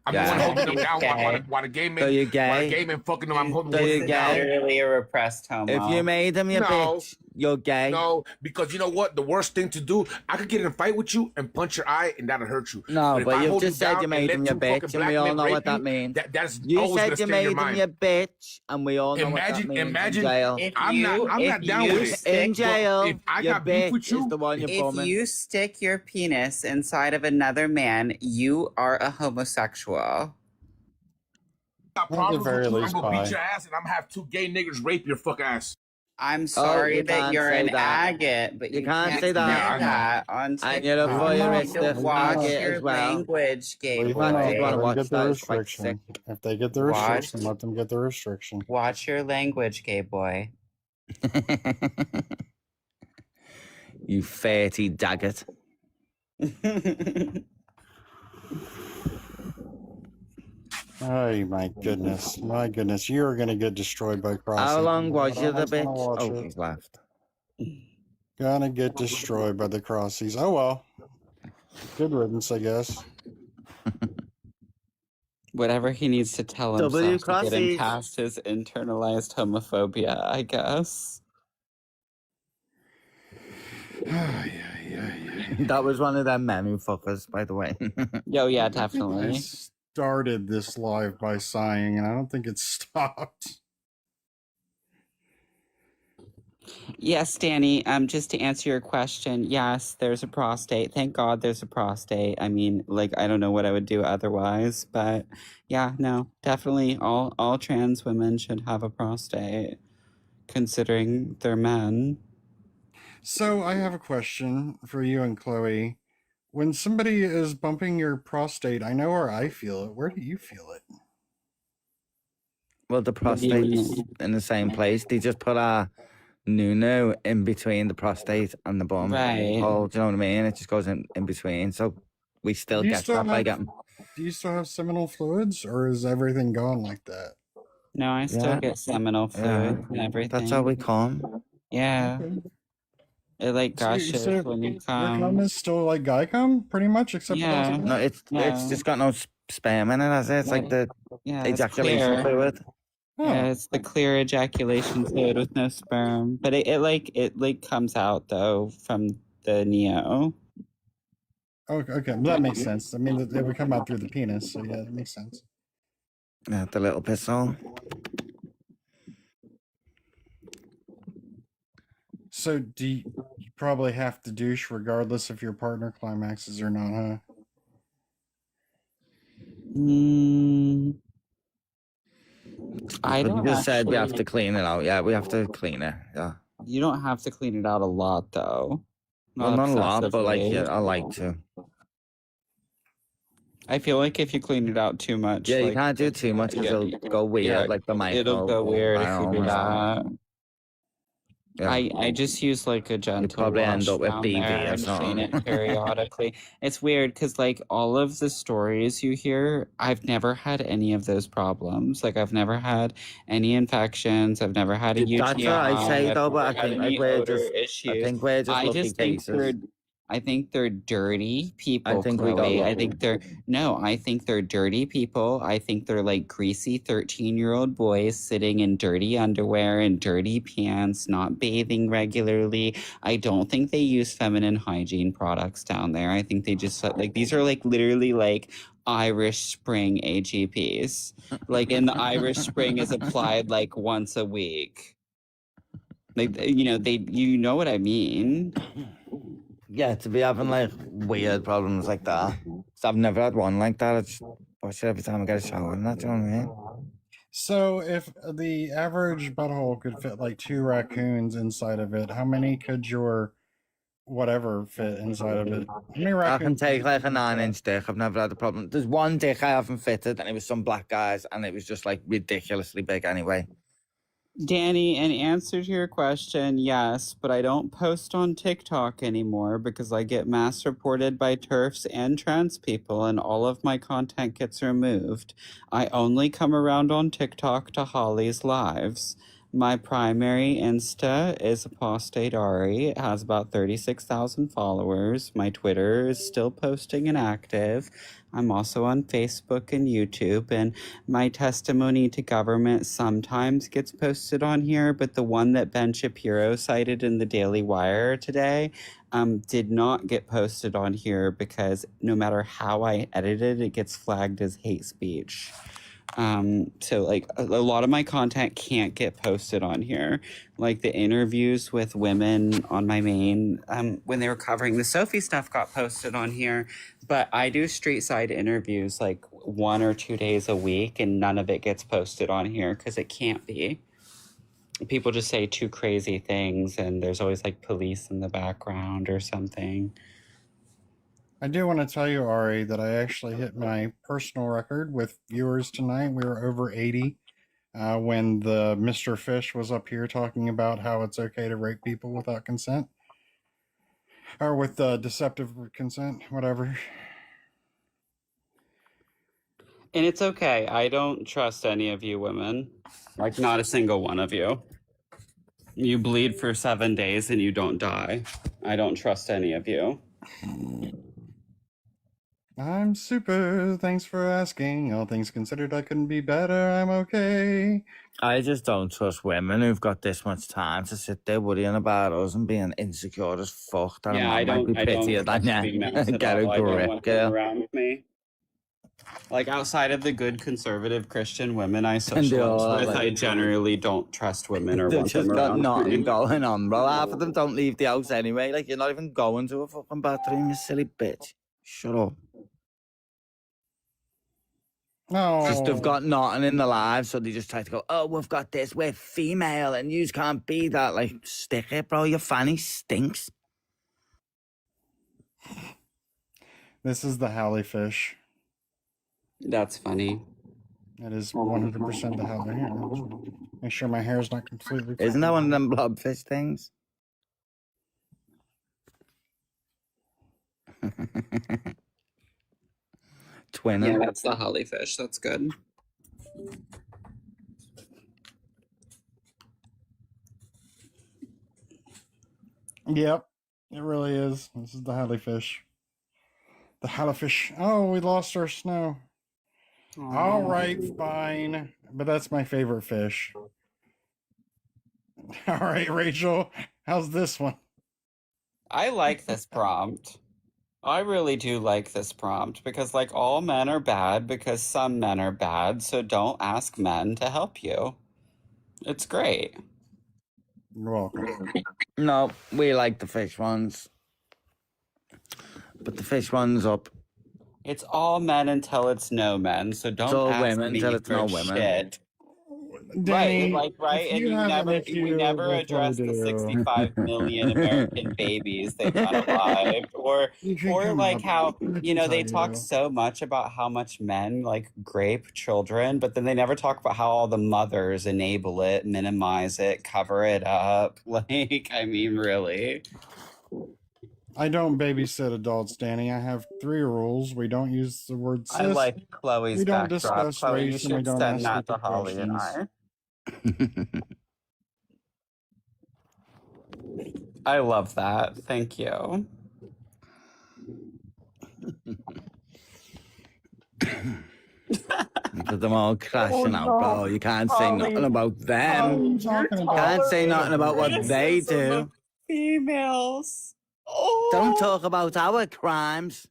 I'm Yeah. the one holding them down Gay. while the gay men. So you're While gay? the gay men fucking them, I'm holding So you're them down. gay? Literally a repressed homo. If you made him your No. bitch, you're gay. No, because you know what? The worst thing to do, I could get in a fight with you and punch your eye, and that'll hurt you. No, if but I you've hold just you said down you and made let him your two fucking bitch, and black we all men know rape what that you, means. That's You always said gonna you stay in made your him mind. your bitch, and we all know what that means. Imagine. In jail. I'm not down with it. In jail, If I your got beef bitch with you, is the one you're If bumming. you stick your penis inside of another man, you are a homosexual. got At the problems very with you, I'm least, gonna pie. beat your ass, and I'm gonna have two gay niggas rape your fuck ass. I'm sorry you that can't you're say an that. agate, but You you can't say that. that on TikTok. And you're a voyeuristic You watch agate your as well. language, gay Leave boy. them fact, out. you'd Let wanna them watch get the that, it's quite restriction. sick. If they get the Watch. restriction, let them get the restriction. Watch your language, gay boy. You fatty daggot. Oh my goodness, you're gonna get destroyed by crossing. How long was I you the almost wanna bitch? watch Oh, it. he's left. Gonna get destroyed by the crossies. Oh well. Good riddance, I guess. Whatever he needs to tell W himself to get him crossies. past his internalized homophobia, I guess. That was one of them menu fuckers, by the way. Yo, yeah, I definitely. started this live by sighing, and I don't think it stopped. Yes, Danny. Just to answer your question, yes, there's a prostate. Thank God there's a prostate. I mean, like, I don't know what I would do otherwise, but yeah, no, definitely all trans women should have a prostate, considering they're men. So I have a question for you and Chloe. When somebody is bumping your prostate, I know where I feel it. Where do you feel it? Well, the prostate's in the same place. They just put a no in between the prostate and the bum. Right. Oh, do you know what I mean? It just goes in between. So we still Do you get still that by have, getting. do you still have seminal fluids, or is everything gone like that? No, I still Yeah. get seminal fluid and everything. That's how we come. Yeah. It like gushes So when you your cum come. is still like guy cum, pretty much, except it Yeah. doesn't. No, it's just got no sperm in it, has it? It's like the Yeah, it's ejaculation clear. fluid. Yeah, it's the clear ejaculation fluid with no sperm, but it comes out though from the neo. Okay, well, that makes sense. I mean, it would come out through the penis, so yeah, that makes sense. Yeah, the little pistol. So do you probably have to douche regardless if your partner climaxes or not, huh? I You don't just said we have actually- to clean it out. Yeah, we have to clean it. Yeah. You don't have to clean it out a lot though. Well, not a lot, but like, obsessively. yeah, I like to. I feel like if you clean it out too much, Yeah, you like, can't do too much because it'll go weird, yeah, like the micro. it'll go weird if you do that. Yeah. I just use like a gentle probably end wash up with down BV there or and clean it something. periodically. It's weird because like all of the stories you hear, I've never had any of those problems. Like I've never had any infections. I've never had a UTI. That's what I say I've though, but never I had think any like we're odor just, issues. I think we're just I lucky just think cases. I think they're dirty people, I think we got Chloe. I lucky. think they're dirty people. I think they're like greasy 13-year-old boys sitting in dirty underwear and dirty pants, not bathing regularly. I don't think they use feminine hygiene products down there. I think they just like these are like literally like Irish Spring AGPs. Like in the Irish Spring is applied like once a week. Like you know what I mean. Yeah, to be having like weird problems like that. 'Cause I've never had one like that. I just watch it every time I get a shower and that, do you know what I mean? So if the average butthole could fit like 2 raccoons inside of it, how many could your whatever fit inside of it? How many I raccoons? can take like a 9-inch dick. I've never had a problem. There's one dick I haven't fitted, and it was some black guys, and it was just like ridiculously big anyway. Danny, in answer to your question, yes, but I don't post on TikTok anymore because I get mass reported by TERFs and trans people and all of my content gets removed. I only come around on TikTok to Holly's lives. My primary Insta is Apostate Ari. It has about 36,000 followers. My Twitter is still posting and active. I'm also on Facebook and YouTube, and my testimony to government sometimes gets posted on here, but the one that Ben Shapiro cited in the Daily Wire today did not get posted on here because no matter how I edit it, it gets flagged as hate speech. So like a lot of my content can't get posted on here. Like the interviews with women on my main, when they were covering the Sophie stuff got posted on here, but I do street side interviews like 1 or 2 days a week and none of it gets posted on here because it can't be. People just say too crazy things and there's always like police in the background or something. I do want to tell you, Ari, that I actually hit my personal record with viewers tonight. We were over 80 when the Mr. Fish was up here talking about how it's okay to rape people without consent. Or with deceptive consent, whatever. And it's okay. I don't trust any of you women. Like, not a single one of you. You bleed for 7 days and you don't die. I don't trust any of you. I'm super. Thanks for asking. All things considered, I couldn't be better. I'm okay. I just don't trust women who've got this much time to sit there worrying about us and being insecure as fuck. That a Yeah, man might be I don't prettier than trust you. females at Get a all. I don't grip, want them girl. around me. Like outside of the good conservative Christian women I And they socialize all are with, I like, generally don't trust women or they've want them just got around nothing me. going on, bro. Half of them don't leave the house anyway. Like, you're not even going to a fucking bathroom, you silly bitch. Shut up. Just they've No. got nothing in their lives, so they just try to go, oh, we've got this, we're female, and you can't be that. Like, stick it, bro. Your fanny stinks. This is the Halley fish. That's funny. It is 100% the Halley. Here, make sure my hair is not completely. Isn't that one of them blobfish things? Twin. Yeah, that's the hollyfish. That's good. Yep, it really is. This is the Halley fish. The Halley fish. Oh, we lost our snow. All right, fine. But that's my favorite fish. All right, Rachel, how's this one? I like this prompt. I really do like this prompt because, like, all men are bad because some men are bad, so don't ask men to help you. It's great. You're welcome. No, we like the fish ones. But the fish one's up. It's all men until it's no men, so don't all ask women me till it's for no women. shit. Danny, Right, if and you you have an never, issue we never with address the Purdue- 65 million American babies they've unalived, or like how they talk so much about how much men like grape children, but then they never talk about how all the mothers enable it, minimize it, cover it up. Like, I mean, really. I don't babysit adults, Danny. I have 3 rules. We don't use the word cis. I like Chloe's We don't backdrop. discuss Chloe, you race, and we should don't send ask that to stupid Holly and questions. I love that. Thank you. Look at them all crashing out, no. bro. You can't say Holly, nothing about them. You're Can't say nothing about what they criticism do. of females. Oh. Don't talk about our crimes.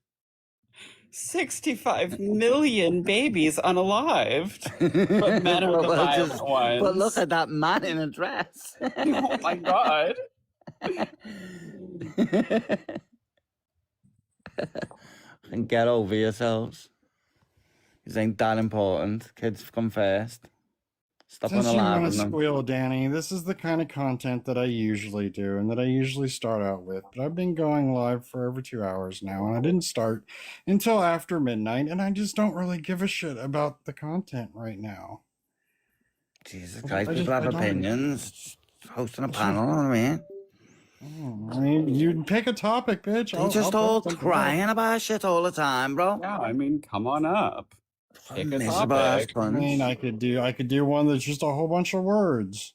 65 million babies unalived. But men are the violent ones. But look at that man in a dress. Oh my god. And get over yourselves. This ain't that important. Kids come first. Stop Since you want unaliving to them. squeal, Danny, this is the kind of content that I usually do and that I usually start out with. But I've been going live for over 2 hours now, and I didn't start until after midnight, and I just don't really give a shit about the content right now. Jesus Christ, people have opinions. Just hosting a panel, you know what I mean? I mean, you pick a topic, bitch. They're just all crying about shit all the time, bro. Yeah, I mean, come on up. Pick a topic. I mean, I could do one that's just a whole bunch of words.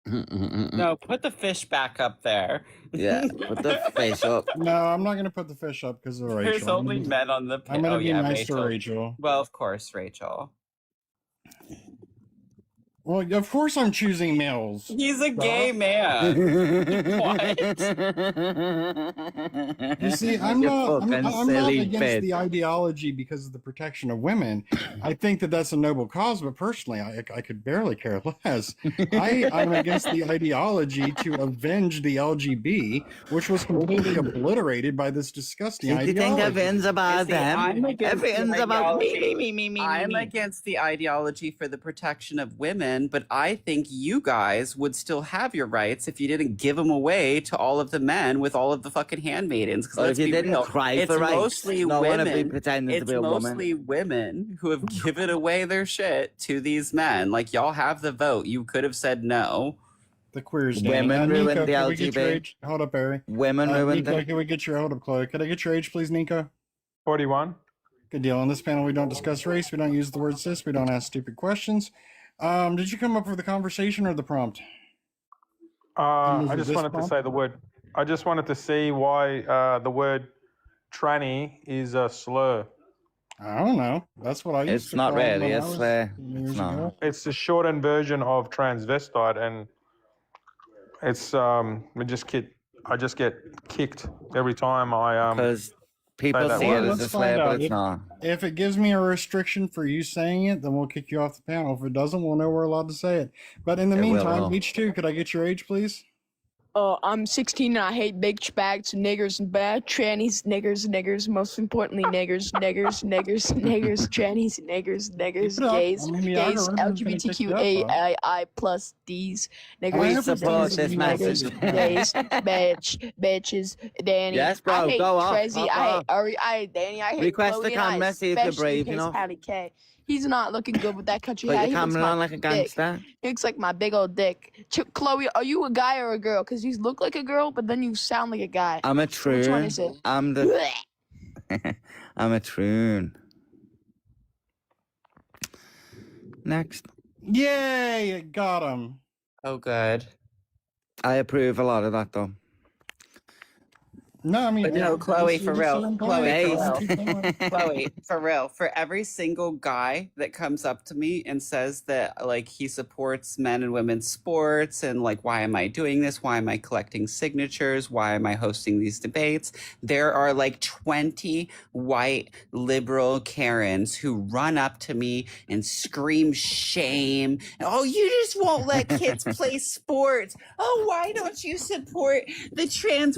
No, put the fish back up there. Yeah, put the fish up. No, I'm not gonna put the fish up because of Rachel. There's only men on the. I'm gonna be nice Rachel. to Rachel. Well, of course, Rachel. Well, of course I'm choosing males. He's a gay man. What? You see, I'm not against the ideology because of the protection of women. I think that that's a noble cause, but personally, I could barely care less. I'm against the ideology to avenge the LGB, which was completely obliterated by this disgusting If you think ideology. everything's about them, everything's about me. I'm against the ideology for the protection of women, but I think you guys would still have your rights if you didn't give them away to all of the men with all of the fucking handmaidens. Because Or if you didn't cry for rights, mostly no one would be women. pretending to be a woman. It's mostly women who have given away their shit to these men. Like, y'all have the vote. You could have said no. The queers. Women Nico, ruined the can we get your LGB. age? Hold up, Barry. Women ruined Nico, it. can we get your hold up, Chloe? Could I get your age, please, Nico? 41. Good deal. On this panel, we don't discuss race. We don't use the word cis. We don't ask stupid questions. Did you come up with the conversation or the prompt? I just wanted to say the word. I just wanted to see why the word tranny is a slur. I don't know. That's what I used It's to not call it really. when I It's was it's years not. ago. It's the shortened version of transvestite, and it's I just get kicked every time I Because say people that see it Well, word. as let's a slur, find but out. it's not. If it gives me a restriction for you saying it, then we'll kick you off the panel. If it doesn't, we'll know we're allowed to say it. But in the It will. meantime, each two, could I get your age, please? I'm 16 and I hate big bags, niggers and bad trannies, niggers, most importantly, niggers, trannies, niggers, Keep it up. gays, I mean, the algorithm is going to kick you up, bud. LGBTQAI plus D's, I niggers, hope it's support easy this to message. gays, bitches, Danny. Yes, bro, I hate go off, Trezzy, pop I hate off. Ari, I hate Danny, I hate Request Chloe, the and I camera, see if you're especially brave hate enough. Patty K. He's not looking good with that country Put hat. your He looks camera my on like a dick. gangster. He looks like my big old dick. Chloe, are you a guy or a girl? Because you look like a girl, but then you sound like a guy. I'm a Which one troon. is it? I'm the. I'm a troon. Next. Yay! Got him. Oh, good. I approve a lot of that though. No, I mean, But no, Chloe, for real. Chloe, for real. For every single guy that comes up to me and says that, like, he supports men and women's sports and, like, why am I doing this? Why am I collecting signatures? Why am I hosting these debates? There are, like, 20 white liberal Karens who run up to me and scream shame. Oh, you just won't let kids play sports. Oh, why don't you support the trans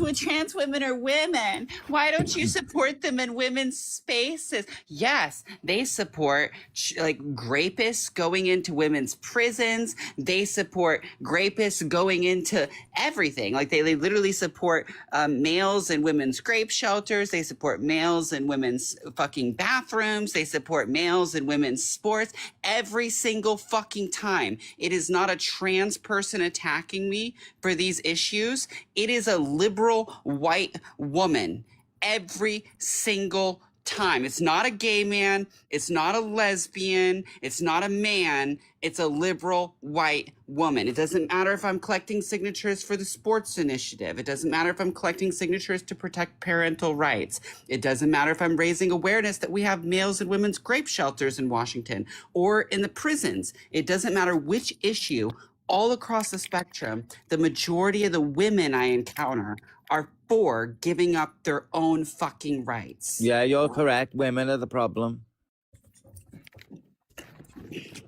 women or women? Why don't you support them in women's spaces? Yes, they support like rapists going into women's prisons. They support rapists going into everything. Like they literally support males in women's grape shelters. They support males in women's fucking bathrooms. They support males in women's sports every single fucking time. It is not a trans person attacking me for these issues. It is a liberal white woman every single time. It's not a gay man. It's not a lesbian. It's not a man. It's a liberal white woman. It doesn't matter if I'm collecting signatures for the sports initiative. It doesn't matter if I'm collecting signatures to protect parental rights. It doesn't matter if I'm raising awareness that we have males and women's grape shelters in Washington or in the prisons. It doesn't matter which issue. All across the spectrum, the majority of the women I encounter are for giving up their own fucking rights. Yeah, you're correct. Women are the problem.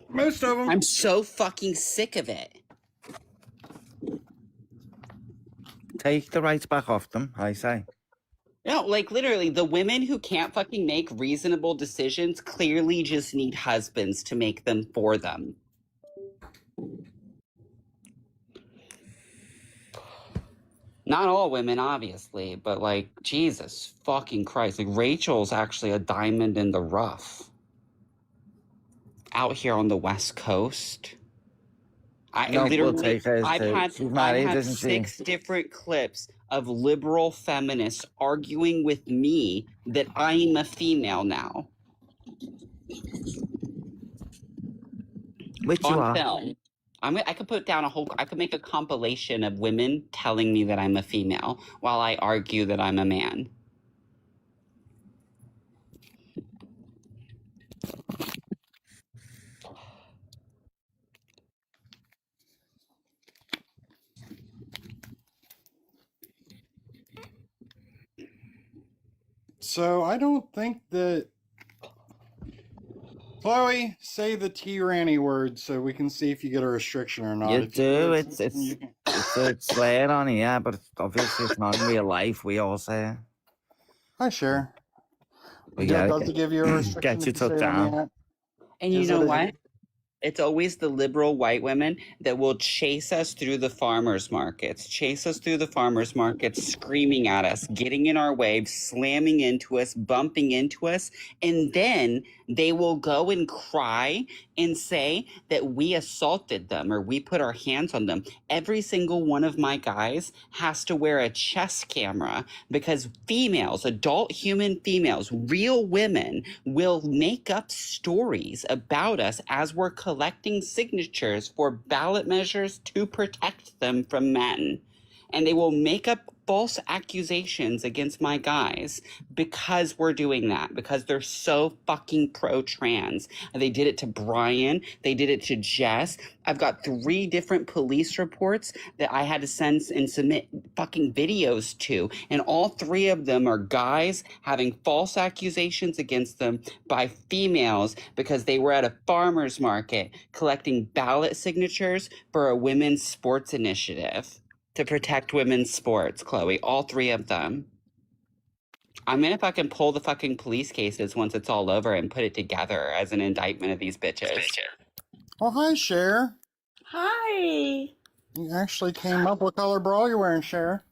Most of them. I'm so fucking sick of it. Take the rights back off them, I say. No, like literally, the women who can't fucking make reasonable decisions clearly just need husbands to make them for them. Not all women, obviously, but like, Jesus fucking Christ. Like, Rachel's actually a diamond in the rough. Out here on the West Coast. I've had 6 different clips of liberal feminists arguing with me that I'm a female now. Which you on are. film. I could put down I could make a compilation of women telling me that I'm a female while I argue that I'm a man. So I don't think that. Chloe, say the tyranny word so we can see if you get a restriction or not. You If do. it's It's swear on it, yeah, but obviously it's not in real life. We all say it. Hi, share. We Does gotta it give you a restriction? get you if you took say it on the down. app? And you Is know it a- what? It's always the liberal white women that will chase us through the farmers markets, screaming at us, getting in our way, slamming into us, bumping into us. And then they will go and cry and say that we assaulted them or we put our hands on them. Every single one of my guys has to wear a chest camera because females, adult human females, real women will make up stories about us as we're collecting signatures for ballot measures to protect them from men. and they will make up false accusations against my guys because we're doing that, because they're so fucking pro-trans. They did it to Brian. They did it to Jess. I've got 3 different police reports that I had to send and submit fucking videos to, and all 3 of them are guys having false accusations against them by females because they were at a farmer's market collecting ballot signatures for a women's sports initiative to protect women's sports, Chloe. All 3 of them. I'm gonna fucking pull the fucking police cases once it's all over and put it together as an indictment of these bitches. Oh, hi, Cher. Hi. You actually came up. What color bra you wearing, Cher?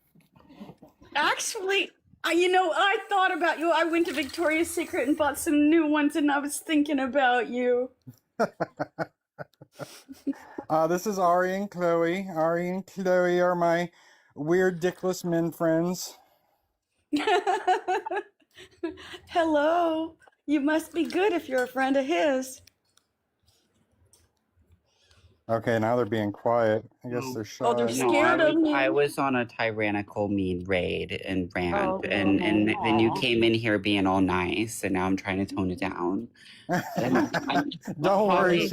Actually, I thought about you. I went to Victoria's Secret and bought some new ones, and I was thinking about you. This is Ari and Chloe. Ari and Chloe are my weird dickless men friends. Hello. You must be good if you're a friend of his. Okay, now they're being quiet. I guess they're shy. Oh, they're scared of me. I was on a tyrannical mean raid and rant, Oh, and then you came in here being all nice, and now I'm trying to tone it down. Don't worry,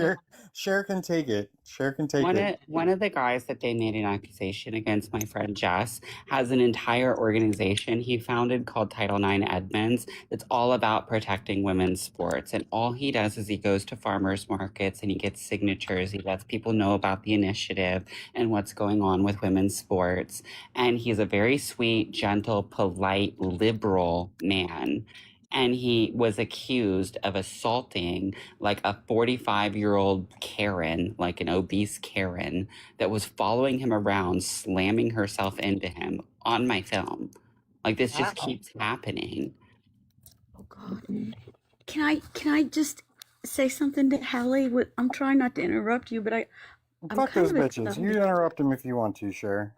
Cher can take it. Cher can take it. One of the guys that they made an accusation against, my friend Jess, has an entire organization he founded called Title IX Edmonds that's all about protecting women's sports. And all he does is he goes to farmers markets and he gets signatures. He lets people know about the initiative and what's going on with women's sports. And he's a very sweet, gentle, polite, liberal man. And he was accused of assaulting like a 45-year-old Karen, like an obese Karen, that was following him around, slamming herself into him on my film. Like, this just keeps happening. Oh God. Can I just say something to Hallie? I'm trying not to interrupt you, but I'm Fuck kind those of bitches. excited. You interrupt them if you want to, Cher.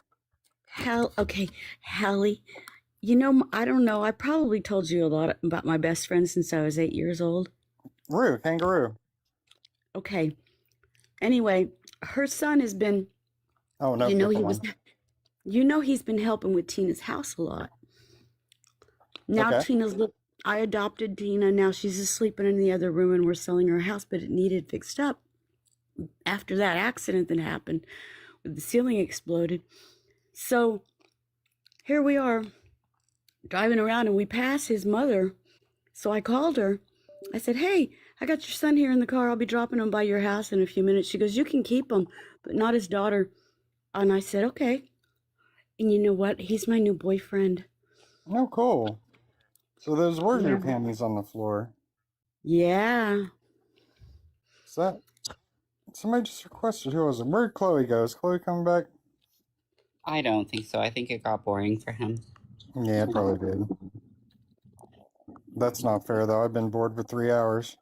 Okay, Hallie. I don't know. I probably told you a lot about my best friend since I was 8 years old. Kangaroo. Okay. Anyway, her son has been. Oh no. He's been helping with Tina's house a lot. Now Okay. I adopted Tina. Now she's asleep in the other room, and we're selling her house, but it needed fixed up. After that accident that happened, where the ceiling exploded. So here we are, driving around, and we pass his mother. So I called her. I said, "Hey, I got your son here in the car. I'll be dropping him by your house in a few minutes." She goes, "You can keep him, but not his daughter." And I said, "Okay." And you know what? He's my new boyfriend. Oh, cool. So those were your Yeah. panties on the floor. Yeah. Is that... Somebody just requested, who was it? Where'd Chloe go? Is Chloe coming back? I don't think so. I think it got boring for him. Yeah, it probably did. That's not fair, though. I've been bored for 3 hours.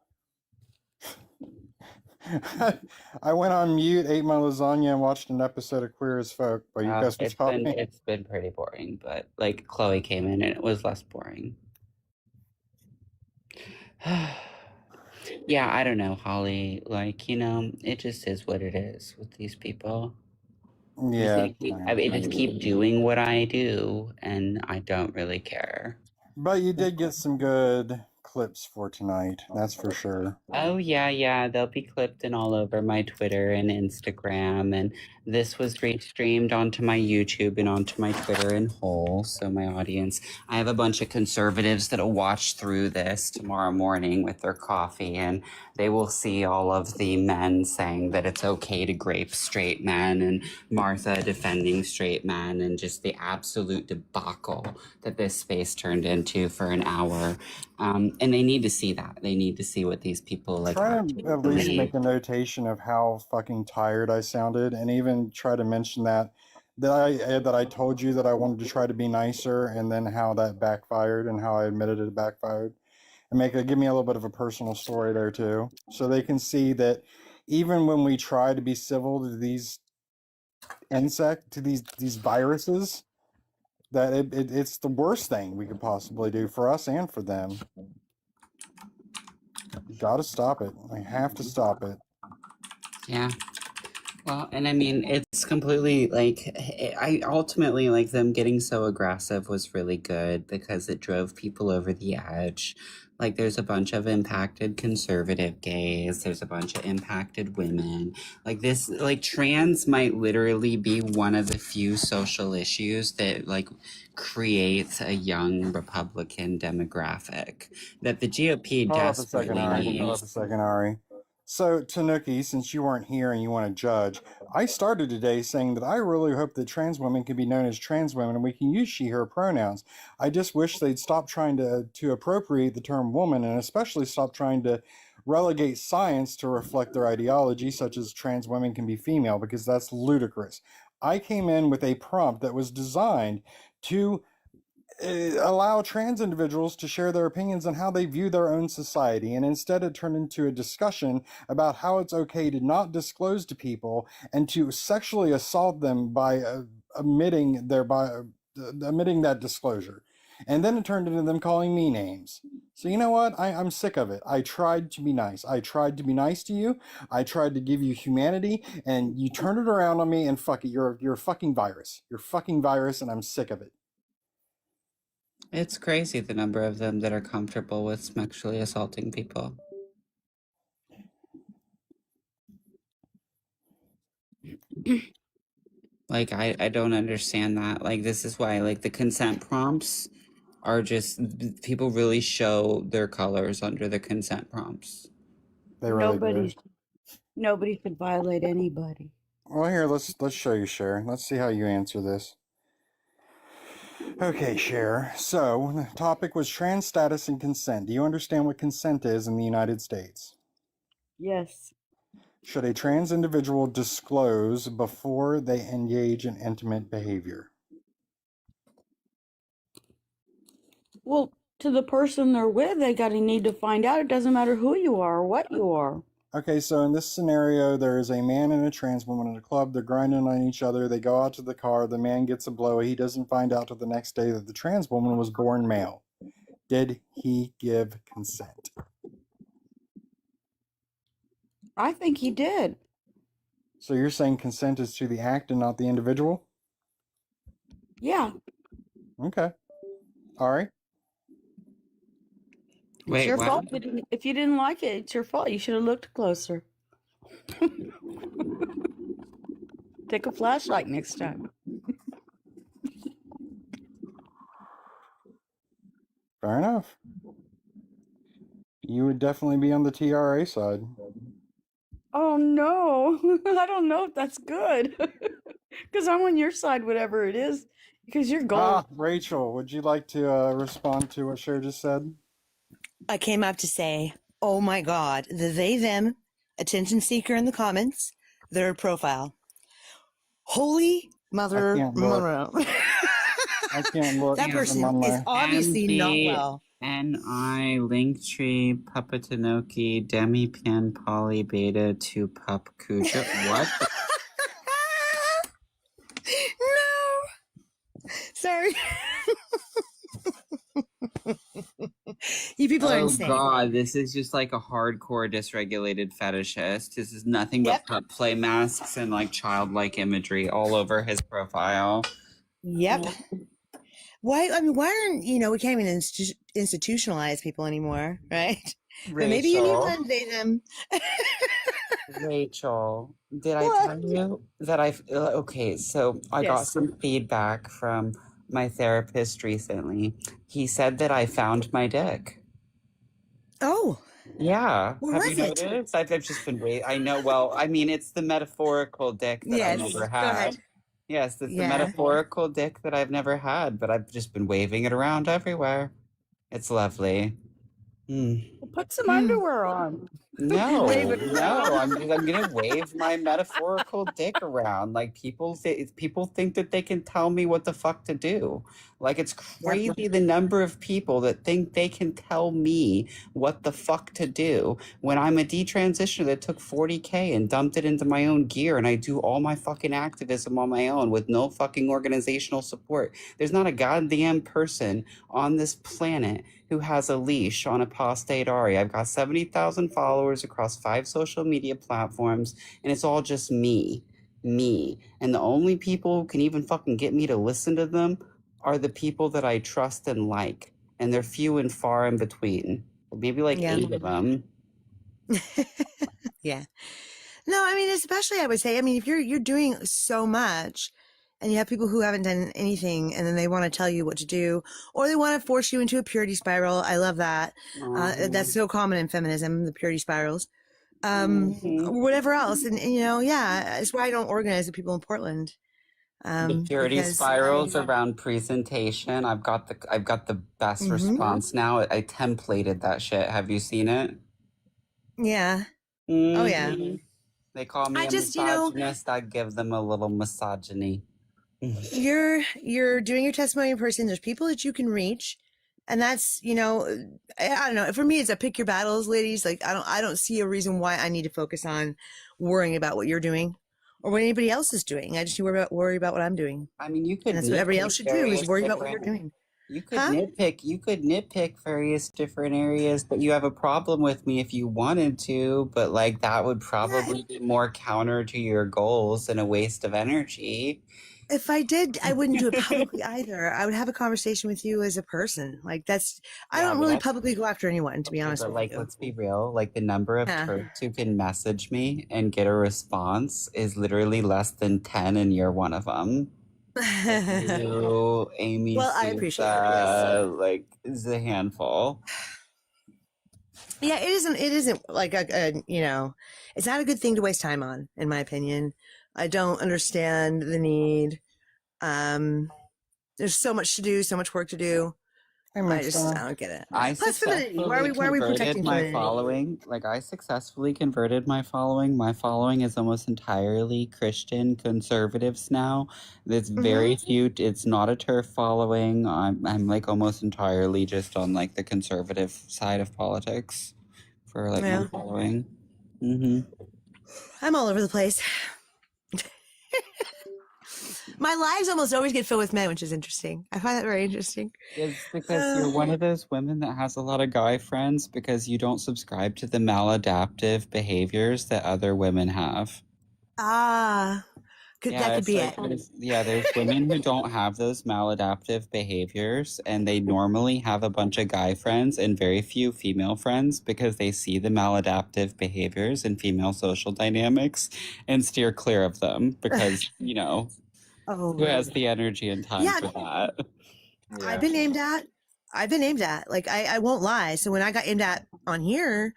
I went on mute, ate my lasagna, and watched an episode of Queer as Folk while you guys were talking. It's been pretty boring, but like Chloe came in and it was less boring. Yeah, I don't know, Holly. Like, it just is what it is with these people. Yeah. I just keep doing what I do, and I don't really care. But you did get some good clips for tonight, that's for sure. Oh, yeah. They'll be clipped and all over my Twitter and Instagram. And this was streamed onto my YouTube and onto my Twitter in whole. So my audience, I have a bunch of conservatives that'll watch through this tomorrow morning with their coffee. And they will see all of the men saying that it's okay to grape straight men, and Martha defending straight men, and just the absolute debacle that this space turned into for an hour. And they need to see that. They need to see what these people like. Try to at least make a notation of how fucking tired I sounded, and even try to mention that I told you that I wanted to try to be nicer, and then how that backfired, and how I admitted it backfired, and give me a little bit of a personal story there too, so they can see that even when we try to be civil to these these viruses, that it's the worst thing we could possibly do for us and for them. Gotta stop it. I have to stop it. Yeah. Well, and I mean, it's completely like, I ultimately like them getting so aggressive was really good because it drove people over the edge. Like, there's a bunch of impacted conservative gays, there's a bunch of impacted women. Like, this, like, trans might literally be one of the few social issues that, like, creates a young Republican demographic that the GOP Hold up a second, desperately Ari. Hold needs. up a second, Ari. So, Tanuki, since you weren't here and you want to judge, I started today saying that I really hope that trans women can be known as trans women and we can use she, her pronouns. I just wish they'd stop trying to appropriate the term woman and especially stop trying to relegate science to reflect their ideology, such as trans women can be female, because that's ludicrous. I came in with a prompt that was designed to allow trans individuals to share their opinions on how they view their own society, and instead it turned into a discussion about how it's okay to not disclose to people and to sexually assault them by omitting that disclosure. And then it turned into them calling me names. So you know what? I'm sick of it. I tried to be nice. I tried to be nice to you. I tried to give you humanity, and you turned it around on me. And fuck it, you're a fucking virus. You're a fucking virus, and I'm sick of it. It's crazy the number of them that are comfortable with sexually assaulting people. Like, I don't understand that. Like, this is why, like, the consent prompts are just, people really show their colors under the consent prompts. They really do. Nobody should violate anybody. Well, here, let's show you, Cher. Let's see how you answer this. Okay, Cher. So, the topic was trans status and consent. Do you understand what consent is in the United States? Yes. Should a trans individual disclose before they engage in intimate behavior? Well, to the person they're with, they gotta need to find out. It doesn't matter who you are or what you are. Okay, so in this scenario, there is a man and a trans woman at a club. They're grinding on each other. They go out to the car. The man gets a blow. He doesn't find out till the next day that the trans woman was born male. Did he give consent? I think he did. So you're saying consent is to the act and not the individual? Yeah. Okay. All right. It's your fault. If you didn't like it, it's your fault. You should have looked closer. Take a flashlight next time. Fair enough. You would definitely be on the TRA side. Oh no, I don't know if that's good. Because I'm on your side, whatever it is. Because you're gold. Rachel, would you like to respond to what Cher just said? I came up to say, oh my God, the they, them, attention seeker in the comments, their profile. Holy mother. I can't look. That person is obviously not well. NI, Linktree, Puppetanoki, Demi Pan Poly Beta 2 Pup Kuja. What? No. Sorry. You people are insane. Oh God, this is just like a hardcore dysregulated fetishist. This is nothing but pup play masks and like childlike imagery all over his profile. Yep. Why? I mean, why aren't we can't even institutionalize people anymore, right? Rachel. But maybe you need one day them. Rachel, did I tell you that okay, so I got some feedback from my therapist recently. He said that I found my dick. Oh. Yeah. Where Have was you it? noticed? I've just been waiting. I know. Well, I mean, it's the metaphorical dick that I never Go had. ahead. Yes, it's the metaphorical dick that I've never had, but I've just been waving it around everywhere. It's lovely. Well, put some underwear on. No, Wave it no, I'm gonna wave my metaphorical dick around. Like people think that they can tell me what the fuck to do. Like it's crazy the number of people that think they can tell me what the fuck to do when I'm a detransitioner that took 40K and dumped it into my own gear and I do all my fucking activism on my own with no fucking organizational support. There's not a goddamn person on this planet who has a leash on apostate Ari. I've got 70,000 followers across 5 social media platforms, and it's all just me. me. And the only people who can even fucking get me to listen to them are the people that I trust and like. And they're few and far in between. Maybe like Yeah. 8 of them. Yeah. No, I mean, especially I would say, I mean, if you're doing so much and you have people who haven't done anything and then they want to tell you what to do, or they want to force you into a purity spiral. I love that. That's so common in feminism, the purity spirals. Whatever else. And you know, yeah, that's why I don't organize with people in Portland. The purity Because spirals around presentation. I've got the best response now. I templated that shit. Have you seen it? yeah. Oh yeah. Mhm. They call me I a just, you know, misogynist. I give them a little misogyny. you're doing your testimony in person. There's people that you can reach, and that's, you know, I don't know. For me, it's a pick your battles, ladies. Like I don't see a reason why I need to focus on worrying about what you're doing or what anybody else is doing. I just worry about what I'm doing. I mean, you could. And that's what everybody else nitpick should do, is various worry about what you're different- doing. You could nitpick. You could nitpick various different areas, but you have a problem with me if you wanted to. But like that would probably be more counter to your goals and a waste of energy. If I did, I wouldn't do it publicly either. I would have a conversation with you as a person. Like that's, I Yeah, don't but really that's- publicly go after anyone, to be honest But with like, you. let's be real. Like the number of Yeah. turks who can message me and get a response is literally less than 10, and you're one of them. You, Amy, Well, I appreciate it, yes. like is a handful. Yeah, it isn't like a, you know, it's not a good thing to waste time on, in my opinion. I don't understand the need. There's so much to do, so much work to do. I don't get it. I Plus femininity. successfully Why are we protecting converted my femininity? following. Like I successfully converted my following. My following is almost entirely Christian conservatives now. There's very few. It's not a turf following. I'm like almost entirely just on like the conservative side of politics for like Yeah. my following. Mm-hmm. I'm all over the place. My lives almost always get filled with men, which is interesting. I find that very interesting. It's because you're one of those women that has a lot of guy friends because you don't subscribe to the maladaptive behaviors that other women have. That could be it. There's women who don't have those maladaptive behaviors, and they normally have a bunch of guy friends and very few female friends because they see the maladaptive behaviors in female social dynamics and steer clear of them because, you know, who has the energy and time Yeah. for that? I've been aimed at. Like I won't lie. So when I got aimed at on here,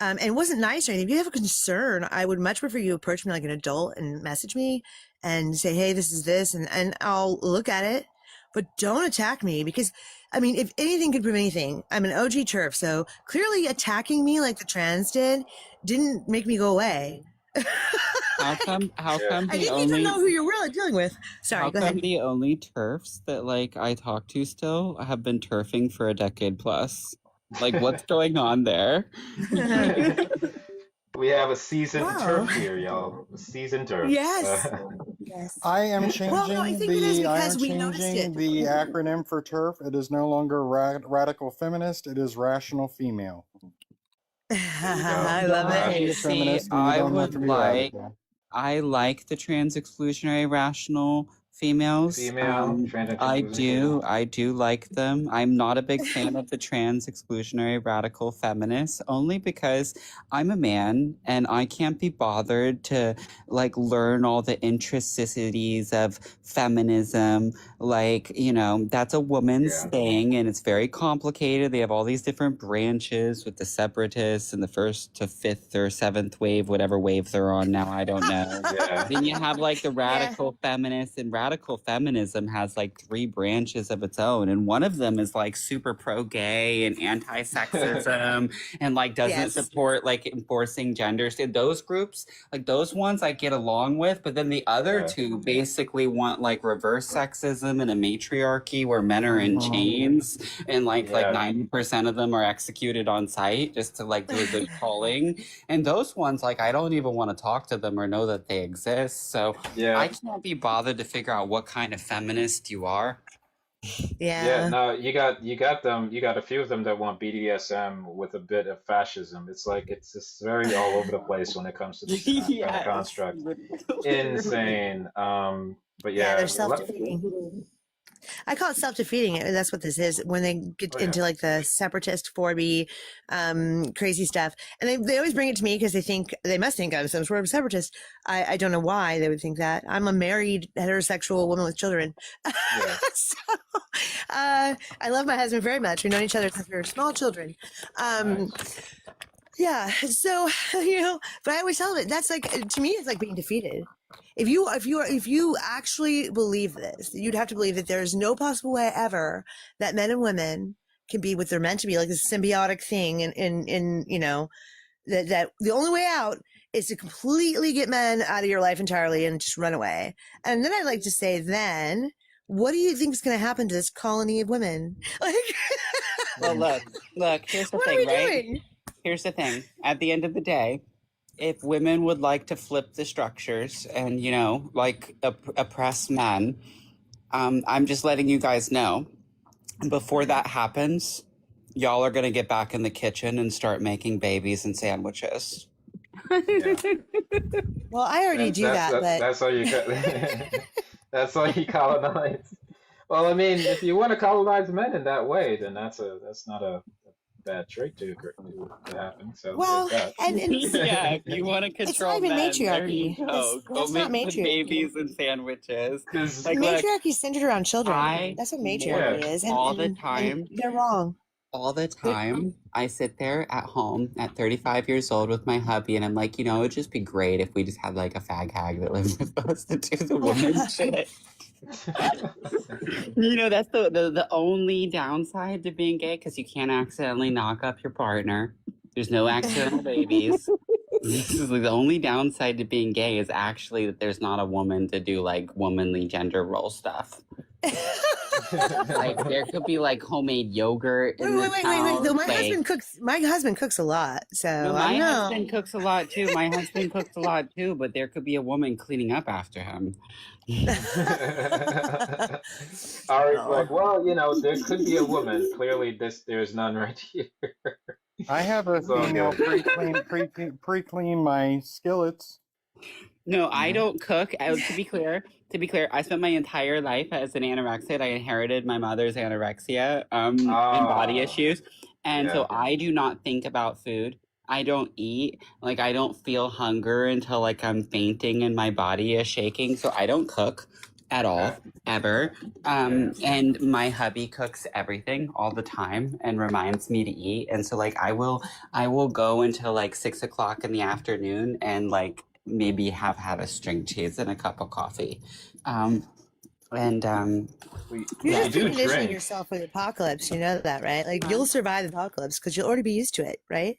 and it wasn't nice or anything. If you have a concern, I would much prefer you approach me like an adult and message me and say, hey, this is this, and I'll look at it. But don't attack me because, I mean, if anything could prove anything, I'm an OG TERF. So clearly attacking me like the trans did didn't make me go away. How come I the didn't only even know who you're really dealing with. Sorry, how go come ahead. the only TERFs that like I talk to still have been TERFing for a decade plus? Like what's going on there? We have a seasoned Wow. turf here, y'all. A seasoned turf. Yes. Yes. I am changing Well, no, I think it is because we noticed it. the acronym for TERF. It is no longer radical feminist. It is rational female. I love Okay, it. see, I like the trans exclusionary rational females. Trans I do like them. I'm not a big fan of the trans exclusionary radical feminists, only because I'm a man and I can't be bothered to like learn all the intricacies of feminism. Like, you know, that's a woman's thing and it's very complicated. They have all these different branches with the separatists and the first to fifth or seventh wave, whatever wave they're on now, I don't know. Then you have like the radical feminists, and radical feminism has like 3 branches of its own, and one of them is like super pro-gay and anti-sexism and like doesn't support like enforcing gender. Those groups, like those ones I get along with, but then the other two basically want like reverse sexism and a matriarchy where men are in chains and like 90% of them are executed on site just to like do a good calling. And those ones, like I don't even want to talk to them or know that they exist. So I can't be bothered to figure out what kind of feminist you are. Yeah, no, you got them. You got a few of them that want BDSM with a bit of fascism. It's like it's just very all over the place when it comes to this kind of Yes. construct. Literally. Insane. But Yeah, they're yeah, self-defeating. I call it self-defeating. That's what this is when they get oh yeah. into like the separatist 4B crazy stuff. And they always bring it to me because they must think I'm some sort of separatist. I don't know why they would think that. I'm a married heterosexual woman with children. Yeah. So I love my husband very much. We've known each other since we were small children. Yeah. So, but I always tell them that's like, to me, it's like being defeated. If you actually believe this, you'd have to believe that there's no possible way ever that men and women can be what they're meant to be, like this symbiotic thing. And that the only way out is to completely get men out of your life entirely and just run away. And then I'd like to say, then what do you think is going to happen to this colony of women? Like, Well, look, here's the what are thing, we right? doing? Here's the thing. At the end of the day, if women would like to flip the structures and, like oppress men, I'm just letting you guys know, before that happens, y'all are going to get back in the kitchen and start making babies and sandwiches. Yeah. Well, I already do that, but That's how you that's how you colonize. Well, I mean, if you want to colonize men in that way, then that's not a bad trait to happen. So well, there's and Yeah, if you want to it's not control even men, there matriarchy. you go. Go That's not make the matriarchy. babies and sandwiches. Like, look, Matriarchy is centered around children. That's what matriarchy is. all the And time. they're wrong. All the time, I sit there at home at 35 years old with my hubby, and I'm like, it'd just be great if we just had like a fag hag that lives with us to do the woman shit. That's the only downside to being gay, because you can't accidentally knock up your partner. There's no accidental babies. This is the only downside to being gay is actually that there's not a woman to do like womanly gender role stuff. Like there could be like homemade yogurt in the Wait. house. Though like, my husband cooks a lot, so no, I my know. husband cooks a lot too. My husband cooks a lot too, but there could be a woman cleaning up after him. Ari's like, well, there could be a woman. Clearly, there's none right here. I have a It's all female good. pre-clean my skillets. No, I don't cook. To be clear, I spent my entire life as an anorexic. I inherited my mother's anorexia and body issues. And so I do not think about food. I don't eat. Like, I don't feel hunger until, like, I'm fainting and my body is shaking. So I don't cook at all, ever. And my hubby cooks everything all the time and reminds me to eat. And so, like, I will go until, like, 6 o'clock in the afternoon and, like, maybe have had a string cheese and a cup of coffee. You're just conditioning yourself for the apocalypse. You know that, right? Like you'll survive the apocalypse because you'll already be used to it, right?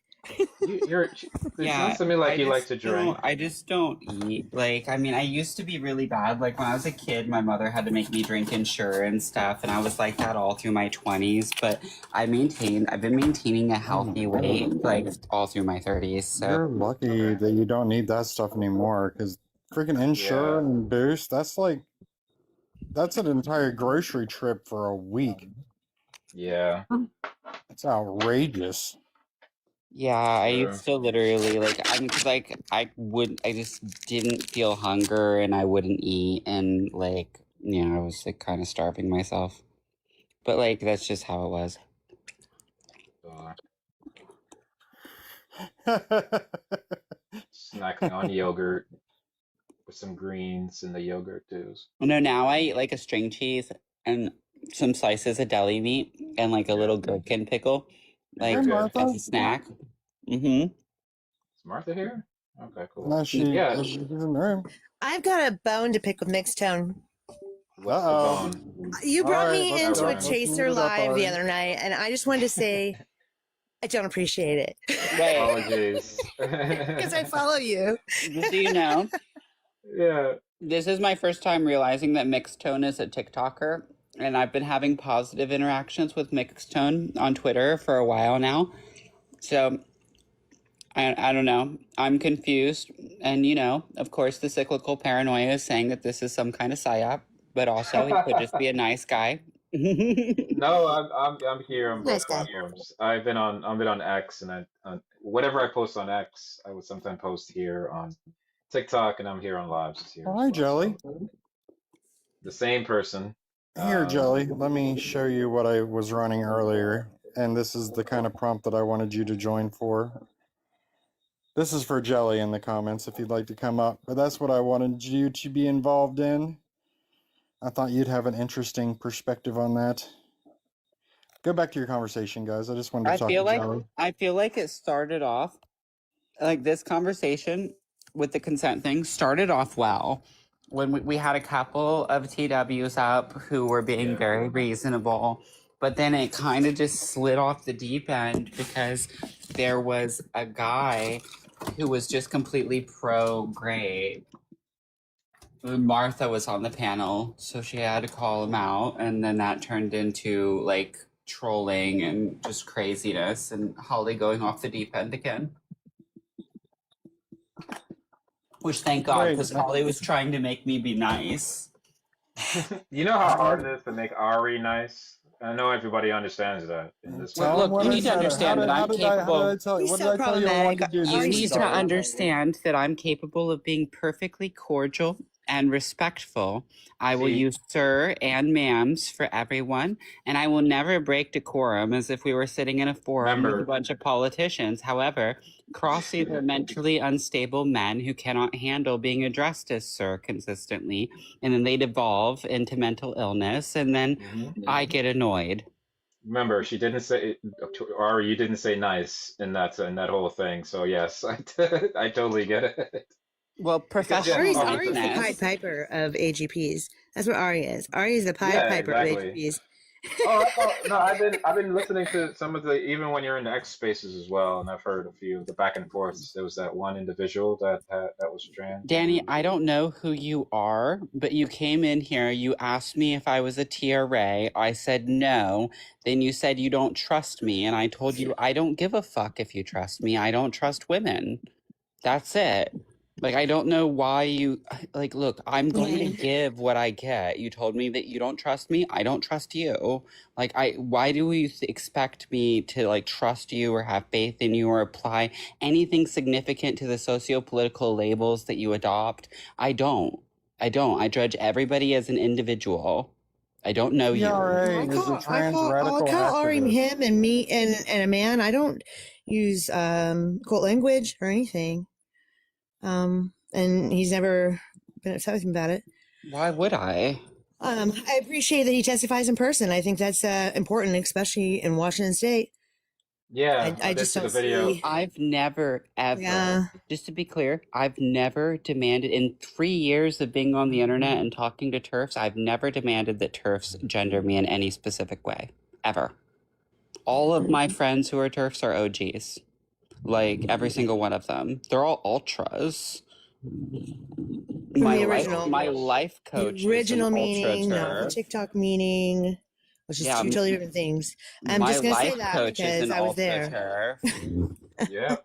It sounds to me like you like to drink. I just don't eat. Like, I mean, I used to be really bad. Like, when I was a kid, my mother had to make me drink Ensure and stuff, and I was like that all through my 20s. But I've been maintaining a healthy weight, like, all through my 30s. So. You're lucky that you don't need that stuff anymore, because freaking Ensure and Boost, that's an entire grocery trip for a week. Yeah. It's outrageous. Yeah, I used to literally I just didn't feel hunger and I wouldn't eat and I was like kind of starving myself. But like that's just how it was. Snacking on yogurt with some greens in the yogurt too. No, now I eat like a string cheese and some slices of deli meat and like a little gherkin pickle, like as a snack. Mm-hmm. Is Martha here? Okay, cool. No, she's in the room. I've got a bone to pick with Mixed Tone. What's the bone? You brought All me right, into a let's Chaser move it up, live the Ari. other night, and I just wanted to say I don't appreciate it Apologies. because I follow you. Just so you know, Yeah. this is my first time realizing that Mixed Tone is a TikToker, and I've been having positive interactions with Mixed Tone on Twitter for a while now. So I don't know. I'm confused. And, of course, the cyclical paranoia is saying that this is some kind of psyop, but also he could just be a nice guy. No, I'm here on Nice both guy. platforms. I've been on X, and whatever I post on X, I would sometimes post here on TikTok, and I'm here on lives here as Hi, well. Jelly. So the same person. Here, Jelly, let me show you what I was running earlier. And this is the kind of prompt that I wanted you to join for. This is for Jelly in the comments if you'd like to come up. But that's what I wanted you to be involved in. I thought you'd have an interesting perspective on that. Go back to your conversation, guys. I just wanted to I talk feel to like Jelly. it started off like this conversation with the consent thing started off well when we had a couple of TWs up who were being very reasonable, but then it kind of just slid off the deep end because there was a guy who was just completely pro great. Martha was on the panel, so she had to call him out, and then that turned into like trolling and just craziness, and Holly going off the deep end again. Which thank God, Great. because Holly was trying to make me be nice. You know how hard it is to make Ari nice? I know everybody understands that in this Look, world. look, you need to understand that I'm capable. What did I tell you I wanted to do? You need to understand that I'm capable of being perfectly cordial and respectful. I will use sir and ma'ams for everyone, and I will never break decorum as if we were sitting in a forum with a bunch of politicians. However, Crosses are mentally unstable men who cannot handle being addressed as sir consistently, and then they devolve into mental illness, and then I get annoyed. Remember, she didn't say, Ari, you didn't say nice in that whole thing. So yes, I totally get it. Well, professional Ari's the niceness. Pied Piper of AGPs. That's what Ari is. Ari is the Pied Yeah, Piper exactly. of AGPs. Oh, no, I've been listening to some of the, even when you're in the X spaces as well, and I've heard a few of the back and forths. There was that one individual that was trans. Danny, I don't know who you are, but you came in here, you asked me if I was a TRA. I said no. Then you said you don't trust me, and I told you I don't give a fuck if you trust me. I don't trust women. That's it. Like, I don't know why you, like, look, I'm going to give what I get. You told me that you don't trust me. I don't trust you. Like, why do you expect me to, like, trust you or have faith in you or apply anything significant to the socio-political labels that you adopt? I don't. I judge everybody as an individual. I don't know you. I call Ari him and me and a man. I don't use quote language or anything. And he's never been upset with me about it. Why would I? I appreciate that he testifies in person. I think that's important, especially in Washington State. Yeah, I just don't see. I've never ever, just to be clear, I've never demanded in 3 years of being on the internet and talking to TERFs, I've never demanded that TERFs gender me in any specific way, ever. All of my friends who are TERFs are OGs, like every single one of them. They're all ultras. My life coach the original is an meaning, ultra not the TERF. TikTok meaning, which is two totally different things. I'm my just gonna say life that coach is because an I was ultra there. TERF. Yeah.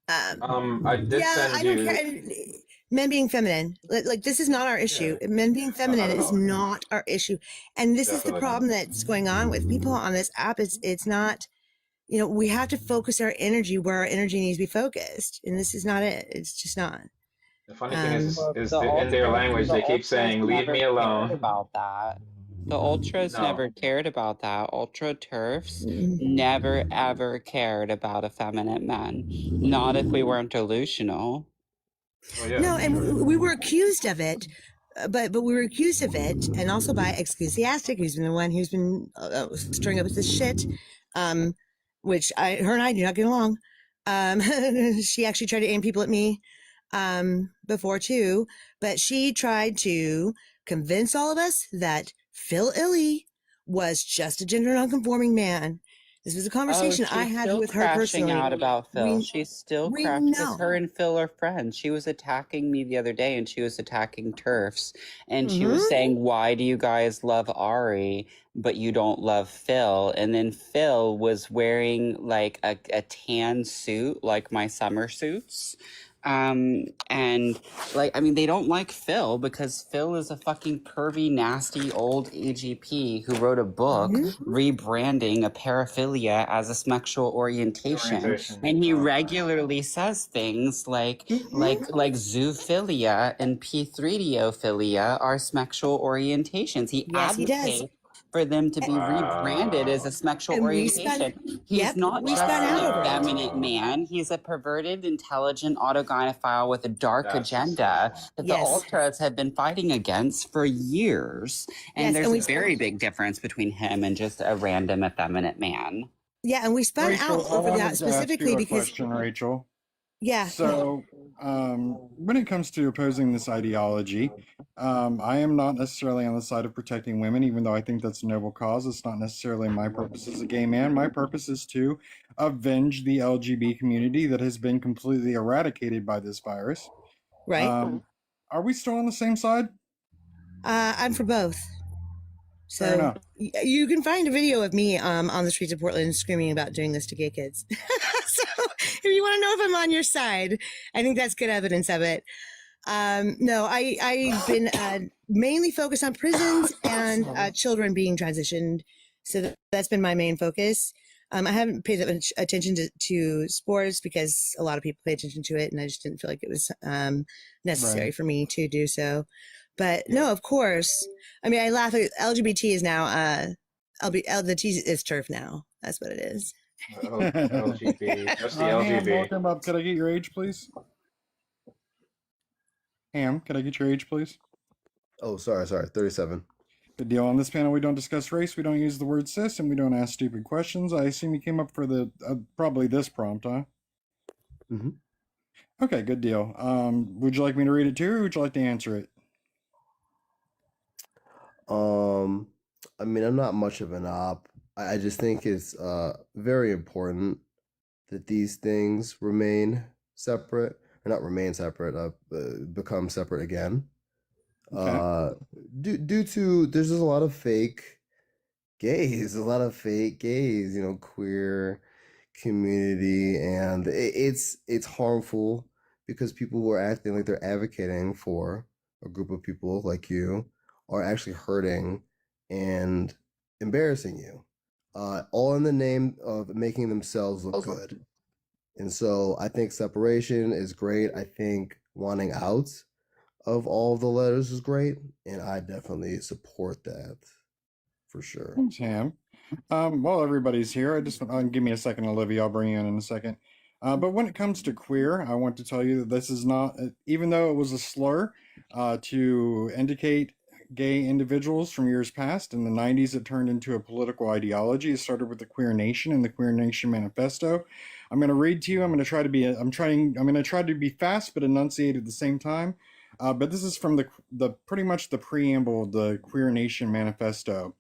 I did send I don't you. care. Men being feminine, like this is not our issue. Men being feminine is not our issue, and this is the problem that's going on with people on this app. It's not. We have to focus our energy where our energy needs to be focused, and this is not it. It's just not. The funny thing is in their language they keep saying, "Leave me alone." About that. The ultras never cared about that. Ultra TERFs never ever cared about effeminate men. Not if we weren't delusional. No, and we were accused of it, but we were accused of it, and also by Exclusiastic, who's been the one who's been stirring up this shit, which her and I do not get along. She actually tried to aim people at me before too, but she tried to convince all of us that Phil Illy was just a gender nonconforming man. This was a conversation I had with her personally. Out about Phil. She's still crashing because her and Phil are friends. She was attacking me the other day, and she was attacking TERFs, and she was saying, "Why do you guys love Ari, but you don't love Phil?" And then Phil was wearing like a tan suit, like my summer suits, And like, I mean, they don't like Phil because Phil is a fucking pervy, nasty old AGP who wrote a book rebranding a paraphilia as a sexual orientation, and he regularly says things like zoophilia and p3diophilia are sexual orientations. He Yes, he does. advocates for them to be rebranded as a sexual And orientation. He's not we just spun out an over it. effeminate man. He's a perverted, intelligent autogynephile with a dark agenda that the ultras have been fighting against for years. And there's a very big difference between him and just a random effeminate man. Yeah, and we spun Rachel, out I over wanted that to specifically ask you a because question, Rachel. yeah. So, when it comes to opposing this ideology, I am not necessarily on the side of protecting women, even though I think that's a noble cause. It's not necessarily my purpose as a gay man. My purpose is to avenge the LGBT community that has been completely eradicated by this virus. Right. Are we still on the same side? I'm for both. Fair So enough. you can find a video of me on the streets of Portland screaming about doing this to gay kids. So if you want to know if I'm on your side, I think that's good evidence of it. No, I've been mainly focused on prisons and children being transitioned. So that's been my main focus. I haven't paid that much attention to sports because a lot of people pay attention to it, and I just didn't feel like it was necessary for me to do so. But no, of course. I mean, I laugh at LGBT is now the T is turf now. That's what it is. LGB, just the Ham, LGB. welcome up. Could I get your age, please? Ham, could I get your age, please? Oh, sorry, 37. Good deal. On this panel, we don't discuss race, we don't use the word cis, and we don't ask stupid questions. I assume you came up for the probably this prompt, huh? Mm-hmm. Okay, good deal. Would you like me to read it too, or would you like to answer it? I mean, I'm not much of an op. I just think it's very important that these things remain separate, or not remain separate, become separate again. Okay. Due to there's just a lot of fake gays, you know, queer community, and it's harmful because people who are acting like they're advocating for a group of people like you are actually hurting and embarrassing you, all in the name of making themselves look good. And so I think separation is great. I think wanting out of all the letters is great, and I definitely support that for sure. Thanks, Ham. While everybody's here, I just give me a second, Olivia. I'll bring you in a second. But when it comes to queer, I want to tell you that this is not, even though it was a slur to indicate gay individuals from years past. In the 90s, it turned into a political ideology. It started with the Queer Nation and the Queer Nation Manifesto. I'm going to read to you. I'm going to try to be fast but enunciate at the same time. But this is from the pretty much the preamble of the Queer Nation Manifesto.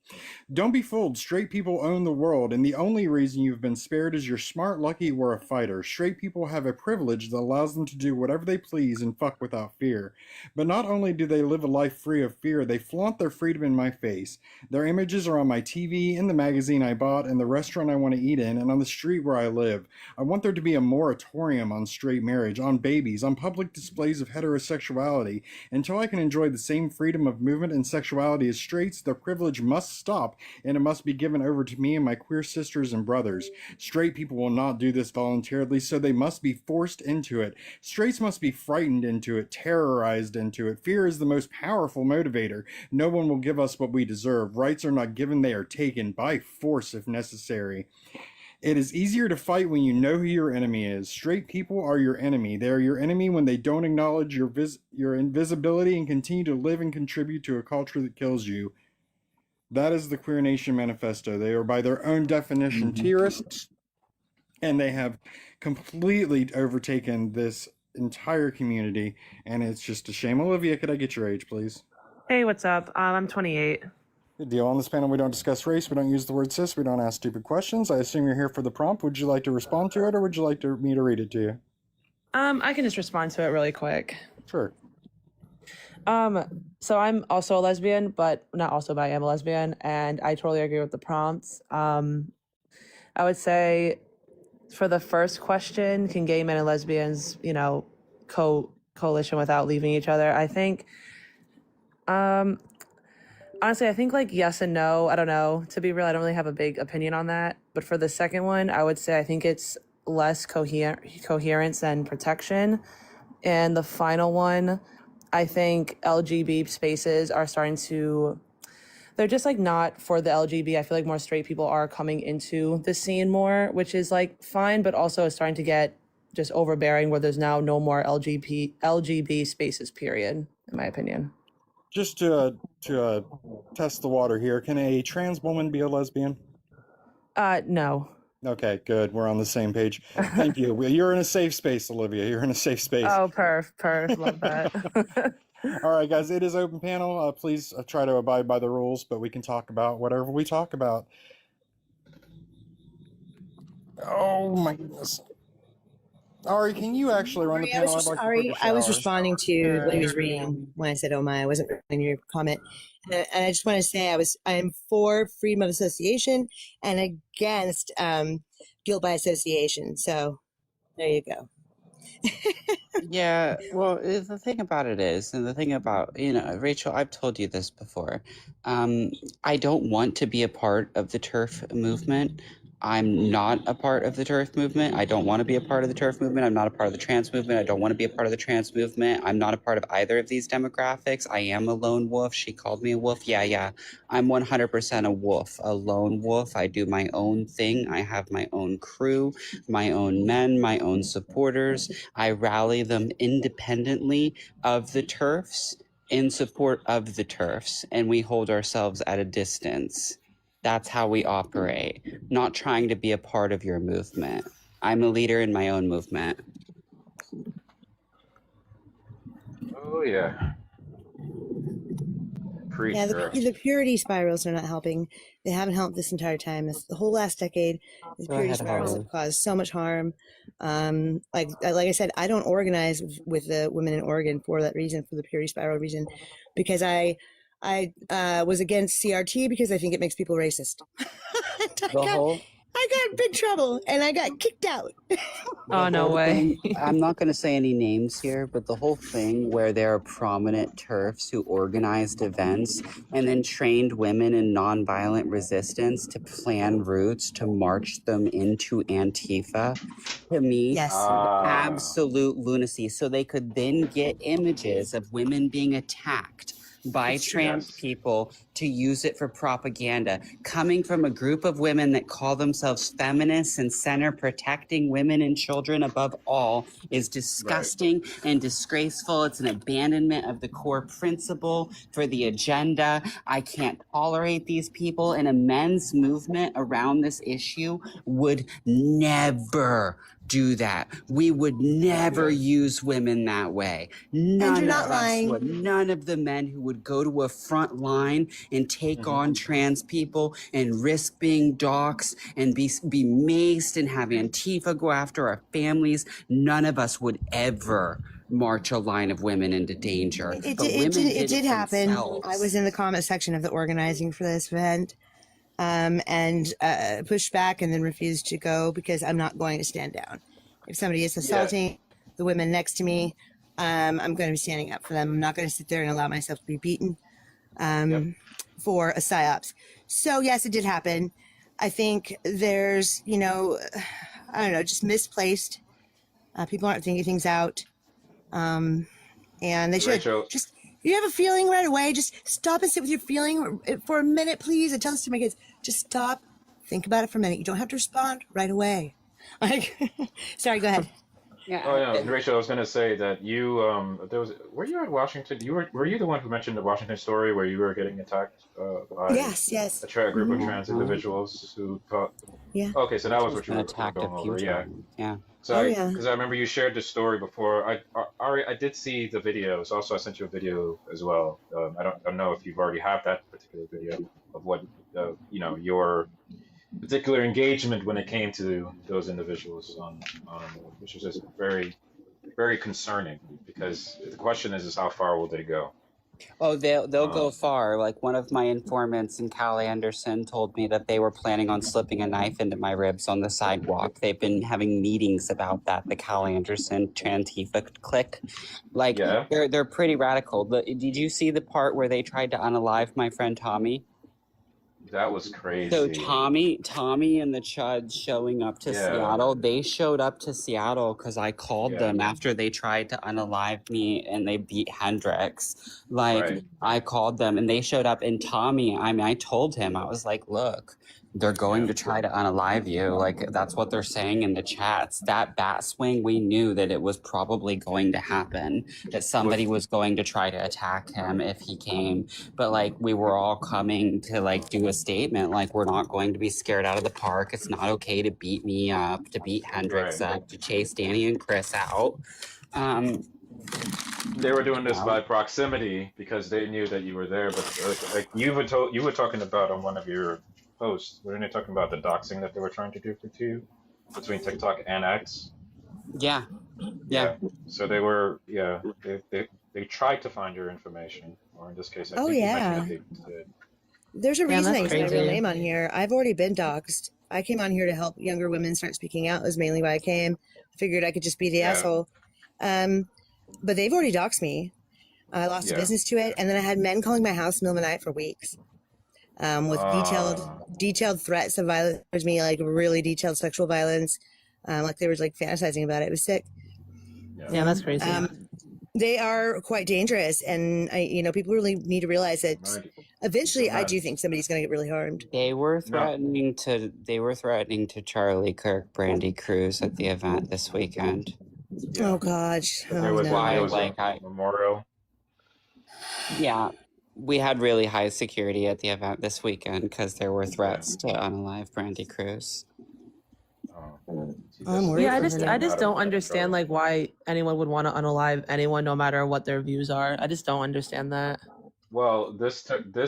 Don't be fooled. Straight people own the world, and the only reason you've been spared is you're smart, lucky, or a fighter. Straight people have a privilege that allows them to do whatever they please and fuck without fear. But not only do they live a life free of fear, they flaunt their freedom in my face. Their images are on my TV, in the magazine I bought, in the restaurant I want to eat in, and on the street where I live. I want there to be a moratorium on straight marriage, on babies, on public displays of heterosexuality. Until I can enjoy the same freedom of movement and sexuality as straights, the privilege must stop, and it must be given over to me and my queer sisters and brothers. Straight people will not do this voluntarily, so they must be forced into it. Straights must be frightened into it, terrorized into it. Fear is the most powerful motivator. No one will give us what we deserve. Rights are not given, they are taken, by force if necessary. It is easier to fight when you know who your enemy is. Straight people are your enemy. They are your enemy when they don't acknowledge your invisibility and continue to live and contribute to a culture that kills you. That is the Queer Nation Manifesto. They are, by their own definition, terrorists, and they have completely overtaken this entire community, and it's just a shame. Olivia, could I get your age, please? Hey, what's up? I'm 28. Good deal. On this panel, we don't discuss race, we don't use the word cis, we don't ask stupid questions. I assume you're here for the prompt. Would you like to respond to it, or would you like me to read it to you? I can just respond to it really quick. Sure. So I'm also a lesbian, but not also, but I am a lesbian, and I totally agree with the prompts. I would say for the first question, can gay men and lesbians, coalition without leaving each other. I think, honestly, I think like yes and no. I don't know. To be real, I don't really have a big opinion on that. But for the second one, I would say I think it's less coherence than protection. And the final one, I think LGB spaces are starting to, they're just like not for the LGB. I feel like more straight people are coming into the scene more, which is like fine, but also is starting to get just overbearing where there's now no more LGB spaces, period, in my opinion. Just to test the water here, can a trans woman be a lesbian? No. Okay, good. We're on the same page. Thank you. You're in a safe space, Olivia. You're in a safe space. Oh, perf. Love that. All right, guys, it is open panel. Please try to abide by the rules, but we can talk about whatever we talk about. Oh, my goodness. Ari, can you actually run the panel? I was responding to what he was reading when I said, "Oh my," I wasn't reading your comment. And I just want to say I'm for freedom of association and against guilt by association. So there you go. Yeah, well, the thing about it is, and the thing about, Rachel, I've told you this before. I don't want to be a part of the TERF movement. I'm not a part of the TERF movement. I don't want to be a part of the TERF movement. I'm not a part of the trans movement. I don't want to be a part of the trans movement. I'm not a part of either of these demographics. I am a lone wolf. She called me a wolf. Yeah. I'm 100% a wolf, a lone wolf. I do my own thing. I have my own crew, my own men, my own supporters. I rally them independently of the TERFs, in support of the TERFs, and we hold ourselves at a distance. That's how we operate, not trying to be a part of your movement. I'm a leader in my own movement. Oh, yeah. Preach, Yeah, girl. the purity spirals are not helping. They haven't helped this entire time. The whole last decade, the Go purity ahead, spirals Holly. have caused so much harm. Like I said, I don't organize with the women in Oregon for that reason, for the purity spiral reason, because I was against CRT because I think it makes people racist. I got in big trouble and I got kicked out. Oh, no way. I'm not going to say any names here, but the whole thing where there are prominent TERFs who organized events and then trained women in nonviolent resistance to plan routes to march them into Antifa, to me, Yes. absolute lunacy. So they could then get images of women being attacked by trans people to use it for propaganda, coming from a group of women that call themselves feminists and center protecting women and children above all is disgusting and disgraceful. It's an abandonment of the core principle for the agenda. I can't tolerate these people, and a men's movement around this issue would never do that. We would never use women that way. None of us would. None of the men who would go to a front line and take on trans people and risk being doxxed and be maced and have Antifa go after our families, none of us would ever march a line of women into danger. It But women did happen. themselves. I was in the comment section of the organizing for this event. And pushed back and then refused to go because I'm not going to stand down. If somebody is assaulting the women next to me, I'm going to be standing up for them. I'm not going to sit there and allow myself to be beaten for a psyops. So yes, it did happen. I think there's, I don't know, just misplaced. People aren't thinking things out. And they should just, you have a feeling right away, just stop and sit with your feeling for a minute, please. I tell this to my kids, just stop, think about it for a minute. You don't have to respond right away. Sorry, go ahead. Yeah. Oh yeah, Rachel, I was going to say that you were you at Washington? Were you the one who mentioned the Washington story where you were getting attacked by yes. a group of trans individuals who thought? Yeah. Okay, so that was what you were attacked going a few over. times. Yeah. So because I remember you shared the story before. I did see the videos. Also, I sent you a video as well. I don't know if you've already have that particular video of what your particular engagement when it came to those individuals on which was just very, very concerning, because the question is how far will they go? Oh, they'll go far. Like one of my informants in Cal Anderson told me that they were planning on slipping a knife into my ribs on the sidewalk. They've been having meetings about that. The Cal Anderson Trantifa clique, like Yeah. they're pretty radical. Did you see the part where they tried to unalive my friend Tommy? That was So crazy. Tommy and the Chuds showing up to Yeah. Seattle. They showed up to Seattle because I called Yeah. them after they tried to unalive me and they beat Hendrix. Like Right. I called them and they showed up. And Tommy, I mean, I told him, I was like, look, they're going to try to unalive you. Like that's what they're saying in the chats. That bat swing, we knew that it was probably going to happen. That somebody was going to try to attack him if he came. But like we were all coming to like do a statement, like we're not going to be scared out of the park. It's not okay to beat me up, to beat Hendrix up, to chase Danny and Chris out. They were doing this by proximity because they knew that you were there. But like you were talking about on one of your posts, weren't they talking about the doxing that they were trying to do to you between TikTok and X? Yeah. So they were, they tried to find your information, or in this case, I Oh, think you yeah. mentioned that they did. There's a Yeah, reason I that's use my real crazy. name on here. I've already been doxxed. I came on here to help younger women start speaking out. Is mainly why I came. Figured I could just be the asshole. But they've already doxed me. I lost a business to it, and then I had men calling my house in the middle of the night for weeks, with detailed threats of violence towards me, like really detailed sexual violence. Like they were like fantasizing about it. It was sick. Yeah, that's crazy. They are quite dangerous, and people really need to realize that eventually, I do think somebody's going to get really harmed. They were threatening to Charlie Kirk, Brandy Cruz at the event this weekend. Oh gosh. There was a memorial. Yeah, we had really high security at the event this weekend because there were threats to unalive Brandy Cruz. Yeah, I just don't understand like why anyone would want to unalive anyone, no matter what their views are. I just don't understand that. Well, this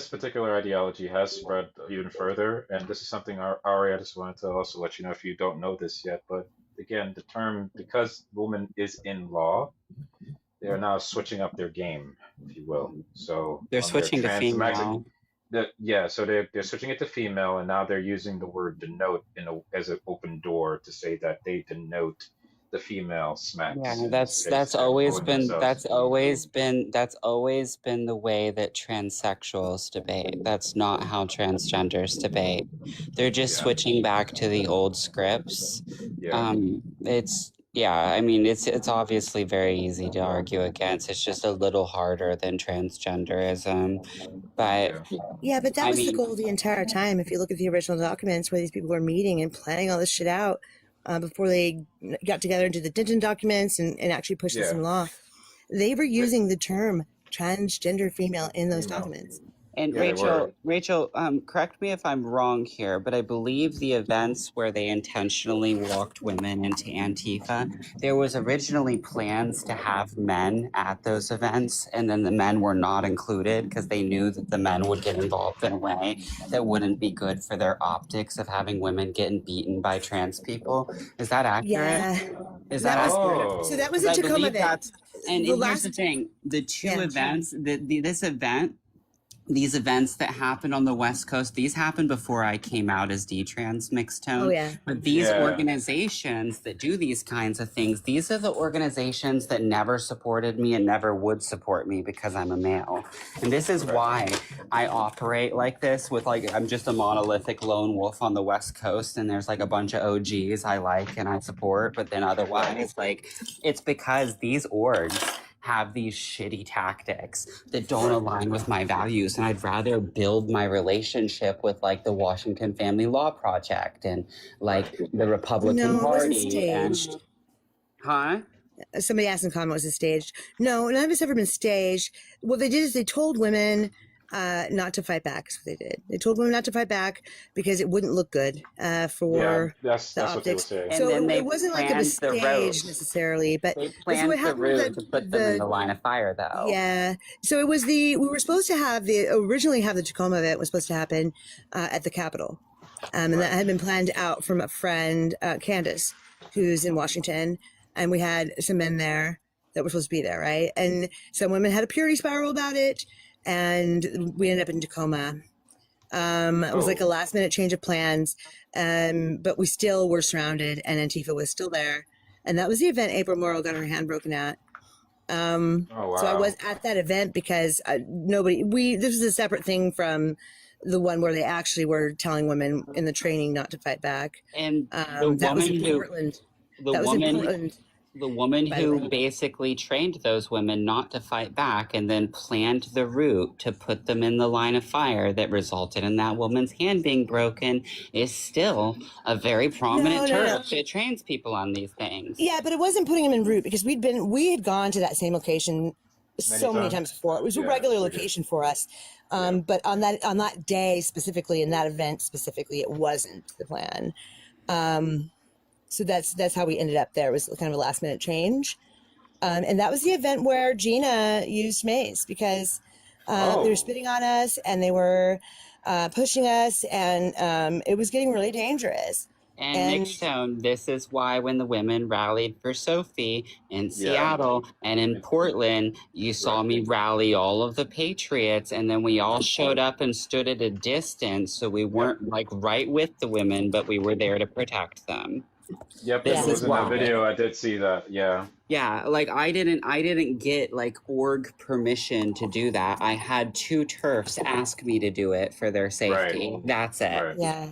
particular ideology has spread even further, and this is something Ari, I just wanted to also let you know if you don't know this yet. But again, the term, because woman is in law, they are now switching up their game, if you will. So They're switching to female. So they're switching it to female, and now they're using the word denote as an open door to say that they denote the female smacks. Yeah, that's always been the way that transsexuals debate. That's not how transgenders debate. They're just switching back to the old scripts. It's obviously very easy to argue against. It's just a little harder than transgenderism. But but that was the goal the entire time. If you look at the original documents where these people were meeting and planning all this shit out before they got together and did the Denton documents and actually pushed this in law, they were using the term transgender female in those documents. And Rachel, correct me if I'm wrong here, but I believe the events where they intentionally walked women into Antifa, there was originally plans to have men at those events, and then the men were not included because they knew that the men would get involved in a way that wouldn't be good for their optics of having women getting beaten by trans people. Is that accurate? Yeah. Is that accurate? So that was a Tacoma event. And here's the thing, the two events, these events that happened on the West Coast, these happened before I came out as D-trans mixed tone. Oh, yeah. But these organizations that do these kinds of things, these are the organizations that never supported me and never would support me because I'm a male. And this is why I operate like this with I'm just a monolithic lone wolf on the West Coast, and there's a bunch of OGs I like and I support, but then otherwise, it's because these orgs have these shitty tactics that don't align with my values, and I'd rather build my relationship with the Washington Family Law Project and the Republican Party. And Somebody asked in the comment, was it staged? No, none of it's ever been staged. What they did is they told women not to fight back. Is what they did. They told women not to fight back because it wouldn't look good for that's the what they were optics. saying. So And then it wasn't like it was staged necessarily, but they this is planned what the happened. route to put them in the line of fire, though. Yeah. So it was we were supposed to originally have the Tacoma event was supposed to happen at the Capitol. And that had been planned out from a friend, Candace, who's in Washington. And we had some men there. that were supposed to be there, right? And some women had a purity spiral about it, and we ended up in Tacoma. It was like a last minute change of plans, but we still were surrounded, and Antifa was still there. And that was the event April Morrow got her hand broken at. Oh wow. So I was at that event because this was a separate thing from the one where they actually were telling women in the training not to fight back. And that was in Portland. The woman who basically trained those women not to fight back and then planned the route to put them in the line of fire that resulted in that woman's hand being broken is still a very prominent TERF that trains people on these things. Yeah, but it wasn't putting them en route because we had gone to that same location many times before. It was a regular location for us. But on that day specifically, in that event specifically, it wasn't the plan. So that's how we ended up there. It was kind of a last minute change. And that was the event where Gina used mace because they were spitting on us and they were pushing us, and it was getting really dangerous. And Nickstone, this is why when the women rallied for Sophie in Seattle and in Portland, you saw me rally all of the patriots, and then we all showed up and stood at a distance, so we weren't like right with the women, but we were there to protect them. Yep, this was in that video. I did see that. Yeah. Yeah, like I didn't get like org permission to do that. I had 2 TERFs ask me to do it for their safety. Right. That's it. Right. Yeah.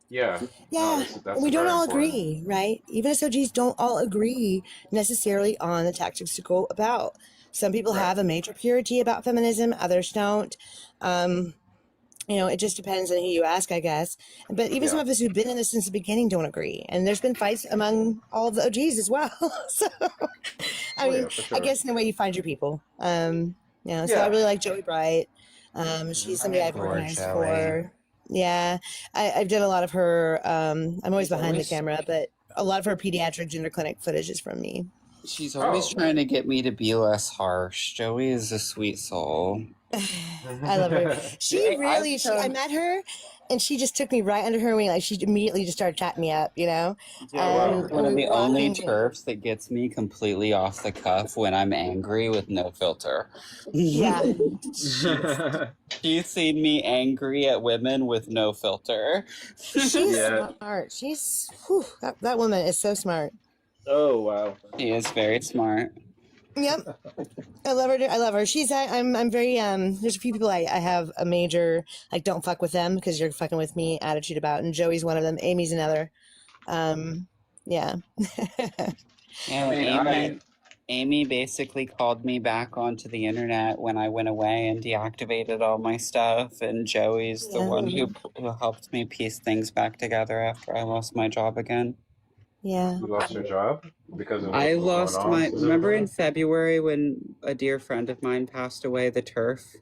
Yeah. Yeah. We don't all agree, right? Even SOGs don't all agree necessarily on the tactics to go about. Some people have a major purity about feminism, others don't. It just depends on who you ask, I guess. But even some of us who've been in this since the beginning don't agree. And there's been fights among all of the OGs as well. So, I guess in a way you find your people. So I really like Joey Bright. She's somebody I've organized for. Yeah. I've done a lot of her, I'm always behind the camera, but a lot of her pediatric gender clinic footage is from me. She's always trying to get me to be less harsh. Joey is a sweet soul. I love her. I met her and she just took me right under her wing. Like she immediately just started chatting me up, Yeah, one of the only TERFs that gets me completely off the cuff when I'm angry with no filter. Yeah. She's seen me angry at women with no filter. She's smart. That woman is so smart. Oh wow. She is very smart. Yep. I love her. I'm very, there's a few people I have a major, like, don't fuck with them because you're fucking with me attitude about. And Joey's one of them. Amy's another. Yeah. Amy basically called me back onto the internet when I went away and deactivated all my stuff. And Joey's the one who helped me piece things back together after I lost my job again. Yeah. You lost your job because of I lost my. Remember in February when a dear friend of mine passed away, the TERF?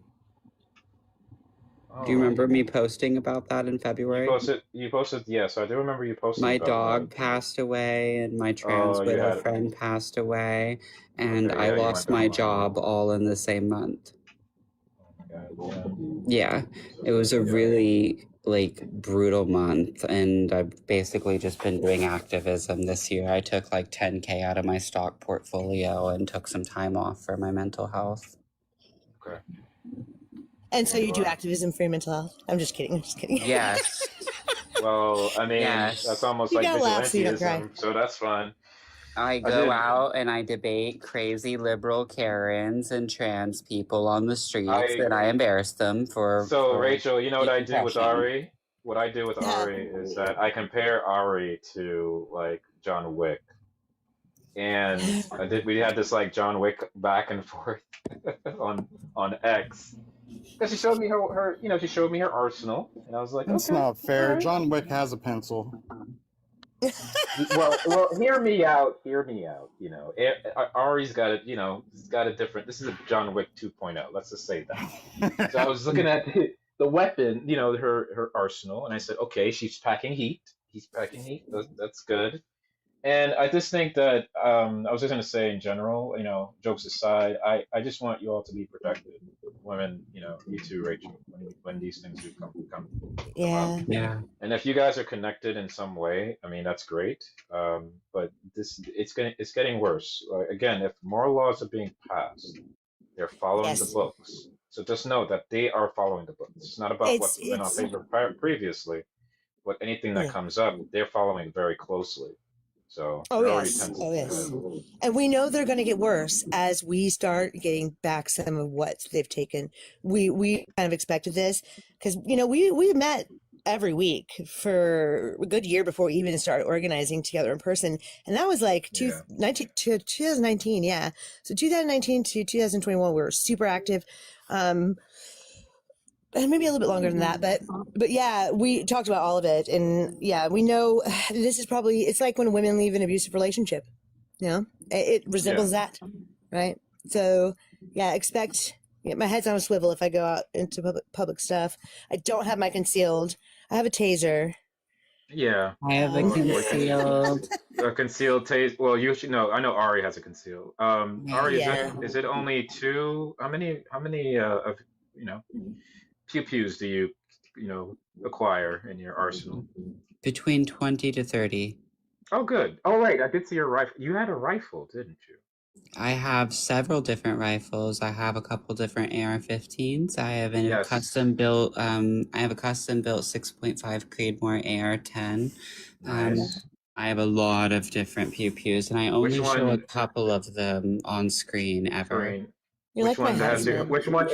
Do you remember me posting about that in February? You posted, yes, I do remember you posting. My dog passed away, and my trans widow friend passed away, and I lost my job all in the same month. Yeah, it was a really brutal month, and I've basically just been doing activism this year. I took like $10K out of my stock portfolio and took some time off for my mental health. Okay. And so you do activism for your mental health? I'm just kidding. Yes. Well, I mean, that's almost like vigilantism, so that's fine. I go out and I debate crazy liberal Karens and trans people on the streets, and I embarrass them for. So, Rachel, you know what I do with Ari? What I do with Ari is that I compare Ari to like John Wick, and we had this like John Wick back and forth on X. Because she showed me she showed me her arsenal, and I was like, that's not fair. John Wick has a pencil. well, hear me out. Ari's got it's got a different. This is a John Wick 2.0. Let's just say that. So I was looking at the weapon, her arsenal, and I said, okay, she's packing heat. He's packing heat. That's good. And I just think that I was just gonna say in general, jokes aside, I just want you all to be protected, women, you too, Rachel, when these things do come Yeah. up. Yeah. And if you guys are connected in some way, I mean that's great. But it's getting worse. Again, if more laws are being passed, they're following the Yes. books. So just know that they are following the books. It's not about what's been on paper previously, but anything that Yeah. comes up, they're following very closely. So Oh they're already yes. 10 Oh steps yes. ahead. And we know they're going to get worse as we start getting back some of what they've taken. We kind of expected this because we met every week for a good year before we even started organizing together in person, and that was like 2019. Yeah, so 2019 to 2021 we were super active. And maybe a little bit longer than that, but yeah, we talked about all of it, and yeah, we know this is probably, it's like when women leave an abusive relationship, it resembles that, right? So yeah, my head's on a swivel if I go out into public stuff. I don't have my concealed. I have a taser. Yeah. I have a concealed. A concealed taste. Well, you should know. I know Ari has a concealed. Ari, Yeah. is it only two? How many of pew pews do you acquire in your arsenal? Between 20 to 30. Oh, good. Oh, right. I did see your rifle. You had a rifle, didn't you? I have several different rifles. I have a couple different AR-15s. I have a custom built. I have a custom built 6.5 Creedmoor AR-10. Nice. I have a lot of different pew pews, and I only Which show a one? couple of them on screen ever. Green. You're Which like my one has it? husband. Which one?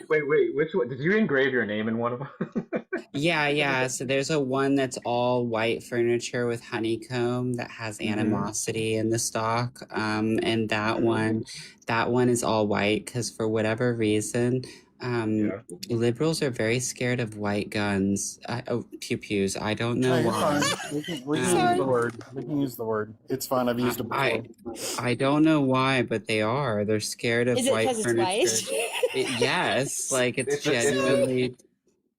Wait. Which one? Did you engrave your name in one of them? Yeah. So there's a one that's all white furniture with honeycomb that has animosity in the stock. And that one is all white because for whatever reason, liberals are very scared of white guns. Pew pews. I don't know you're why. fine. We can use the word. We can use the word. It's fine. I've used it before. I don't know why, but they are. They're scared of Is it white because it's furniture. white? Yes, like it's It's a- genuinely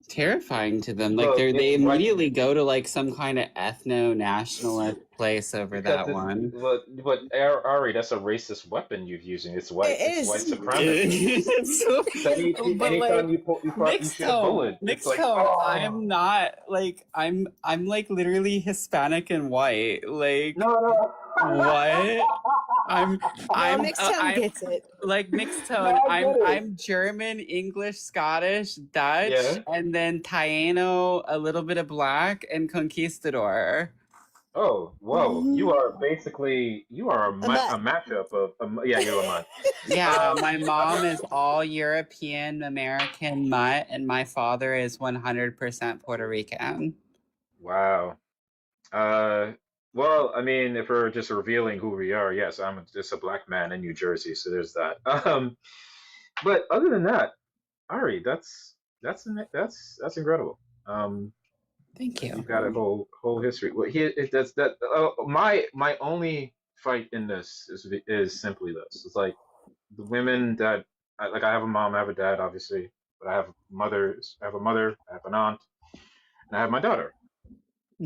terrifying to them. Like Look, they it's white- immediately go to like some kind of ethno-nationalist place over that one. But Ari, that's a racist weapon you're using. It's white. It's white supremacy. Anytime you shoot a bullet, Mixed it's like, tone. oh. I am not like I'm like literally Hispanic and white. Like no. What? I'm mixed tone gets it. Like mixed tone. I'm German, English, Scottish, Dutch, and then Taino, a little bit of black, and conquistador. Oh, whoa! You are basically a mashup of you're a mutt. Yeah, my mom is all European American mutt, and my father is 100% Puerto Rican. Wow. Well, I mean, if we're just revealing who we are, yes, I'm just a black man in New Jersey, so there's that. But other than that, Ari, that's incredible. Thank you. You've got a whole history. Well, my only fight in this is simply this. It's like the women that I have a mom, I have a dad, obviously, but I have mothers. I have a mother, I have an aunt, and I have my daughter.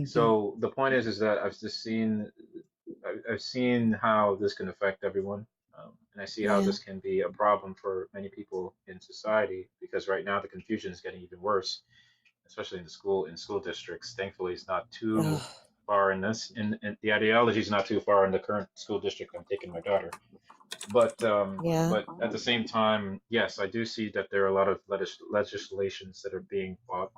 So the point is that I've seen how this can affect everyone, and I see how this can be a problem for many people in society because right now the confusion is getting even worse, especially in school districts. Thankfully, it's not too far in this. In the ideology is not too far in the current school district I'm taking my daughter. But at the same time, yes, I do see that there are a lot of legislations that are being fought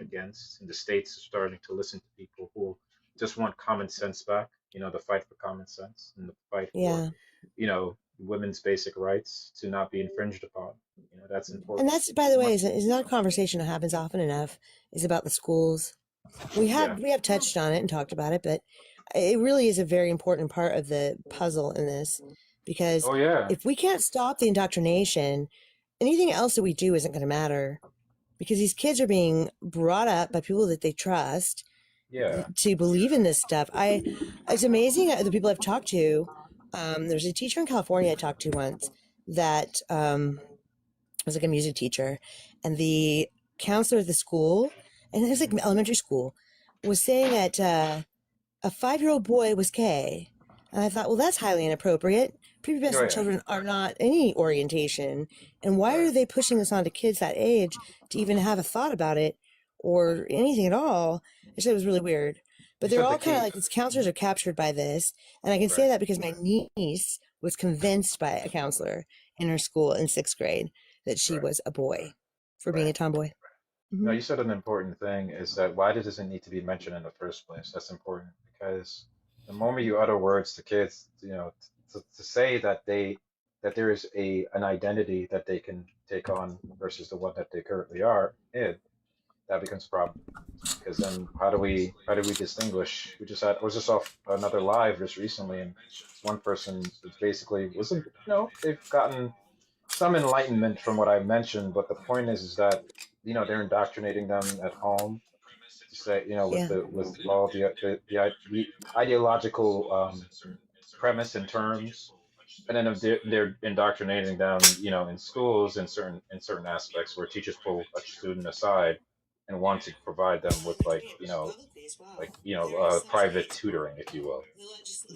against, and the states are starting to listen to people who just want common sense back. The fight for common sense and the fight for women's basic rights to not be infringed upon. That's important. And that's, by the way, is not a conversation that happens often enough. Is about the schools. We have touched on it and talked about it, but it really is a very important part of the puzzle in this because if we can't stop the indoctrination, anything else that we do isn't going to matter because these kids are being brought up by people that they trust to believe in this stuff. It's amazing the people I've talked to. There's a teacher in California I talked to once that was like a music teacher, and the counselor at the school, and it was like elementary school, was saying that a 5-year-old boy was gay. And I thought, well, that's highly inappropriate. Prepubescent children are not any orientation. And why are they pushing this onto kids that age to even have a thought about it or anything at all? I said it was really weird. But You they're said the all kind of key. like, these counselors are captured by this. And I can say Right. that because my niece was convinced by a counselor in her school in 6th grade that she Right. was a boy for being Right. a tomboy. No, you said an important thing is that why does it need to be mentioned in the first place? That's important because the moment you utter words to kids, to say that there is an identity that they can take on versus the one that they currently are in, that becomes a problem. Because then how do we distinguish? I was just off another live just recently, and this one person it's basically wasn't they've gotten some enlightenment from what I mentioned, but the point is that they're indoctrinating them at home to say Yeah. with all the ideological premise and terms, and then if they're indoctrinating them in schools in certain aspects where teachers pull a student aside and want to provide them with private tutoring, if you will,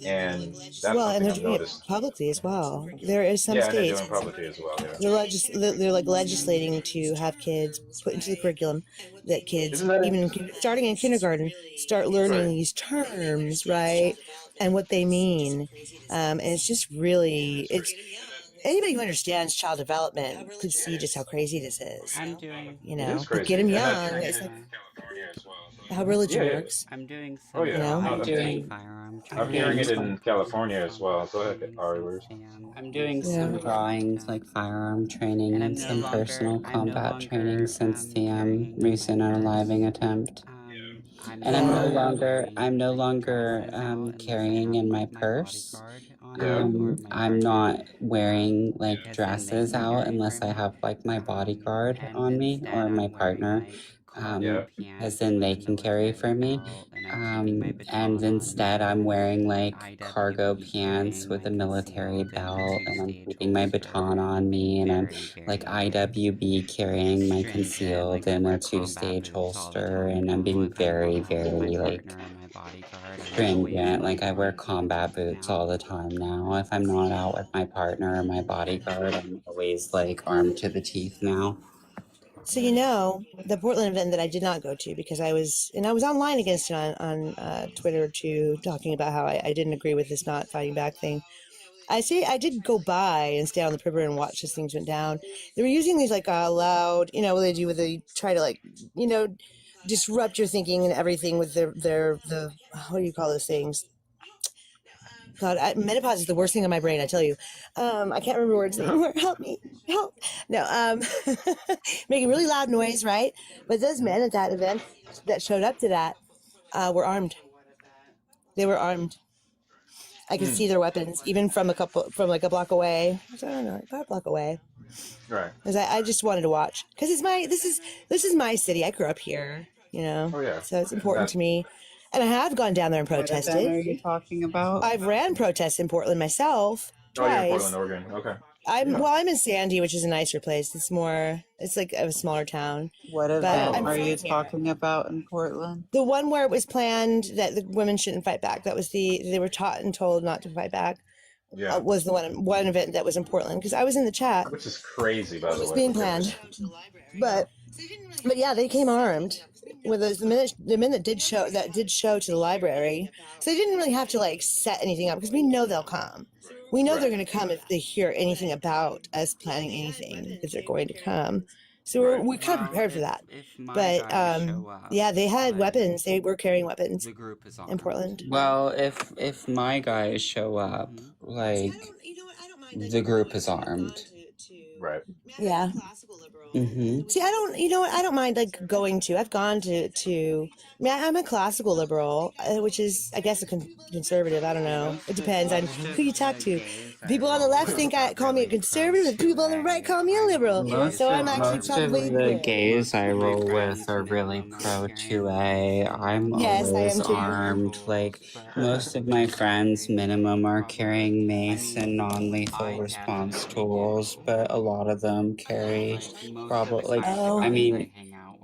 and that's Well, and something they're I've doing it noticed. publicly as well. There is some Yeah, and they're states doing publicly as well. Yeah. they're like legislating to have kids put into the curriculum that kids Isn't that even starting in kindergarten start learning right? these terms, right, and what they mean. And it's just really it's anybody who understands child development could see just how crazy this is. I'm doing. It is But get crazy, them and that young. It's like how yeah, religion yeah. works. I'm doing Oh some. You yeah. know. No, I'm doing. I'm I'm hearing doing it some. in California as well. Go ahead, Ari. Where's I'm doing Yeah. some drawings, like firearm training and some personal combat training since the recent unaliving attempt. And I'm no longer carrying in my purse. Yeah. I'm not wearing like dresses out unless I have like my bodyguard on me or my partner. Yeah. As then they can carry for me. And instead I'm wearing like cargo pants with a military belt, and I'm keeping my baton on me, and I'm like IWB carrying my concealed in a 2-stage holster, and I'm being very, very like stringent. Like I wear combat boots all the time now. If I'm not out with my partner or my bodyguard, I'm always like armed to the teeth now. So the Portland event that I did not go to because I was online against it on Twitter too, talking about how I didn't agree with this not fighting back thing. I did go by and stay on the perimeter and watch as things went down. They were using these like loud, what they do with they try to like, disrupt your thinking and everything with the what do you call those things? God, menopause is the worst thing in my brain. I tell you, I can't remember words anymore. Help me, help! No, making really loud noise, right? But those men at that event that showed up to that were armed. They were armed. I could see their weapons, even from like a block away. I don't know, about a block away. Right. Because I just wanted to watch. Because this is my city. I grew up here, Oh yeah. so it's important to me. And I have gone down there and What event protested. are you talking about? I've ran protests in Portland myself Oh, you're in twice. Portland, Oregon. Okay. I'm in Sandy, which is a nicer place. It's like a smaller town. What event are you talking about in Portland? The one where it was planned that the women shouldn't fight back. That was they were taught and told not to fight back. Yeah. Was the one event that was in Portland because I was in the chat. Which is crazy, by the way. It was being planned, but yeah, they came armed with those the men that did show to the library. So they didn't really have to like set anything up because we know they'll come. We know they're going to come if they hear anything about us planning anything because they're going to come. So we're kind of prepared for that. But yeah, they had weapons. They were carrying weapons in Portland. Well, if my guys show up, like the group is armed. Right. Yeah. Mm-hmm. See, I don't mind like going to. I've gone to. I mean, I'm a classical liberal, which is, I guess, a conservative. I don't know. It depends on who you talk to. People on the left call me a conservative, and people on the right call me a liberal. So I'm actually Most of probably the gays I roll with are really pro 2A. I'm Yes, I always am too. armed. Like most of my friends, minimum, are carrying mace and non-lethal response tools, but a lot of them carry probably like. I mean,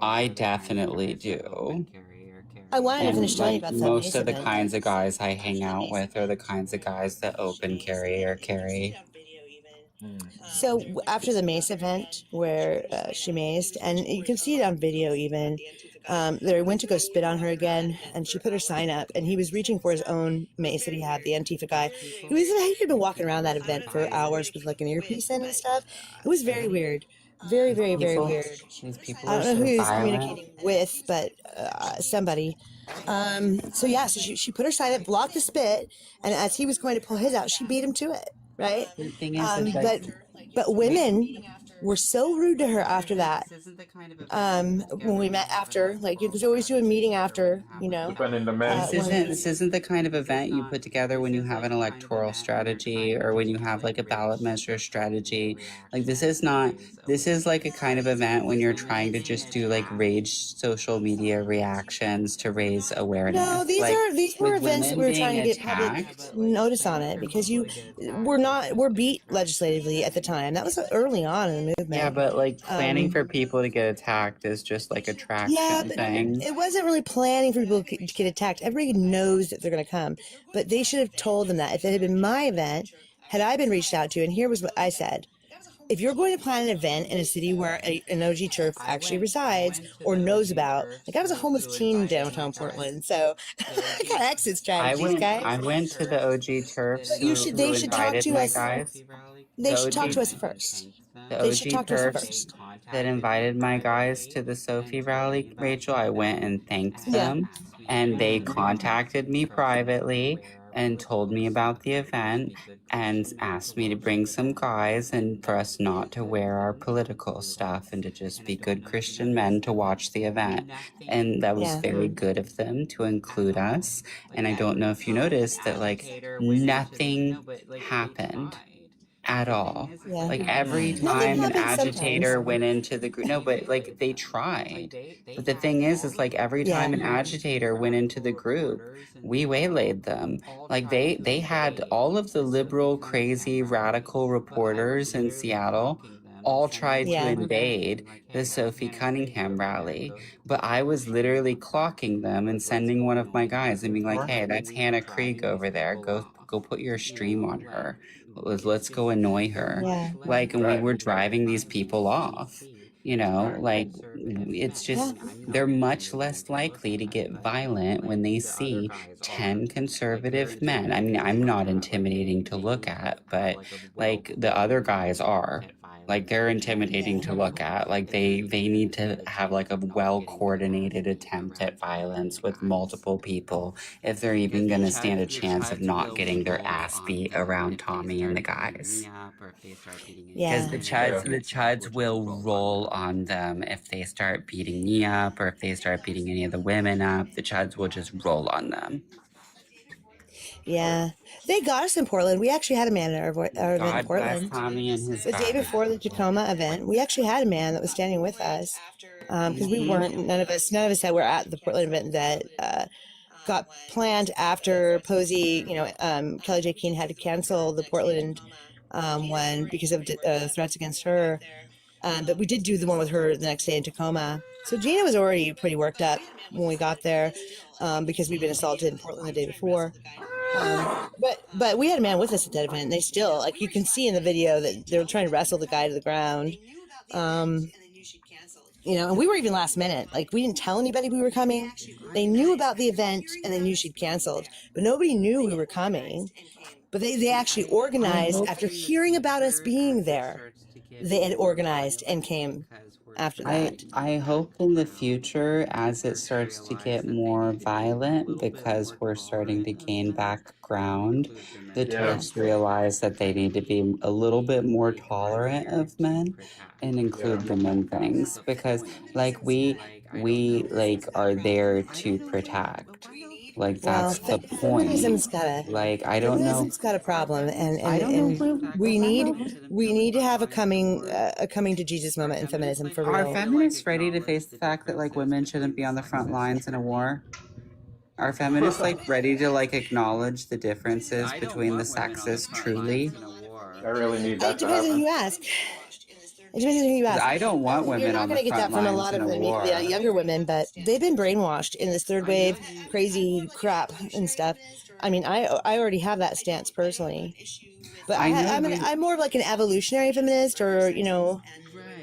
I definitely do. I wanted to And finish telling you like about that most mace of the event. kinds of guys I hang out with are the kinds of guys that open carry or carry. So after the mace event where she maced, and you can see it on video even, They went to go spit on her again, and she put her sign up, and he was reaching for his own mace that he had, the Antifa guy. He had been walking around that event for hours with like an earpiece in and stuff. It was very weird. Very, very, very People, weird. these people I are don't know who so he was violent. communicating with, but somebody. So yeah, so she put her sign up, blocked the spit, and as he was going to pull his out, she beat him to it, right? The thing is that But women were so rude to her after that. this isn't the kind of event When we met after, like you could always do a meeting after, you know. Defending the men. This isn't the kind of event you put together when you have an electoral strategy or when you have like a ballot measure strategy. Like this is like a kind of event when you're trying to just do like rage social media reactions to raise awareness. No, these were with events that women we were trying to being get public attacked. notice on it because we're beat legislatively at the time. That was early on in the movement. Yeah, but like planning for people to get attacked is just like a traction thing. It wasn't really planning for people to get attacked. Everybody knows that they're going to come, but they should have told them that. If it had been my event, had I been reached out to, and here was what I said. If you're going to plan an event in a city where an OG TERF actually resides or knows about, like I was a homeless teen in downtown Portland, so I got exit strategies, guys. I went to the OG TERFs They should talk to us. guys. They should talk to us first. The They should OG talk to us TERFs first. that invited my guys to the Sophie rally, Rachel, I went and thanked them. And they contacted me privately and told me about the event and asked me to bring some guys and for us not to wear our political stuff and to just be good Christian men to watch the event. And that was very good of them to include us. And I don't know if you noticed that like nothing happened at all. Yeah. Like every Nothing time an happens agitator sometimes. went into the group, no, but like they tried. But the thing is like every time an agitator went into the group, we waylaid them. Like they had all of the liberal, crazy, radical reporters in Seattle all tried to invade the Sophie Cunningham rally, but I was literally clocking them and sending one of my guys and being like, "Hey, that's Hannah Krieg over there. Go put your stream on her. Let's go annoy her." Yeah. Like, and we were driving these people off. You know, like it's just they're much less likely to get violent when they see 10 conservative men. I mean, I'm not intimidating to look at, but like the other guys are. Like they're intimidating to look at. Like they need to have like a well coordinated attempt at violence with multiple people if they're even going to stand a chance of not getting their ass beat around Tommy and the guys. Because the chuds will roll on them if they start beating me up or if they start beating any of the women up. The chuds will just roll on them. Yeah, they got us in Portland. We actually had a man at our event in God bless Portland. Tommy and his The day before the Tacoma event, we actually had a man that was standing with us because we weren't. None of us that were at the Portland event that got planned after Posey. Kelly J. Keene had to cancel the Portland one because of threats against her. But we did do the one with her the next day in Tacoma. So Gina was already pretty worked up when we got there because we'd been assaulted in Portland the day before. But we had a man with us at that event. And they still, like you can see in the video, that they were trying to wrestle the guy to the ground. And we were even last minute. Like we didn't tell anybody we were coming. They knew about the event and they knew she'd canceled, but nobody knew we were coming. But they actually organized after hearing about us being there. They had organized and came after that. I hope in the future, as it starts to get more violent, because we're starting to gain back ground, the TERFs realize that they need to be a little bit more tolerant of men and include them in things. Because like we like are there to protect. Like that's the point. Feminism's got a I don't know. Feminism's got a problem, and we need to have a coming to Jesus moment in feminism for real. Are feminists ready to face the fact that like women shouldn't be on the front lines in a war? Are feminists like ready to like acknowledge the differences between the sexes truly? I really need that It to depends on happen. who you ask. It depends on who you ask. I don't want women You're not on going the to get that front from a lines lot of in a war. the younger women, but they've been brainwashed in this third wave crazy crap and stuff. I mean, I already have that stance personally, but I'm more of like an evolutionary feminist, or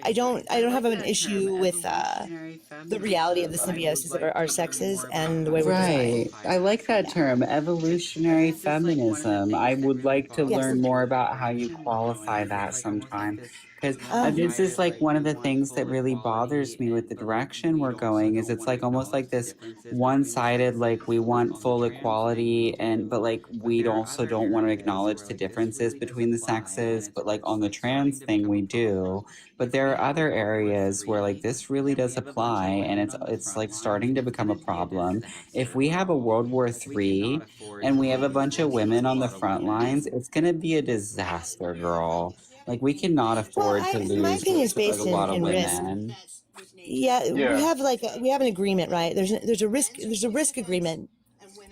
I don't have an issue with the reality of the symbiosis of our sexes and the way we're designed. Right. I like that term, evolutionary feminism. I would like to Yes. learn more about how you qualify that sometime. Because Oh. this is like one of the things that really bothers me with the direction we're going is it's like almost like this one-sided, like we want full equality and but like we also don't want to acknowledge the differences between the sexes, but like on the trans thing we do. But there are other areas where like this really does apply and it's like starting to become a problem. If we have a World War III and we have a bunch of women on the front lines, it's gonna be a disaster, girl. Like we cannot afford to My lose opinion is a based lot of in risk. women. Yeah, Yeah. we have an agreement, right? There's a risk agreement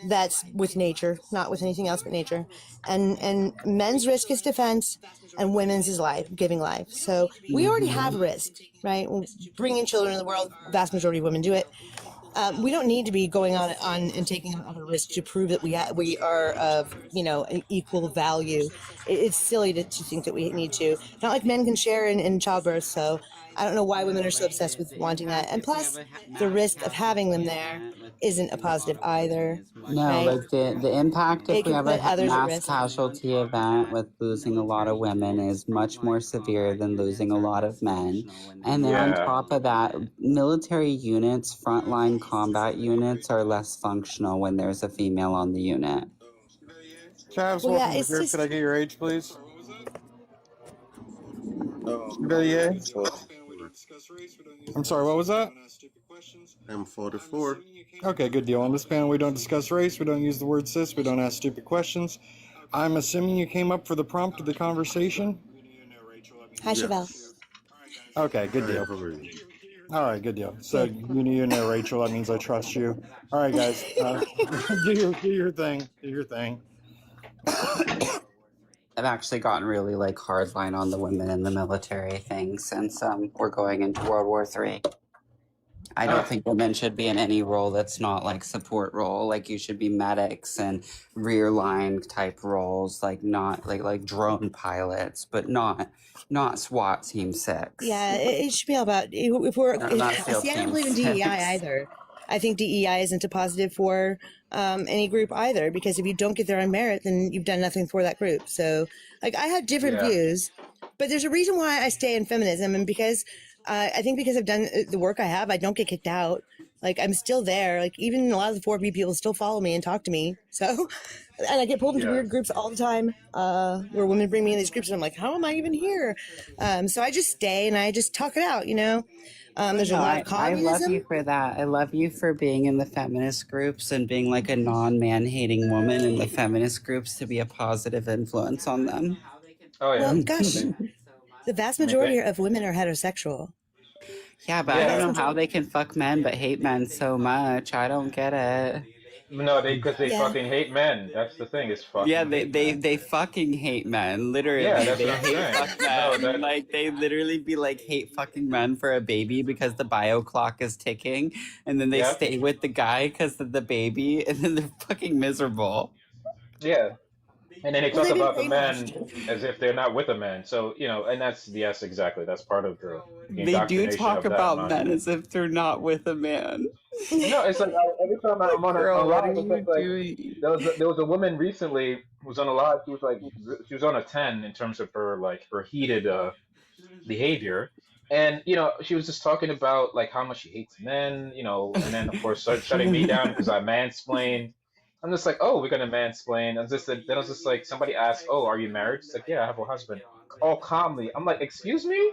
that's with nature, not with anything else but nature. And men's risk is defense, and women's is life, giving life. So we already have risk, right? Bringing children into the world, vast majority of women do it. We don't need to be going on and taking on other risks to prove that we are of an equal value. It's silly to think that we need to. Not like men can share in childbirth. So I don't know why women are so obsessed with wanting that. And plus, the risk of having them there isn't a positive either. No, Right? like the impact if It we can have a put others at mass risk. casualty event with losing a lot of women is much more severe than losing a lot of men. And then on Yeah. top of that, military units, frontline combat units are less functional when there's a female on the unit. Chavs, Well, yeah, welcome to the it's group. just Could I get your age, please? I'm sorry, what was that? I'm 44. Okay, good deal. On this panel, we don't discuss race, we don't use the word cis, we don't ask stupid questions. I'm assuming you came up for the prompt of the conversation? Hi, Chevelle. Okay, good deal. All right, good deal. So you know Rachel, that means I trust you. All right, guys, do your thing. Do your thing. I've actually gotten really like hardline on the women in the military thing since we're going into World War III. I don't think women should be in any role that's not like support role. Like you should be medics and rear line type roles, like not like drone pilots, but not SWAT Team 6. Yeah, it should be all about if we're. Not SEAL See, I don't Team believe in 6. DEI either. I think DEI isn't a positive for any group either, because if you don't get there on merit, then you've done nothing for that group. So, like, I have different views, but there's a reason why I stay in feminism, and because I think because I've done the work I have, I don't get kicked out. Like, I'm still there. Like, even a lot of the 4B people still follow me and talk to me. So, and I get pulled into weird groups all the time where women bring me in these groups, and I'm like, how am I even here? So I just stay and I just talk it out, There's a lot of communism. I love you for that. I love you for being in the feminist groups and being like a non-man hating woman in the feminist groups to be a positive influence on them. Oh yeah. Well, gosh, the vast majority of women are heterosexual. Yeah, but I don't know how they can fuck men but hate men so much. I don't get it. No, because they fucking hate men. That's the thing. It's fucking. Yeah, they fucking hate men. Literally, Yeah, that's they what I'm hate saying. fuck men. Like they literally be like hate fucking men for a baby because the bio clock is ticking, and then they stay with the guy because of the baby, and then they're fucking miserable. Yeah. And then they talk about the men as if they're not with a man. So, and that's, yes, exactly. That's part of the They do indoctrination talk of that about nonsense. men as if they're not with a man. No, it's like every time I'm on Girl, a what live, are it's you like doing? there was a woman recently who was on a live. She was on a 10 in terms of her heated behavior. And, she was just talking about like how much she hates men, and then of course started shutting me down because I mansplained. I'm just like, oh, we're gonna mansplain. Then I was just like, somebody asked, oh, are you married? She's like, yeah, I have a husband. All calmly. I'm like, excuse me?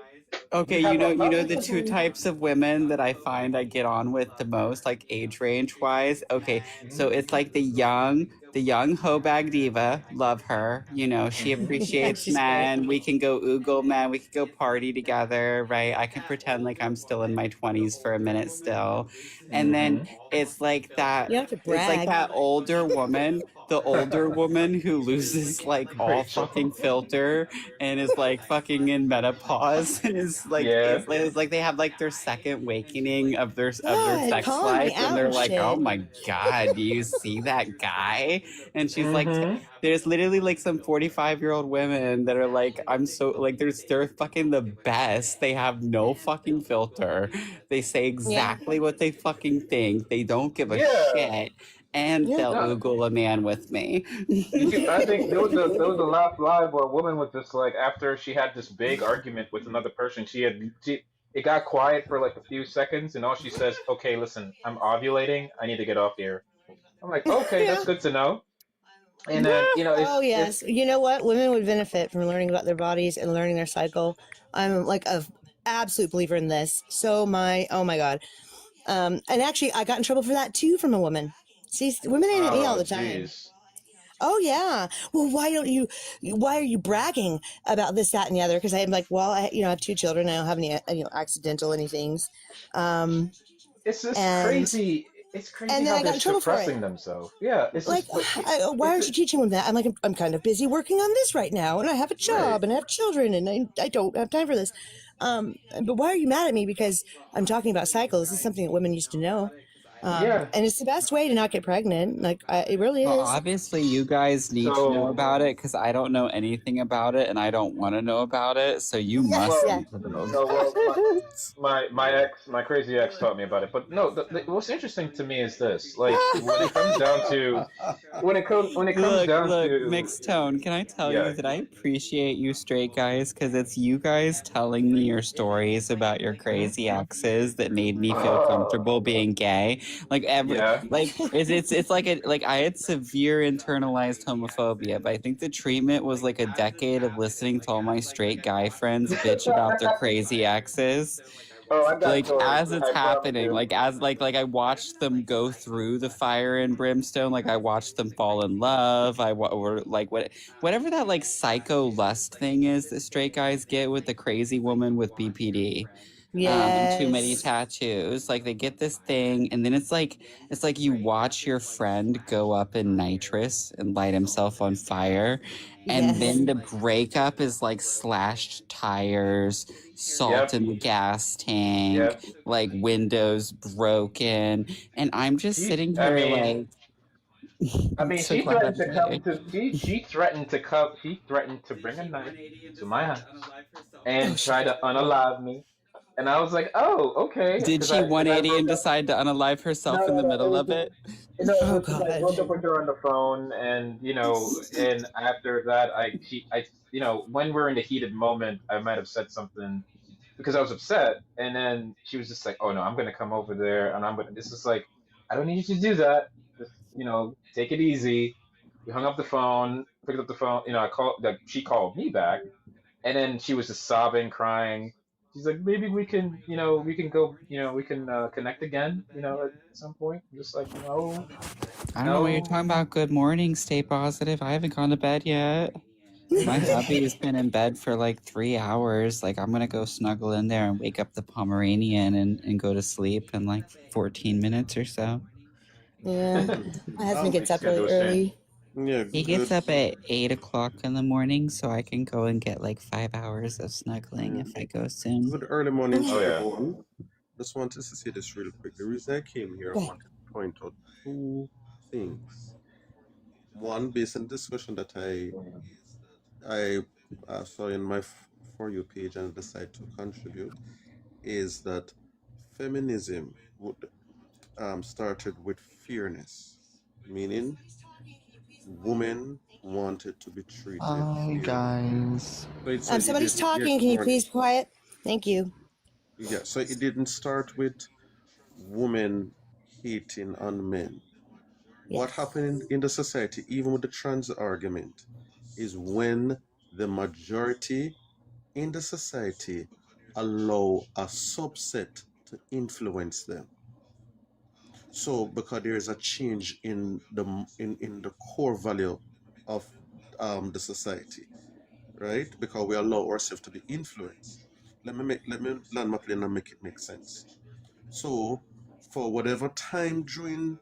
Okay, you know the two types of women that I find I get on with the most, like age range wise. Okay, so it's like the young Hobag diva, love her. She appreciates She's men. We can go oogle men. We can go party together, right? I can pretend like I'm still in my 20s for a minute still, and then it's like that. You don't have to It's like brag. that older woman the older woman who loses like all Rachel. fucking filter and is like fucking in menopause and is like Yeah. it's like they have like their second awakening of their God, sex calling me life and out they're and like, oh shit. my god, do you see that guy? And she's like, Mm-hmm. there's literally like some 45-year-old women that are like, I'm so like they're fucking the best. They have no fucking filter. They say exactly what they fucking think. They don't give a Yeah. shit. And they'll No, oogle a man with me. did you? I think there was a last live where a woman was just like after she had this big argument with another person, it got quiet for like a few seconds, and all she says, "Okay, listen, I'm ovulating. I need to get off here." I'm like, okay, that's Yeah. good to know. And then Oh it's yes. You know what? Women would benefit from learning about their bodies and learning their cycle. I'm like a absolute believer in this. Oh my god. And actually, I got in trouble for that too from a woman. See, women ain't at me all oh the time. jeez. Oh yeah. Well, why are you bragging about this, that, and the other? Because I'm like, well, I have 2 children. I don't have any accidental anythings. It's just And crazy. It's crazy and then how I they're got in trouble for it. suppressing themselves. Yeah, it's Like, just like why aren't you teaching them that? I'm like, I'm kind of busy working on this right now, and I have a job, and I have children, and I don't have time for this. But why are you mad at me because I'm talking about cycles? This is something that women used to know, yeah. and it's the best way to not get pregnant. Like, it really Well, is. obviously, you guys need to know So about it because I don't know anything about it and I don't want to know about it. So you Yes, must yeah. need to know no, about well, it. my crazy ex taught me about it. But no, what's interesting to me is this: like when it comes down to when it comes down Look, to mixed tone. Can I tell yeah. you that I appreciate you straight guys because it's you guys telling me your stories about your crazy exes that made me feel comfortable being gay. Like Yeah. it's like I had severe internalized homophobia, but I think the treatment was like a decade of listening to all my straight guy friends bitch about their crazy exes. Oh, I got Like stories. as it's I promise happening, you. like I watched them go through the fire and brimstone. Like I watched them fall in love. Or like whatever that like psycho lust thing is that straight guys get with the crazy woman with BPD. And too many Yes. tattoos. Like they get this thing, and then it's like you watch your friend go up in nitrous and light himself on fire, and Yes. then the breakup is like slashed tires, salt Yep. in the gas tank, Yep. like windows broken, and I'm just sitting I here mean, like so she glad threatened I'm to come gay. to she threatened to come. She threatened to bring a knife to my house Oh and try shit. to unalive me. And I was like, oh, okay, Did because she I 180 broke and up. decide to unalive herself in the No, it middle was of just it? it Oh was just I god. broke up with her on the phone, and and after that, when we're in the heated moment, I might have said something because I was upset, and then she was just like, "Oh no, I'm gonna come over there, and I'm gonna." This is like, I don't need you to do that. Just take it easy. We hung up the phone, picked up the phone. I called. Like she called me back, and then she was just sobbing, crying. She's like, maybe we can go, we can connect again, at some point. I'm just like, no, I don't know what you're no. talking about. Good morning, stay positive. I haven't gone to bed yet. My hubby has been in bed for like 3 hours. Like, I'm gonna go snuggle in there and wake up the Pomeranian and go to sleep in like 14 minutes or so. Yeah. My husband gets He's up gonna do really his thing. early. Yeah, He gets good. up at 8 o'clock in the morning, so I can go and get like 5 hours of snuggling Yeah. if I go soon. Good early morning Oh to yeah. everyone. Just wanted to say this real quick. The reason I came here, I wanted to point out 2 things. One, based on the discussion that I saw in my For You page and decided to contribute, is that feminism started with fairness, meaning women wanted to be treated Hi fairly. guys. So it Somebody's didn't. Yeah, talking. good Can you morning. please be quiet? Thank you. Yeah, so it didn't start with women hating on men. What Yes. happened in the society, even with the trans argument, is when the majority in the society allow a subset to influence them. So because there is a change in the core value of the society, right? Because we allow ourselves to be influenced. Let me land my plane and make it make sense. So for whatever time during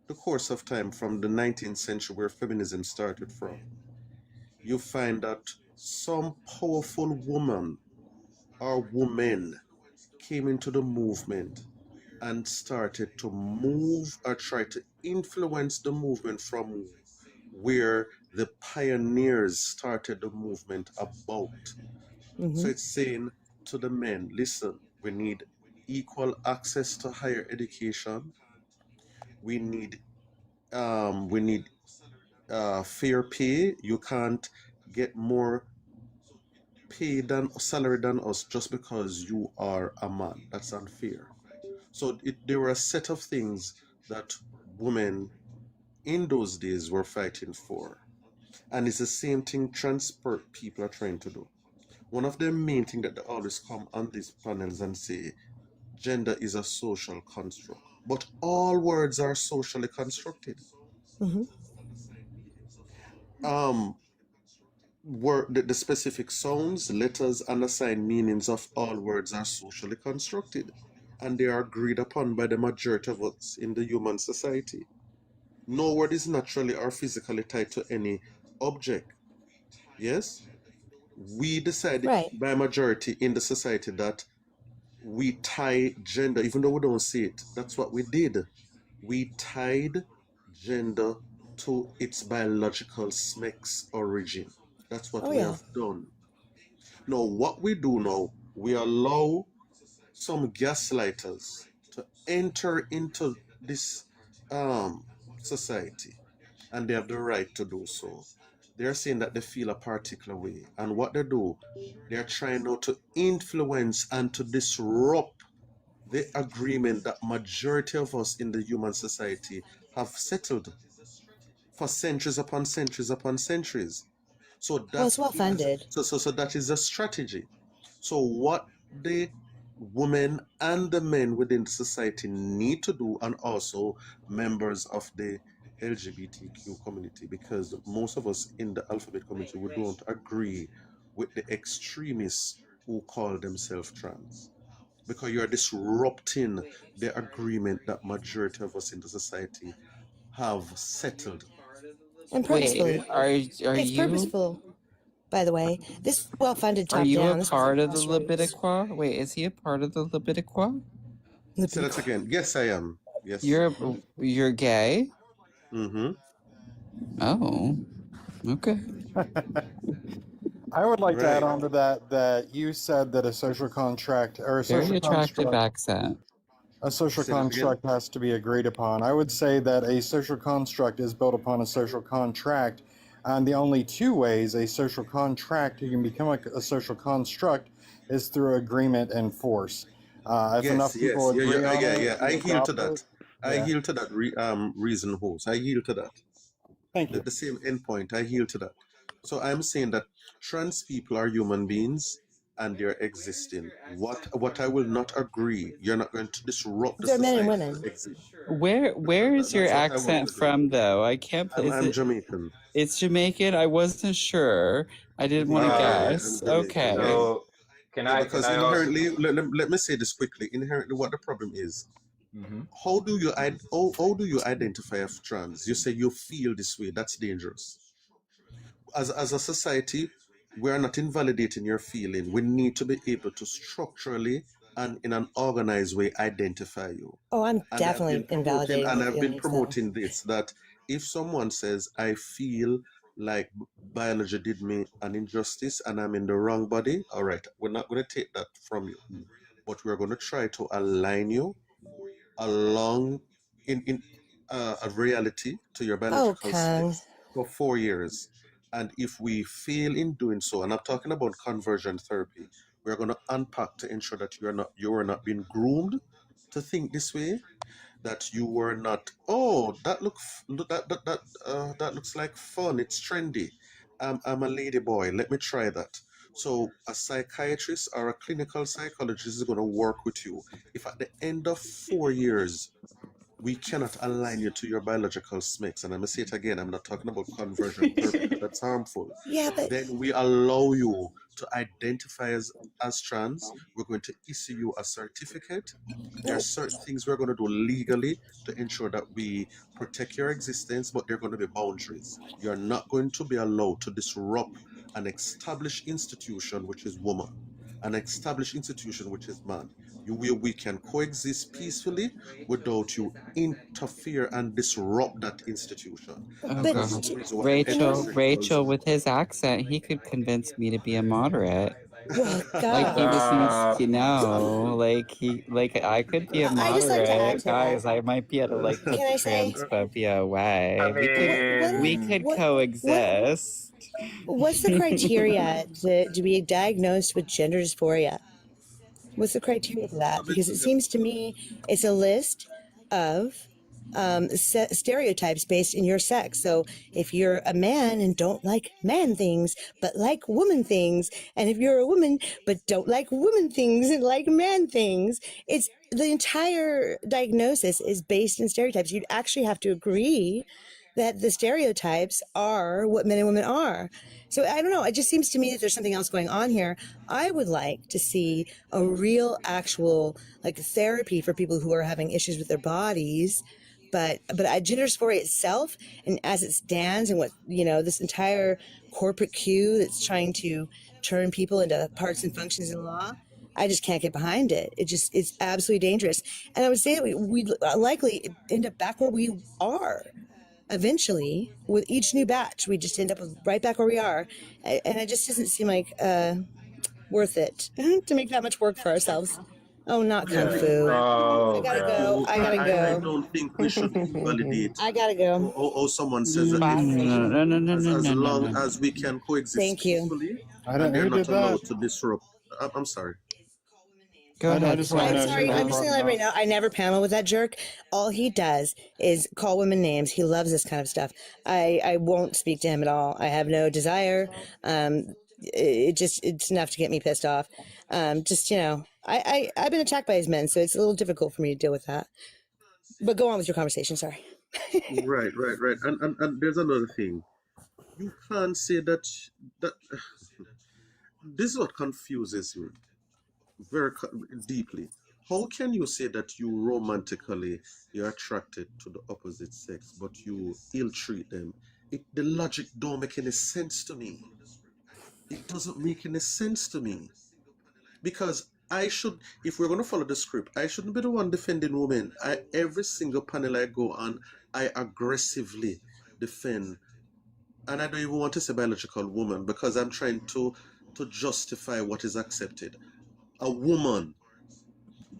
the course of time from the 19th century, where feminism started from, you find that some powerful woman or women came into the movement and started to move or try to influence the movement from where the pioneers started the movement about. So it's saying to the men, listen, we need equal access to higher education. We need fair pay. You can't get more pay than salary than us just because you are a man. That's unfair. So there were a set of things that women in those days were fighting for. And it's the same thing transport people are trying to do. One of the main things that they always come on these panels and say, gender is a social construct. But all words are socially constructed. The specific sounds, letters, and assigned meanings of all words are socially constructed, and they are agreed upon by the majority of us in the human society. No word is naturally or physically tied to any object. Yes? We decide by majority in the society that we tie gender, even though we don't see it. That's what we did. We tied gender to its biological sex origin. That's what we have done. Now, what we do now, we allow some gaslighters to enter into this society, and they have the right to do so. They're saying that they feel a particular way, and what they do, they're trying now to influence and to disrupt the agreement that majority of us in the human society have settled for centuries upon centuries upon centuries. So Well, it's well funded. So that is a strategy. So what the women and the men within the society need to do, and also members of the LGBTQ community, because most of us in the alphabet community, we don't agree with the extremists who call themselves trans, because you are disrupting the agreement that majority of us in the society have settled. And Wait, purposefully. are It's you purposeful, by the way. This is well funded are top you a down. This was part of the grassroots. Leviticua? Wait, is he a part of the Leviticua? Say that again. Yes, I am. Yes. You're gay? Mm-hmm. Oh, okay. I would like to add Right. on to that you said that a social contract or a Very social attractive construct accent. a social Say that again. construct has to be agreed upon. I would say that a social construct is built upon a social contract, and the only two ways a social contract can become a social construct is through agreement and force. If enough people agree on it, Yeah. I and yield to adopt that. it, I yeah. yield to that reason host. I yield to that. Thank you. The same endpoint. I yield to that. So I'm saying that trans people are human beings and they're existing. What I will not agree, you're not going to disrupt the They're men and society women. to exist. Where is your That's what I want accent to do. from, though? I can't. I'm Jamaican. It's Jamaican. I wasn't sure. I didn't want to guess. I'm Jamaican, right? Okay. So can Yeah, I because also? inherently, let me say this quickly. Inherently, what the problem is, Mhm. how do you identify as trans? You say you feel this way. That's dangerous. As a society, we are not invalidating your feeling. We need to be able to structurally and in an organized way identify you. Oh, I'm And definitely invalidating I've the been feelings, though. promoting this, that if someone says, I feel like biology did me an injustice and I'm in the wrong body, all right, we're not going to take that from you, but we're going to try to align you along in a reality to your Oh, biological Kang. sex for 4 years. And if we fail in doing so, and I'm talking about conversion therapy, we're going to unpack to ensure that you are not being groomed to think this way, that you were not, oh, that that looks like fun, it's trendy, I'm a lady boy, let me try that. So a psychiatrist or a clinical psychologist is going to work with you. If at the end of 4 years we cannot align you to your biological sex, and I'm going to say it again, I'm not talking about conversion therapy because that's harmful, Yeah, but then we allow you to identify as trans. We're going to issue you a certificate. There are certain things we're going to do legally to ensure that we protect your existence, but there are going to be boundaries. You're not going to be allowed to disrupt an established institution, which is woman, an established institution, which is man. We can coexist peacefully without you interfere and disrupt that institution. Oh And But that's God, the reason why the Rachel, heterosexuals. with his accent, he could convince me to be a moderate. well, Like he just God. needs, like I could be a I just like to add moderate, to that. guys. I might be able to like put Can the I say transphobia away. I We could what coexist. what's the criteria to be diagnosed with gender dysphoria? What's the criteria for that? Because it seems to me it's a list of stereotypes based in your sex. So if you're a man and don't like man things but like woman things, and if you're a woman but don't like woman things and like man things, it's the entire diagnosis is based in stereotypes. You'd actually have to agree that the stereotypes are what men and women are. So I don't know. It just seems to me that there's something else going on here. I would like to see a real, actual, like therapy for people who are having issues with their bodies. But gender dysphoria itself, and as it stands, and what this entire corporate queue that's trying to turn people into parts and functions in law, I just can't get behind it. It's absolutely dangerous. And I would say that we likely end up back where we are. Eventually, with each new batch, we just end up right back where we are, and it just doesn't seem like worth it to make that much work for ourselves. Oh, not kung Right, fu. right. I gotta go. I gotta I go. don't think we should invalidate I gotta go. or someone says that Bye. as long as we can coexist Thank you. peacefully Who and they're did not allowed that? to disrupt. I'm sorry. Go I ahead, just want to I'm know sorry. who I'm they just gonna talking let about. right now. I never panel with that jerk. All he does is call women names. He loves this kind of stuff. I won't speak to him at all. I have no desire. It's enough to get me pissed off. I've been attacked by his men, so it's a little difficult for me to deal with that. But go on with your conversation. Sorry. Right. And there's another thing. You can't say that this is what confuses me very deeply. How can you say that you romantically you're attracted to the opposite sex, but you ill treat them? The logic don't make any sense to me. It doesn't make any sense to me because if we're going to follow the script, I shouldn't be the one defending women. Every single panel I go on, I aggressively defend, and I don't even want to say biological woman because I'm trying to justify what is accepted. A woman,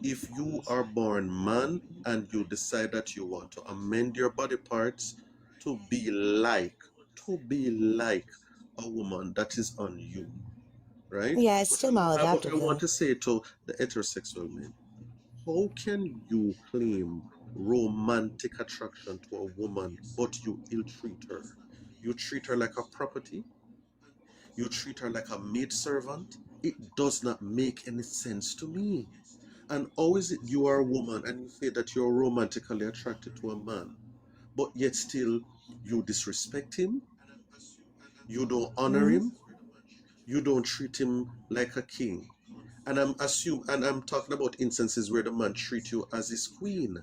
if you are born man and you decide that you want to amend your body parts to be like a woman, that is on you, right? Yeah, it's still What I maladaptive want though. to say to the heterosexual men, how can you claim romantic attraction to a woman but you ill treat her? You treat her like a property, you treat her like a maid servant. It does not make any sense to me. And how is it you are a woman and you say that you're romantically attracted to a man, but yet still you disrespect him, you don't honor him, you don't treat him like a king. And I'm talking about instances where the man treats you as his queen.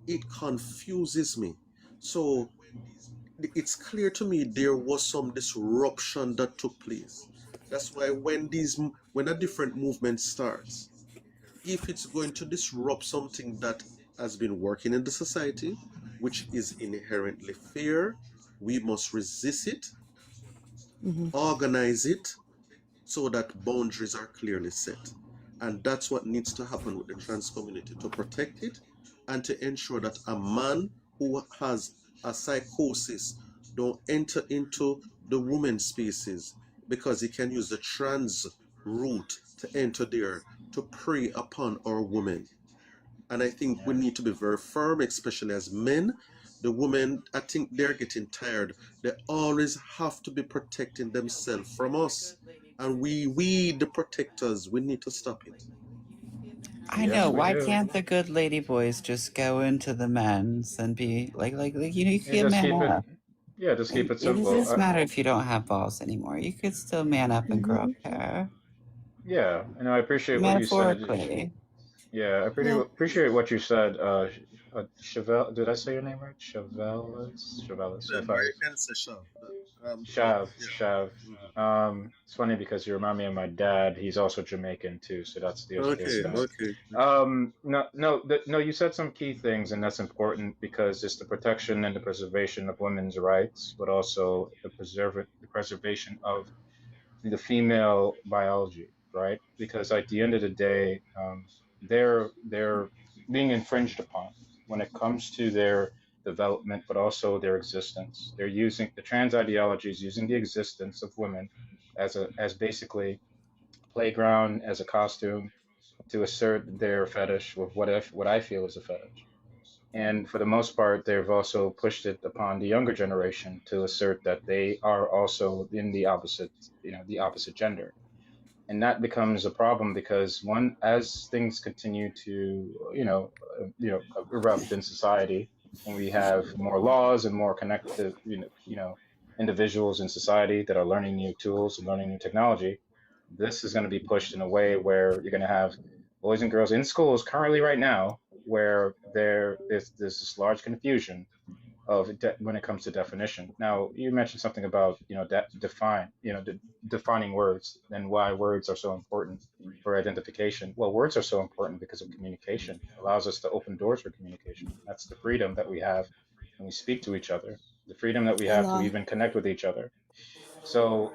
It confuses me. So it's clear to me there was some disruption that took place. That's why when a different movement starts, if it's going to disrupt something that has been working in the society, which is inherently fair, we must resist it, organize it, so that boundaries are clearly set. And that's what needs to happen with the trans community to protect it and to ensure that a man who has a psychosis don't enter into the woman spaces because he can use the trans route to enter there to prey upon our women. And I think we need to be very firm, especially as men. The women, I think they're getting tired. They always have to be protecting themselves from us. And we the protectors, we need to stop it. I know. Why can't the good lady boys just go into the men's and be like you can You just man keep it. up? Yeah, just keep it It simple. doesn't matter if you don't have balls anymore. You could still man up and grow up hair. Yeah, and I appreciate what you said. Metaphorically. Yeah, I Yeah. appreciate what you said. Chevelle, did I say your name right? Chevelis. If I You can say Shav. Yeah. Shav. Mhm. It's funny because you remind me of my dad. He's also Jamaican too, so that's the Okay, association. okay. No, you said some key things, and that's important because it's the protection and the preservation of women's rights, but also the preservation of the female biology, right? Because at the end of the day, they're being infringed upon when it comes to their development, but also their existence. They're using the trans ideologies, using the existence of women as basically a playground, as a costume to assert their fetish with what I feel is a fetish. And for the most part, they've also pushed it upon the younger generation to assert that they are also in the opposite gender. And that becomes a problem because as things continue to, erupt in society, and we have more laws and more connected, individuals in society that are learning new tools and learning new technology, this is going to be pushed in a way where you're going to have boys and girls in schools currently right now where there's this large confusion when it comes to definition. Now, you mentioned something about defining words and why words are so important for identification. Well, words are so important because of communication. It allows us to open doors for communication. That's the freedom that we have when we speak to each other. The freedom that we Hey, have to Law. even connect with each other. So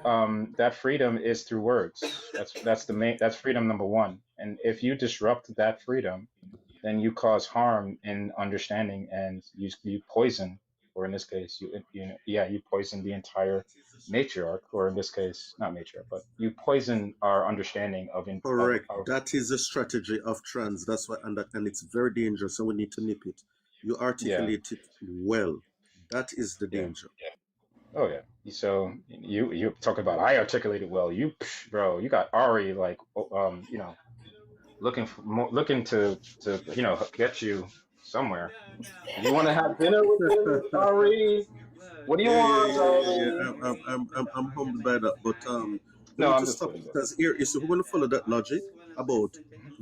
that freedom is through words. That's freedom number one. And if you disrupt that freedom, then you cause harm in understanding, and you poison, or in this case, you poison the entire matriarch, or in this case, not matriarch, but you poison our understanding Correct. of That is a strategy of trans. That's why, and it's very dangerous. So we need to nip it. You yeah, articulate it well. That is the yeah. danger. Oh yeah. So you talk about I articulated well. Bro, you got Ari like looking to get you somewhere. You want to have dinner with me, Ari? What do you want, Yeah. Ari? I'm humbled by that, but we No, need I'm to just stop kidding. because here is we're going to follow that logic about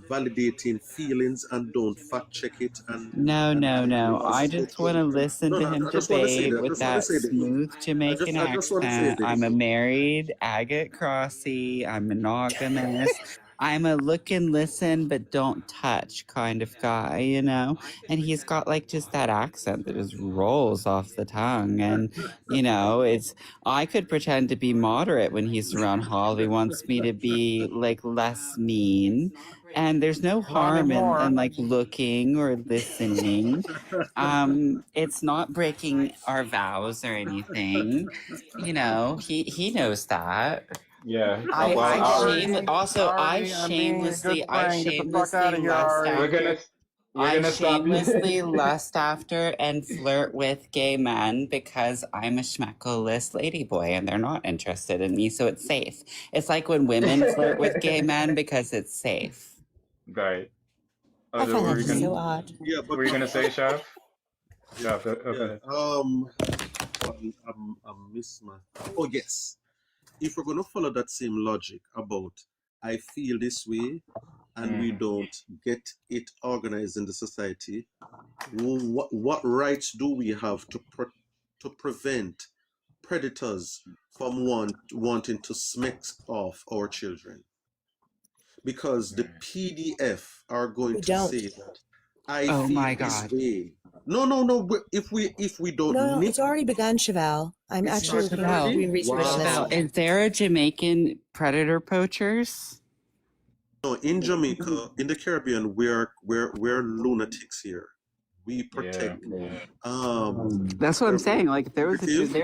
validating feelings and don't fact check it No, no, and no. laws I to just want to listen no, to no, him I just want to say debate that. I with just want to that say this. smooth Jamaican I just want to say accent. I'm this. a married agate crossy. I'm monogamous. I'm a look and listen but don't touch kind of guy, And he's got like just that accent that just rolls off the tongue. And, I could pretend to be moderate when he's around Hall. He wants me to be like less mean. And there's no Not harm in anymore. like looking or listening. It's not breaking our vows or anything. He knows that. Yeah. I Well, I Ari, shame also I'm being a good friend. Get the fuck out of here, lust we're Ari. gonna after we're gonna stop you. lust after and flirt with gay men because I'm a schmeckless ladyboy and they're not interested in me, so it's safe. It's like when women flirt with gay men because it's safe. Right. I What find were that you just gonna so odd. Yeah, what were you gonna say, Shav? Shav, go yeah. ahead. I miss my. Oh yes. If we're going to follow that same logic about I feel this way and we Mm. don't get it organized in the society, what rights do we have to prevent predators from wanting to smack off our children? Because the PDF are going We to don't. say that I Oh feel my this god. way. No. But if we don't No, nip, it's already begun, Chevelle. I'm it actually started Chevelle, doing already. research on this. Chevelle, Wow. is there a Jamaican predator poachers? No, in Jamaica, in the Caribbean, we're lunatics here. We Yeah. protect. Um, That's what I'm we're saying. Like there's a protective.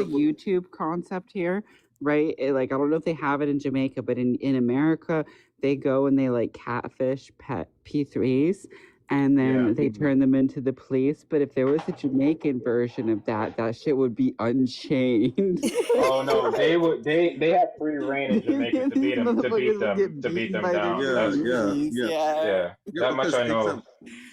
YouTube concept here, right? Like I don't know if they have it in Jamaica, but in America they go and they like catfish pet P3s and then Yeah. they turn them into the police. But if there was a Jamaican version of that, that shit would be unchained. Oh no, they would. They have free reign in Jamaica to beat These them, motherfuckers would get to beat beaten them by the down. Yeah, That's yeah, police. yeah, Yeah. yeah. that much Because I know.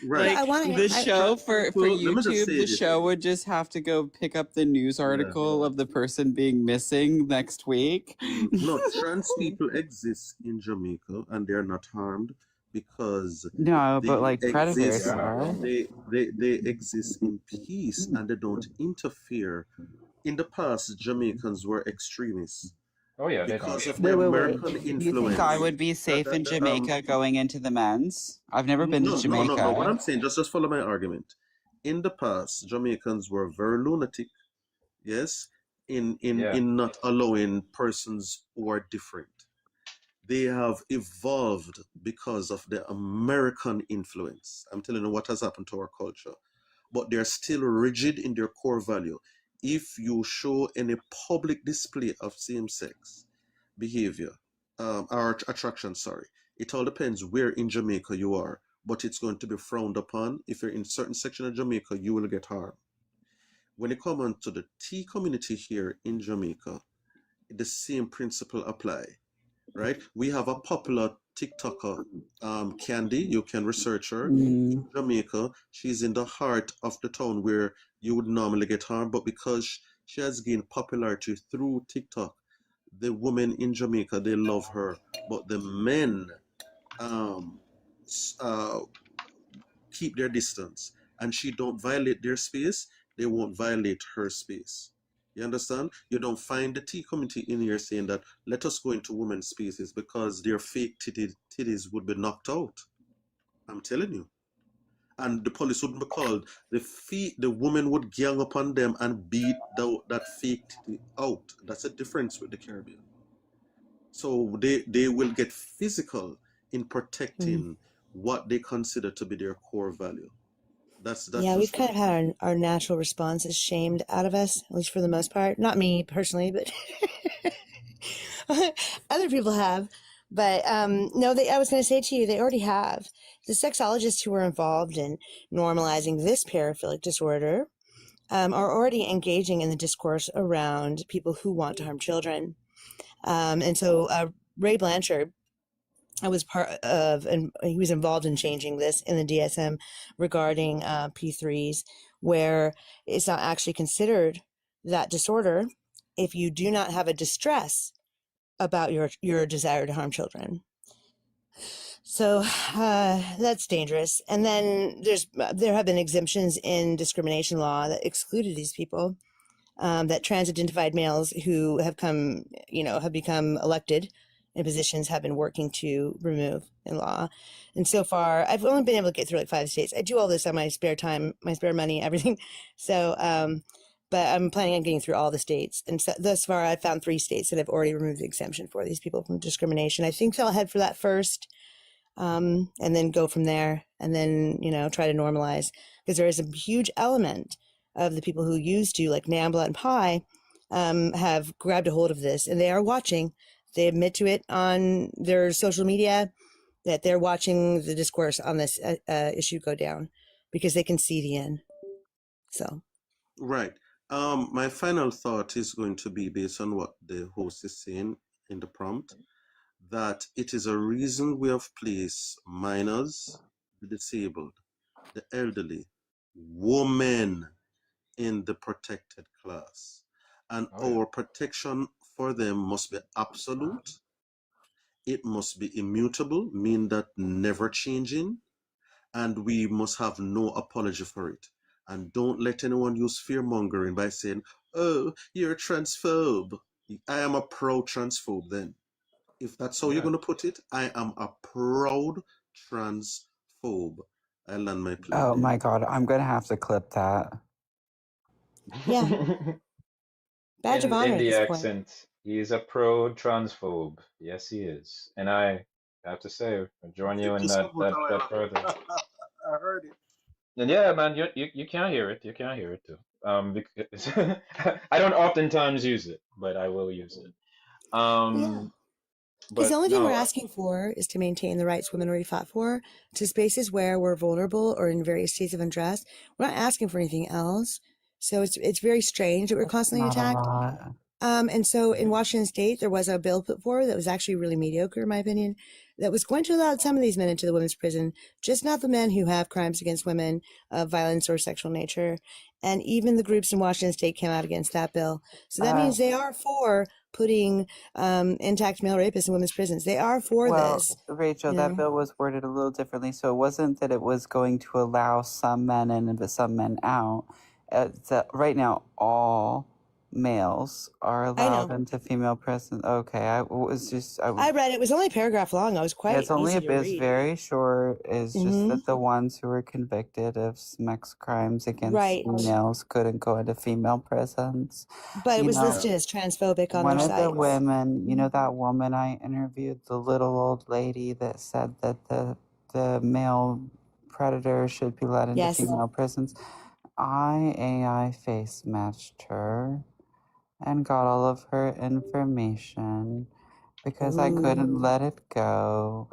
right. I want The to. show for Well, let me just YouTube, say the this. show would just have to go pick up the news article of the person being missing next week. No, trans people exist in Jamaica and they're not harmed because No, but they like predators exist. are. They exist in peace and they don't interfere. In the past, Jamaicans were extremists Oh yeah, they don't. because of the Wait. American Do you influence. think I would be safe in Jamaica going into the men's? I've never been to Jamaica. No. What I'm saying, just follow my argument. In the past, Jamaicans were very lunatic, yes, in not allowing persons who are different. They have evolved because of the American influence. I'm telling you what has happened to our culture. But they're still rigid in their core value. If you show any public display of same-sex behavior, or attraction, sorry, it all depends where in Jamaica you are, but it's going to be frowned upon. If you're in a certain section of Jamaica, you will get harmed. When it comes on to the T community here in Jamaica, the same principle apply, right? We have a popular TikToker, Candy. You can research her in Jamaica. She's in the heart of the town where you would normally get harmed, but because she has gained popularity through TikTok, the women in Jamaica, they love her, but the men keep their distance, and she don't violate their space, they won't violate her space. You understand? You don't find the T community in here saying that let us go into women's spaces because their fake titties would be knocked out. I'm telling you. And the police wouldn't be called. The woman would gang up on them and beat that fake titty out. That's a difference with the Caribbean. So they will get physical in protecting what they consider to be their core value. That's Yeah, we've just kind of had our natural responses shamed out of us, at least for the most part. Not me personally, but other people have. But no, I was going to say to you, they already have. The sexologists who are involved in normalizing this paraphilic disorder are already engaging in the discourse around people who want to harm children. And so Ray Blanchard, I was part of, and he was involved in changing this in the DSM regarding P3s, where it's not actually considered that disorder if you do not have a distress about your desire to harm children. So that's dangerous. And then there have been exemptions in discrimination law that excluded these people, that trans-identified males who have become elected in positions have been working to remove in law. And so far, I've only been able to get through like 5 states. I do all this on my spare time, my spare money, everything. So, but I'm planning on getting through all the states. And so thus far, I've found 3 states that have already removed the exemption for these people from discrimination. I think I'll head for that first, and then go from there, and then, try to normalize, because there is a huge element of the people who used to, like Nambla and Pi, have grabbed a hold of this, and they are watching. They admit to it on their social media that they're watching the discourse on this issue go down because they can see the end. So, right. My final thought is going to be based on what the host is saying in the prompt, that it is a reason we have placed minors, the disabled, the elderly, women in the protected class. And our protection for them must be absolute. It must be immutable, mean that never changing, and we must have no apology for it. And don't let anyone use fear-mongering by saying, oh, you're a transphobe. I am a proud transphobe then. If that's how you're going to put it, I am a proud transphobe. I land my plane. Oh my god, I'm gonna have to clip that. Yeah. Badge of honor In at the this point. accent, he's a pro transphobe. Yes, he is. And I have to say, I join you in that further. I heard it. And yeah, man, you can't hear it. You can't hear it too. Because I don't oftentimes use it, but I will use it. Because the But only thing we're no, asking for is to maintain the rights women already fought for to spaces where we're vulnerable or in various states of undress. We're not asking for anything else. So it's very strange that we're constantly Not a attacked. lot. And so in Washington State, there was a bill put forward that was actually really mediocre, in my opinion, that was going to allow some of these men into the women's prison, just not the men who have crimes against women of violence or sexual nature. And even the groups in Washington State came out against that bill. So that means they are for putting intact male rapists in women's prisons. They are for this. Rachel, You that know? bill was worded a little differently. So it wasn't that it was going to allow some men in and some men out. It's right now, all males are allowed into female prisons. Okay, I was just I read it. It was only a paragraph long. I was quite it's only easy a to bit. It's read. very short. It's just Mhm. that the ones who were convicted of sex crimes against Right. females couldn't go into female prisons. But it You was know, listed as transphobic on one their of the sites. women, you know, that woman I interviewed, the little old lady that said that the male predator should be let into Yes. female prisons. I AI face matched her and got all of her information because I couldn't let it go.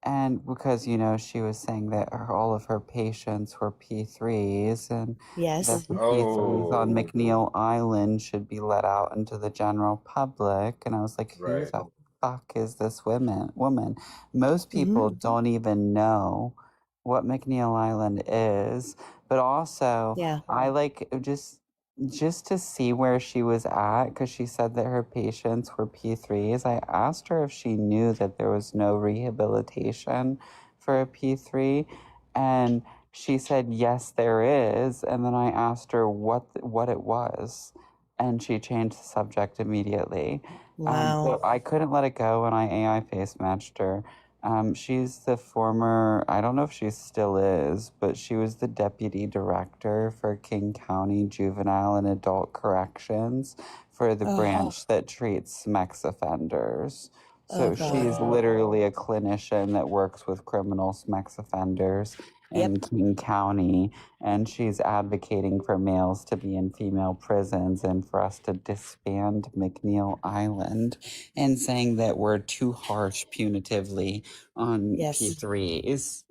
And because, you know, she was saying that all of her patients were P3s and Yes. that the P3s on McNeil Island should be let out into the general public. And I was like, who right. the fuck is this woman? Most people don't even know what McNeil Island is. But also, I like just to see where she was at, because she said that her patients were P3s. I asked her if she knew that there was no rehabilitation for a P3, and she said yes, there is. And then I asked her what it was, and she changed the subject immediately. So I couldn't let it go, and I AI face matched her. She's the former, I don't know if she still is, but she was the deputy director for King County Juvenile and Adult Corrections for the branch that treats sex offenders. So she's literally a clinician that works with criminal sex offenders in King County, and she's advocating for males to be in female prisons and for us to disband McNeil Island, and saying that we're too harsh punitively on P3s.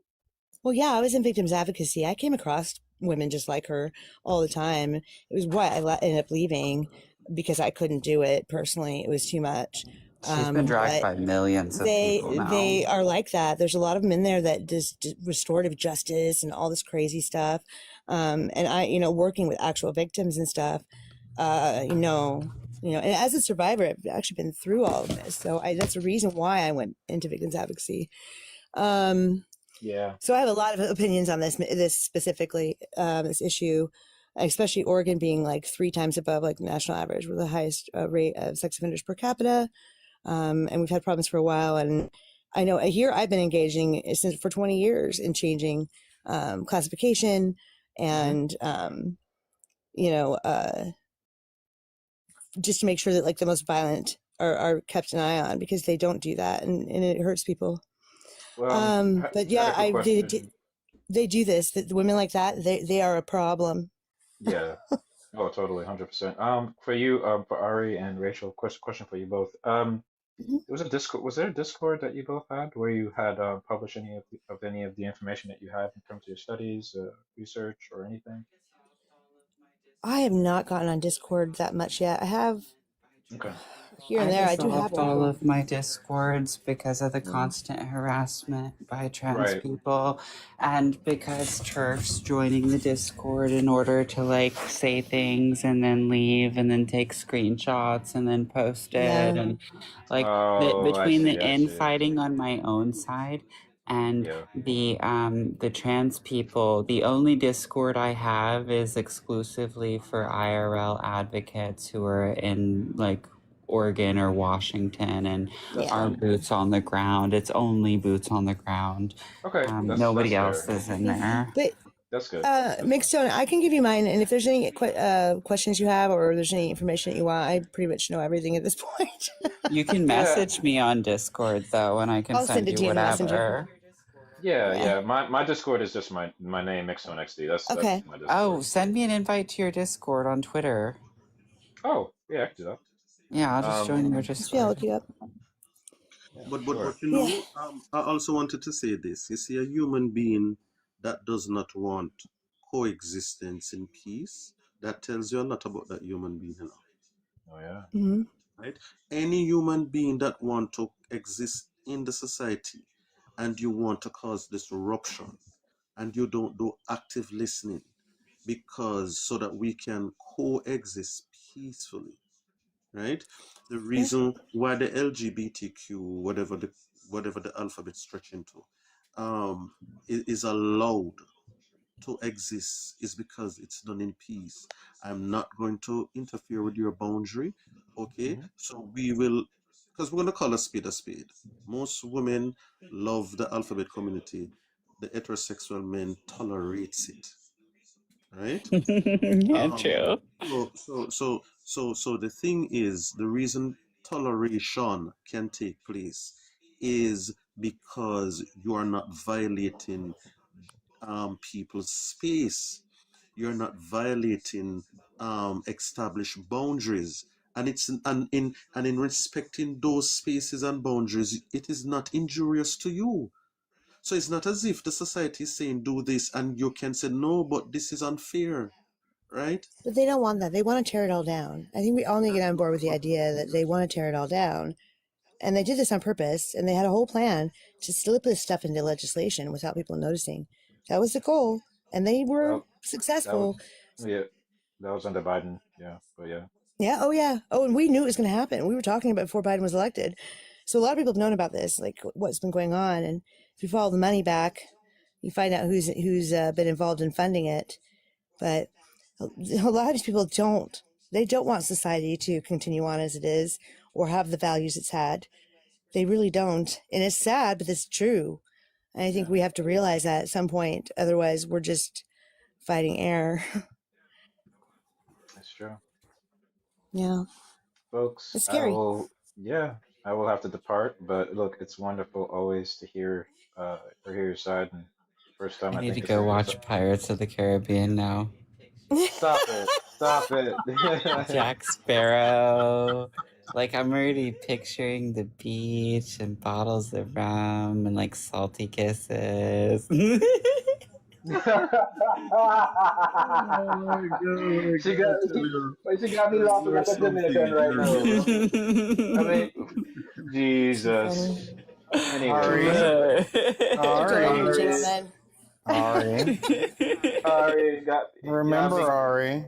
Well, yeah, I was in victims advocacy. I came across women just like her all the time. It was what ended up leaving because I couldn't do it personally. It was too much. She's been dragged by millions of people now. They are like that. There's a lot of them in there that just restorative justice and all this crazy stuff. And I, you know, working with actual victims and stuff, and as a survivor, I've actually been through all of this. So that's a reason why I went into victims advocacy. Yeah. So I have a lot of opinions on this specifically, this issue, especially Oregon being like 3 times above like the national average with the highest rate of sex offenders per capita. And we've had problems for a while. And I know here I've been engaging for 20 years in changing classification and, just to make sure that like the most violent are kept an eye on, because they don't do that and it hurts people. Well, But yeah, had a quick question. they do this. The women like that, they are a problem. Yeah. Oh, totally, 100%. For you, for Ari and Rachel, question for you both. There was a Discord. Was there a Discord that you both had where you had published any of the information that you had in terms of your studies, research, or anything? I have not gotten on Discord that much yet. I have Okay. here and there. I do have dissolved all one. of my discords because of the constant harassment by trans Right. people, and because TERFs joining the Discord in order to like say things and then leave and then take screenshots and then post it, and like Oh, I between the see. I see. infighting on my own side and Yeah. the trans people, the only Discord I have is exclusively for IRL advocates who are in like Oregon or Washington and are boots on the ground. It's only boots on the ground. Okay. Nobody that's else fair. is in there. But That's good. Mixed Tone, I can give you mine, and if there's any questions you have or there's any information that you want, I pretty much know everything at this point. You can message me on Discord though, and I can I'll send send it you to you in whatever. Messenger. Yeah. My Discord is just my name, MixOnXD. That's my Discord. Oh, send me an invite to your Discord on Twitter. Oh, yeah, I can do that. Yeah, I'll just join your Just yeah, Discord. look you up. Yeah, but sure. you know, I also wanted to say this. You see, a human being that does not want coexistence in peace, that tells you a lot about that human being, you know, Oh yeah. Hmm. right? Any human being that want to exist in the society and you want to cause disruption and you don't do active listening because so that we can coexist peacefully, right? The Yeah. reason why the LGBTQ, whatever the alphabet stretch into, is allowed to exist is because it's done in peace. I'm not going to interfere with your boundary. Okay, Hmm. so we will, because we're going to call a spade a spade. Most women love the alphabet community. The heterosexual men tolerates it, right? Yeah, Um, true. so the thing is, the reason toleration can take place is because you are not violating people's space. You're not violating established boundaries. And in respecting those spaces and boundaries, it is not injurious to you. So it's not as if the society is saying do this and you can say no, but this is unfair, right? But they don't want that. They want to tear it all down. I think we all need to get on board with the idea that they want to tear it all down. And they did this on purpose, and they had a whole plan to slip this stuff into legislation without people noticing. That was the goal, and they were Well, that was successful. yeah, that was under Biden. Yeah, but yeah. Yeah. Oh, yeah. Oh, and we knew it was going to happen. We were talking about it before Biden was elected. So a lot of people have known about this, like what's been going on. And if you follow the money back, you find out who's been involved in funding it. But a lot of these people don't. They don't want society to continue on as it is or have the values it's had. They really don't. And it's sad, but it's true. And I think we have to realize that at some point. Otherwise, we're just fighting air. That's true. Yeah. Folks, It's scary. yeah, I will have to depart, but look, it's wonderful always to hear or hear your side, and first time I I need to think it's go the first watch Pirates of the Caribbean now. Stop it. Stop it. Jack Sparrow. Like, I'm already picturing the beach and bottles of rum and like salty kisses. Oh my God, She I got tell you, she got me laughing you're like a Dominican something. right You're now, bro. I mean, Too funny. Jesus. Anyways, Ari, Good job, Ari, Ari, gentlemen. Ari. Ari got Remember, me. Ari.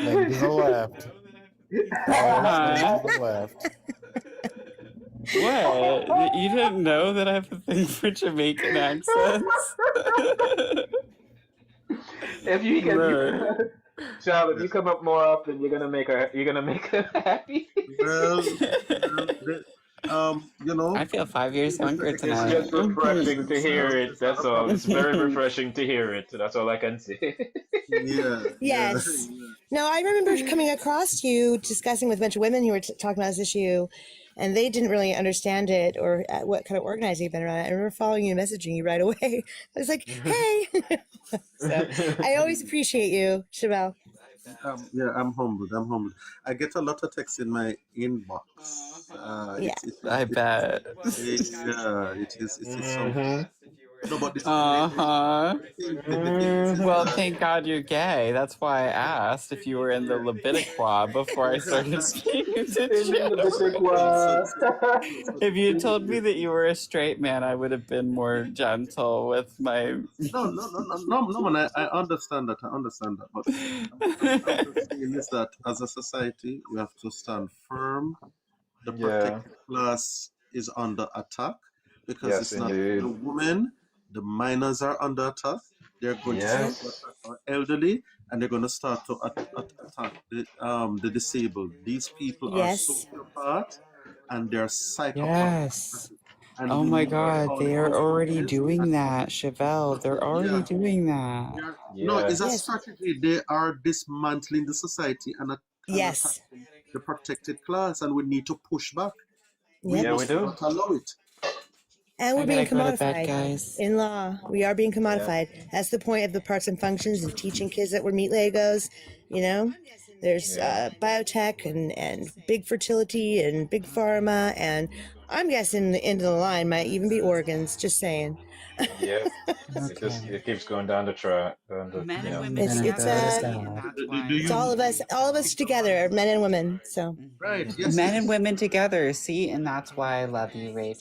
Leg to the left. Always leg Huh? to the left. What? You didn't know that I have a thing for Jamaican accents? If you Right. Child, if you come up more often, you're gonna make her happy. You know, I feel 5 years younger It's tonight. just refreshing to hear it. it's not That's a all. It's problem. very refreshing to hear it. That's all I can say. Yeah, yeah, Yes. No, I remember coming across you discussing with a bunch of women who were talking about this issue, and they didn't really understand it or what kind of organizing you've been around it. I remember following you and messaging you right away. I was like, hey. So I always appreciate you, Chevelle. yeah. I'm humbled. I'm humbled. I get a lot of texts in my inbox. Yeah. I bet. Yeah, it is so. Mhm. No, but Uh-huh. the thing is Well, that thank God you're gay. That's why I asked if you were in the Leviticwa before I started speaking to you. If you told me that you were a straight man, I would have been more gentle with my... no, man. I understand that. I understand that. But I'm just saying is that as a society, we have to stand firm. The Yeah. protected class is under attack because Yes, it's not the indeed. women. The minors are under attack. They're going to start to Yes. attack our elderly, and they're going to start to attack the disabled. These people are Yes. sociopaths and they're psychopaths, Yes. and Oh we my need to God, call it they are out for already this. doing that, Chevelle. They're already Yeah, doing that. no, it's a Yes. strategy. They are dismantling the society and Yes. attacking the protected class, and we need to push back. We Yep. Yeah, we must do. not allow it. And we're I being gotta go to bed, commodified guys. in law. We are being Yeah. commodified. That's the point of the parts and functions and teaching kids that we're meat Legos, you know? There's biotech and big fertility and big pharma, and I'm guessing the end of the line might even be organs. Just saying. Yeah, it keeps going down the track. Men You and know. women It's together, see, and that's why I it's love all of us together, men and women. So men and women together, see, and that's why I love you, Rachel.